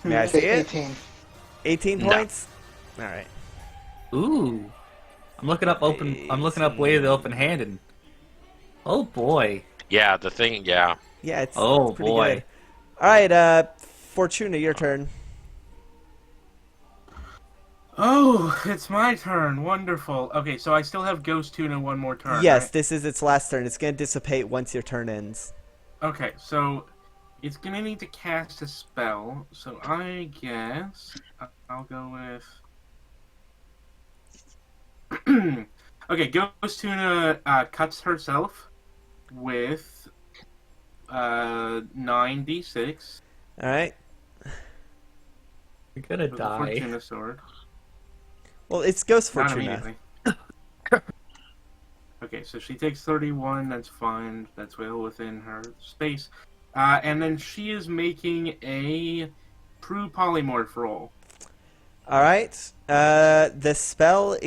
[SPEAKER 1] May I see it?
[SPEAKER 5] 18.
[SPEAKER 1] 18
[SPEAKER 2] No.
[SPEAKER 1] points? Alright.
[SPEAKER 3] Ooh, I'm looking up way of the open hand and oh boy.
[SPEAKER 2] Yeah, the thing, yeah.
[SPEAKER 1] Yeah, it's,
[SPEAKER 3] Oh,
[SPEAKER 1] it's pretty
[SPEAKER 3] boy.
[SPEAKER 1] good. Alright, Fortuna, your turn.
[SPEAKER 4] Oh, it's my turn. Wonderful. Okay, so I still have Ghost Tuna one more turn.
[SPEAKER 1] Yes,
[SPEAKER 4] right?
[SPEAKER 1] this is its last turn. It's going to dissipate once your turn ends.
[SPEAKER 4] Okay, so it's gonna need to cast a spell. So I guess I'll go with. Okay, Ghost Tuna cuts herself with 9d6
[SPEAKER 1] Alright?
[SPEAKER 3] You're gonna
[SPEAKER 4] with the
[SPEAKER 3] die.
[SPEAKER 4] Fortuna sword.
[SPEAKER 1] Well, it's Ghost
[SPEAKER 4] Not
[SPEAKER 1] Fortuna.
[SPEAKER 4] immediately. Okay, so she takes 31. That's fine. That's well within her space. And then she is making a true polymorph roll.
[SPEAKER 1] Alright. The spell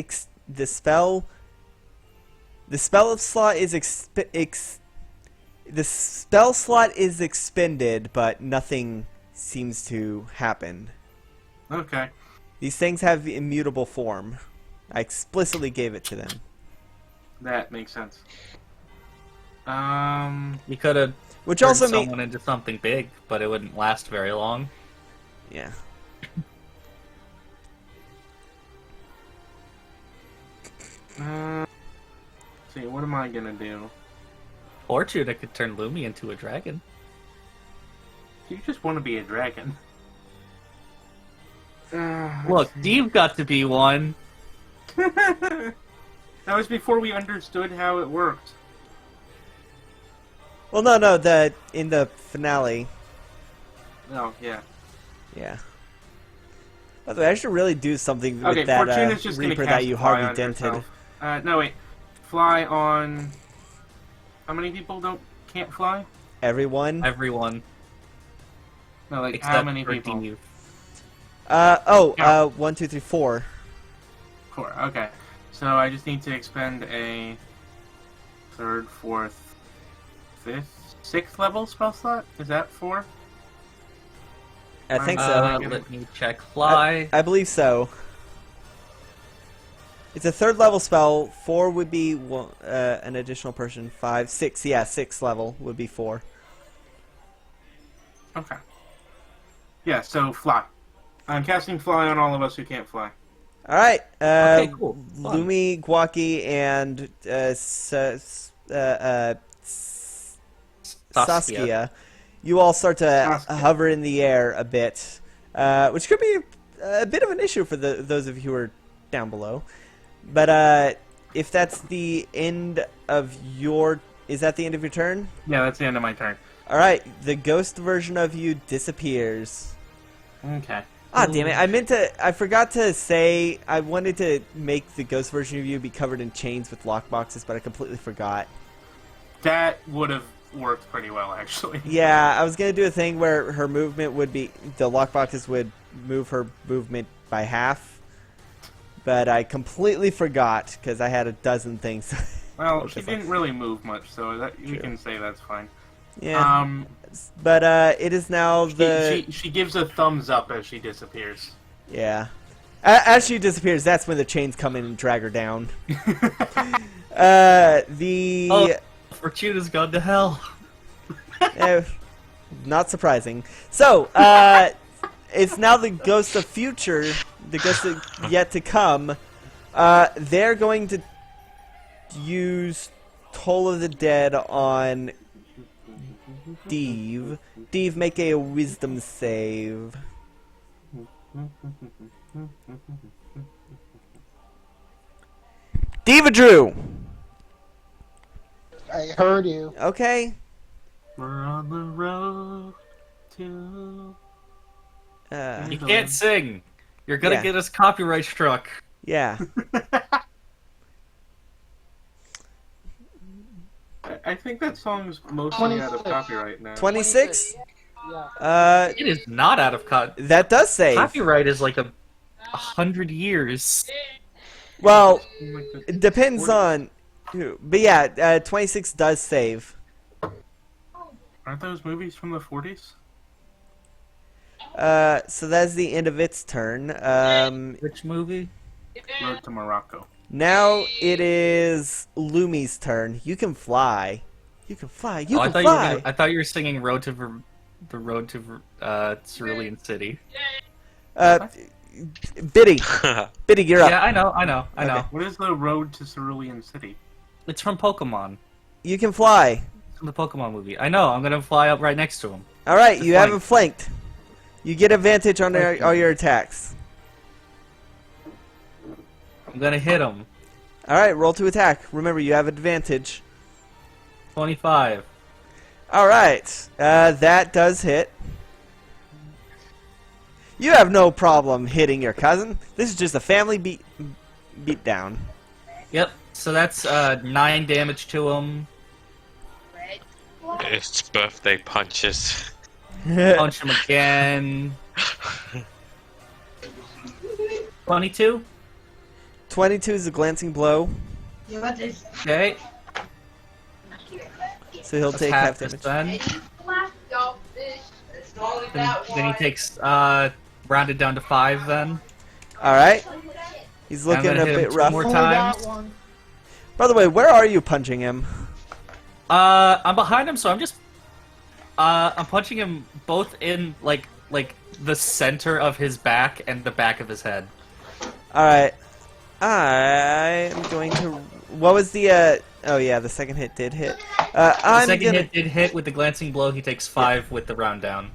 [SPEAKER 1] slot is the spell slot is expended, but nothing seems to happen.
[SPEAKER 4] Okay.
[SPEAKER 1] These things have immutable form. I explicitly gave it to them.
[SPEAKER 4] That makes sense.
[SPEAKER 3] You could have
[SPEAKER 1] Which
[SPEAKER 3] turned
[SPEAKER 1] also means...
[SPEAKER 3] someone into something big, but it wouldn't last very long.
[SPEAKER 1] Yeah.
[SPEAKER 4] Let's see, what am I gonna do?
[SPEAKER 3] Fortuna could turn Lumi into a dragon.
[SPEAKER 4] You just want to be a dragon.
[SPEAKER 3] Look, Steve got to be one.
[SPEAKER 4] That was before we understood how it worked.
[SPEAKER 1] Well, no, in the finale.
[SPEAKER 4] Oh, yeah.
[SPEAKER 1] Yeah. By the way, I should really do something with
[SPEAKER 4] Okay,
[SPEAKER 1] that
[SPEAKER 4] Fortuna's just gonna
[SPEAKER 1] Reaper
[SPEAKER 4] cast
[SPEAKER 1] that you
[SPEAKER 4] fly
[SPEAKER 1] hardly
[SPEAKER 4] on
[SPEAKER 1] dented.
[SPEAKER 4] herself. No, wait. Fly on... How many people can't fly?
[SPEAKER 1] Everyone.
[SPEAKER 3] Everyone.
[SPEAKER 4] No, like,
[SPEAKER 3] Except
[SPEAKER 4] how many
[SPEAKER 3] for
[SPEAKER 4] people?
[SPEAKER 3] Steve.
[SPEAKER 4] Yeah.
[SPEAKER 1] 1, 2, 3, 4.
[SPEAKER 4] 4, okay. So I just need to expend a 3rd, 4th, 5th, 6th level spell slot? Is that 4?
[SPEAKER 1] I think so.
[SPEAKER 3] Let me check. Fly.
[SPEAKER 1] I believe so. It's a 3rd level spell. 4 would be an additional person. 5, 6. Yeah, 6th level would be 4.
[SPEAKER 4] Okay. Yeah, so fly. I'm casting fly on all of us who can't fly.
[SPEAKER 1] All right.
[SPEAKER 3] Okay, cool. Fun.
[SPEAKER 1] Lumi, Gwaki, and Saskia. You all start to
[SPEAKER 4] Saskia.
[SPEAKER 1] hover in the air a bit, which could be a bit of an issue for those of you who are down below. But if that's the end of your... Is that the end of your turn?
[SPEAKER 4] Yeah, that's the end of my turn.
[SPEAKER 1] All right. The ghost version of you disappears.
[SPEAKER 4] Okay.
[SPEAKER 1] Ah, damn it. I forgot to say I wanted to make the ghost version of you be covered in chains with lockboxes, but I completely forgot.
[SPEAKER 4] That would have worked pretty well, actually.
[SPEAKER 1] Yeah, I was going to do a thing where her movement would be... The lockboxes would move her movement by half, but I completely forgot because I had a dozen things.
[SPEAKER 4] Well, she didn't really move much, so that you can say that's fine.
[SPEAKER 1] Yeah. But it is now the...
[SPEAKER 4] She gives a thumbs up as she disappears.
[SPEAKER 1] Yeah. As she disappears, that's when the chains come in and drag her down. The...
[SPEAKER 3] Oh, Fortuna's gone to hell.
[SPEAKER 1] Not surprising. So, it's now the ghost of future, the ghost of yet to come. They're going to use Toll of the Dead on Steve. Steve, make a wisdom save. Diva Drew!
[SPEAKER 5] I heard you.
[SPEAKER 1] Okay.
[SPEAKER 4] We're on the road to...
[SPEAKER 3] You can't sing. You're gonna
[SPEAKER 1] Yeah.
[SPEAKER 3] get us copyright struck.
[SPEAKER 1] Yeah.
[SPEAKER 4] I think that song's mostly out of
[SPEAKER 5] 26.
[SPEAKER 4] copyright now.
[SPEAKER 1] 26?
[SPEAKER 5] Yeah.
[SPEAKER 3] It is not out of
[SPEAKER 1] That does save.
[SPEAKER 3] copyright is like 100 years.
[SPEAKER 1] Well,
[SPEAKER 4] Like the
[SPEAKER 1] it depends
[SPEAKER 4] 40.
[SPEAKER 1] on who. But yeah, 26 does save.
[SPEAKER 4] Aren't those movies from the 40s?
[SPEAKER 1] So that's the end of its turn.
[SPEAKER 3] Which movie?
[SPEAKER 4] Road to Morocco.
[SPEAKER 1] Now it is Lumi's turn. You can fly. You can fly. You
[SPEAKER 3] I
[SPEAKER 1] can
[SPEAKER 3] thought
[SPEAKER 1] fly.
[SPEAKER 3] I thought you were singing "Road to the Road to Cerulean City."
[SPEAKER 1] Biddy, Biddy, you're up.
[SPEAKER 3] Yeah, I know.
[SPEAKER 1] Okay.
[SPEAKER 4] What is the Road to Cerulean City?
[SPEAKER 3] It's from Pokemon.
[SPEAKER 1] You can fly.
[SPEAKER 3] It's from the Pokemon movie. I know. I'm gonna fly up right next to him.
[SPEAKER 1] All right, you have
[SPEAKER 3] flank.
[SPEAKER 1] him flanked. You get advantage on all your attacks.
[SPEAKER 3] I'm gonna hit him.
[SPEAKER 1] All right, roll to attack. Remember, you have advantage.
[SPEAKER 3] 25.
[SPEAKER 1] All right, that does hit. You have no problem hitting your cousin. This is just a family beat down.
[SPEAKER 3] Yep. So that's 9 damage to him.
[SPEAKER 2] It's birthday punches.
[SPEAKER 3] Punch him again. 22.
[SPEAKER 1] 22 is a glancing blow,
[SPEAKER 3] Okay.
[SPEAKER 1] so he'll
[SPEAKER 3] That's
[SPEAKER 1] take half
[SPEAKER 3] half this
[SPEAKER 1] damage.
[SPEAKER 3] Then he takes rounded down to 5 then.
[SPEAKER 1] All right, he's
[SPEAKER 3] I'm
[SPEAKER 1] looking
[SPEAKER 3] gonna
[SPEAKER 1] a
[SPEAKER 3] hit him
[SPEAKER 1] bit
[SPEAKER 3] 2
[SPEAKER 1] rough.
[SPEAKER 3] more
[SPEAKER 5] Only
[SPEAKER 3] times.
[SPEAKER 5] that one.
[SPEAKER 1] By the way, where are you punching him?
[SPEAKER 3] I'm behind him, so I'm just I'm punching him both in like the center of his back and the back of his head.
[SPEAKER 1] All right, I am going to. What was the? Oh yeah, the second hit did hit.
[SPEAKER 3] The
[SPEAKER 1] I'm
[SPEAKER 3] second
[SPEAKER 1] gonna.
[SPEAKER 3] hit did hit with the glancing blow. He takes 5 with the round down.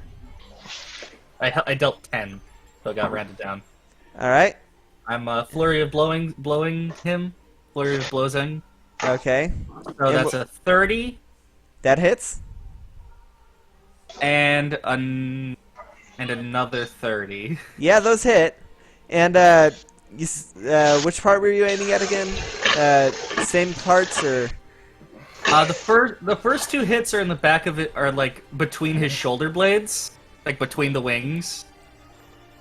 [SPEAKER 3] I dealt 10, so it got rounded down.
[SPEAKER 1] All right.
[SPEAKER 3] I'm flurry of blowing him. Flurry of blowsing.
[SPEAKER 1] Okay.
[SPEAKER 3] So that's a 30
[SPEAKER 1] That hits.
[SPEAKER 3] and another 30.
[SPEAKER 1] Yeah, those hit. And which part were you aiming at again? Same parts or?
[SPEAKER 3] The first two hits are in the back of it, are like between his shoulder blades, like between the wings,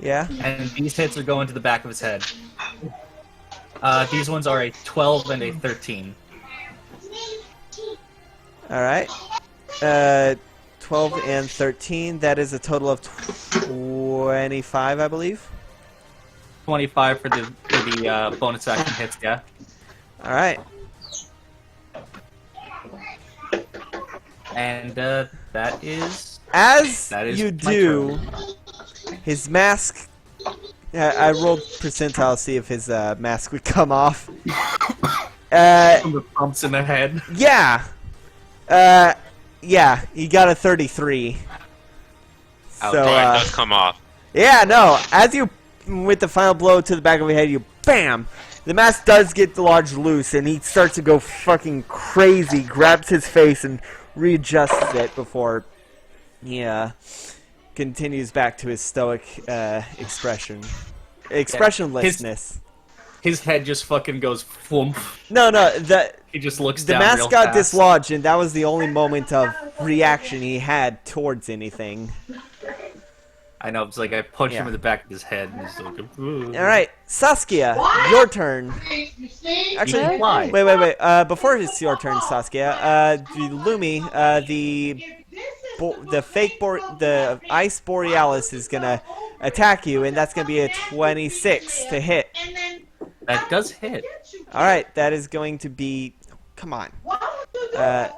[SPEAKER 1] Yeah.
[SPEAKER 3] and these hits are going to the back of his head. These ones are a 12 and a 13.
[SPEAKER 1] All right. 12 and 13. That is a total of 25, I believe.
[SPEAKER 3] 25 for the bonus action hits, yeah.
[SPEAKER 1] All right.
[SPEAKER 3] And that is
[SPEAKER 1] As
[SPEAKER 3] is
[SPEAKER 1] you
[SPEAKER 3] my
[SPEAKER 1] do, his mask. I rolled percentile to see if his mask would come off.
[SPEAKER 3] the bumps in the head.
[SPEAKER 1] Yeah. Yeah. He got a 33.
[SPEAKER 2] Oh,
[SPEAKER 1] So,
[SPEAKER 2] it does come off.
[SPEAKER 1] yeah, no. As you, with the final blow to the back of your head, you bam. The mask does get large loose, and he starts to go fucking crazy. Grabs his face and readjusts it before he continues back to his stoic expressionlessness.
[SPEAKER 3] His head just fucking goes thwomp.
[SPEAKER 1] No,
[SPEAKER 3] He just looks
[SPEAKER 1] the
[SPEAKER 3] down
[SPEAKER 1] mask
[SPEAKER 3] real
[SPEAKER 1] got
[SPEAKER 3] fast.
[SPEAKER 1] dislodged, and that was the only moment of reaction he had towards anything.
[SPEAKER 3] I know, it's like I punched
[SPEAKER 1] Yeah.
[SPEAKER 3] him in the back of his head. And he's like, "Ooh."
[SPEAKER 1] All right, Saskia, your turn.
[SPEAKER 3] You
[SPEAKER 1] Actually,
[SPEAKER 3] can fly.
[SPEAKER 1] wait. Before it's your turn, Saskia, the Lumi, the Ice Borealis is gonna attack you, and that's gonna be a 26 to hit.
[SPEAKER 3] That does hit.
[SPEAKER 1] All right, that is going to be. Come on. That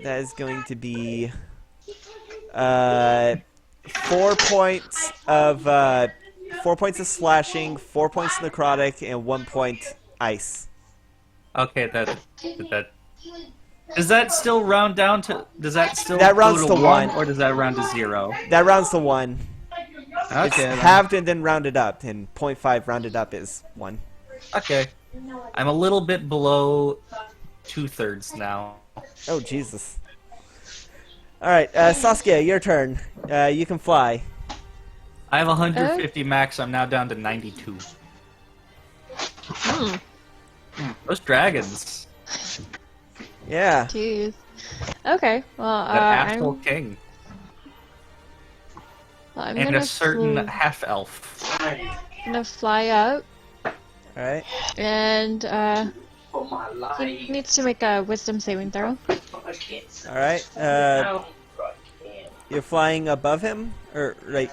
[SPEAKER 1] is going to be 4 points of 4 points of slashing, 4 points necrotic, and 1 point ice.
[SPEAKER 3] Okay, that does that still round down to? Does that still
[SPEAKER 1] That
[SPEAKER 3] go
[SPEAKER 1] rounds to 1.
[SPEAKER 3] or does that round to 0?
[SPEAKER 1] That rounds to 1.
[SPEAKER 3] Okay.
[SPEAKER 1] It's
[SPEAKER 3] then.
[SPEAKER 1] halved and then rounded up, and 0.5 rounded up is 1.
[SPEAKER 3] Okay. I'm a little bit below 2/3 now.
[SPEAKER 1] Oh, Jesus. Alright, Saskia, your turn. You can fly.
[SPEAKER 3] I have 150 max. I'm now down to 92. Those dragons.
[SPEAKER 1] Yeah.
[SPEAKER 6] Jeez. Okay. Well,
[SPEAKER 3] That astral
[SPEAKER 6] I'm
[SPEAKER 3] king.
[SPEAKER 6] I'm
[SPEAKER 3] And
[SPEAKER 6] gonna
[SPEAKER 3] a certain half-elf.
[SPEAKER 6] gonna fly up,
[SPEAKER 1] Alright.
[SPEAKER 6] and he needs to make a wisdom saving throw.
[SPEAKER 1] Alright. You're flying above him? Or, like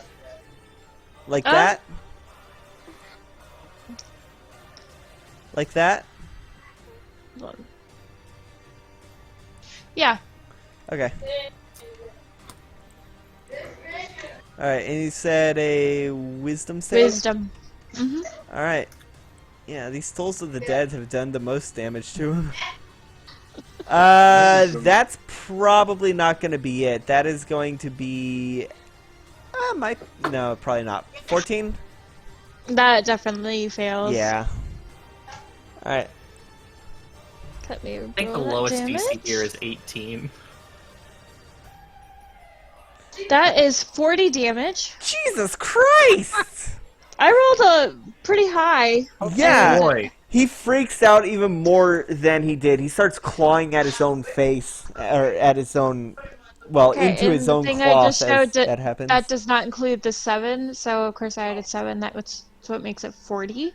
[SPEAKER 1] that? Like that?
[SPEAKER 6] Yeah.
[SPEAKER 1] Okay. Alright, and you said a wisdom save?
[SPEAKER 6] Wisdom.
[SPEAKER 1] Alright. Yeah, these Souls of the Dead have done the most damage to him. That's probably not going to be it. That is going to be... No, probably not. 14?
[SPEAKER 6] That definitely fails.
[SPEAKER 1] Yeah. Alright.
[SPEAKER 6] Let me
[SPEAKER 3] I think the
[SPEAKER 6] roll that
[SPEAKER 3] lowest
[SPEAKER 6] damage.
[SPEAKER 3] DC here is 18.
[SPEAKER 6] That is 40 damage.
[SPEAKER 1] Jesus Christ!
[SPEAKER 6] I rolled a pretty high.
[SPEAKER 1] Yeah!
[SPEAKER 3] Boy.
[SPEAKER 1] He freaks out even more than he did. He starts clawing at his own face, or at his own, well,
[SPEAKER 6] Okay,
[SPEAKER 1] into
[SPEAKER 6] and
[SPEAKER 1] his
[SPEAKER 6] the
[SPEAKER 1] own
[SPEAKER 6] thing I
[SPEAKER 1] cloth
[SPEAKER 6] just
[SPEAKER 1] as
[SPEAKER 6] showed
[SPEAKER 1] that happens.
[SPEAKER 6] That does not include the 7, so of course I added 7. That's what makes it 40.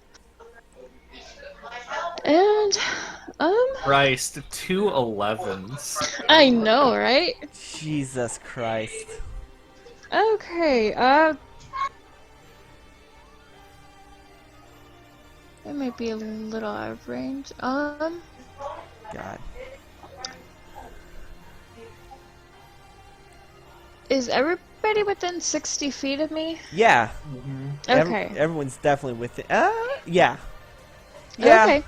[SPEAKER 6] And,
[SPEAKER 3] Christ, 2 11s.
[SPEAKER 6] I know, right?
[SPEAKER 1] Jesus Christ.
[SPEAKER 6] Okay, that might be a little out of range.
[SPEAKER 1] God.
[SPEAKER 6] Is everybody within 60 feet of me?
[SPEAKER 1] Yeah.
[SPEAKER 6] Okay.
[SPEAKER 1] Everyone's definitely with it. Yeah. Yeah.
[SPEAKER 6] Okay.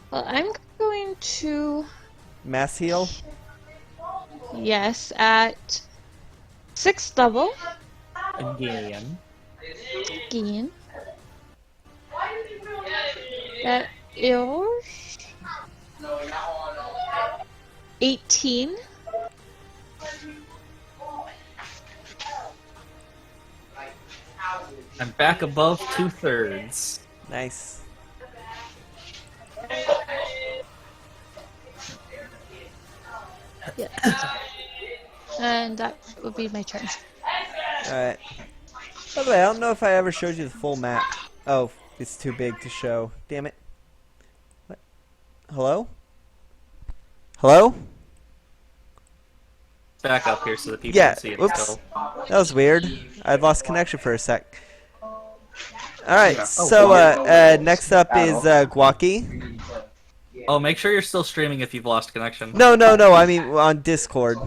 [SPEAKER 6] Well, I'm going to,
[SPEAKER 1] Mass heal.
[SPEAKER 6] yes, at 6th level,
[SPEAKER 3] Again.
[SPEAKER 6] Again. That is 18.
[SPEAKER 3] I'm back above 2/3.
[SPEAKER 1] Nice.
[SPEAKER 6] Yeah. And that would be my turn.
[SPEAKER 1] Alright. By the way, I don't know if I ever showed you the full map. Oh, it's too big to show. Damn it. What? Hello? Hello?
[SPEAKER 3] Back up here so that people
[SPEAKER 1] Yeah,
[SPEAKER 3] can see it
[SPEAKER 1] oops.
[SPEAKER 3] still.
[SPEAKER 1] That was weird. I lost connection for a sec. Alright,
[SPEAKER 4] Yeah.
[SPEAKER 1] so next up is Guaki.
[SPEAKER 3] Oh, make sure you're still streaming if you've lost connection.
[SPEAKER 1] No, I mean on Discord.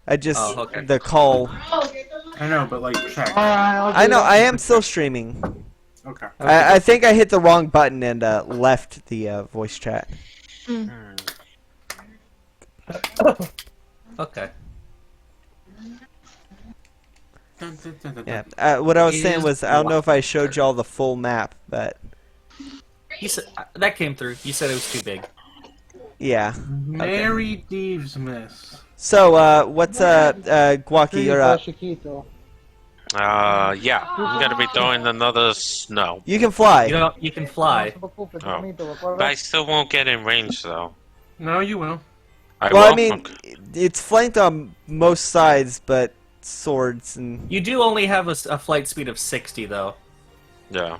[SPEAKER 1] I just
[SPEAKER 3] Oh, okay.
[SPEAKER 1] the call.
[SPEAKER 4] I know, but like, check.
[SPEAKER 1] I know, I am still streaming.
[SPEAKER 4] Okay.
[SPEAKER 1] I think I hit the wrong button and left the voice chat.
[SPEAKER 3] Okay.
[SPEAKER 1] Yeah. What I was saying was, I don't know if I showed y'all the full map, but
[SPEAKER 3] You said that came through. You said it was too big.
[SPEAKER 1] yeah.
[SPEAKER 4] Mary Deeves Miss.
[SPEAKER 1] So, what's Guaki? You're up.
[SPEAKER 2] Yeah, I'm gonna be throwing another snow.
[SPEAKER 1] You can fly.
[SPEAKER 3] You can fly.
[SPEAKER 2] But I still won't get in range though.
[SPEAKER 4] No, you will.
[SPEAKER 2] I
[SPEAKER 1] Well,
[SPEAKER 2] will?
[SPEAKER 1] I mean,
[SPEAKER 2] Okay.
[SPEAKER 1] it's flanked on most sides, but swords and
[SPEAKER 3] You do only have a flight speed of 60, though.
[SPEAKER 2] Yeah.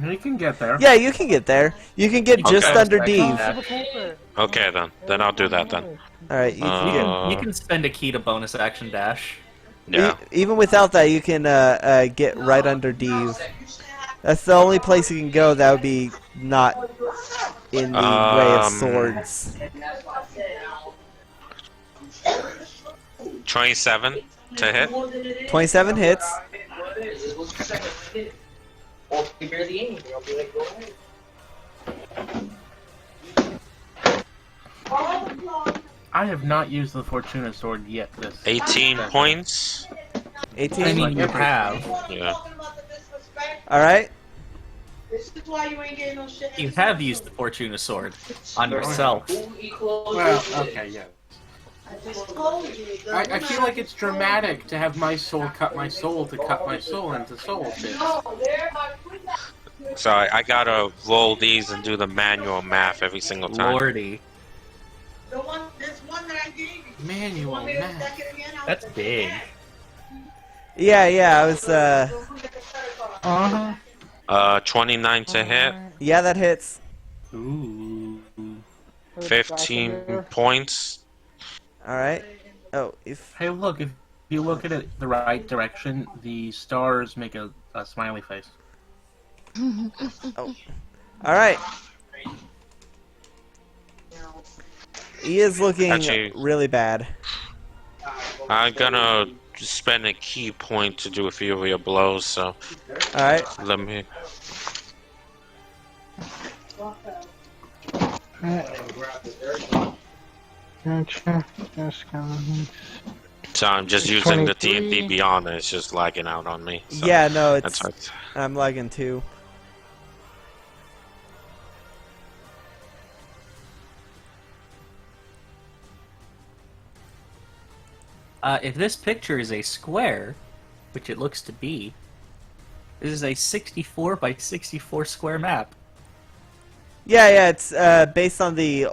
[SPEAKER 4] You can get there.
[SPEAKER 1] yeah, you can get there. You can get just
[SPEAKER 2] Okay.
[SPEAKER 1] under
[SPEAKER 3] Dash.
[SPEAKER 1] Deve.
[SPEAKER 2] Okay then. Then I'll do that then.
[SPEAKER 1] All right. You can get,
[SPEAKER 3] You can spend a key to bonus action dash.
[SPEAKER 2] Yeah.
[SPEAKER 1] even without that, you can get right under Deve. That's the only place you can go that would be not in the way of swords.
[SPEAKER 2] 27 to hit.
[SPEAKER 1] 27 hits.
[SPEAKER 4] I have not used the Fortuna sword yet. This
[SPEAKER 2] 18 points.
[SPEAKER 1] 18.
[SPEAKER 3] I mean, you have.
[SPEAKER 2] Yeah.
[SPEAKER 1] All right.
[SPEAKER 3] You have used the Fortuna sword on yourself.
[SPEAKER 4] Well, okay, yeah. I feel like it's dramatic to have my soul cut my soul to cut my soul into soul bits.
[SPEAKER 2] So I gotta roll these and do the manual math every single time.
[SPEAKER 3] Lordy.
[SPEAKER 4] Manual math.
[SPEAKER 3] That's big.
[SPEAKER 1] Yeah. I was.
[SPEAKER 2] 29 to hit.
[SPEAKER 1] Yeah, that hits.
[SPEAKER 4] Ooh.
[SPEAKER 2] 15 points.
[SPEAKER 1] All right. Oh, if
[SPEAKER 4] Hey, look, if you look at it the right direction, the stars make a smiley face.
[SPEAKER 1] all right. He is looking
[SPEAKER 2] Actually-
[SPEAKER 1] really bad.
[SPEAKER 2] I'm gonna spend a key point to do a few of your blows, so
[SPEAKER 1] All right.
[SPEAKER 2] let me.
[SPEAKER 5] Gotcha. Just
[SPEAKER 2] So I'm just using the
[SPEAKER 5] 23.
[SPEAKER 2] TNT beyond and it's just lagging out on me. So
[SPEAKER 1] Yeah, no,
[SPEAKER 2] that's
[SPEAKER 1] it's.
[SPEAKER 2] right.
[SPEAKER 1] I'm lagging too.
[SPEAKER 3] If this picture is a square, which it looks to be, this is a 64 by 64 square map.
[SPEAKER 1] Yeah. It's based on the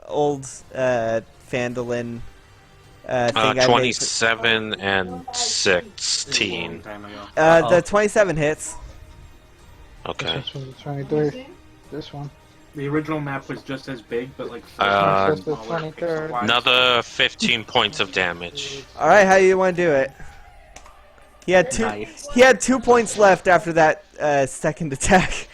[SPEAKER 1] old Phandalin thing I made.
[SPEAKER 2] 27 and 16.
[SPEAKER 4] Time ago.
[SPEAKER 1] The 27 hits.
[SPEAKER 2] Okay.
[SPEAKER 5] This one's 23. This one.
[SPEAKER 4] The original map was just as big, but like
[SPEAKER 5] That's the
[SPEAKER 4] smaller,
[SPEAKER 5] 23rd.
[SPEAKER 4] pixel-wise.
[SPEAKER 2] Another 15 points of damage.
[SPEAKER 1] All right, how you want to do it? He had two.
[SPEAKER 3] Nice.
[SPEAKER 1] He had 2 points left after that second attack.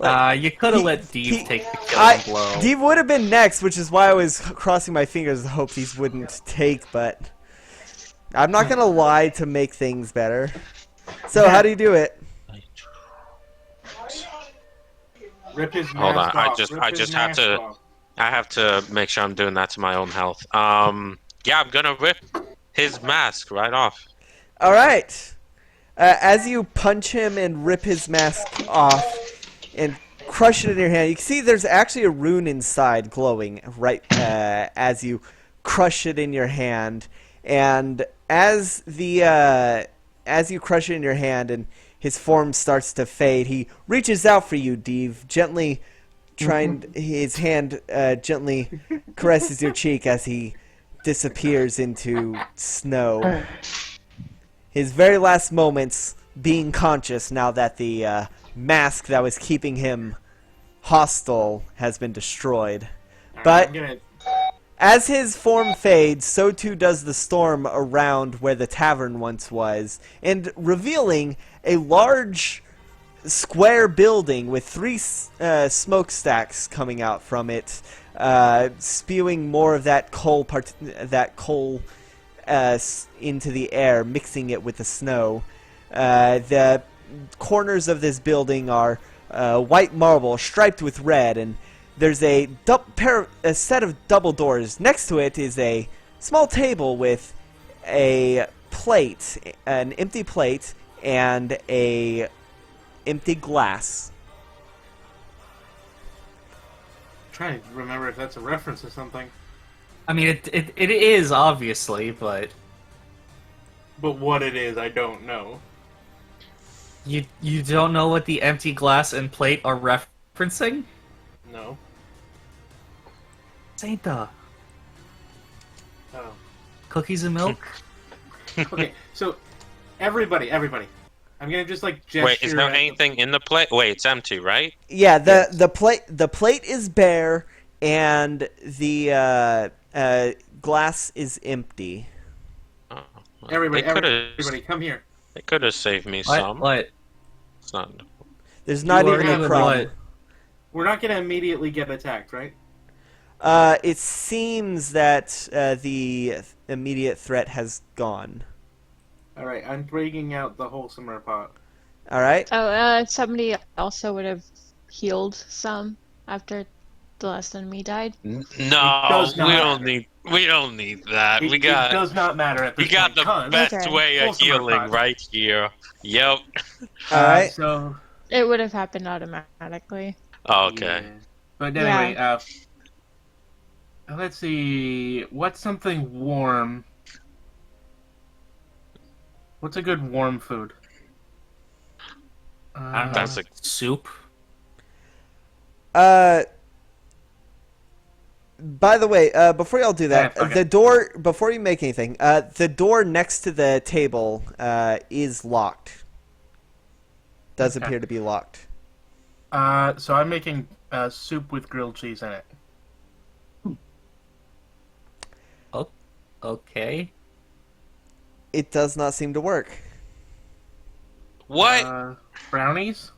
[SPEAKER 3] You could have
[SPEAKER 1] He-
[SPEAKER 3] let Deve
[SPEAKER 1] he-
[SPEAKER 3] take the killing blow.
[SPEAKER 1] Deve would have been next, which is why I was crossing my fingers and hope these wouldn't take. But I'm not gonna lie to make things better. So how do you do it?
[SPEAKER 4] Rip his
[SPEAKER 2] Hold on,
[SPEAKER 4] mask
[SPEAKER 2] I
[SPEAKER 4] off,
[SPEAKER 2] just-
[SPEAKER 4] rip
[SPEAKER 2] I
[SPEAKER 4] his
[SPEAKER 2] just had
[SPEAKER 4] mask
[SPEAKER 2] to-
[SPEAKER 4] off.
[SPEAKER 2] I have to make sure I'm doing that to my own health. Yeah, I'm gonna rip his mask right off.
[SPEAKER 1] All right. As you punch him and rip his mask off and crush it in your hand, you can see there's actually a rune inside glowing right as you crush it in your hand. And as you crush it in your hand and his form starts to fade, he reaches out for you, Deve, gently his hand gently caresses your cheek as he disappears into snow. His very last moments being conscious now that the mask that was keeping him hostile has been destroyed. But as his form fades, so too does the storm around where the tavern once was, and revealing a large square building with 3 smokestacks coming out from it, spewing more of that coal into the air, mixing it with the snow. The corners of this building are white marble striped with red, and there's a set of double doors. Next to it is a small table with a plate, an empty plate, and a empty glass.
[SPEAKER 4] I'm trying to remember if that's a reference to something.
[SPEAKER 3] I mean, it is, obviously, but
[SPEAKER 4] But what it is, I don't know.
[SPEAKER 3] you don't know what the empty glass and plate are referencing?
[SPEAKER 4] No.
[SPEAKER 3] Santa.
[SPEAKER 4] Oh.
[SPEAKER 3] Cookies and milk?
[SPEAKER 4] Okay, so everybody, I'm gonna just like gesture.
[SPEAKER 2] Wait, is there anything in the plate? Wait, it's empty, right?
[SPEAKER 1] Yeah, the plate is bare, and the glass is empty.
[SPEAKER 2] Oh, well,
[SPEAKER 4] Everybody,
[SPEAKER 2] they could've-
[SPEAKER 4] everybody, come here.
[SPEAKER 2] They could have saved me some.
[SPEAKER 3] What?
[SPEAKER 2] It's not.
[SPEAKER 1] There's not
[SPEAKER 3] You
[SPEAKER 1] even
[SPEAKER 3] already
[SPEAKER 1] a
[SPEAKER 3] with
[SPEAKER 1] crumb.
[SPEAKER 3] what?
[SPEAKER 4] We're not gonna immediately get attacked, right?
[SPEAKER 1] It seems that the immediate threat has gone.
[SPEAKER 4] All right, I'm breaking out the wholesomer pot.
[SPEAKER 1] All right.
[SPEAKER 6] Oh, somebody also would have healed some after the last enemy died.
[SPEAKER 2] No,
[SPEAKER 4] does not
[SPEAKER 2] we
[SPEAKER 4] matter.
[SPEAKER 2] don't need. We don't need that.
[SPEAKER 4] It,
[SPEAKER 2] we
[SPEAKER 4] it
[SPEAKER 2] got.
[SPEAKER 4] does not matter at this
[SPEAKER 2] We got
[SPEAKER 4] point.
[SPEAKER 2] the
[SPEAKER 4] 'cause-
[SPEAKER 2] best
[SPEAKER 6] Okay.
[SPEAKER 2] way of
[SPEAKER 4] Wholesome
[SPEAKER 2] healing
[SPEAKER 4] pot.
[SPEAKER 2] right here. Yep.
[SPEAKER 1] All right.
[SPEAKER 4] So.
[SPEAKER 6] It would have happened automatically.
[SPEAKER 2] Oh, okay.
[SPEAKER 4] Yeah. But anyway, let's see. What's something warm? What's a good warm food?
[SPEAKER 2] That's a.
[SPEAKER 3] Soup?
[SPEAKER 1] By the way, before y'all do that,
[SPEAKER 4] Yeah, fuck
[SPEAKER 1] the
[SPEAKER 4] it.
[SPEAKER 1] door, before you make anything, the door next to the table is locked. Does
[SPEAKER 4] Okay.
[SPEAKER 1] appear to be locked.
[SPEAKER 4] So I'm making soup with grilled cheese in it.
[SPEAKER 3] Okay.
[SPEAKER 1] It does not seem to work.
[SPEAKER 2] What?
[SPEAKER 4] Brownies?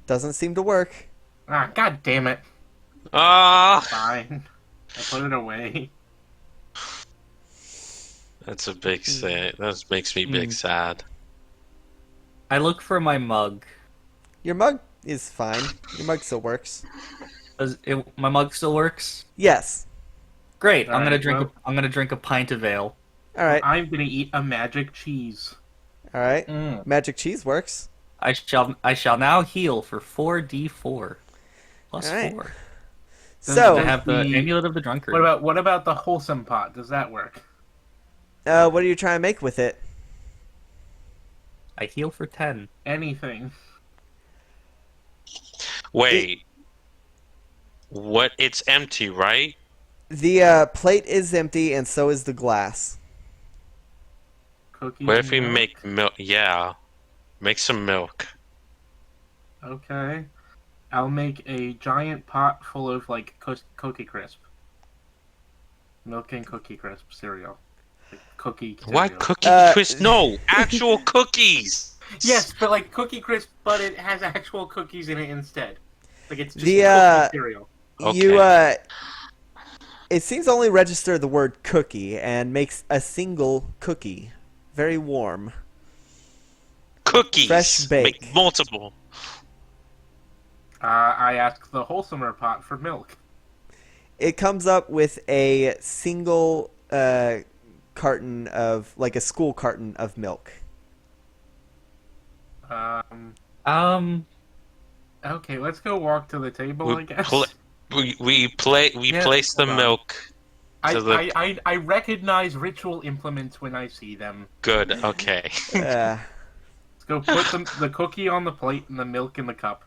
[SPEAKER 1] Doesn't seem to work.
[SPEAKER 4] Ah, god damn it.
[SPEAKER 2] Ah,
[SPEAKER 4] Fine. I put it away.
[SPEAKER 2] that's a big sad. That makes me big sad.
[SPEAKER 3] I look for my mug.
[SPEAKER 1] Your mug is fine. Your mug still works.
[SPEAKER 3] My mug still works?
[SPEAKER 1] Yes.
[SPEAKER 3] Great.
[SPEAKER 4] All
[SPEAKER 3] I'm gonna
[SPEAKER 4] right,
[SPEAKER 3] drink.
[SPEAKER 4] well-
[SPEAKER 3] I'm gonna drink a pint of ale.
[SPEAKER 1] All right.
[SPEAKER 4] I'm gonna eat a magic cheese.
[SPEAKER 1] All right.
[SPEAKER 4] Mm.
[SPEAKER 1] Magic cheese works.
[SPEAKER 3] I shall now heal for 4d4 plus
[SPEAKER 1] All right.
[SPEAKER 3] 4.
[SPEAKER 1] So,
[SPEAKER 3] To have the
[SPEAKER 4] the-
[SPEAKER 3] amulet of the drunkard.
[SPEAKER 4] What about the wholesome pot? Does that work?
[SPEAKER 1] what are you trying to make with it?
[SPEAKER 3] I heal for 10.
[SPEAKER 4] Anything.
[SPEAKER 2] Wait. What? It's empty, right?
[SPEAKER 1] The plate is empty, and so is the glass.
[SPEAKER 4] Cookies.
[SPEAKER 2] What if we
[SPEAKER 4] and milk?
[SPEAKER 2] make milk? Yeah, make some milk.
[SPEAKER 4] Okay. I'll make a giant pot full of like Cookie Crisp. Milk and Cookie Crisp cereal. Like cookie cereal.
[SPEAKER 2] What cookie crisp? No, actual cookies.
[SPEAKER 4] Yes, but like Cookie Crisp, but it has actual cookies in it instead. Like it's just
[SPEAKER 1] The,
[SPEAKER 4] cookie cereal.
[SPEAKER 1] You
[SPEAKER 2] Okay.
[SPEAKER 1] it seems to only register the word cookie and makes a single cookie. Very warm.
[SPEAKER 2] Cookies.
[SPEAKER 1] Fresh bake.
[SPEAKER 2] Make multiple.
[SPEAKER 4] I asked the wholesomer pot for milk.
[SPEAKER 1] It comes up with a single carton of, like a school carton of milk.
[SPEAKER 4] Okay, let's go walk to the table, I guess.
[SPEAKER 2] We
[SPEAKER 4] Yeah,
[SPEAKER 2] place the
[SPEAKER 4] hold on.
[SPEAKER 2] milk to the
[SPEAKER 4] I recognize ritual implements when I see them.
[SPEAKER 2] good. Okay.
[SPEAKER 1] Uh,
[SPEAKER 4] Let's go put the cookie on the plate and the milk in the cup.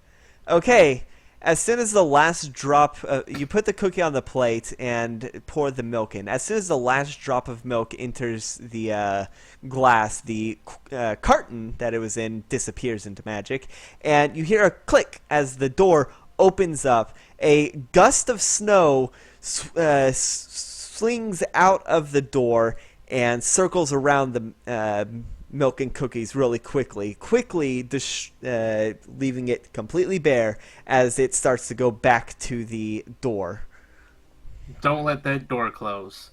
[SPEAKER 1] okay. As soon as the last drop, you put the cookie on the plate and pour the milk in. As soon as the last drop of milk enters the glass, the carton that it was in disappears into magic, and you hear a click as the door opens up. A gust of snow slings out of the door and circles around the milk and cookies really quickly, leaving it completely bare as it starts to go back to the door.
[SPEAKER 4] Don't let that door close.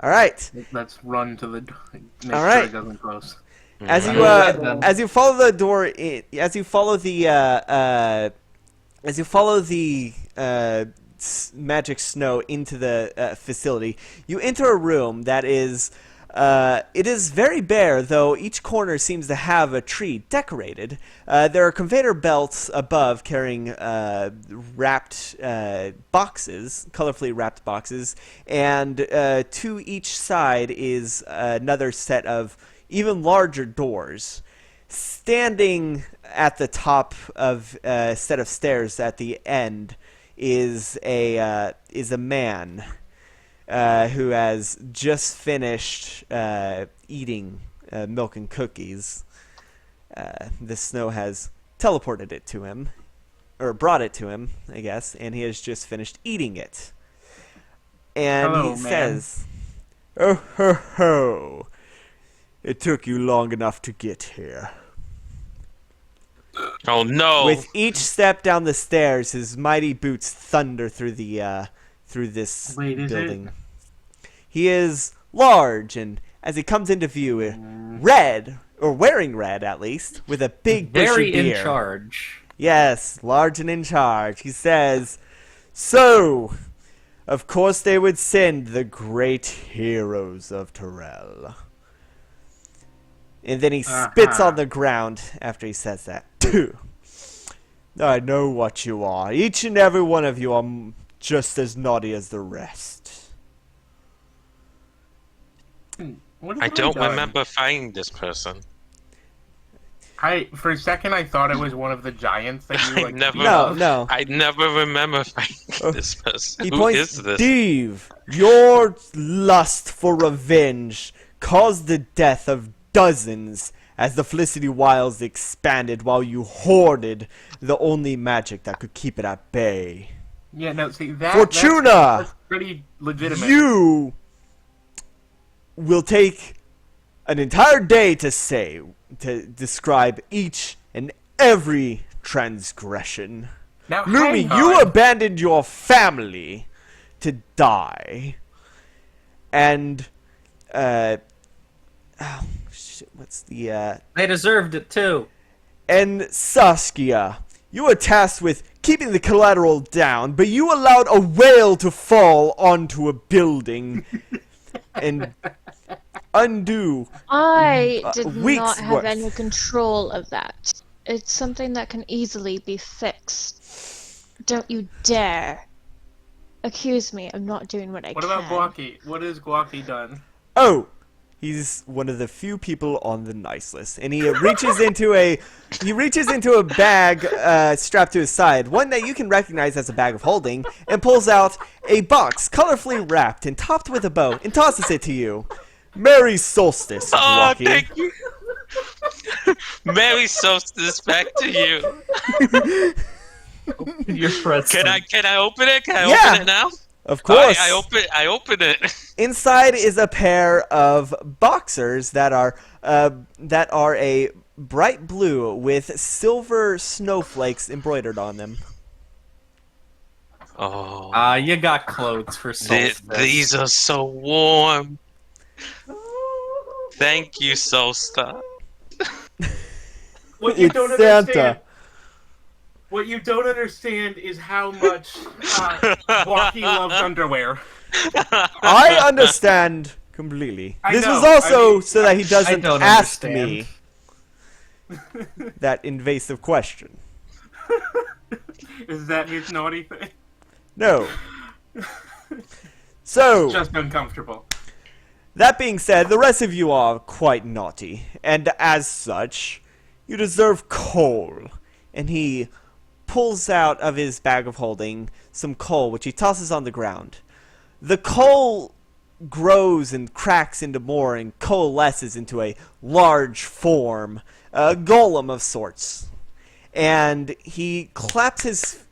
[SPEAKER 1] All right.
[SPEAKER 4] Let's run to the door. Make
[SPEAKER 1] All
[SPEAKER 4] sure
[SPEAKER 1] right.
[SPEAKER 4] it doesn't close.
[SPEAKER 1] As you
[SPEAKER 3] Then.
[SPEAKER 1] as you follow the door, as you follow the magic snow into the facility, you enter a room that is. It is very bare, though each corner seems to have a tree decorated. There are conveyor belts above carrying wrapped boxes, colorfully wrapped boxes, and to each side is another set of even larger doors. Standing at the top of a set of stairs at the end is a man. Who has just finished eating milk and cookies. The snow has teleported it to him, or brought it to him, I guess, and he has just finished eating it. And
[SPEAKER 4] Hello,
[SPEAKER 1] he
[SPEAKER 4] man.
[SPEAKER 1] says, "Oh ho ho! It took you long enough to get here."
[SPEAKER 2] Oh no!
[SPEAKER 1] With each step down the stairs, his mighty boots thunder through this
[SPEAKER 4] Wait, is
[SPEAKER 1] building. He is large, and as he comes into view, red, or wearing red at least, with a big bushy
[SPEAKER 3] Very in
[SPEAKER 1] beard.
[SPEAKER 3] charge.
[SPEAKER 1] Yes, large and in charge. He says, "So, of course they would send the great heroes of Terrell." And then he spits on the ground after he says that. "I know what you are. Each and every one of you are just as naughty as the rest."
[SPEAKER 4] What have
[SPEAKER 2] I don't
[SPEAKER 4] done?
[SPEAKER 2] remember finding this person.
[SPEAKER 4] For a second, I thought it was one of the giants that you
[SPEAKER 2] I
[SPEAKER 4] like.
[SPEAKER 2] never-
[SPEAKER 1] No.
[SPEAKER 2] I never remember finding this person.
[SPEAKER 1] He
[SPEAKER 2] Who
[SPEAKER 1] points,
[SPEAKER 2] is this?
[SPEAKER 1] "Steve, your lust for revenge caused the death of dozens as the Felicity Wilds expanded while you hoarded the only magic that could keep it at bay.
[SPEAKER 4] Yeah, no, see that.
[SPEAKER 1] Fortuna!
[SPEAKER 4] That's pretty legitimate.
[SPEAKER 1] You will take an entire day to describe each and every transgression.
[SPEAKER 4] Now,
[SPEAKER 1] Lumi,
[SPEAKER 4] hang
[SPEAKER 1] you
[SPEAKER 4] on.
[SPEAKER 1] abandoned your family to die. And, what's the,
[SPEAKER 3] They deserved it too.
[SPEAKER 1] and Saskia, you were tasked with keeping the collateral down, but you allowed a whale to fall onto a building and undo.
[SPEAKER 6] I did
[SPEAKER 1] weeks
[SPEAKER 6] not have
[SPEAKER 1] worth.
[SPEAKER 6] any control of that. It's something that can easily be fixed. Don't you dare accuse me of not doing what I
[SPEAKER 4] What
[SPEAKER 6] can.
[SPEAKER 4] about Guaki? What has Guaki done?
[SPEAKER 1] Oh, he's one of the few people on the nice list, and he reaches into a bag strapped to his side, one that you can recognize as a bag of holding, and pulls out a box colorfully wrapped and topped with a bow, and tosses it to you. "Merry Solstice,
[SPEAKER 2] Oh,
[SPEAKER 1] Rocky."
[SPEAKER 2] thank you. Merry Solstice, back to you.
[SPEAKER 3] Your present.
[SPEAKER 2] Can I open it? Can I
[SPEAKER 1] Yeah.
[SPEAKER 2] open it now?
[SPEAKER 1] Of course.
[SPEAKER 2] I open it.
[SPEAKER 1] Inside is a pair of boxers that are a bright blue with silver snowflakes embroidered on them.
[SPEAKER 2] Oh,
[SPEAKER 3] You got clothes for Solstice.
[SPEAKER 2] these are so warm. Thank you, Solstice.
[SPEAKER 4] What you
[SPEAKER 1] It's
[SPEAKER 4] don't
[SPEAKER 1] Santa.
[SPEAKER 4] understand. What you don't understand is how much Guaki loves underwear.
[SPEAKER 1] I understand Completely.
[SPEAKER 4] I
[SPEAKER 1] This was
[SPEAKER 4] know,
[SPEAKER 1] also
[SPEAKER 4] I mean,
[SPEAKER 1] so that he doesn't
[SPEAKER 3] don't
[SPEAKER 1] ask
[SPEAKER 3] understand.
[SPEAKER 1] me that invasive question.
[SPEAKER 4] Is that his naughty thing?
[SPEAKER 1] No. So,
[SPEAKER 4] Just uncomfortable.
[SPEAKER 1] that being said, the rest of you are quite naughty, and as such, you deserve coal. And he pulls out of his bag of holding some coal, which he tosses on the ground. The coal grows and cracks into more and coalesces into a large form, a golem of sorts. And he claps his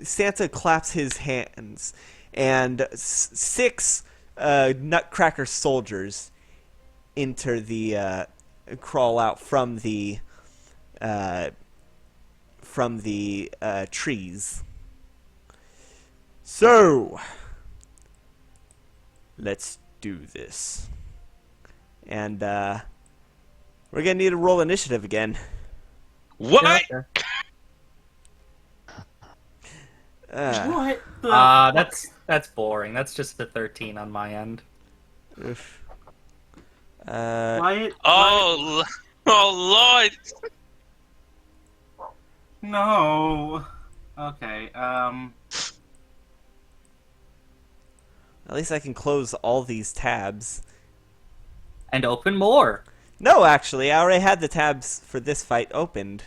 [SPEAKER 1] Santa claps his hands, and six Nutcracker soldiers enter the crawl out from the trees. So let's do this, and we're gonna need to roll initiative again.
[SPEAKER 2] What?
[SPEAKER 4] What the?
[SPEAKER 3] That's boring. That's just a 13 on my end.
[SPEAKER 1] Oof.
[SPEAKER 4] Wyatt?
[SPEAKER 2] Oh, oh Lord!
[SPEAKER 4] No. Okay.
[SPEAKER 1] At least I can close all these tabs.
[SPEAKER 3] And open more.
[SPEAKER 1] No, actually, I already had the tabs for this fight opened.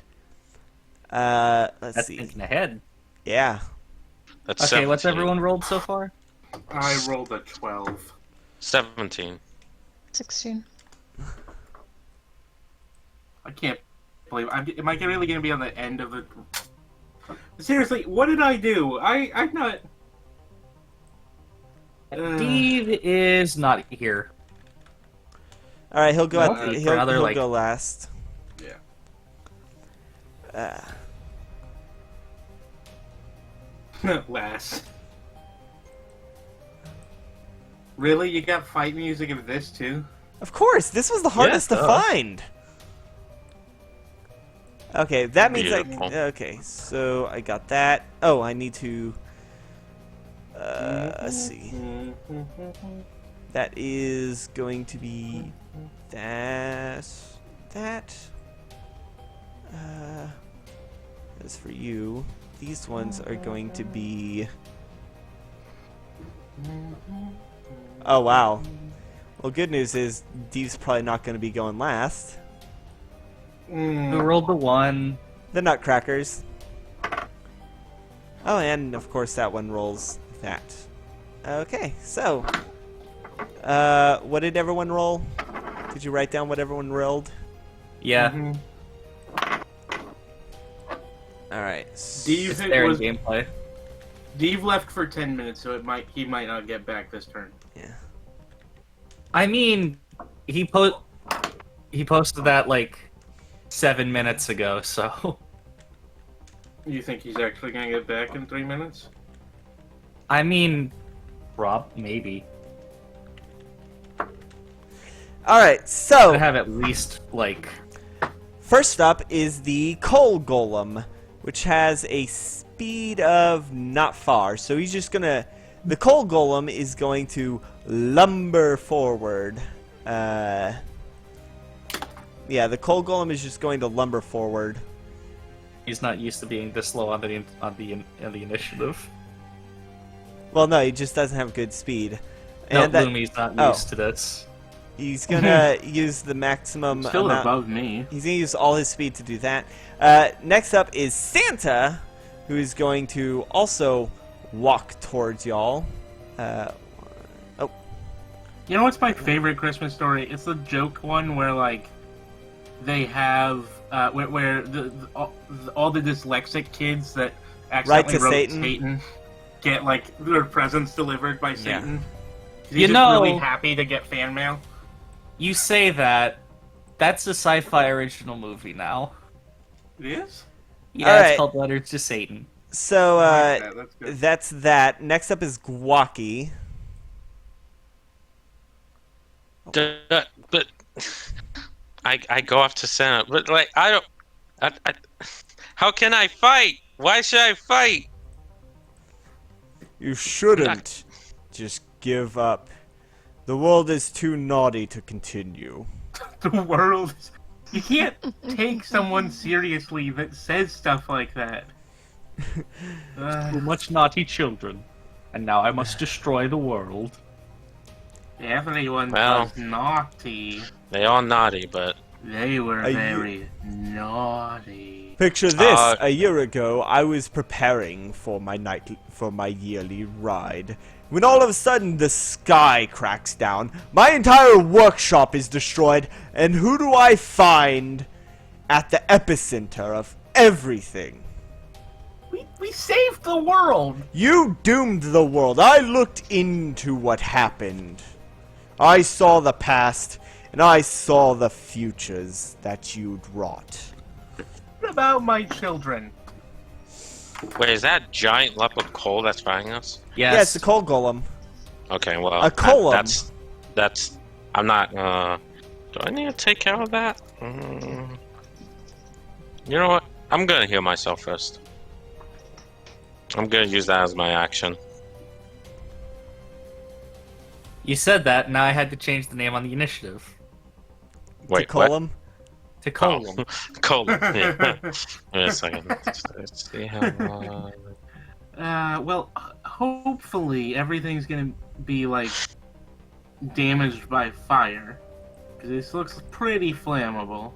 [SPEAKER 1] Let's
[SPEAKER 3] That's
[SPEAKER 1] see.
[SPEAKER 3] thinking ahead.
[SPEAKER 1] Yeah.
[SPEAKER 2] That's
[SPEAKER 3] Okay,
[SPEAKER 2] 17.
[SPEAKER 3] what's everyone rolled so far?
[SPEAKER 4] I rolled a 12.
[SPEAKER 2] 17.
[SPEAKER 6] 16.
[SPEAKER 4] I can't believe. Am I really going to be on the end of the? Seriously, what did I do? I'm not.
[SPEAKER 3] Steve is not here.
[SPEAKER 1] All right, he'll go.
[SPEAKER 4] What?
[SPEAKER 1] He'll go last.
[SPEAKER 4] Yeah. Last. Really? You got fight music of this too?
[SPEAKER 1] Of course, this was the hardest to
[SPEAKER 3] duh.
[SPEAKER 1] find. Okay, that means
[SPEAKER 2] Beautiful.
[SPEAKER 1] okay, so I got that. Oh, I need to. Let's see. That is going to be that. As for you, these ones are going to be. Oh wow. Well, good news is Dee's probably not going to be going last.
[SPEAKER 3] Who rolled the 1?
[SPEAKER 1] The Nutcrackers. Oh, and of course that one rolls that. Okay, so what did everyone roll? Did you write down what everyone rolled?
[SPEAKER 3] Yeah.
[SPEAKER 4] Mhm.
[SPEAKER 1] All right.
[SPEAKER 4] Deve
[SPEAKER 3] It's there in
[SPEAKER 4] was
[SPEAKER 3] gameplay.
[SPEAKER 4] Deve left for 10 minutes, so he might not get back this turn.
[SPEAKER 1] Yeah.
[SPEAKER 3] I mean, he posted that like 7 minutes ago, so
[SPEAKER 4] You think he's actually gonna get back in 3 minutes?
[SPEAKER 3] I mean, Rob, maybe.
[SPEAKER 1] All right.
[SPEAKER 3] I
[SPEAKER 1] So
[SPEAKER 3] have at least like
[SPEAKER 1] first up is the Coal Golem, which has a speed of not far. So he's just gonna. The Coal Golem is going to lumber forward. Yeah, the Coal Golem is just going to lumber forward.
[SPEAKER 3] he's not used to being this low on the initiative.
[SPEAKER 1] Well, no, he just doesn't have good speed.
[SPEAKER 3] No,
[SPEAKER 1] And that,
[SPEAKER 3] Lumi's not
[SPEAKER 1] oh.
[SPEAKER 3] used to this.
[SPEAKER 1] he's gonna use the maximum
[SPEAKER 4] Still
[SPEAKER 1] amount.
[SPEAKER 4] above me.
[SPEAKER 1] He's gonna use all his speed to do that. Next up is Santa, who is going to also walk towards y'all. Oh,
[SPEAKER 4] You know what's my favorite Christmas story? It's the joke one where like they have where all the dyslexic kids that accidentally
[SPEAKER 1] to
[SPEAKER 4] wrote
[SPEAKER 1] Satan.
[SPEAKER 4] get like their presents delivered by Satan. He's
[SPEAKER 3] You
[SPEAKER 4] just
[SPEAKER 3] know-
[SPEAKER 4] really happy to get fan mail.
[SPEAKER 3] You say that. That's a sci-fi original movie now.
[SPEAKER 4] It is.
[SPEAKER 3] Yeah,
[SPEAKER 1] Alright.
[SPEAKER 3] it's called Letters to Satan.
[SPEAKER 1] so
[SPEAKER 4] I like that. That's good.
[SPEAKER 1] that's that. Next up is Gwaki.
[SPEAKER 2] But I go off to Santa, but like I don't. I, how can I fight? Why should I fight?
[SPEAKER 1] You shouldn't just give up. The world is too naughty to continue.
[SPEAKER 4] The world is... You can't take someone seriously that says stuff like that.
[SPEAKER 3] Too much naughty children. And now I must destroy the world.
[SPEAKER 4] Everyone
[SPEAKER 2] Well.
[SPEAKER 4] was naughty.
[SPEAKER 2] They are naughty, but
[SPEAKER 4] They were
[SPEAKER 1] Are you-
[SPEAKER 4] very naughty.
[SPEAKER 1] Picture this:
[SPEAKER 2] Uh,
[SPEAKER 1] a year ago, I was preparing for my yearly ride, when all of a sudden the sky cracks down, my entire workshop is destroyed, and who do I find at the epicenter of everything?
[SPEAKER 4] We saved the world!
[SPEAKER 1] You doomed the world. I looked into what happened. I saw the past, and I saw the futures that you'd wrought.
[SPEAKER 4] What about my children?
[SPEAKER 2] wait, is that giant lump of coal that's fighting us?
[SPEAKER 3] Yes.
[SPEAKER 1] Yeah, it's a coal golem.
[SPEAKER 2] Okay, well,
[SPEAKER 1] A column.
[SPEAKER 2] that's. I'm not. Do I need to take care of that? You know what? I'm gonna heal myself first. I'm gonna use that as my action.
[SPEAKER 3] You said that, now I had to change the name on the initiative.
[SPEAKER 2] Wait,
[SPEAKER 1] to
[SPEAKER 2] what?
[SPEAKER 1] column.
[SPEAKER 3] To Colum.
[SPEAKER 2] Colon. Yeah. Wait a second. Let's see how.
[SPEAKER 4] Well, hopefully everything's gonna be, like, damaged by fire. Because this looks pretty flammable.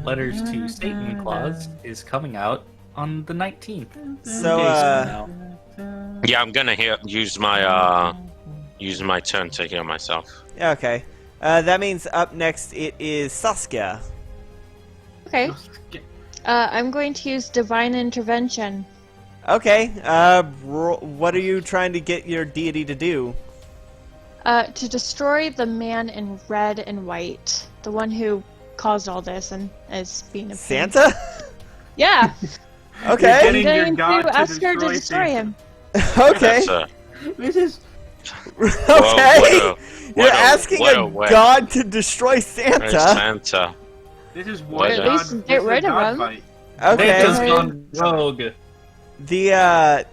[SPEAKER 3] Letters to Satan Claus is coming out on the 19th.
[SPEAKER 1] So,
[SPEAKER 3] Days from now.
[SPEAKER 2] Yeah, I'm gonna use my turn to heal myself.
[SPEAKER 1] Yeah, okay. That means up next it is Saskia.
[SPEAKER 6] Okay. I'm going to use Divine Intervention.
[SPEAKER 1] Okay. What are you trying to get your deity to do?
[SPEAKER 6] To destroy the man in red and white. The one who caused all this and is being a pain.
[SPEAKER 1] Santa?
[SPEAKER 6] Yeah.
[SPEAKER 1] Okay.
[SPEAKER 6] I'm
[SPEAKER 4] Getting your
[SPEAKER 6] going
[SPEAKER 4] god
[SPEAKER 6] to
[SPEAKER 4] to
[SPEAKER 6] ask her to
[SPEAKER 4] destroy
[SPEAKER 6] destroy
[SPEAKER 4] Santa.
[SPEAKER 6] him.
[SPEAKER 1] Okay.
[SPEAKER 2] That's,
[SPEAKER 4] This is...
[SPEAKER 1] Okay. You're asking
[SPEAKER 2] what
[SPEAKER 1] a
[SPEAKER 2] way.
[SPEAKER 1] god to destroy
[SPEAKER 2] Hey,
[SPEAKER 1] Santa.
[SPEAKER 2] Santa.
[SPEAKER 4] This is
[SPEAKER 2] What
[SPEAKER 4] what
[SPEAKER 2] at
[SPEAKER 4] god...
[SPEAKER 6] least
[SPEAKER 4] this
[SPEAKER 6] get
[SPEAKER 4] is
[SPEAKER 6] rid of
[SPEAKER 4] god
[SPEAKER 6] him.
[SPEAKER 4] fight.
[SPEAKER 1] Okay.
[SPEAKER 3] Just gone rogue.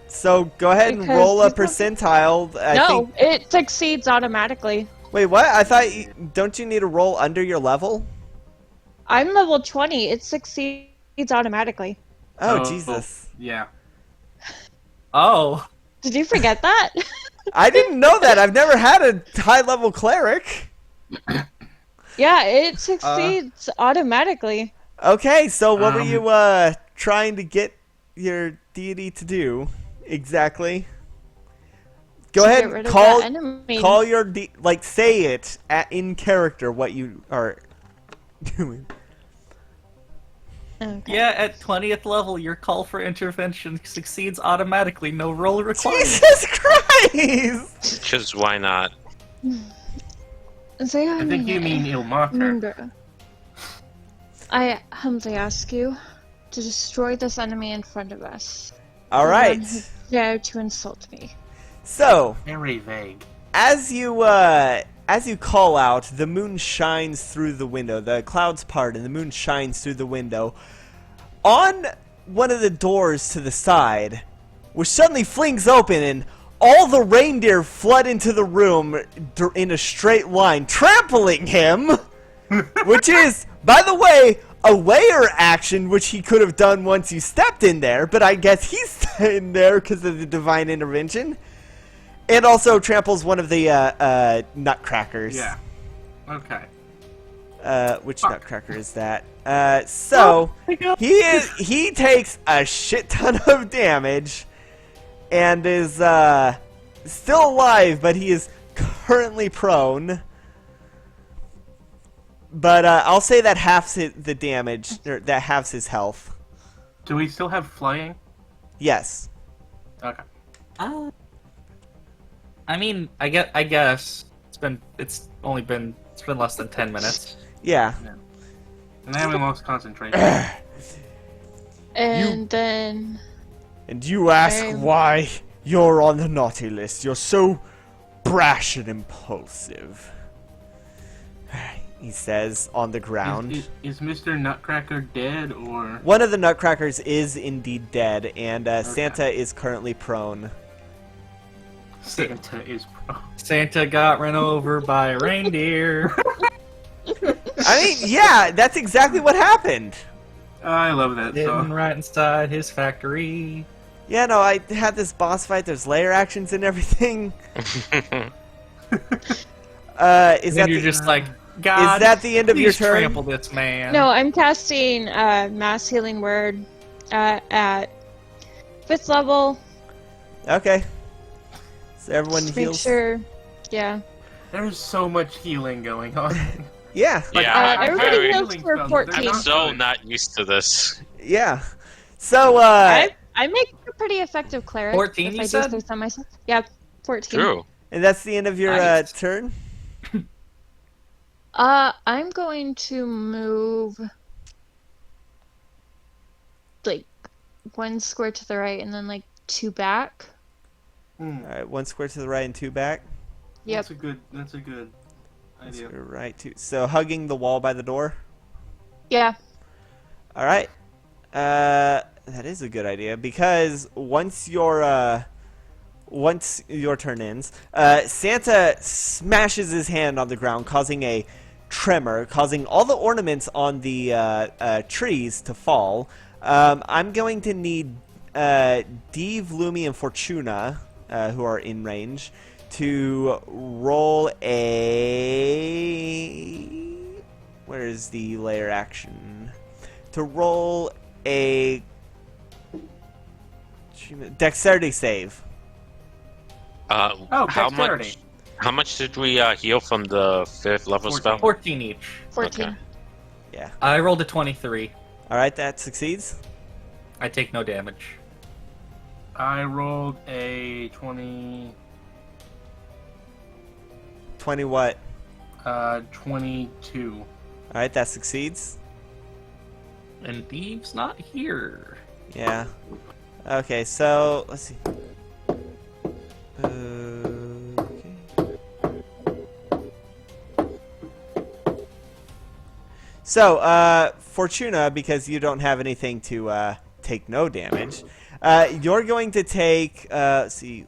[SPEAKER 1] So go ahead and
[SPEAKER 6] Because
[SPEAKER 1] roll a
[SPEAKER 6] people-
[SPEAKER 1] percentile. I
[SPEAKER 6] No,
[SPEAKER 1] think.
[SPEAKER 6] it succeeds automatically.
[SPEAKER 1] Wait, what? I thought. Don't you need to roll under your level?
[SPEAKER 6] I'm level 20. It succeeds automatically.
[SPEAKER 1] Oh,
[SPEAKER 4] Oh,
[SPEAKER 1] Jesus.
[SPEAKER 4] Yeah.
[SPEAKER 3] Oh.
[SPEAKER 6] Did you forget that?
[SPEAKER 1] I didn't know that. I've never had a high level cleric.
[SPEAKER 6] Yeah, it succeeds automatically.
[SPEAKER 1] Okay, so what were you
[SPEAKER 4] Um,
[SPEAKER 1] trying to get your deity to do exactly? Go
[SPEAKER 6] To
[SPEAKER 1] ahead
[SPEAKER 6] get
[SPEAKER 1] and
[SPEAKER 6] rid of
[SPEAKER 1] call
[SPEAKER 6] that enemy.
[SPEAKER 1] call your say it in character what you are doing.
[SPEAKER 6] Okay.
[SPEAKER 3] Yeah, at 20th level, your call for intervention succeeds automatically. No roll required.
[SPEAKER 1] Jesus Christ!
[SPEAKER 2] Because why not?
[SPEAKER 4] I think you mean Ilmater.
[SPEAKER 6] Remember, I humbly ask you to destroy this enemy in front of us.
[SPEAKER 1] All
[SPEAKER 6] The
[SPEAKER 1] right.
[SPEAKER 6] one who dared to insult me.
[SPEAKER 1] So,
[SPEAKER 4] Very vague.
[SPEAKER 1] as you call out, the moon shines through the window. The clouds part and the moon shines through the window. On one of the doors to the side, which suddenly flings open and all the reindeer flood into the room in a straight line, trampling him, which is, by the way, a layer action which he could have done once you stepped in there, but I guess he's in there because of the divine intervention. And also tramples one of the nutcrackers.
[SPEAKER 4] Yeah. Okay.
[SPEAKER 1] Which nutcracker is that? So he takes a shit ton of damage and is still alive, but he is currently prone. But I'll say that halves the damage, or that halves his health.
[SPEAKER 4] Do we still have flying?
[SPEAKER 1] Yes.
[SPEAKER 4] Okay.
[SPEAKER 3] I mean, I guess it's been less than 10 minutes.
[SPEAKER 1] Yeah.
[SPEAKER 4] And I haven't lost concentration.
[SPEAKER 6] And then
[SPEAKER 1] And you ask why you're on the naughty list. You're so brash and impulsive. He says on the ground.
[SPEAKER 4] Is Mr. Nutcracker dead, or...
[SPEAKER 1] One of the nutcrackers is indeed dead, and Santa is currently prone.
[SPEAKER 4] Santa is pro.
[SPEAKER 3] Santa got run over by a reindeer.
[SPEAKER 1] I mean, yeah, that's exactly what happened.
[SPEAKER 4] I love that
[SPEAKER 3] Hidden
[SPEAKER 4] song.
[SPEAKER 3] right inside his factory.
[SPEAKER 1] Yeah, no, I had this boss fight. There's layer actions and everything. Is
[SPEAKER 3] And
[SPEAKER 1] that
[SPEAKER 3] you're
[SPEAKER 1] the,
[SPEAKER 3] just like, God,
[SPEAKER 1] is that the end of your
[SPEAKER 3] please
[SPEAKER 1] turn?
[SPEAKER 3] trample this man.
[SPEAKER 6] No, I'm casting Mass Healing Word at 5th level.
[SPEAKER 1] Okay. So everyone
[SPEAKER 6] Just make
[SPEAKER 1] heals.
[SPEAKER 6] sure. Yeah.
[SPEAKER 4] There's so much healing going on.
[SPEAKER 1] Yeah,
[SPEAKER 2] Yeah, I'm
[SPEAKER 6] everybody
[SPEAKER 2] very-
[SPEAKER 6] heals for
[SPEAKER 4] They're
[SPEAKER 6] 14.
[SPEAKER 2] I'm
[SPEAKER 4] not
[SPEAKER 2] so
[SPEAKER 4] good.
[SPEAKER 2] not used to this.
[SPEAKER 1] yeah. So
[SPEAKER 6] I make a pretty effective cleric.
[SPEAKER 3] 14,
[SPEAKER 6] if
[SPEAKER 3] you
[SPEAKER 6] I
[SPEAKER 3] said?
[SPEAKER 6] do say so myself. Yeah, 14.
[SPEAKER 2] True.
[SPEAKER 1] and that's the end of your
[SPEAKER 3] Nice.
[SPEAKER 1] turn.
[SPEAKER 6] I'm going to move like 1 square to the right and then like 2 back.
[SPEAKER 1] All right, 1 square to the right and 2 back.
[SPEAKER 6] Yep.
[SPEAKER 4] That's a good
[SPEAKER 1] That's
[SPEAKER 4] idea.
[SPEAKER 1] right, 2. So hugging the wall by the door.
[SPEAKER 6] Yeah.
[SPEAKER 1] All right. That is a good idea because once your turn ends, Santa smashes his hand on the ground, causing a tremor, causing all the ornaments on the trees to fall. I'm going to need Deve, Lumi, and Fortuna, who are in range, to roll a... Where is the layer action? To roll a dexterity save.
[SPEAKER 4] Oh,
[SPEAKER 2] How
[SPEAKER 4] dexterity.
[SPEAKER 2] much did we heal from the 5th level
[SPEAKER 4] 14.
[SPEAKER 2] spell?
[SPEAKER 3] 14 each.
[SPEAKER 6] 14.
[SPEAKER 2] Okay.
[SPEAKER 1] Yeah.
[SPEAKER 3] I rolled a 23.
[SPEAKER 1] All right, that succeeds.
[SPEAKER 3] I take no damage.
[SPEAKER 4] I rolled a 20.
[SPEAKER 1] 20 what?
[SPEAKER 4] 22.
[SPEAKER 1] All right, that succeeds.
[SPEAKER 3] And Deve's not here.
[SPEAKER 1] Yeah. Okay, so let's see. Okay. So, Fortuna, because you don't have anything to take no damage, you're going to take. Let's see.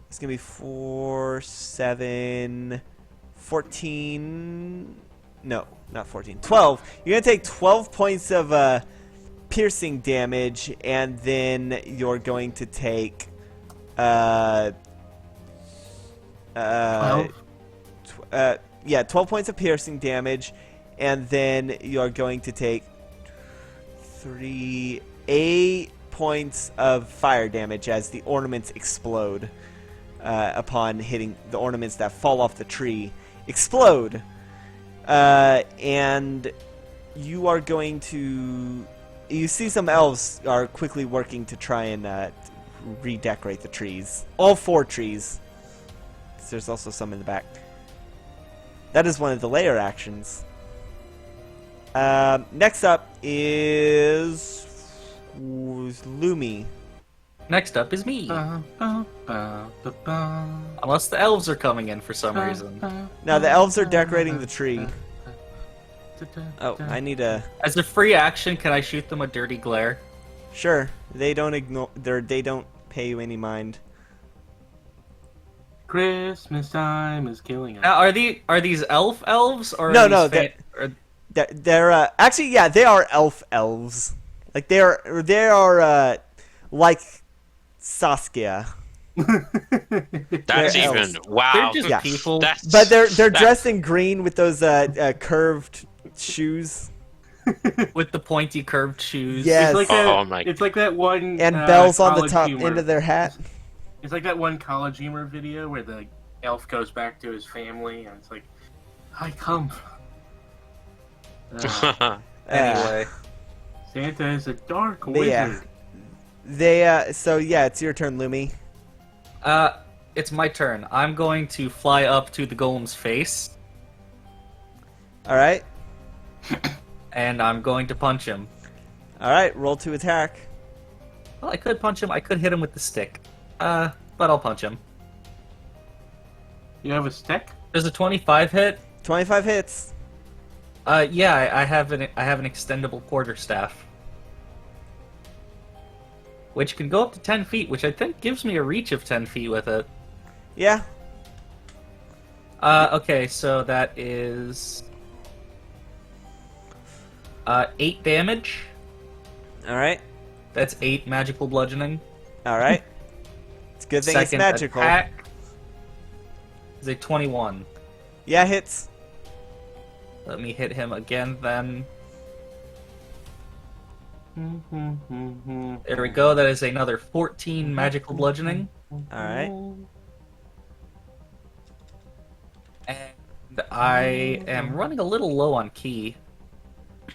[SPEAKER 1] It's gonna be 4, 7, 14. No, not 14. 12. You're gonna take 12 points of piercing damage, and then you're going to take
[SPEAKER 4] 12?
[SPEAKER 1] 12 points of piercing damage, and then you're going to take 8 points of fire damage as the ornaments explode upon hitting the ornaments that fall off the tree explode. And you are going to... You see some elves are quickly working to try and redecorate the trees. All 4 trees. 'Cause there's also some in the back. That is one of the layer actions. Next up is Lumi.
[SPEAKER 3] Next up is me.
[SPEAKER 4] Uh-huh.
[SPEAKER 3] Unless the elves are coming in for some reason.
[SPEAKER 1] Now the elves are decorating the tree. Oh, I need a...
[SPEAKER 3] As a free action, can I shoot them a dirty glare?
[SPEAKER 1] Sure, they don't ignore... They don't pay you any mind.
[SPEAKER 4] Christmas time is killing us.
[SPEAKER 3] Now, are these elves or
[SPEAKER 1] No,
[SPEAKER 3] are
[SPEAKER 1] no,
[SPEAKER 3] these or,
[SPEAKER 1] They're actually, yeah, they are elves. Like they are like Saskia,
[SPEAKER 2] That's
[SPEAKER 1] They're
[SPEAKER 2] even
[SPEAKER 1] elves.
[SPEAKER 2] wow.
[SPEAKER 3] they're just
[SPEAKER 1] Yeah.
[SPEAKER 3] people?
[SPEAKER 2] That's,
[SPEAKER 1] but they're
[SPEAKER 2] that's-
[SPEAKER 1] dressed in green with those curved shoes
[SPEAKER 3] with the pointy curved shoes.
[SPEAKER 1] Yes.
[SPEAKER 4] It's like
[SPEAKER 2] Oh
[SPEAKER 4] that,
[SPEAKER 2] my-
[SPEAKER 4] It's like that one
[SPEAKER 1] and bells on the
[SPEAKER 4] college
[SPEAKER 1] top
[SPEAKER 4] humor.
[SPEAKER 1] end of their hat.
[SPEAKER 4] It's like that one college humor video where the elf goes back to his family and it's like, I come.
[SPEAKER 3] Anyway,
[SPEAKER 4] Santa is a dark
[SPEAKER 1] But
[SPEAKER 4] wizard.
[SPEAKER 1] yeah. They so yeah, it's your turn, Lumi.
[SPEAKER 3] it's my turn. I'm going to fly up to the golem's face,
[SPEAKER 1] All right,
[SPEAKER 3] and I'm going to punch him.
[SPEAKER 1] all right. Roll to attack.
[SPEAKER 3] Well, I could punch him. I could hit him with the stick. But I'll punch him.
[SPEAKER 4] You have a stick?
[SPEAKER 3] Does a 25 hit?
[SPEAKER 1] 25 hits.
[SPEAKER 3] Yeah, I have an extendable quarterstaff. which can go up to 10 feet, which I think gives me a reach of 10 feet with it.
[SPEAKER 1] Yeah.
[SPEAKER 3] Okay, so that is 8 damage.
[SPEAKER 1] All right.
[SPEAKER 3] That's 8 magical bludgeoning.
[SPEAKER 1] All right. It's a good thing
[SPEAKER 3] Second
[SPEAKER 1] it's magical.
[SPEAKER 3] attack is a 21.
[SPEAKER 1] Yeah, hits.
[SPEAKER 3] Let me hit him again then. There we go. That is another 14 magical bludgeoning.
[SPEAKER 1] All right.
[SPEAKER 3] And I am running a little low on ki.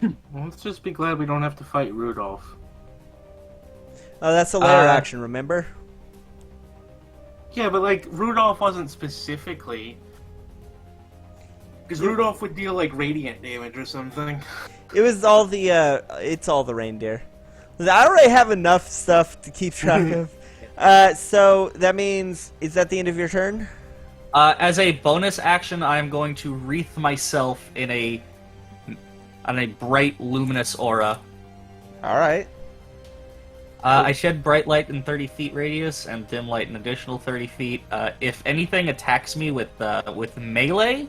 [SPEAKER 4] Well, let's just be glad we don't have to fight Rudolph.
[SPEAKER 1] Oh, that's a layer action, remember?
[SPEAKER 4] Yeah, but like Rudolph wasn't specifically, because Rudolph would deal like radiant damage or something.
[SPEAKER 1] It was all the, it's all the reindeer. I already have enough stuff to keep track of. So that means, is that the end of your turn?
[SPEAKER 3] As a bonus action, I am going to wreath myself in a bright, luminous aura.
[SPEAKER 1] All right.
[SPEAKER 3] I shed bright light in 30 feet radius and dim light an additional 30 feet. If anything attacks me with melee,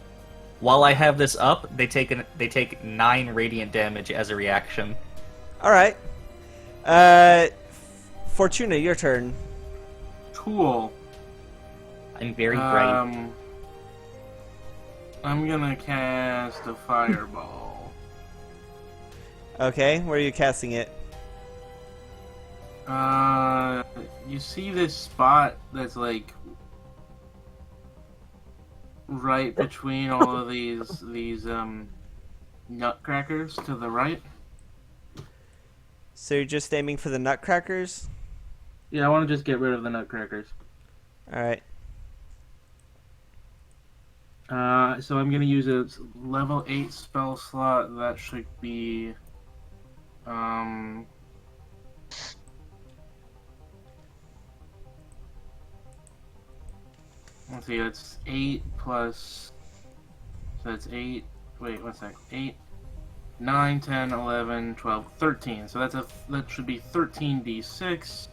[SPEAKER 3] while I have this up, they take 9 radiant damage as a reaction.
[SPEAKER 1] All right. Fortuna, your turn.
[SPEAKER 4] Cool.
[SPEAKER 3] I'm very bright.
[SPEAKER 4] I'm gonna cast a fireball.
[SPEAKER 1] Okay, where are you casting it?
[SPEAKER 4] You see this spot that's like right between all of these nutcrackers to the right?
[SPEAKER 1] So you're just aiming for the nutcrackers?
[SPEAKER 4] Yeah, I want to just get rid of the nutcrackers.
[SPEAKER 1] All right.
[SPEAKER 4] So I'm gonna use a level 8 spell slot. That should be let's see, it's 8 plus, so it's 8, wait, one sec, 8, 9, 10, 11, 12, 13, so that should be 13d6, so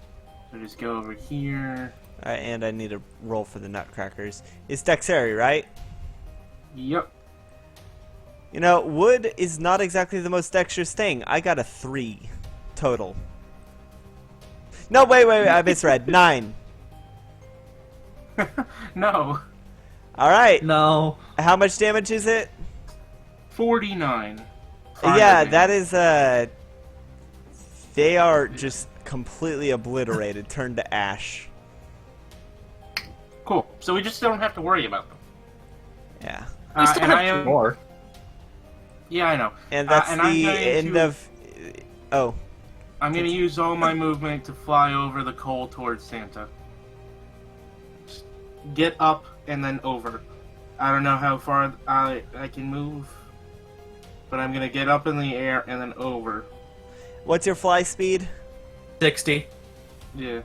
[SPEAKER 4] just go over here.
[SPEAKER 1] All right, and I need a roll for the nutcrackers. It's dexterity, right?
[SPEAKER 4] Yep.
[SPEAKER 1] You know, wood is not exactly the most dexterous thing. I got a 3 total. No, wait, I misread. 9.
[SPEAKER 4] No.
[SPEAKER 1] All right.
[SPEAKER 3] No.
[SPEAKER 1] How much damage is it?
[SPEAKER 4] 49.
[SPEAKER 1] Yeah, that is, they are just completely obliterated, turned to ash.
[SPEAKER 4] Cool, so we just don't have to worry about them.
[SPEAKER 1] Yeah.
[SPEAKER 3] We still
[SPEAKER 4] and
[SPEAKER 3] have
[SPEAKER 4] I am,
[SPEAKER 3] 2 more.
[SPEAKER 4] Yeah, I know.
[SPEAKER 1] And that's
[SPEAKER 4] and I'm
[SPEAKER 1] the
[SPEAKER 4] going
[SPEAKER 1] end
[SPEAKER 4] to-
[SPEAKER 1] of... Oh.
[SPEAKER 4] I'm gonna use all my movement to fly over the coal towards Santa. Just get up and then over. I don't know how far I can move, but I'm gonna get up in the air and then over.
[SPEAKER 1] What's your fly speed?
[SPEAKER 3] 60.
[SPEAKER 4] Yeah.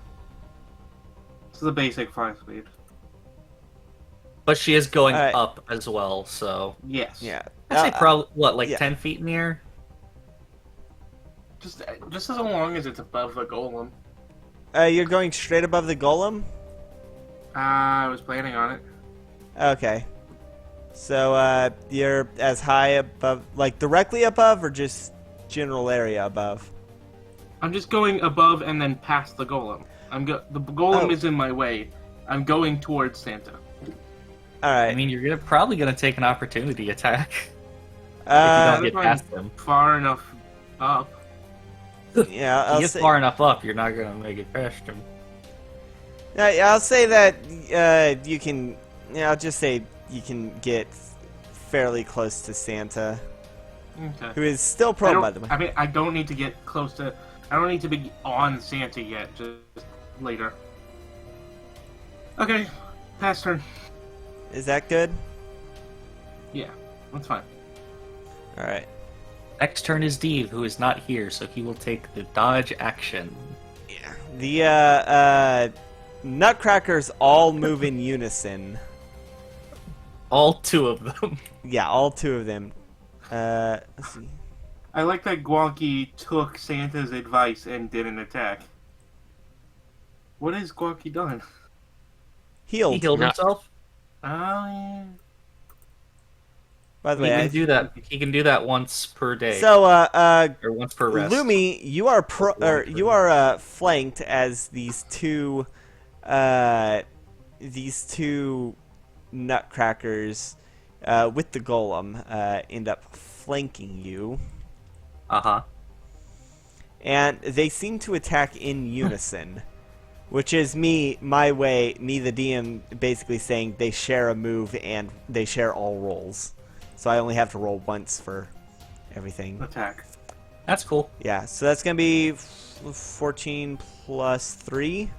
[SPEAKER 4] It's the basic fly speed.
[SPEAKER 3] But she is going
[SPEAKER 1] Alright.
[SPEAKER 3] up as well, so...
[SPEAKER 4] Yes.
[SPEAKER 1] Yeah.
[SPEAKER 3] I'd say probably, what, like
[SPEAKER 1] yeah.
[SPEAKER 3] 10 feet in the air?
[SPEAKER 4] Just as long as it's above the golem.
[SPEAKER 1] You're going straight above the golem?
[SPEAKER 4] I was planning on it.
[SPEAKER 1] Okay. So, you're as high above, like directly above, or just general area above?
[SPEAKER 4] I'm just going above and then past the golem. The golem
[SPEAKER 1] Oh.
[SPEAKER 4] is in my way. I'm going towards Santa.
[SPEAKER 1] Alright.
[SPEAKER 3] I mean, you're probably going to take an opportunity attack. If you
[SPEAKER 1] Uh,
[SPEAKER 3] don't get past him.
[SPEAKER 4] Far enough up.
[SPEAKER 1] yeah,
[SPEAKER 3] If
[SPEAKER 1] I'll
[SPEAKER 3] you get
[SPEAKER 1] say,
[SPEAKER 3] far enough up, you're not going to make it past him.
[SPEAKER 1] I'll say that, you can, I'll just say you can get fairly close to Santa,
[SPEAKER 4] Okay.
[SPEAKER 1] who is still prone, by the way.
[SPEAKER 4] I mean, I don't need to get close to. I don't need to be on Santa yet. Just later. Okay, pass turn.
[SPEAKER 1] Is that good?
[SPEAKER 4] Yeah, that's fine.
[SPEAKER 1] Alright.
[SPEAKER 3] Next turn is Dave, who is not here, so he will take the dodge action.
[SPEAKER 1] Yeah. The, nutcrackers all move in unison.
[SPEAKER 3] All 2 of them.
[SPEAKER 1] Yeah, all 2 of them. Let's see.
[SPEAKER 4] I like that Gwonky took Santa's advice and didn't attack. What has Guaki done?
[SPEAKER 1] Healed.
[SPEAKER 3] He healed
[SPEAKER 2] No.
[SPEAKER 3] himself.
[SPEAKER 4] Oh, yeah.
[SPEAKER 1] By the
[SPEAKER 3] He
[SPEAKER 1] way,
[SPEAKER 3] can do that. He can do that once per day,
[SPEAKER 1] so
[SPEAKER 3] or once per rest.
[SPEAKER 1] Lumi, you are
[SPEAKER 3] Long
[SPEAKER 1] you
[SPEAKER 3] term.
[SPEAKER 1] are flanked as these two nutcrackers with the golem end up flanking you,
[SPEAKER 3] Uh-huh.
[SPEAKER 1] and they seem to attack in unison, which is me the DM, basically saying they share a move and they share all rolls, so I only have to roll once for everything.
[SPEAKER 4] Attack.
[SPEAKER 3] That's cool.
[SPEAKER 1] Yeah, so that's gonna be 14 plus 3.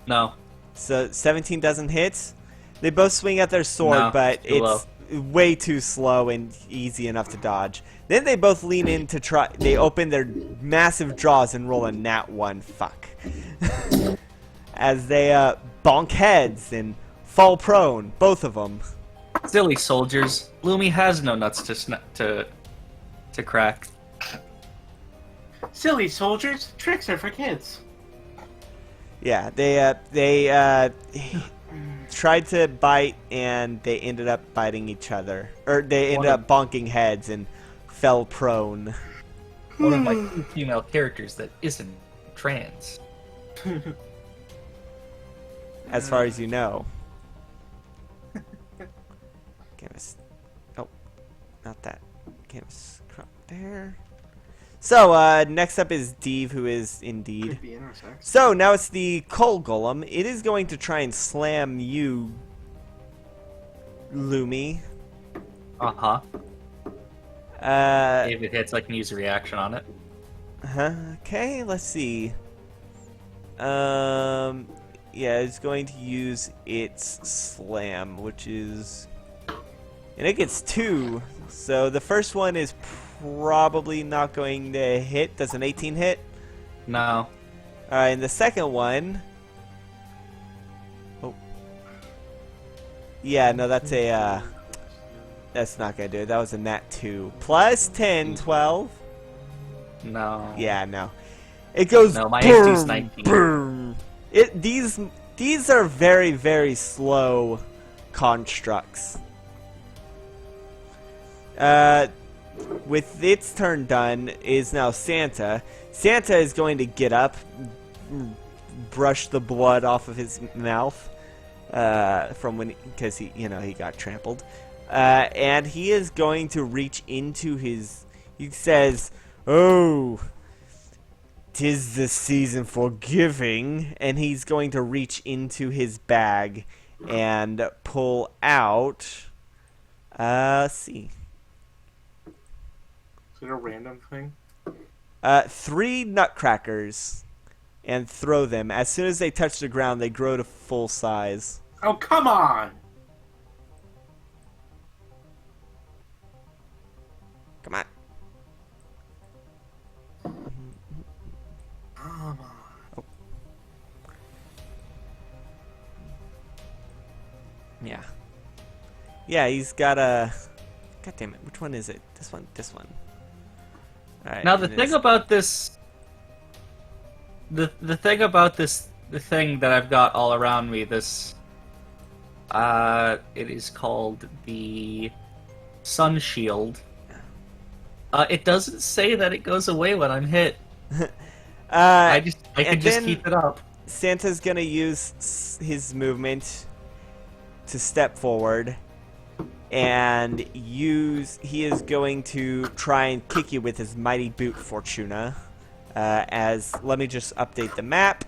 [SPEAKER 3] No.
[SPEAKER 1] So 17 doesn't hit. They both swing at their sword,
[SPEAKER 3] No,
[SPEAKER 1] but
[SPEAKER 3] it's too low.
[SPEAKER 1] it's way too slow and easy enough to dodge. Then they both lean in to try. They open their massive jaws and roll a nat 1. Fuck. As they bonk heads and fall prone, both of them.
[SPEAKER 3] Silly soldiers. Lumi has no nuts to crack.
[SPEAKER 4] Silly soldiers. Tricks are for kids.
[SPEAKER 1] Yeah, they tried to bite and they ended up biting each other, or they ended up bonking heads and fell prone.
[SPEAKER 3] One of my two female characters that isn't trans.
[SPEAKER 1] As far as you know. Canvas. Oh, not that. Canvas crop there. So, next up is Deve, who is indeed.
[SPEAKER 4] Could be intersex.
[SPEAKER 1] So, now it's the Coal Golem. It is going to try and slam you, Lumi.
[SPEAKER 3] Uh-huh.
[SPEAKER 1] Uh,
[SPEAKER 3] If it hits, I can use a reaction on it.
[SPEAKER 1] okay, let's see. Yeah, it's going to use its slam, which is... And it gets 2. So the first one is probably not going to hit. Does an 18 hit?
[SPEAKER 3] No.
[SPEAKER 1] Alright, and the second one... Oh. Yeah, no, that's a, that's not gonna do it. That was a nat 2. Plus 10, 12?
[SPEAKER 3] No.
[SPEAKER 1] Yeah, no. It goes
[SPEAKER 3] No, my
[SPEAKER 1] boom,
[SPEAKER 3] AC's 19.
[SPEAKER 1] boom. These are very, very slow constructs. With its turn done is now Santa. Santa is going to get up, brush the blood off of his mouth from when, because he got trampled, and he is going to reach into his. He says, "Oh, 'tis the season for giving," and he's going to reach into his bag and pull out. Let's see.
[SPEAKER 4] Is it a random thing?
[SPEAKER 1] 3 nutcrackers and throw them. As soon as they touch the ground, they grow to full size.
[SPEAKER 4] Oh, come on!
[SPEAKER 1] Come on.
[SPEAKER 4] Come on.
[SPEAKER 1] Yeah. Yeah, he's got a... God damn it, which one is it? This one, this one. Alright,
[SPEAKER 3] Now the
[SPEAKER 1] and
[SPEAKER 3] thing
[SPEAKER 1] it's-
[SPEAKER 3] about this, the thing about this, the thing that I've got all around me, this, it is called the Sun Shield. It doesn't say that it goes away when I'm hit. I can
[SPEAKER 1] and
[SPEAKER 3] just
[SPEAKER 1] then-
[SPEAKER 3] keep it up.
[SPEAKER 1] Santa's gonna use his movement to step forward, and he is going to try and kick you with his mighty boot, Fortuna. Let me just update the map.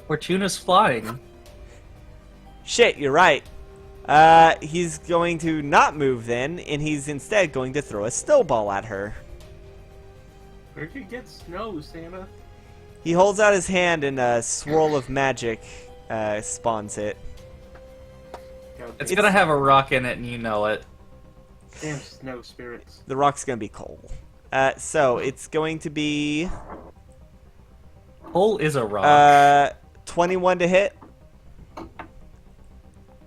[SPEAKER 3] Fortuna's flying.
[SPEAKER 1] Shit, you're right. He's going to not move then, and he's instead going to throw a snowball at her.
[SPEAKER 4] Where'd you get snow, Santa?
[SPEAKER 1] He holds out his hand, and a swirl of magic spawns it.
[SPEAKER 3] It's gonna have a rock in it, and you know it.
[SPEAKER 4] Damn snow spirits.
[SPEAKER 1] The rock's gonna be coal. So it's going to be
[SPEAKER 3] Coal is a rock.
[SPEAKER 1] 21 to hit.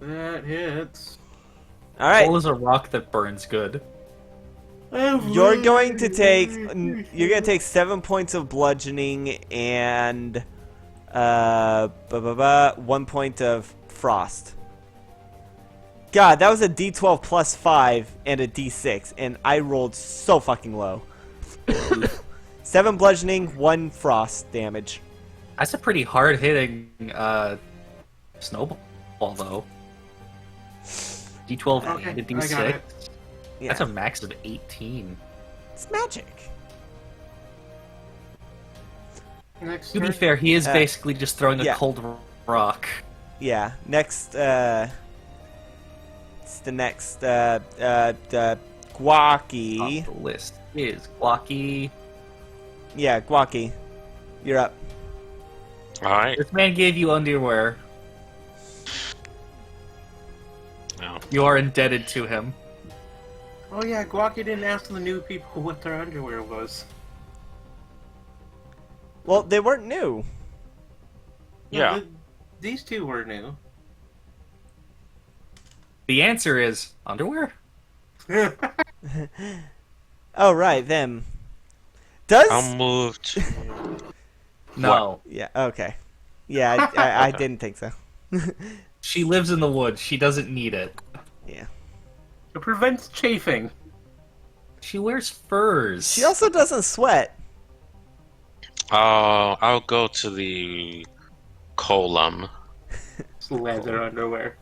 [SPEAKER 4] That hits.
[SPEAKER 1] All right.
[SPEAKER 3] Coal is a rock that burns good.
[SPEAKER 1] You're going to take 7 points of bludgeoning and 1 point of frost. God, that was a D12 plus 5 and a D6, and I rolled so fucking low. 7 bludgeoning, 1 frost damage.
[SPEAKER 3] That's a pretty hard hitting snowball, though. D12
[SPEAKER 4] Okay,
[SPEAKER 3] and a
[SPEAKER 4] I got
[SPEAKER 3] D6.
[SPEAKER 4] it.
[SPEAKER 1] Yeah,
[SPEAKER 3] That's a max of 18.
[SPEAKER 1] it's magic.
[SPEAKER 4] Next
[SPEAKER 3] To be
[SPEAKER 4] turn.
[SPEAKER 3] fair, he is basically just throwing
[SPEAKER 1] yeah.
[SPEAKER 3] a cold rock.
[SPEAKER 1] Yeah, next, it's the next, Guaki.
[SPEAKER 3] Top the list is Glocky.
[SPEAKER 1] Yeah, Guaki. You're up.
[SPEAKER 2] All right.
[SPEAKER 3] This man gave you underwear.
[SPEAKER 2] No.
[SPEAKER 3] You are indebted to him.
[SPEAKER 4] Oh yeah, Guaki didn't ask the new people what their underwear was.
[SPEAKER 1] Well, they weren't new.
[SPEAKER 2] Yeah.
[SPEAKER 4] These two were new.
[SPEAKER 3] The answer is underwear?
[SPEAKER 1] Oh, right, them. Does...
[SPEAKER 2] I'll move to.
[SPEAKER 3] No.
[SPEAKER 1] Yeah, okay. Yeah, I didn't think so.
[SPEAKER 3] She lives in the woods. She doesn't need it.
[SPEAKER 1] Yeah.
[SPEAKER 4] It prevents chafing.
[SPEAKER 3] She wears furs.
[SPEAKER 1] She also doesn't sweat.
[SPEAKER 2] I'll go to the column
[SPEAKER 4] It's leather underwear.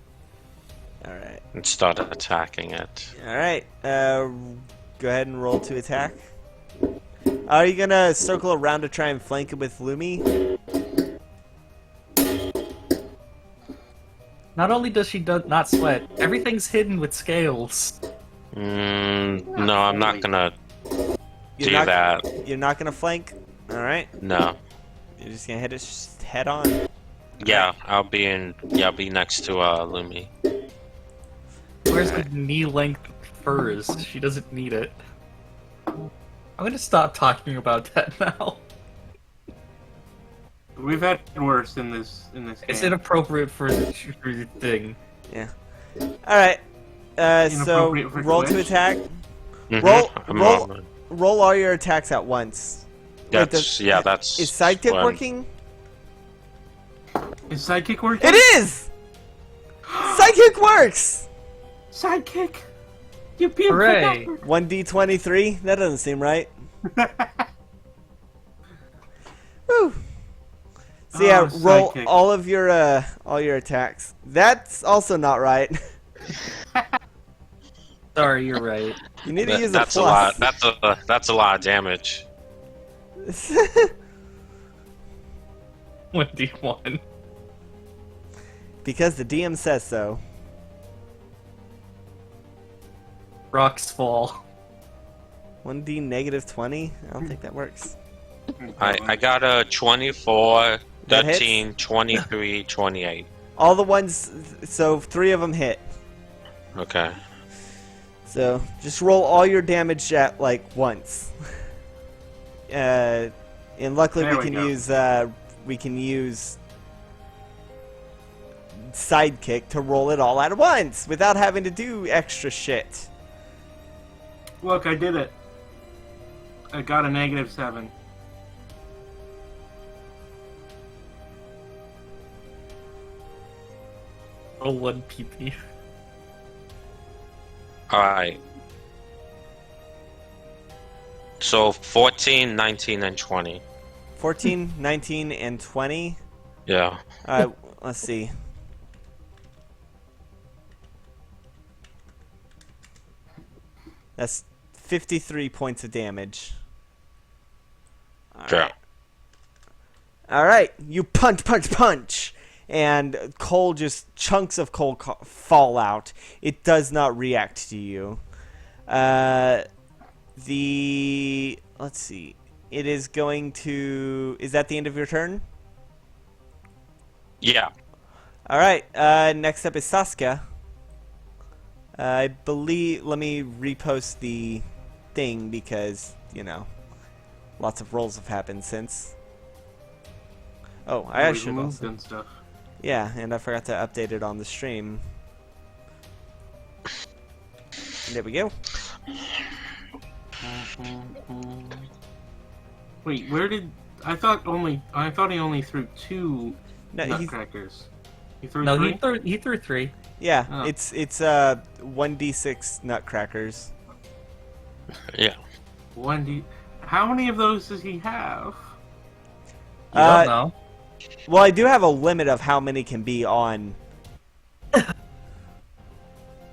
[SPEAKER 1] Alright.
[SPEAKER 2] and start attacking it.
[SPEAKER 1] Alright, go ahead and roll to attack. Are you gonna circle around to try and flank it with Lumi?
[SPEAKER 3] Not only does she not sweat, everything's hidden with scales.
[SPEAKER 2] No, I'm not gonna
[SPEAKER 1] You're
[SPEAKER 2] do
[SPEAKER 1] not,
[SPEAKER 2] that.
[SPEAKER 1] You're not gonna flank? Alright.
[SPEAKER 2] No.
[SPEAKER 1] You're just gonna hit it head on.
[SPEAKER 2] Yeah, I'll be next to Lumi.
[SPEAKER 3] Wears like knee-length furs. She doesn't need it. I'm gonna stop talking about that now.
[SPEAKER 4] We've had worse in this
[SPEAKER 3] It's
[SPEAKER 4] game.
[SPEAKER 3] inappropriate for the thing.
[SPEAKER 1] Yeah. Alright. So
[SPEAKER 4] Inappropriate for
[SPEAKER 1] roll to
[SPEAKER 4] Twitch?
[SPEAKER 1] attack.
[SPEAKER 2] Mm-hmm.
[SPEAKER 1] Roll all your attacks at once. Wait,
[SPEAKER 2] That's
[SPEAKER 1] Is sidekick
[SPEAKER 2] when-
[SPEAKER 1] working?
[SPEAKER 4] Is sidekick working?
[SPEAKER 1] It is! Sidekick works!
[SPEAKER 4] Sidekick! You beat
[SPEAKER 3] Hooray!
[SPEAKER 1] 1d23? That doesn't seem right. Woo! So yeah,
[SPEAKER 4] Oh,
[SPEAKER 1] roll
[SPEAKER 4] sidekick.
[SPEAKER 1] all of your attacks. That's also not right.
[SPEAKER 3] Sorry, you're right.
[SPEAKER 1] You need to use
[SPEAKER 2] That's
[SPEAKER 1] a
[SPEAKER 2] a lot.
[SPEAKER 1] plus.
[SPEAKER 2] That's a lot of damage.
[SPEAKER 3] 1d1.
[SPEAKER 1] Because the DM says so.
[SPEAKER 3] Rocks fall.
[SPEAKER 1] 1d negative 20? I don't think that works.
[SPEAKER 2] I got a 24,
[SPEAKER 1] That hits?
[SPEAKER 2] 13, 23, 28.
[SPEAKER 1] All the ones, so 3 of them hit.
[SPEAKER 2] Okay.
[SPEAKER 1] So just roll all your damage at like once. And luckily
[SPEAKER 4] There
[SPEAKER 1] we
[SPEAKER 4] we
[SPEAKER 1] can use sidekick to roll it all at once without having to do extra shit.
[SPEAKER 4] Look, I did it. I got a -7.
[SPEAKER 3] Roll 1 PP.
[SPEAKER 2] Alright. So 14, 19, and 20.
[SPEAKER 1] 14, 19, and 20.
[SPEAKER 2] Yeah.
[SPEAKER 1] Alright, let's see. That's 53 points of damage.
[SPEAKER 2] Yeah.
[SPEAKER 1] Alright, you punch! And coal, just chunks of coal fall out. It does not react to you. Let's see. It is going to... Is that the end of your turn?
[SPEAKER 2] Yeah.
[SPEAKER 1] Alright, next up is Saskia. I believe... Let me repost the thing because, you know, lots of rolls have happened since. Oh, I
[SPEAKER 4] We
[SPEAKER 1] should
[SPEAKER 4] moved
[SPEAKER 1] also...
[SPEAKER 4] and stuff.
[SPEAKER 1] Yeah, and I forgot to update it on the stream. There we go.
[SPEAKER 4] Wait, where did I thought he only threw 2
[SPEAKER 1] No,
[SPEAKER 4] nutcrackers. He threw
[SPEAKER 3] No,
[SPEAKER 4] 3?
[SPEAKER 3] he threw 3.
[SPEAKER 1] yeah,
[SPEAKER 4] Oh.
[SPEAKER 1] it's 1d6 nutcrackers.
[SPEAKER 2] Yeah.
[SPEAKER 4] 1D. How many of those does he have?
[SPEAKER 3] You don't know.
[SPEAKER 1] Well, I do have a limit of how many can be on.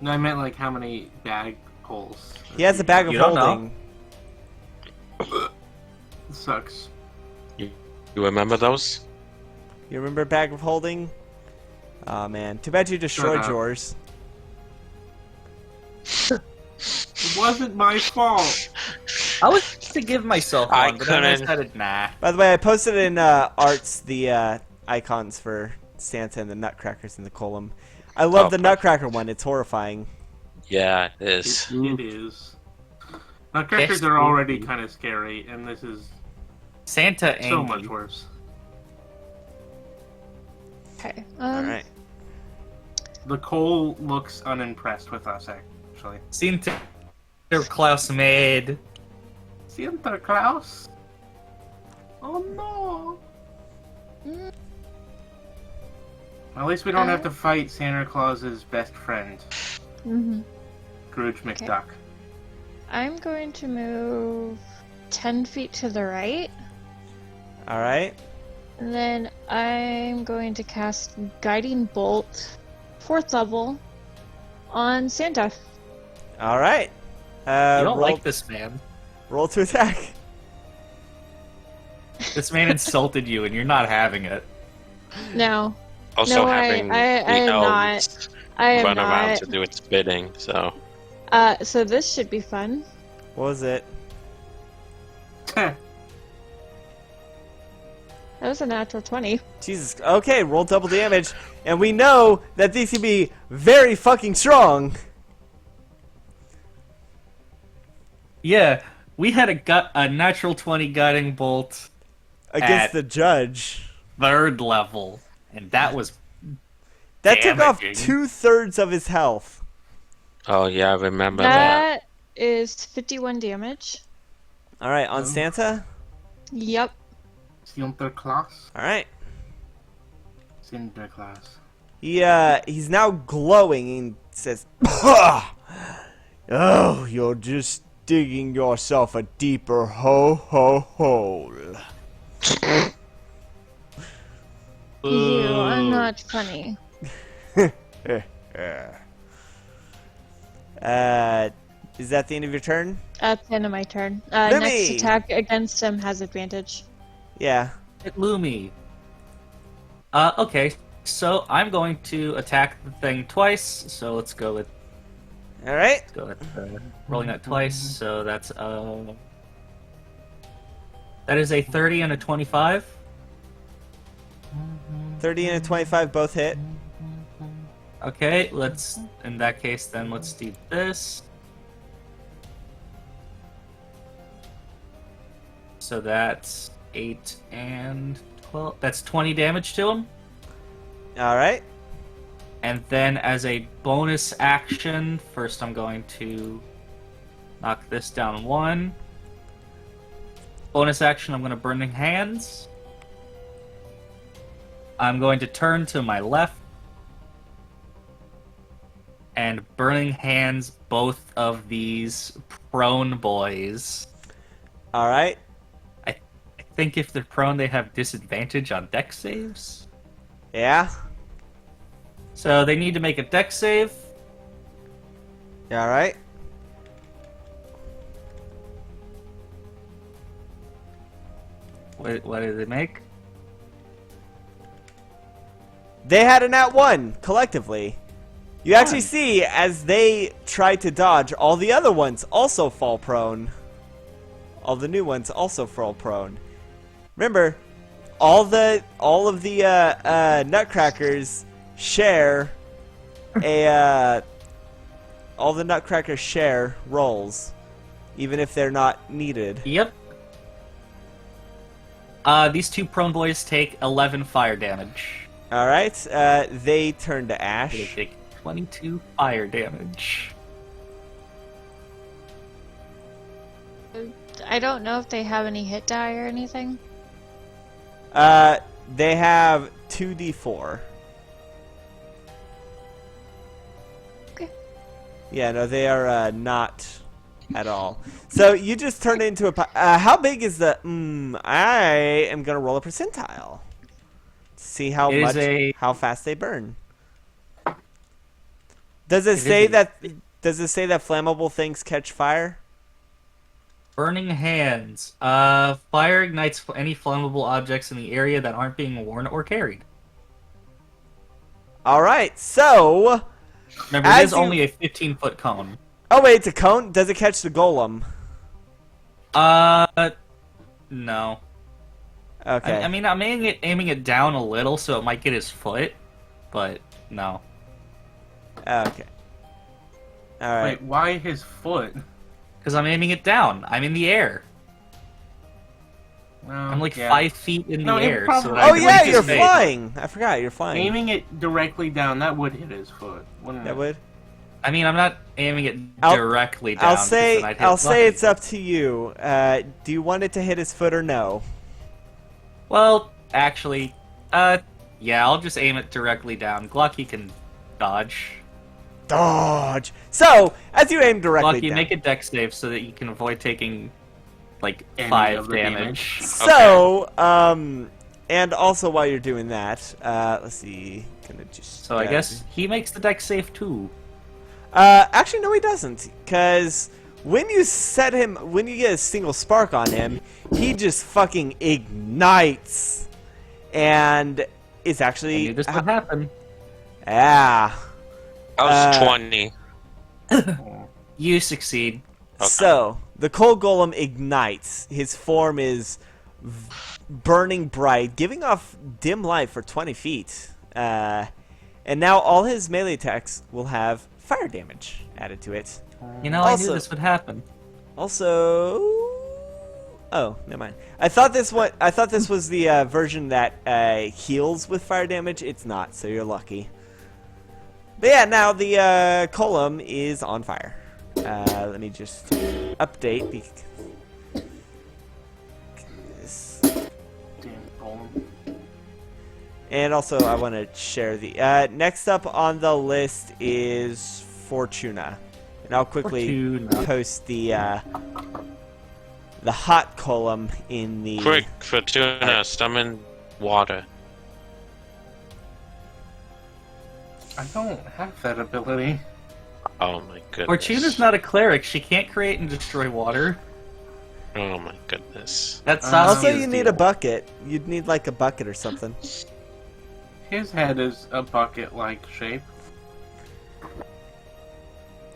[SPEAKER 4] No, I meant like how many bag holes.
[SPEAKER 1] He has a bag of
[SPEAKER 3] You don't know.
[SPEAKER 1] holding.
[SPEAKER 4] Sucks.
[SPEAKER 2] You remember those?
[SPEAKER 1] You remember bag of holding? Oh man, too bad you destroyed
[SPEAKER 4] up.
[SPEAKER 1] yours.
[SPEAKER 4] It wasn't my fault.
[SPEAKER 3] I was to give myself
[SPEAKER 2] I
[SPEAKER 3] one, but then I
[SPEAKER 2] couldn't.
[SPEAKER 3] decided, nah.
[SPEAKER 1] By the way, I posted in arts the icons for Santa and the nutcrackers in the column. I love the
[SPEAKER 2] Okay.
[SPEAKER 1] nutcracker one. It's horrifying.
[SPEAKER 2] Yeah, it is.
[SPEAKER 4] It is. Nutcrackers
[SPEAKER 3] Yes,
[SPEAKER 4] are already
[SPEAKER 3] spooky.
[SPEAKER 4] kind of scary, and this is
[SPEAKER 3] Santa
[SPEAKER 4] so
[SPEAKER 3] angry.
[SPEAKER 4] much worse.
[SPEAKER 6] Okay.
[SPEAKER 1] All right.
[SPEAKER 4] The coal looks unimpressed with us, actually.
[SPEAKER 3] Santa Klaus made.
[SPEAKER 4] Santa Claus? Oh no! At least we don't have to fight Santa Claus's best friend,
[SPEAKER 6] Mm-hmm.
[SPEAKER 4] Scrooge McDuck.
[SPEAKER 6] I'm going to move 10 feet to the right,
[SPEAKER 1] All right.
[SPEAKER 6] and then I'm going to cast Guiding Bolt, 4th level, on Santa.
[SPEAKER 1] All right.
[SPEAKER 3] You don't
[SPEAKER 1] roll,
[SPEAKER 3] like this man.
[SPEAKER 1] roll to attack.
[SPEAKER 3] This man insulted you, and you're not having it.
[SPEAKER 6] No,
[SPEAKER 2] Also
[SPEAKER 6] No,
[SPEAKER 2] having
[SPEAKER 6] I am
[SPEAKER 2] the
[SPEAKER 6] not.
[SPEAKER 2] elves
[SPEAKER 6] I am
[SPEAKER 2] run around
[SPEAKER 6] not.
[SPEAKER 2] to do its bidding, so...
[SPEAKER 6] So this should be fun.
[SPEAKER 1] What was it?
[SPEAKER 6] That was a natural 20.
[SPEAKER 1] Jesus. Okay, roll double damage, and we know that these can be very fucking strong.
[SPEAKER 3] Yeah, we had a natural 20 guiding bolt
[SPEAKER 1] Against
[SPEAKER 3] At-
[SPEAKER 1] the judge.
[SPEAKER 3] 3rd level, and that was
[SPEAKER 1] That took off
[SPEAKER 3] damaging.
[SPEAKER 1] 2/3 of his health.
[SPEAKER 2] Oh, yeah, I remember that.
[SPEAKER 6] That is 51 damage.
[SPEAKER 1] All right, on
[SPEAKER 4] Oh.
[SPEAKER 1] Santa.
[SPEAKER 6] Yep.
[SPEAKER 4] Santa Claus?
[SPEAKER 1] All right.
[SPEAKER 4] Santa Claus.
[SPEAKER 1] He's now glowing and says, "Oh, you're just digging yourself a deeper hole."
[SPEAKER 6] You are not funny.
[SPEAKER 1] Is that the end of your turn?
[SPEAKER 6] At the end of my turn.
[SPEAKER 1] Lumi!
[SPEAKER 6] Next attack against him has advantage.
[SPEAKER 1] Yeah.
[SPEAKER 3] It Lumi. Okay, so I'm going to attack the thing twice. So let's go with
[SPEAKER 1] All right.
[SPEAKER 3] rolling that twice. So that is a 30 and a 25.
[SPEAKER 1] 30 and a 25 both hit.
[SPEAKER 3] Okay, in that case then let's do this. So that's 8 and 12. That's 20 damage to him.
[SPEAKER 1] All right.
[SPEAKER 3] And then as a bonus action, first I'm going to knock this down 1. Bonus action, I'm going to Burning Hands. I'm going to turn to my left and Burning Hands both of these prone boys.
[SPEAKER 1] All right.
[SPEAKER 3] I think if they're prone, they have disadvantage on dex saves.
[SPEAKER 1] Yeah.
[SPEAKER 3] So they need to make a dex save.
[SPEAKER 1] All right.
[SPEAKER 3] What did they make?
[SPEAKER 1] They had a nat 1 collectively. You actually see as they try to dodge, all the other ones also fall prone. All the new ones also fall prone. Remember, all of the nutcrackers share all the nutcrackers share rolls, even if they're not needed.
[SPEAKER 3] Yep. These two prone boys take 11 fire damage.
[SPEAKER 1] All right. They turn to
[SPEAKER 3] They
[SPEAKER 1] ash.
[SPEAKER 3] take 22 fire damage.
[SPEAKER 6] I don't know if they have any hit die or anything.
[SPEAKER 1] They have 2d4.
[SPEAKER 6] Okay.
[SPEAKER 1] Yeah, no, they are not at all. So you just turn it into a. How big is the? I am gonna roll a percentile. See how
[SPEAKER 3] It is
[SPEAKER 1] much, how fast they burn. Does it
[SPEAKER 3] It
[SPEAKER 1] say
[SPEAKER 3] is a-
[SPEAKER 1] that? Does it say that flammable things catch fire?
[SPEAKER 3] Burning hands. Fire ignites any flammable objects in the area that aren't being worn or carried.
[SPEAKER 1] All right, so.
[SPEAKER 3] Remember, it
[SPEAKER 1] As
[SPEAKER 3] is
[SPEAKER 1] you-
[SPEAKER 3] only a 15-foot cone.
[SPEAKER 1] Oh wait, it's a cone. Does it catch the golem?
[SPEAKER 3] No.
[SPEAKER 1] Okay.
[SPEAKER 3] I mean, I'm aiming it down a little, so it might get his foot, but no.
[SPEAKER 1] Okay. All right.
[SPEAKER 4] Wait, why his foot?
[SPEAKER 3] Because I'm aiming it down. I'm in the air.
[SPEAKER 4] Well,
[SPEAKER 3] I'm like
[SPEAKER 4] yeah.
[SPEAKER 3] 5 feet in
[SPEAKER 4] No,
[SPEAKER 3] the
[SPEAKER 4] it
[SPEAKER 3] air.
[SPEAKER 4] probably-
[SPEAKER 3] So that I
[SPEAKER 1] Oh
[SPEAKER 3] can
[SPEAKER 1] yeah,
[SPEAKER 3] reach his
[SPEAKER 1] you're
[SPEAKER 3] face.
[SPEAKER 1] flying. I forgot you're flying.
[SPEAKER 4] Aiming it directly down, that would hit his foot, wouldn't
[SPEAKER 1] That
[SPEAKER 4] it?
[SPEAKER 1] would.
[SPEAKER 3] I mean, I'm not aiming it
[SPEAKER 1] I'll-
[SPEAKER 3] directly down.
[SPEAKER 1] I'll
[SPEAKER 3] 'cause
[SPEAKER 1] say
[SPEAKER 3] then I'd hit
[SPEAKER 1] I'll say
[SPEAKER 3] Lucky.
[SPEAKER 1] it's up to you. Do you want it to hit his foot or no?
[SPEAKER 3] Well, actually, yeah, I'll just aim it directly down. Glucky can dodge.
[SPEAKER 1] Dodge. So as you aim directly
[SPEAKER 3] Glucky,
[SPEAKER 1] down.
[SPEAKER 3] make a dex save so that you can avoid taking, like,
[SPEAKER 4] Any
[SPEAKER 3] 5
[SPEAKER 4] of the
[SPEAKER 3] damage.
[SPEAKER 1] So and also while you're doing that, let's see. Gonna just.
[SPEAKER 3] So I guess he makes the dex save too.
[SPEAKER 1] Actually, no, he doesn't. Because when you when you get a single spark on him, he just fucking ignites. And it's
[SPEAKER 3] I
[SPEAKER 1] actually.
[SPEAKER 3] knew this would happen.
[SPEAKER 1] Yeah.
[SPEAKER 2] I was 20.
[SPEAKER 3] You succeed.
[SPEAKER 2] Okay.
[SPEAKER 1] So, the coal golem ignites. His form is burning bright, giving off dim light for 20 feet. And now all his melee attacks will have fire damage added to it.
[SPEAKER 3] You know, I
[SPEAKER 1] Also-
[SPEAKER 3] knew this would happen.
[SPEAKER 1] Also, oh, never mind. I thought this was the version that heals with fire damage. It's not, so you're lucky. But yeah, now the column is on fire. Let me just update because
[SPEAKER 4] Damn golem.
[SPEAKER 1] and also I want to share the next up on the list is Fortuna, and I'll quickly
[SPEAKER 3] Fortuna.
[SPEAKER 1] post the hot column in the
[SPEAKER 2] Quick, Fortuna, summon water.
[SPEAKER 4] I don't have that ability.
[SPEAKER 2] Oh my goodness.
[SPEAKER 3] Fortuna's not a cleric. She can't create and destroy water.
[SPEAKER 2] Oh my goodness.
[SPEAKER 3] That's
[SPEAKER 1] Also,
[SPEAKER 3] Saskia's
[SPEAKER 1] you need
[SPEAKER 3] deal.
[SPEAKER 1] a bucket. You'd need like a bucket or something.
[SPEAKER 4] His head is a bucket-like shape.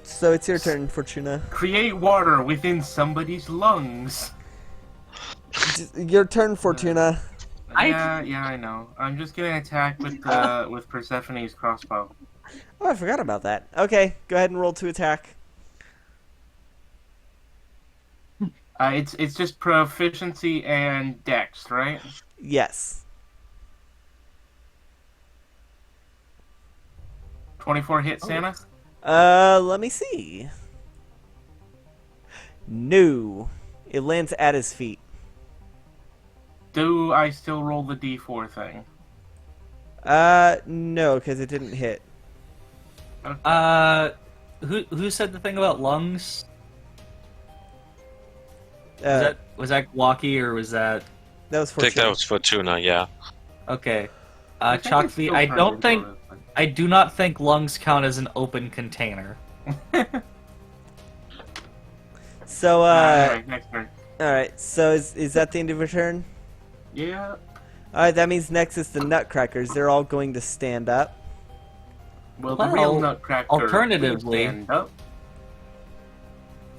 [SPEAKER 1] So it's your turn, Fortuna.
[SPEAKER 4] Create water within somebody's lungs.
[SPEAKER 1] Your turn, Fortuna.
[SPEAKER 4] Yeah, I know. I'm just gonna attack with with Persephone's crossbow.
[SPEAKER 1] Oh, I forgot about that. Okay, go ahead and roll to attack.
[SPEAKER 4] It's just proficiency and dex, right?
[SPEAKER 1] Yes.
[SPEAKER 4] 24 hit, Santa.
[SPEAKER 1] Let me see. No. It lands at his feet.
[SPEAKER 4] Do I still roll the d4 thing?
[SPEAKER 1] No, because it didn't hit.
[SPEAKER 3] Who said the thing about lungs?
[SPEAKER 1] Uh,
[SPEAKER 3] Was that Walkie or was that
[SPEAKER 1] that was
[SPEAKER 2] I
[SPEAKER 1] Fortuna.
[SPEAKER 2] think that was Fortuna, yeah.
[SPEAKER 3] okay?
[SPEAKER 4] I think it's
[SPEAKER 3] Chalkby,
[SPEAKER 4] still
[SPEAKER 3] I
[SPEAKER 4] turned
[SPEAKER 3] don't
[SPEAKER 4] into
[SPEAKER 3] think I do not think lungs count as an open container.
[SPEAKER 1] So,
[SPEAKER 4] Alright, next turn.
[SPEAKER 1] alright, so is that the end of your turn?
[SPEAKER 4] Yeah.
[SPEAKER 1] Alright, that means next is the Nutcrackers. They're all going to stand up.
[SPEAKER 4] Well, the real
[SPEAKER 3] Well,
[SPEAKER 4] Nutcracker.
[SPEAKER 3] alternatively-
[SPEAKER 4] will stand up.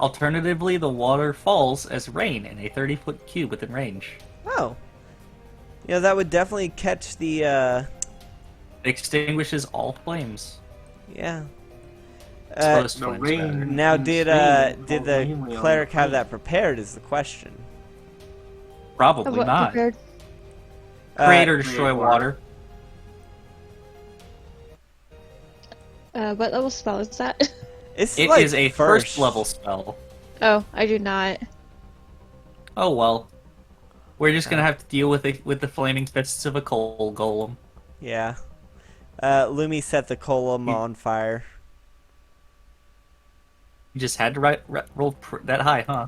[SPEAKER 3] Alternatively, the water falls as rain in a 30-foot cube within range.
[SPEAKER 1] Oh. You know, that would definitely catch the,
[SPEAKER 3] It extinguishes all flames.
[SPEAKER 1] yeah.
[SPEAKER 3] Exposed
[SPEAKER 4] the
[SPEAKER 3] flames,
[SPEAKER 4] rain-
[SPEAKER 3] rather.
[SPEAKER 1] Now, did the
[SPEAKER 4] mainly on
[SPEAKER 1] cleric
[SPEAKER 4] the
[SPEAKER 1] have
[SPEAKER 4] plate.
[SPEAKER 1] that prepared is the question.
[SPEAKER 3] Probably
[SPEAKER 6] What
[SPEAKER 3] not.
[SPEAKER 6] prepared?
[SPEAKER 3] Create or
[SPEAKER 4] Create
[SPEAKER 3] destroy
[SPEAKER 4] water.
[SPEAKER 3] water.
[SPEAKER 6] What level spell is that?
[SPEAKER 1] It's
[SPEAKER 3] It
[SPEAKER 1] like
[SPEAKER 3] is a first level spell.
[SPEAKER 6] Oh, I do not.
[SPEAKER 3] Oh well. We're just gonna have to deal with the flaming fists of a coal golem.
[SPEAKER 1] Yeah. Lumi set the column on fire.
[SPEAKER 3] You just had to roll that high, huh?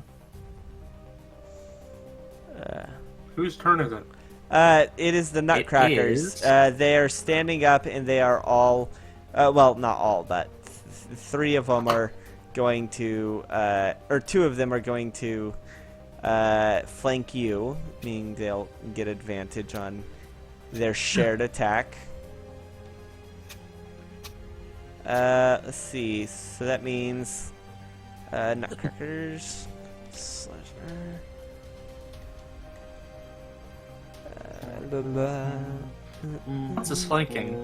[SPEAKER 4] Whose turn is it?
[SPEAKER 1] It is the Nutcrackers.
[SPEAKER 3] is.
[SPEAKER 1] They are standing up, and they are all, well, not all, but three of them are going to, or two of them are going to flank you, meaning they'll get advantage on their shared attack. Let's see. So that means Nutcrackers.
[SPEAKER 3] What's this flanking?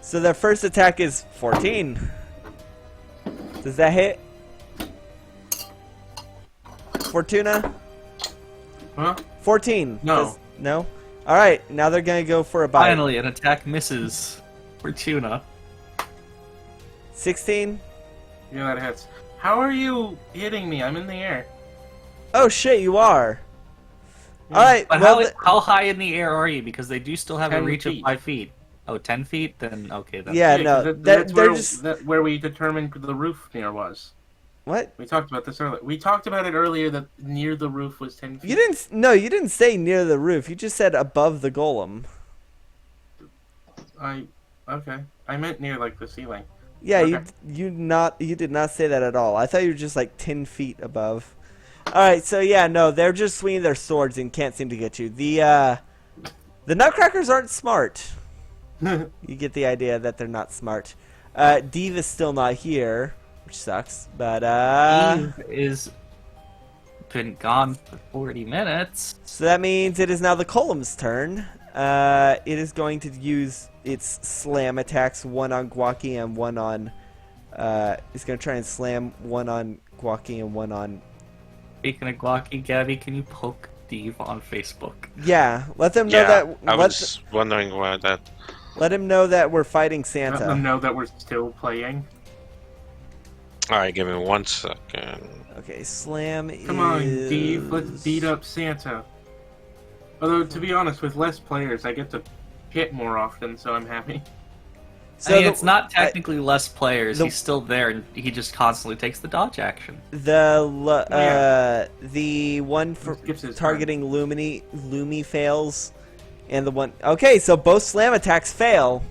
[SPEAKER 1] So their first attack is 14. Does that hit? Fortuna?
[SPEAKER 4] Huh?
[SPEAKER 1] 14.
[SPEAKER 4] No.
[SPEAKER 1] No? Alright, now they're gonna go for a bite.
[SPEAKER 3] Finally, an attack misses. Fortuna.
[SPEAKER 1] 16?
[SPEAKER 4] Yeah, that hits. How are you hitting me? I'm in the air.
[SPEAKER 1] Oh shit, you are. Alright,
[SPEAKER 3] But
[SPEAKER 1] well,
[SPEAKER 3] how high in the air are you? Because they do still have a
[SPEAKER 4] 10
[SPEAKER 3] reach
[SPEAKER 4] feet.
[SPEAKER 3] of 5 feet. Oh, 10 feet? Then okay. Then.
[SPEAKER 1] yeah,
[SPEAKER 4] 'cause
[SPEAKER 1] no,
[SPEAKER 4] that's
[SPEAKER 1] they're
[SPEAKER 4] where,
[SPEAKER 1] just...
[SPEAKER 4] where we determined the roof near was.
[SPEAKER 1] What?
[SPEAKER 4] We talked about this earlier. We talked about it earlier that near the roof was 10 feet.
[SPEAKER 1] You didn't... No, you didn't say near the roof. You just said above the golem.
[SPEAKER 4] Okay. I meant near like the ceiling.
[SPEAKER 1] Yeah,
[SPEAKER 4] Okay.
[SPEAKER 1] you did not say that at all. I thought you were just like 10 feet above. Alright, so yeah, no, they're just swinging their swords and can't seem to get you. The Nutcrackers aren't smart. You get the idea that they're not smart. Div is still not here, which sucks, but
[SPEAKER 3] Eve is been gone for 40 minutes.
[SPEAKER 1] so that means it is now the Column's turn. It is going to use its slam attacks, one on Guaki and one on it's going to try and slam one on Guaki and one on...
[SPEAKER 3] Speaking of Glocky, Gabby, can you poke Steve on Facebook?
[SPEAKER 1] Yeah, let them know
[SPEAKER 2] Yeah,
[SPEAKER 1] that
[SPEAKER 2] I was wondering why that.
[SPEAKER 1] let him know that we're fighting
[SPEAKER 4] Let
[SPEAKER 1] Santa.
[SPEAKER 4] them know that we're still playing.
[SPEAKER 2] All right, give me 1 second.
[SPEAKER 1] Okay, slam
[SPEAKER 4] Come on,
[SPEAKER 1] is...
[SPEAKER 4] Dave, let's beat up Santa. Although, to be honest, with less players, I get to hit more often, so I'm happy.
[SPEAKER 1] So
[SPEAKER 3] I mean,
[SPEAKER 1] the-
[SPEAKER 3] it's not technically less players.
[SPEAKER 1] the-
[SPEAKER 3] He's still there, and he just constantly takes the dodge action.
[SPEAKER 1] The one for
[SPEAKER 4] Skips his
[SPEAKER 1] targeting Lumi fails, and the one... Okay, so both slam attacks fail.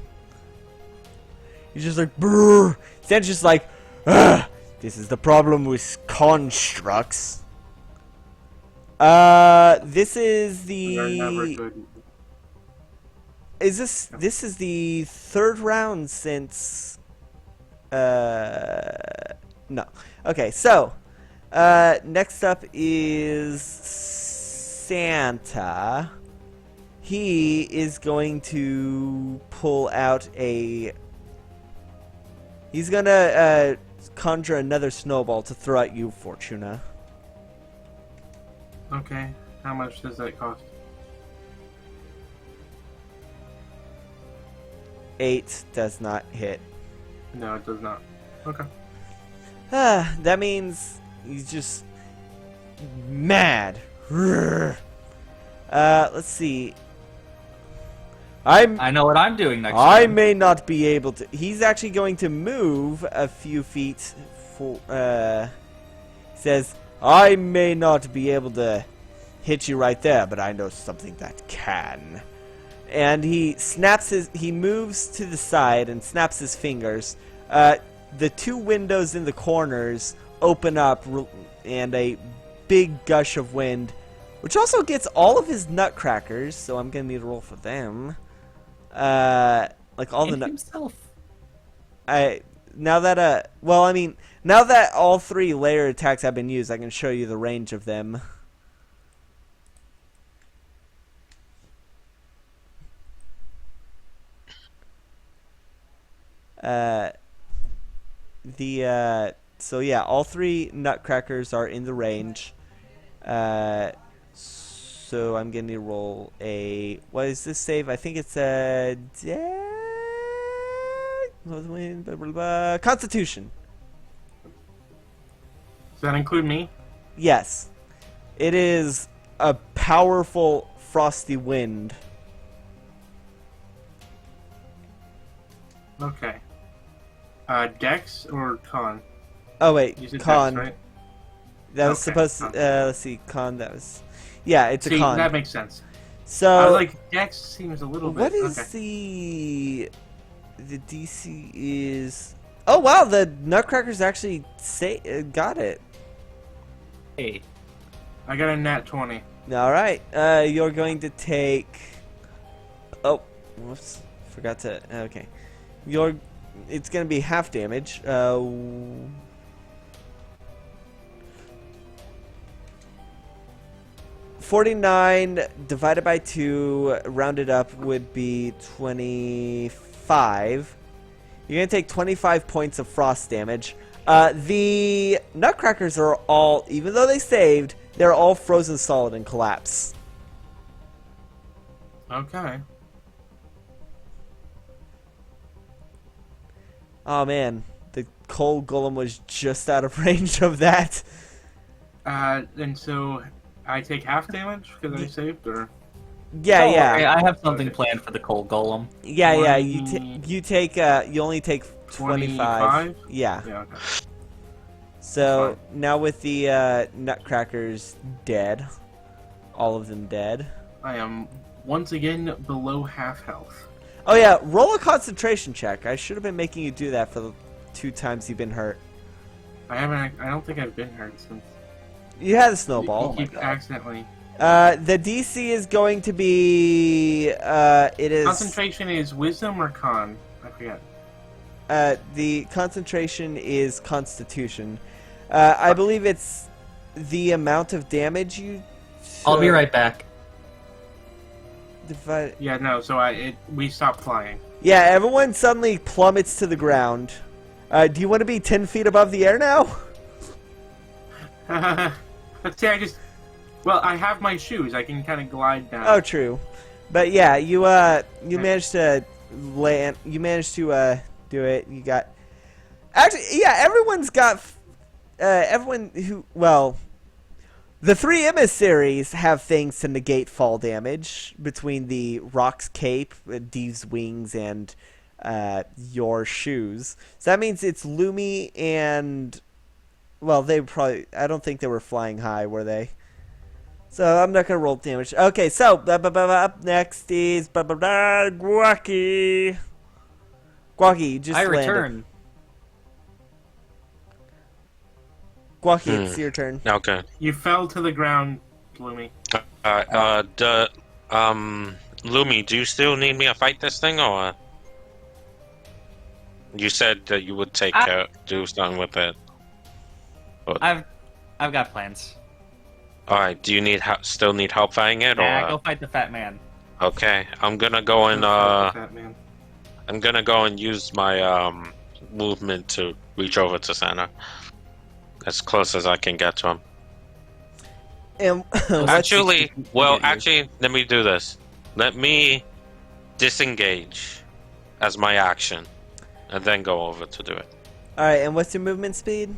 [SPEAKER 1] He's just like, brrr. Santa's just like, ugh, this is the problem with constructs. This is
[SPEAKER 4] They're never
[SPEAKER 1] the...
[SPEAKER 4] good.
[SPEAKER 1] This is the third round since... No. Okay, so... next up is Santa. He is going to pull out a... He's gonna conjure another snowball to throw at you, Fortuna.
[SPEAKER 4] Okay, how much does that cost?
[SPEAKER 1] 8 does not hit.
[SPEAKER 4] No, it does not. Okay.
[SPEAKER 1] That means he's just mad. Let's see.
[SPEAKER 3] I know what I'm doing next
[SPEAKER 1] I
[SPEAKER 3] time.
[SPEAKER 1] may not be able to. He's actually going to move a few feet. Says, I may not be able to hit you right there, but I know something that can. And he moves to the side and snaps his fingers. The two windows in the corners open up, and a big gush of wind, which also gets all of his nutcrackers. So I'm gonna need to roll for them. Like all the
[SPEAKER 3] And himself.
[SPEAKER 1] now that all 3 layer attacks have been used, I can show you the range of them. So yeah, all 3 nutcrackers are in the range. So I'm going to roll a... What is this save? I think it's a... Constitution.
[SPEAKER 4] that include me?
[SPEAKER 1] Yes. It is a powerful frosty wind.
[SPEAKER 4] Okay. Dex or con?
[SPEAKER 1] Oh wait,
[SPEAKER 4] You said
[SPEAKER 1] con.
[SPEAKER 4] Dex, right?
[SPEAKER 1] That was
[SPEAKER 4] Okay,
[SPEAKER 1] supposed to.
[SPEAKER 4] con.
[SPEAKER 1] Let's see, con. That was. Yeah, it's
[SPEAKER 4] See,
[SPEAKER 1] a con.
[SPEAKER 4] that makes sense.
[SPEAKER 1] So
[SPEAKER 4] Like Dex seems a little
[SPEAKER 1] what
[SPEAKER 4] bit.
[SPEAKER 1] is
[SPEAKER 4] Okay.
[SPEAKER 1] the DC is? Oh wow, the Nutcrackers actually got it.
[SPEAKER 3] Hey,
[SPEAKER 4] I got a nat 20.
[SPEAKER 1] All right, you're going to take. Oh, whoops! Forgot to. Okay, It's going to be half damage. 49 divided by 2, rounded up, would be 25. You're going to take 25 points of frost damage. The Nutcrackers are all, even though they saved, they're all frozen solid and collapse.
[SPEAKER 4] Okay.
[SPEAKER 1] Oh man, the cold golem was just out of range of that.
[SPEAKER 4] And so I take half damage because I saved, or
[SPEAKER 1] Yeah,
[SPEAKER 3] don't
[SPEAKER 1] yeah.
[SPEAKER 3] worry, I have something
[SPEAKER 4] Okay.
[SPEAKER 3] planned for the cold golem.
[SPEAKER 1] Yeah, yeah.
[SPEAKER 4] 20
[SPEAKER 1] You take you only take 25.
[SPEAKER 4] 25?
[SPEAKER 1] Yeah.
[SPEAKER 4] Yeah, okay.
[SPEAKER 1] So now with the Nutcrackers dead, all of them dead.
[SPEAKER 4] I am once again below half health.
[SPEAKER 1] Oh yeah, roll a concentration check. I should have been making you do that for the 2 times you've been hurt.
[SPEAKER 4] I don't think I've been hurt since.
[SPEAKER 1] You had a snowball.
[SPEAKER 4] You keep accidentally.
[SPEAKER 1] The DC is going to be it is
[SPEAKER 4] Concentration is wisdom or con? I forget.
[SPEAKER 1] The concentration is Constitution. I believe it's the amount of damage you.
[SPEAKER 3] I'll be right back.
[SPEAKER 1] Divide.
[SPEAKER 4] Yeah, no. So we stopped flying.
[SPEAKER 1] Yeah, everyone suddenly plummets to the ground. Do you want to be 10 feet above the air now?
[SPEAKER 4] Let's say I have my shoes. I can kind of glide down.
[SPEAKER 1] Oh, true. But yeah, you managed to land. You managed to do it. You got. Actually, yeah, everyone's got. Everyone who the 3 emissaries have things to negate fall damage between the Rock's cape, Dee's wings, and your shoes. So that means it's Lumi and. Well, they probably. I don't think they were flying high, were they? So I'm not gonna roll damage. Okay, so up next is Guaki. Guaki, you just
[SPEAKER 3] I
[SPEAKER 1] landed.
[SPEAKER 3] return.
[SPEAKER 1] Guaki, it's your turn.
[SPEAKER 2] Okay.
[SPEAKER 4] You fell to the ground, Bloomy.
[SPEAKER 2] Lumi, do you still need me to fight this thing, or you said that you would do something with it?
[SPEAKER 3] I've got plans.
[SPEAKER 2] All right. Do you still need help fighting it,
[SPEAKER 3] Yeah,
[SPEAKER 2] or
[SPEAKER 3] go fight the fat man.
[SPEAKER 2] okay? I'm gonna go and
[SPEAKER 4] Batman.
[SPEAKER 2] I'm gonna go and use my movement to reach over to Santa, as close as I can get to him.
[SPEAKER 1] And
[SPEAKER 2] Actually, let me do this. Let me disengage as my action, and then go over to do it.
[SPEAKER 1] all right. And what's your movement speed?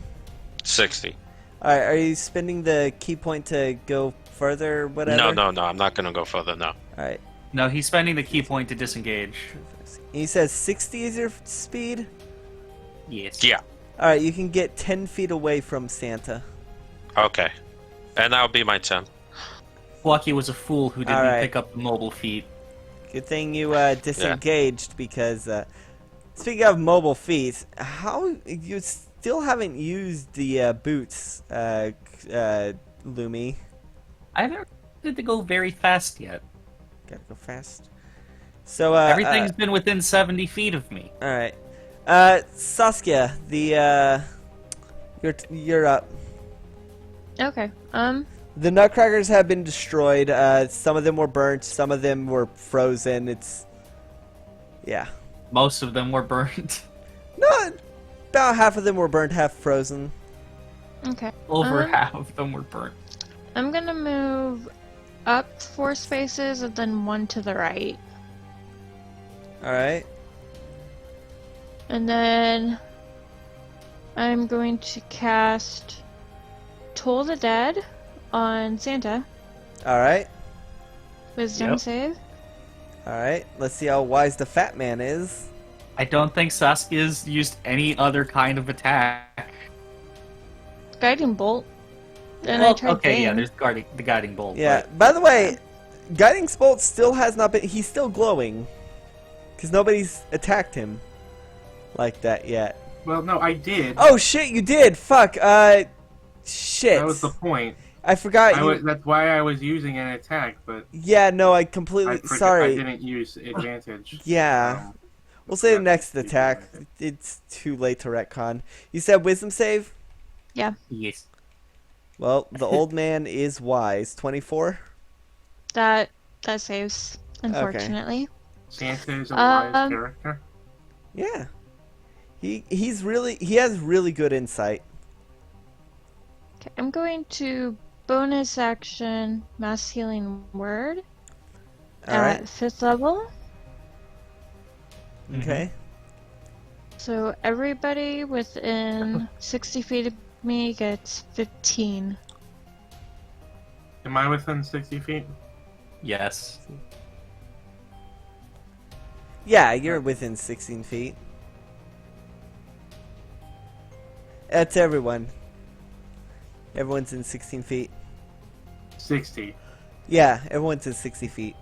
[SPEAKER 2] 60.
[SPEAKER 1] All right. Are you spending the key point to go further? Or whatever.
[SPEAKER 2] No. I'm not gonna go further. No.
[SPEAKER 1] All right.
[SPEAKER 3] No, he's spending the key point to disengage.
[SPEAKER 1] He says 60 is your speed.
[SPEAKER 3] Yes.
[SPEAKER 2] Yeah.
[SPEAKER 1] All right. You can get 10 feet away from Santa.
[SPEAKER 2] Okay. And that'll be my turn.
[SPEAKER 3] Lucky was a fool who didn't
[SPEAKER 1] Alright.
[SPEAKER 3] pick up the mobile feet.
[SPEAKER 1] Good thing you disengaged because speaking of mobile feet, how you still haven't used the boots, Lumi?
[SPEAKER 3] I haven't wanted to go very fast yet.
[SPEAKER 1] Gotta go fast. So
[SPEAKER 3] Everything's been within 70 feet of me.
[SPEAKER 1] all right. Saskia, you're up.
[SPEAKER 6] Okay.
[SPEAKER 1] The Nutcrackers have been destroyed. Some of them were burnt. Some of them were frozen. Yeah.
[SPEAKER 3] Most of them were burnt.
[SPEAKER 1] No, about half of them were burnt, half frozen.
[SPEAKER 6] Okay.
[SPEAKER 3] Over half of them were burnt.
[SPEAKER 6] I'm gonna move up 4 spaces and then 1 to the right.
[SPEAKER 1] All right.
[SPEAKER 6] And then I'm going to cast Toll the Dead on Santa.
[SPEAKER 1] All right.
[SPEAKER 6] Wisdom
[SPEAKER 3] Yep.
[SPEAKER 6] save.
[SPEAKER 1] All right. Let's see how wise the fat man is.
[SPEAKER 3] I don't think Saskia's used any other kind of attack.
[SPEAKER 6] Guiding Bolt. And I
[SPEAKER 3] Well,
[SPEAKER 6] tried
[SPEAKER 3] okay, yeah,
[SPEAKER 6] Bane.
[SPEAKER 3] there's the guiding bolt.
[SPEAKER 1] Yeah.
[SPEAKER 3] but-
[SPEAKER 1] By the way, Guiding Bolt still has not been. He's still glowing, because nobody's attacked him like that yet.
[SPEAKER 4] Well, no, I did.
[SPEAKER 1] Oh shit! You did. Fuck. Shit.
[SPEAKER 4] That was the point.
[SPEAKER 1] I forgot you.
[SPEAKER 4] That's why I was using an attack, but
[SPEAKER 1] Yeah. No. I completely.
[SPEAKER 4] I
[SPEAKER 1] Sorry.
[SPEAKER 4] didn't use advantage.
[SPEAKER 1] Yeah. We'll say the next attack. It's too late to retcon. You said wisdom save?
[SPEAKER 6] Yeah.
[SPEAKER 3] Yes.
[SPEAKER 1] Well, the old man is wise. 24?
[SPEAKER 6] That saves, unfortunately.
[SPEAKER 4] Santa is a wise
[SPEAKER 6] Um,
[SPEAKER 4] character.
[SPEAKER 1] Yeah. He has really good insight.
[SPEAKER 6] Okay, I'm going to bonus action Mass Healing Word
[SPEAKER 1] Alright.
[SPEAKER 6] at 5th level.
[SPEAKER 1] Okay.
[SPEAKER 6] So everybody within 60 feet of me gets 15.
[SPEAKER 4] Am I within 60 feet?
[SPEAKER 3] Yes.
[SPEAKER 1] Yeah, you're within 16 feet. That's everyone. Everyone's in 16 feet.
[SPEAKER 4] 60.
[SPEAKER 1] Yeah, everyone's in 60 feet.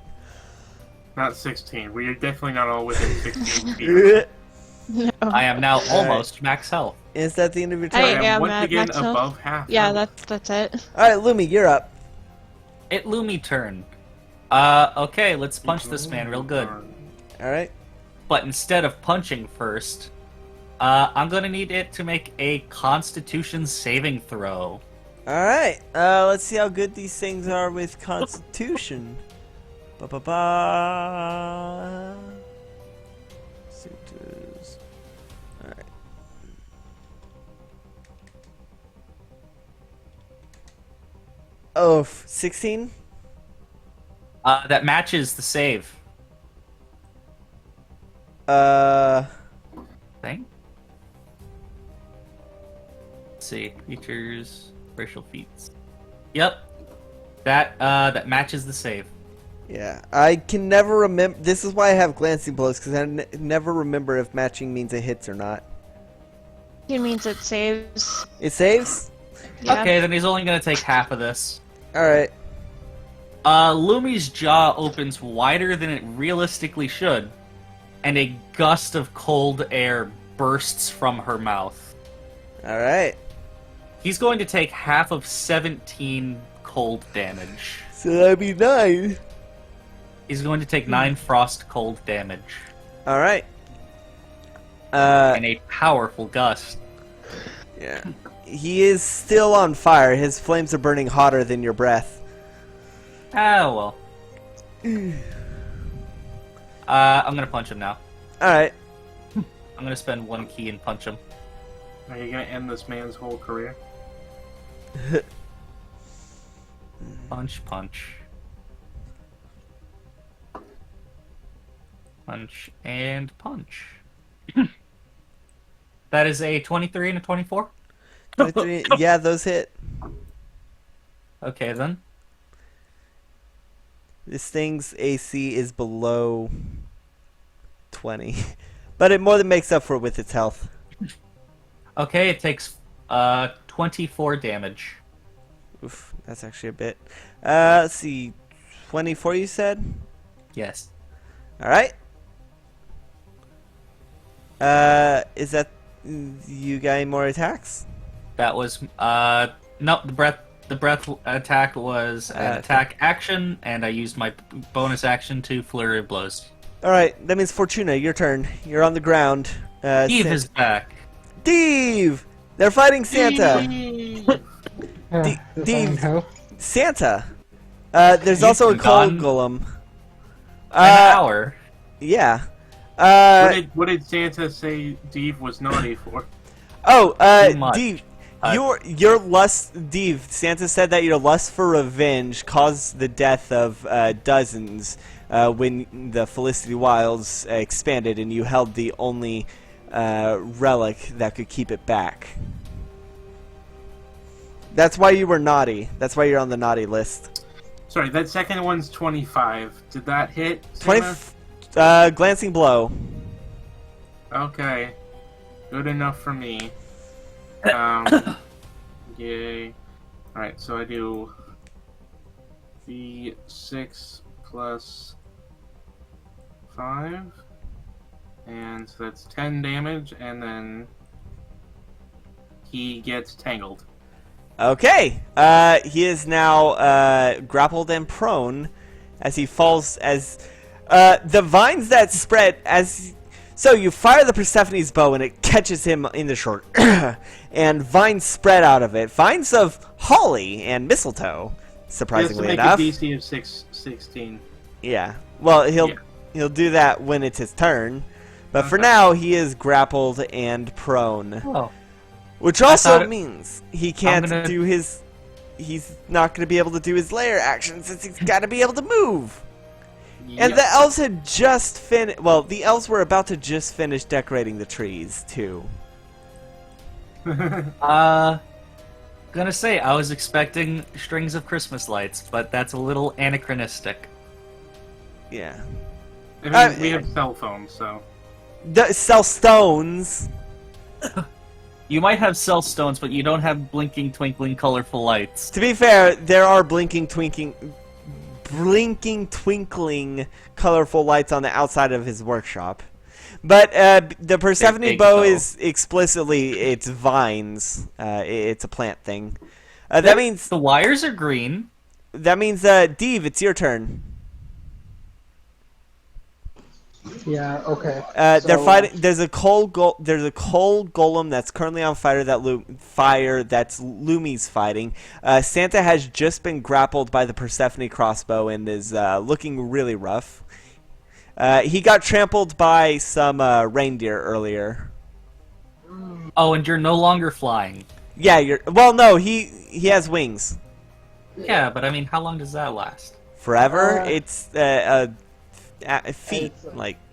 [SPEAKER 4] Not 16. We are definitely not all within 16 feet.
[SPEAKER 6] No.
[SPEAKER 3] I am now almost max health.
[SPEAKER 1] Is that the end of your
[SPEAKER 6] I
[SPEAKER 1] turn?
[SPEAKER 4] I am
[SPEAKER 6] am
[SPEAKER 4] once
[SPEAKER 6] at
[SPEAKER 4] again
[SPEAKER 6] max health.
[SPEAKER 4] above half.
[SPEAKER 6] Yeah,
[SPEAKER 4] health.
[SPEAKER 6] that's it.
[SPEAKER 1] Alright, Lumi, you're up.
[SPEAKER 3] It Lumi turn. Okay, let's punch this man real good.
[SPEAKER 1] Alright.
[SPEAKER 3] But instead of punching first, I'm gonna need it to make a Constitution saving throw.
[SPEAKER 1] Alright, let's see how good these things are with Constitution. Ba-ba-ba. Suitors. Alright. Oh, 16?
[SPEAKER 3] That matches the save thing. Let's see, features, racial feats. Yep, that matches the save.
[SPEAKER 1] Yeah, I can never remember. This is why I have glancing blows, because I never remember if matching means it hits or not.
[SPEAKER 6] It means it saves.
[SPEAKER 1] It saves?
[SPEAKER 6] Yeah.
[SPEAKER 3] Okay, then he's only gonna take half of this.
[SPEAKER 1] Alright.
[SPEAKER 3] Lumi's jaw opens wider than it realistically should, and a gust of cold air bursts from her mouth.
[SPEAKER 1] Alright.
[SPEAKER 3] He's going to take half of 17 cold damage.
[SPEAKER 1] So that'd be 9.
[SPEAKER 3] He's going to take 9 frost cold damage.
[SPEAKER 1] Alright.
[SPEAKER 3] And a powerful gust.
[SPEAKER 1] Yeah. He is still on fire. His flames are burning hotter than your breath.
[SPEAKER 3] Ah, well. I'm gonna punch him now.
[SPEAKER 1] Alright.
[SPEAKER 3] I'm gonna spend 1 key and punch him.
[SPEAKER 4] Are you going to end this man's whole career?
[SPEAKER 3] Punch, punch. Punch, and punch. That is a 23 and a 24?
[SPEAKER 1] 23. Yeah, those hit.
[SPEAKER 3] Okay, then.
[SPEAKER 1] This thing's AC is below 20. But it more than makes up for it with its health.
[SPEAKER 3] Okay, it takes 24 damage.
[SPEAKER 1] Oof, that's actually a bit. Let's see. 24 you said?
[SPEAKER 3] Yes.
[SPEAKER 1] Alright. Is that... You got any more attacks?
[SPEAKER 3] That was no, the breath attack was an
[SPEAKER 1] Okay.
[SPEAKER 3] attack action, and I used my bonus action to flurry of blows.
[SPEAKER 1] Alright, that means Fortuna, your turn. You're on the ground.
[SPEAKER 3] Eve
[SPEAKER 1] San-
[SPEAKER 3] is back.
[SPEAKER 1] Steve! They're fighting Santa!
[SPEAKER 5] Fine
[SPEAKER 1] Dave.
[SPEAKER 5] hoe.
[SPEAKER 1] Santa! There's also a
[SPEAKER 3] been
[SPEAKER 1] cold
[SPEAKER 3] gone.
[SPEAKER 1] golem.
[SPEAKER 3] An hour.
[SPEAKER 1] Yeah.
[SPEAKER 4] What did Santa say Dave was naughty for?
[SPEAKER 3] Too much.
[SPEAKER 1] Dave, your lust, Dave, Santa said that your lust for revenge caused the death of dozens when the Felicity Wilds expanded and you held the only relic that could keep it back. That's why you were naughty. That's why you're on the naughty list.
[SPEAKER 4] Sorry, that second one's 25. Did that hit?
[SPEAKER 1] 20.
[SPEAKER 4] Santa?
[SPEAKER 1] Glancing blow.
[SPEAKER 4] Okay. Good enough for me. Yay. Alright, so I do V6 plus 5. And so that's 10 damage, and then he gets tangled.
[SPEAKER 1] Okay. He is now grappled and prone as he falls as the vines that spread as. So you fire the Persephone's bow and it catches him in the shoulder, and vines spread out of it. Vines of holly and mistletoe, surprisingly
[SPEAKER 4] he
[SPEAKER 1] enough.
[SPEAKER 4] has to make a DC of 16.
[SPEAKER 1] Yeah. Well, he'll do that when it's his turn, but for now he is grappled and prone,
[SPEAKER 3] Oh.
[SPEAKER 1] which also
[SPEAKER 3] thought-
[SPEAKER 1] means he can't
[SPEAKER 3] gonna-
[SPEAKER 1] do his. He's not going to be able to do his lair action since he's got to be able to move. And
[SPEAKER 4] Yep.
[SPEAKER 1] the elves had just finished. Well, the elves were about to just finish decorating the trees too.
[SPEAKER 3] Gonna say I was expecting strings of Christmas lights, but that's a little anachronistic.
[SPEAKER 1] Yeah.
[SPEAKER 4] I mean, we have cell phones, so.
[SPEAKER 1] Sell stones.
[SPEAKER 3] You might have cell stones, but you don't have blinking, twinkling, colorful lights.
[SPEAKER 1] To be fair, there are blinking, twinkling, colorful lights on the outside of his workshop. But the Persephone
[SPEAKER 3] big,
[SPEAKER 1] bow
[SPEAKER 3] though.
[SPEAKER 1] is explicitly it's vines. It's a plant thing. That means
[SPEAKER 3] The wires are green.
[SPEAKER 1] Deve, it's your turn.
[SPEAKER 5] Yeah. Okay.
[SPEAKER 1] They're
[SPEAKER 5] So-
[SPEAKER 1] fighting. There's a coal golem that's currently on fire. That's Lumi's fighting. Santa has just been grappled by the Persephone crossbow and is looking really rough. He got trampled by some reindeer earlier.
[SPEAKER 3] Oh, and you're no longer flying.
[SPEAKER 1] Yeah, no. He has wings.
[SPEAKER 3] Yeah, but I mean, how long does that last?
[SPEAKER 1] Forever.
[SPEAKER 5] Uh,
[SPEAKER 1] It's feet.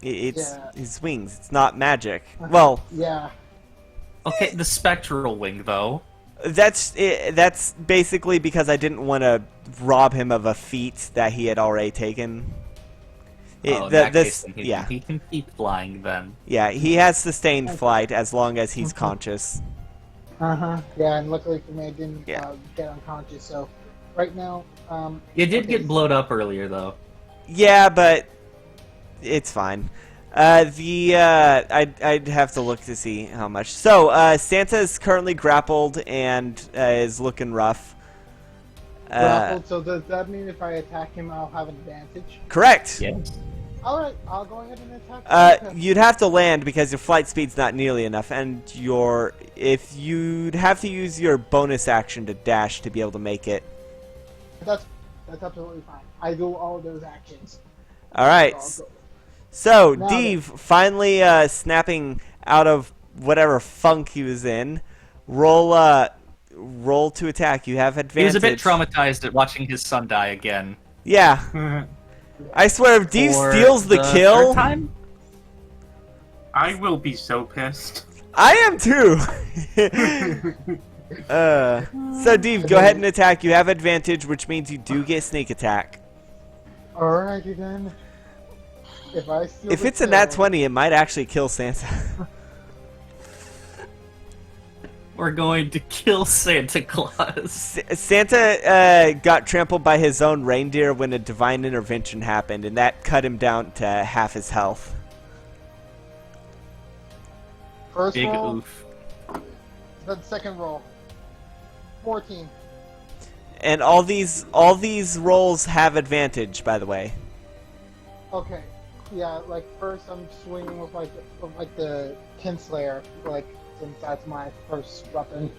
[SPEAKER 1] It's
[SPEAKER 5] yeah.
[SPEAKER 1] his wings. It's not magic. Well.
[SPEAKER 5] Yeah.
[SPEAKER 3] Okay, the spectral wing, though.
[SPEAKER 1] That's basically because I didn't want to rob him of a feat that he had already taken.
[SPEAKER 3] In that case, then he can keep flying then.
[SPEAKER 1] Yeah, he has sustained flight as long as he's conscious.
[SPEAKER 5] Yeah, and luckily for me, I didn't
[SPEAKER 1] Yeah.
[SPEAKER 5] get unconscious. So, right now,
[SPEAKER 3] You did
[SPEAKER 5] okay,
[SPEAKER 3] get blowed up earlier, though.
[SPEAKER 1] Yeah, but it's fine. I'd have to look to see how much. So, Santa is currently grappled and is looking rough.
[SPEAKER 5] grappled. So does that mean if I attack him, I'll have an advantage?
[SPEAKER 1] Correct.
[SPEAKER 3] Yes.
[SPEAKER 5] All right, I'll go ahead and attack. Santa.
[SPEAKER 1] You'd have to land because your flight speed's not nearly enough, and if you'd have to use your bonus action to dash to be able to make it.
[SPEAKER 5] That's absolutely fine. I do all of those actions.
[SPEAKER 1] All right.
[SPEAKER 5] I'll go.
[SPEAKER 1] So,
[SPEAKER 5] Now
[SPEAKER 1] Deve, finally snapping out of whatever funk he was in, roll to attack. You have
[SPEAKER 3] He
[SPEAKER 1] advantage.
[SPEAKER 3] was a bit traumatized at watching his son die again.
[SPEAKER 1] Yeah. I swear, if Deve
[SPEAKER 3] For
[SPEAKER 1] steals the kill,
[SPEAKER 3] third time?
[SPEAKER 4] I will be so pissed.
[SPEAKER 1] I am too. So, Deve, go ahead and attack. You have advantage, which means you do get sneak attack.
[SPEAKER 5] Alrighty then. If I steal
[SPEAKER 1] If
[SPEAKER 5] the
[SPEAKER 1] it's a nat
[SPEAKER 5] kill-
[SPEAKER 1] 20, it might actually kill Santa.
[SPEAKER 3] We're going to kill Santa Claus.
[SPEAKER 1] Santa got trampled by his own reindeer when a divine intervention happened, and that cut him down to half his health.
[SPEAKER 5] First
[SPEAKER 3] Big
[SPEAKER 5] roll,
[SPEAKER 3] oof.
[SPEAKER 5] then second roll. 14.
[SPEAKER 1] And all these rolls have advantage, by the way.
[SPEAKER 5] Okay. Yeah, like first I'm swinging with the Kinslayer, since that's my first weapon.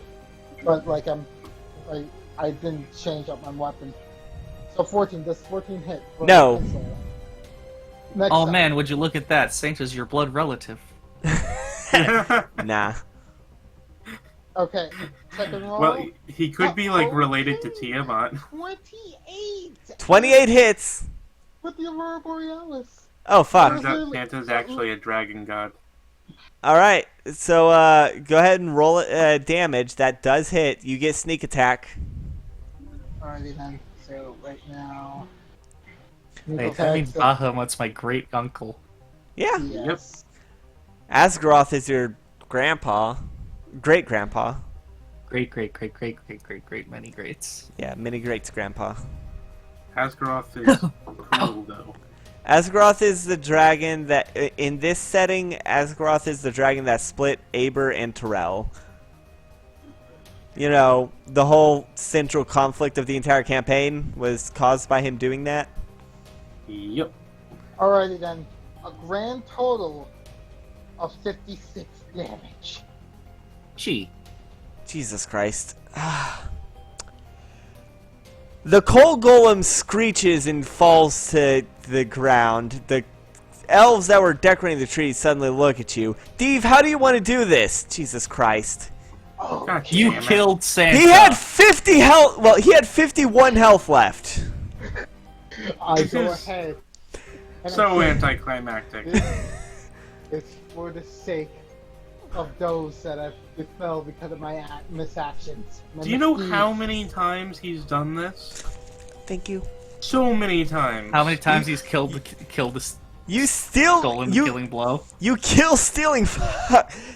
[SPEAKER 5] But I didn't change up my weapon. So 14. Does 14 hit? For
[SPEAKER 1] No.
[SPEAKER 5] the Kinslayer? Next
[SPEAKER 3] Oh
[SPEAKER 5] up.
[SPEAKER 3] man, would you look at that? Santa's your blood relative.
[SPEAKER 1] Nah.
[SPEAKER 5] Okay. Second roll.
[SPEAKER 4] Well, he could be related to Tiamat.
[SPEAKER 5] 28.
[SPEAKER 1] 28 hits.
[SPEAKER 5] With the Aurora Borealis.
[SPEAKER 1] Oh, fuck.
[SPEAKER 4] Turns out Santa's actually a dragon god.
[SPEAKER 1] All right. So go ahead and roll damage. That does hit. You get sneak attack.
[SPEAKER 5] Alrighty then. So right now.
[SPEAKER 3] Wait, that means Bahamut's my great uncle.
[SPEAKER 1] Yeah.
[SPEAKER 5] Yes.
[SPEAKER 1] Asgaroth is your grandpa, great grandpa.
[SPEAKER 3] Great, many greats.
[SPEAKER 1] Yeah, mini greats grandpa.
[SPEAKER 4] Asgaroth is cool, though.
[SPEAKER 1] Asgaroth is the dragon that, in this setting, Asgaroth is the dragon that split Aber and Terrell. You know, the whole central conflict of the entire campaign was caused by him doing that.
[SPEAKER 4] Yep.
[SPEAKER 5] Alrighty then. A grand total of 56 damage.
[SPEAKER 3] Gee.
[SPEAKER 1] Jesus Christ. The coal golem screeches and falls to the ground. The elves that were decorating the trees suddenly look at you. Dave, how do you want to do this? Jesus Christ.
[SPEAKER 5] Oh,
[SPEAKER 4] God
[SPEAKER 3] You
[SPEAKER 4] damn it.
[SPEAKER 3] killed Santa.
[SPEAKER 1] He had 50 health. Well, he had 51 health left.
[SPEAKER 5] I
[SPEAKER 4] This
[SPEAKER 5] go
[SPEAKER 4] is
[SPEAKER 5] ahead. And
[SPEAKER 4] So
[SPEAKER 5] I-
[SPEAKER 4] anticlimactic.
[SPEAKER 5] It's for the sake of those that have befell because of my misactions.
[SPEAKER 4] Do you know how many times he's done this?
[SPEAKER 1] Thank you.
[SPEAKER 4] So many times.
[SPEAKER 3] How many times he's killed the
[SPEAKER 1] You still
[SPEAKER 3] stolen
[SPEAKER 1] you
[SPEAKER 3] killing blow?
[SPEAKER 1] you kill stealing.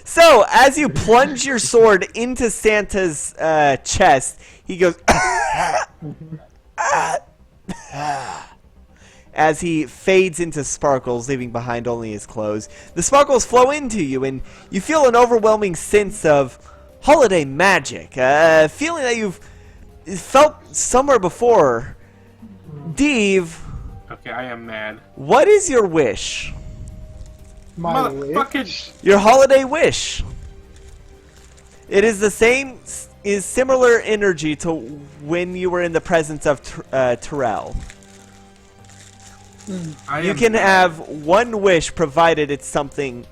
[SPEAKER 1] So as you plunge your sword into Santa's chest, he goes. As he fades into sparkles, leaving behind only his clothes. The sparkles flow into you, and you feel an overwhelming sense of holiday magic. A feeling that you've felt somewhere before. Dave,
[SPEAKER 4] Okay, I am mad.
[SPEAKER 1] what is your wish?
[SPEAKER 5] My wish?
[SPEAKER 4] Motherfucking.
[SPEAKER 1] Your holiday wish. It is the same, is similar energy to when you were in the presence of Terrell. You can have one wish provided it's something.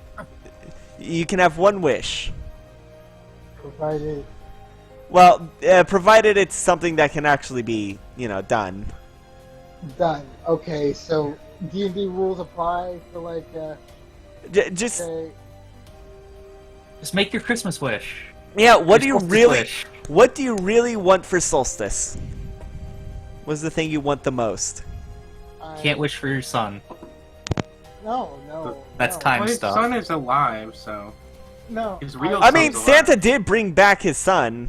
[SPEAKER 1] You can have one wish.
[SPEAKER 5] Provided.
[SPEAKER 1] Well, provided it's something that can actually be, you know, done.
[SPEAKER 5] Done. Okay, so D&D rules apply for like,
[SPEAKER 1] Just
[SPEAKER 5] say,
[SPEAKER 3] Just make your Christmas wish.
[SPEAKER 1] yeah. What do
[SPEAKER 3] Your
[SPEAKER 1] you
[SPEAKER 3] Solstice
[SPEAKER 1] really?
[SPEAKER 3] wish.
[SPEAKER 1] What do you really want for Solstice? What's the thing you want the most?
[SPEAKER 5] I...
[SPEAKER 3] Can't wish for your son.
[SPEAKER 5] No.
[SPEAKER 3] That's
[SPEAKER 5] no,
[SPEAKER 3] time
[SPEAKER 4] Well, his
[SPEAKER 3] stuff.
[SPEAKER 4] son is alive, so
[SPEAKER 5] No.
[SPEAKER 4] his real.
[SPEAKER 1] I mean,
[SPEAKER 4] son's
[SPEAKER 1] Santa did bring back his son.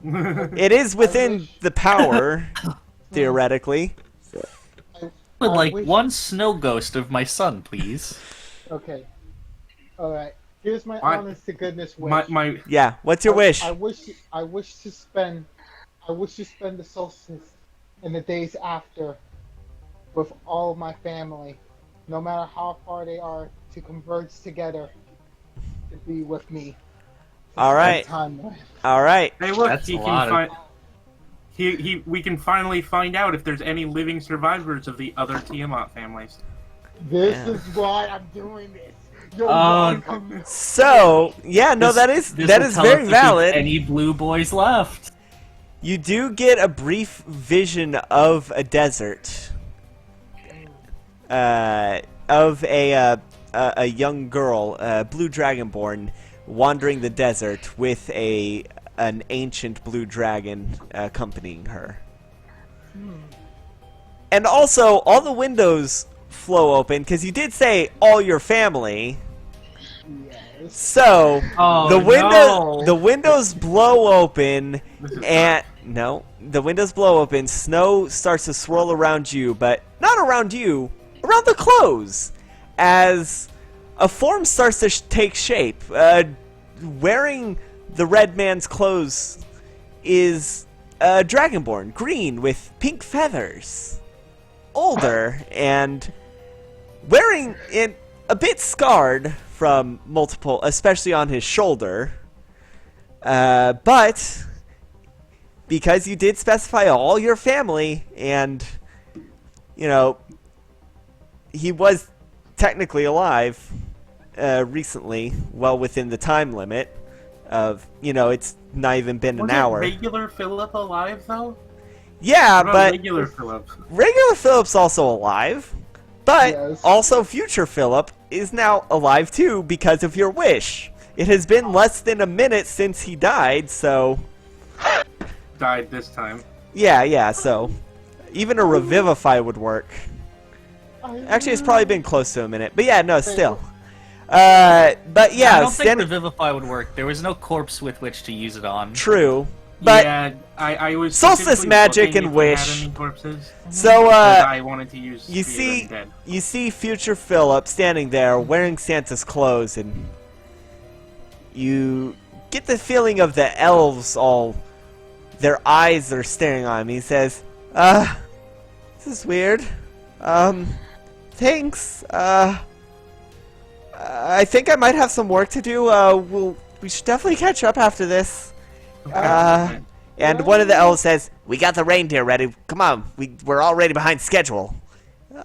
[SPEAKER 4] alive.
[SPEAKER 1] It is within
[SPEAKER 5] wish-
[SPEAKER 1] the power, theoretically.
[SPEAKER 3] Would
[SPEAKER 5] I
[SPEAKER 3] like
[SPEAKER 5] wish-
[SPEAKER 3] one snow ghost of my son, please.
[SPEAKER 5] Okay. Alright. Here's my
[SPEAKER 4] I-
[SPEAKER 5] honest to goodness wish.
[SPEAKER 4] my
[SPEAKER 1] Yeah. What's your wish?
[SPEAKER 5] I wish to spend the solstice and the days after with all of my family, no matter how far they are, to converge together to be with me.
[SPEAKER 1] All right.
[SPEAKER 5] Time with.
[SPEAKER 1] All right.
[SPEAKER 4] Hey, look,
[SPEAKER 3] That's
[SPEAKER 4] he
[SPEAKER 3] a
[SPEAKER 4] can
[SPEAKER 3] lot of-
[SPEAKER 4] find. We can finally find out if there's any living survivors of the other Tiamat families.
[SPEAKER 5] This
[SPEAKER 1] Yeah.
[SPEAKER 5] is why I'm doing this. You're
[SPEAKER 3] Oh,
[SPEAKER 5] welcome.
[SPEAKER 1] So, yeah, no, that is
[SPEAKER 3] This
[SPEAKER 1] that
[SPEAKER 3] will
[SPEAKER 1] is
[SPEAKER 3] tell
[SPEAKER 1] very
[SPEAKER 3] us if there's
[SPEAKER 1] valid.
[SPEAKER 3] Any blue boys left?
[SPEAKER 1] You do get a brief vision of a desert, of a young girl, blue dragonborn, wandering the desert with an ancient blue dragon accompanying her. And also, all the windows flow open because you did say all your family.
[SPEAKER 5] Yes.
[SPEAKER 1] So
[SPEAKER 3] Oh,
[SPEAKER 1] the windows blow open,
[SPEAKER 4] This is
[SPEAKER 1] and no, the windows blow open. Snow starts to swirl around you, but not around you, around the clothes, as a form starts to take shape. Wearing the red man's clothes is a dragonborn, green with pink feathers, older and wearing it a bit scarred from multiple, especially on his shoulder. But because you did specify all your family, and you know he was technically alive recently, well within the time limit of, you know, it's not even been an
[SPEAKER 4] Was
[SPEAKER 1] hour.
[SPEAKER 4] regular Philip alive though?
[SPEAKER 1] Yeah,
[SPEAKER 4] What about
[SPEAKER 1] but
[SPEAKER 4] regular Philip.
[SPEAKER 1] regular Philip's also alive, but
[SPEAKER 5] Yes.
[SPEAKER 1] also future Philip is now alive too because of your wish. It has been less than a minute since he died, so
[SPEAKER 4] Died this time.
[SPEAKER 1] yeah, so even a revivify would work. Actually, it's probably been close to a minute, but yeah, no, still. But yeah,
[SPEAKER 3] I don't think Revivify would work. There was no corpse with which to use it on.
[SPEAKER 1] true. But
[SPEAKER 4] yeah, I was
[SPEAKER 1] Solstice
[SPEAKER 4] specifically
[SPEAKER 1] magic
[SPEAKER 4] looking
[SPEAKER 1] and
[SPEAKER 4] if we had
[SPEAKER 1] wish.
[SPEAKER 4] any corpses,
[SPEAKER 1] so
[SPEAKER 4] but I wanted to use
[SPEAKER 1] you
[SPEAKER 4] Spirit
[SPEAKER 1] see,
[SPEAKER 4] and Dead.
[SPEAKER 1] you see future Philip standing there wearing Santa's clothes, and you get the feeling of the elves all, their eyes are staring on him. He says, this is weird. Thanks. I think I might have some work to do. We should definitely catch up after this. And one of the elves says, "We got the reindeer ready. Come on, we're already behind schedule."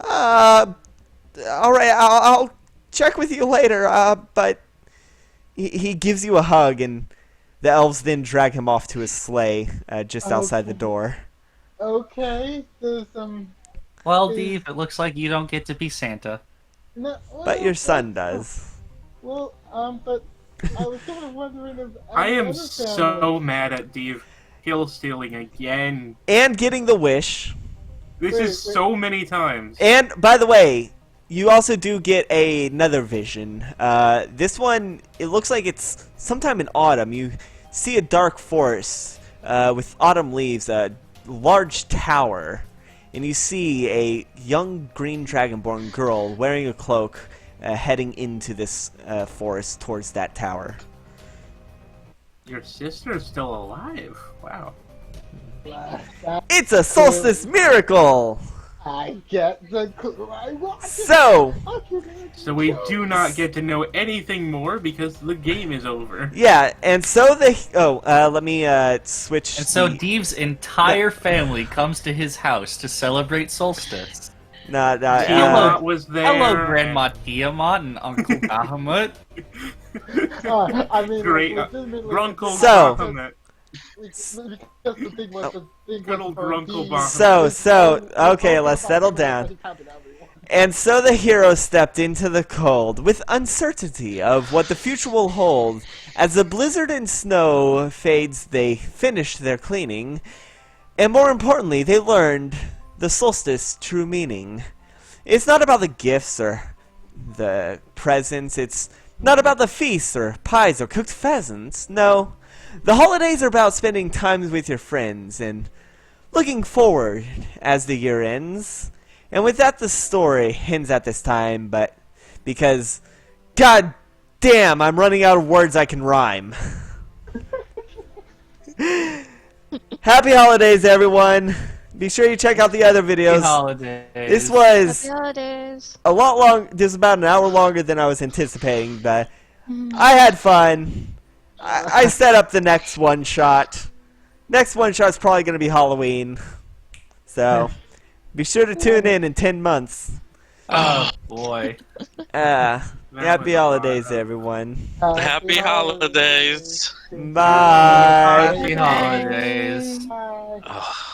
[SPEAKER 1] All right, I'll check with you later. But he gives you a hug, and the elves then drag him off to his sleigh just outside the door.
[SPEAKER 5] Okay, there's
[SPEAKER 3] Well, Dave, it looks like you don't get to be Santa.
[SPEAKER 5] No, well,
[SPEAKER 1] But your son does.
[SPEAKER 5] Well, but I was kind of wondering if
[SPEAKER 4] I am
[SPEAKER 5] other
[SPEAKER 4] so
[SPEAKER 5] families-
[SPEAKER 4] mad at Dave kill stealing again.
[SPEAKER 1] And getting the wish.
[SPEAKER 4] This
[SPEAKER 5] Wait,
[SPEAKER 4] is so many times.
[SPEAKER 1] And by the way, you also do get another vision. This one, it looks like it's sometime in autumn. You see a dark forest with autumn leaves, a large tower, and you see a young green dragonborn girl wearing a cloak heading into this forest towards that tower.
[SPEAKER 4] Your sister's still alive. Wow.
[SPEAKER 1] It's a solstice miracle!
[SPEAKER 5] I get the clue.
[SPEAKER 1] So,
[SPEAKER 4] So we do not get to know anything more because the game is over.
[SPEAKER 1] yeah, and so let me switch.
[SPEAKER 3] And so
[SPEAKER 1] the-
[SPEAKER 3] Deve's entire family comes to his house to celebrate Solstice.
[SPEAKER 4] Tiamat was there.
[SPEAKER 3] Hello, Grandma Tiamat and Uncle Bahamut.
[SPEAKER 5] I mean,
[SPEAKER 4] Great.
[SPEAKER 5] legitimately-
[SPEAKER 4] Grunkle
[SPEAKER 1] So-
[SPEAKER 4] Bahamut.
[SPEAKER 5] Because the thing was, the thing
[SPEAKER 4] Good
[SPEAKER 5] was
[SPEAKER 4] old
[SPEAKER 5] for
[SPEAKER 4] Grunkle
[SPEAKER 5] these-
[SPEAKER 4] Bahamut.
[SPEAKER 1] Okay, let's settle down. And so the hero stepped into the cold, with uncertainty of what the future will hold. As the blizzard and snow fades, they finished their cleaning, and more importantly, they learned the solstice true meaning. It's not about the gifts or the presents, it's not about the feasts or pies or cooked pheasants, no. The holidays are about spending time with your friends and looking forward as the year ends. And with that, the story ends at this time, but because, god damn, I'm running out of words I can rhyme. Happy holidays, everyone. Be sure you check out the other
[SPEAKER 3] Happy
[SPEAKER 1] videos.
[SPEAKER 3] holidays.
[SPEAKER 1] This was
[SPEAKER 6] Happy holidays.
[SPEAKER 1] a lot long. This was about an hour longer than I was anticipating, but I had fun. I set up the next one shot. Next one shot's probably going to be Halloween. So, be sure to tune in 10 months.
[SPEAKER 3] Oh boy.
[SPEAKER 1] Happy holidays, everyone.
[SPEAKER 2] Happy holidays.
[SPEAKER 1] Bye.
[SPEAKER 3] Happy holidays.
[SPEAKER 5] Bye.
[SPEAKER 2] Ugh.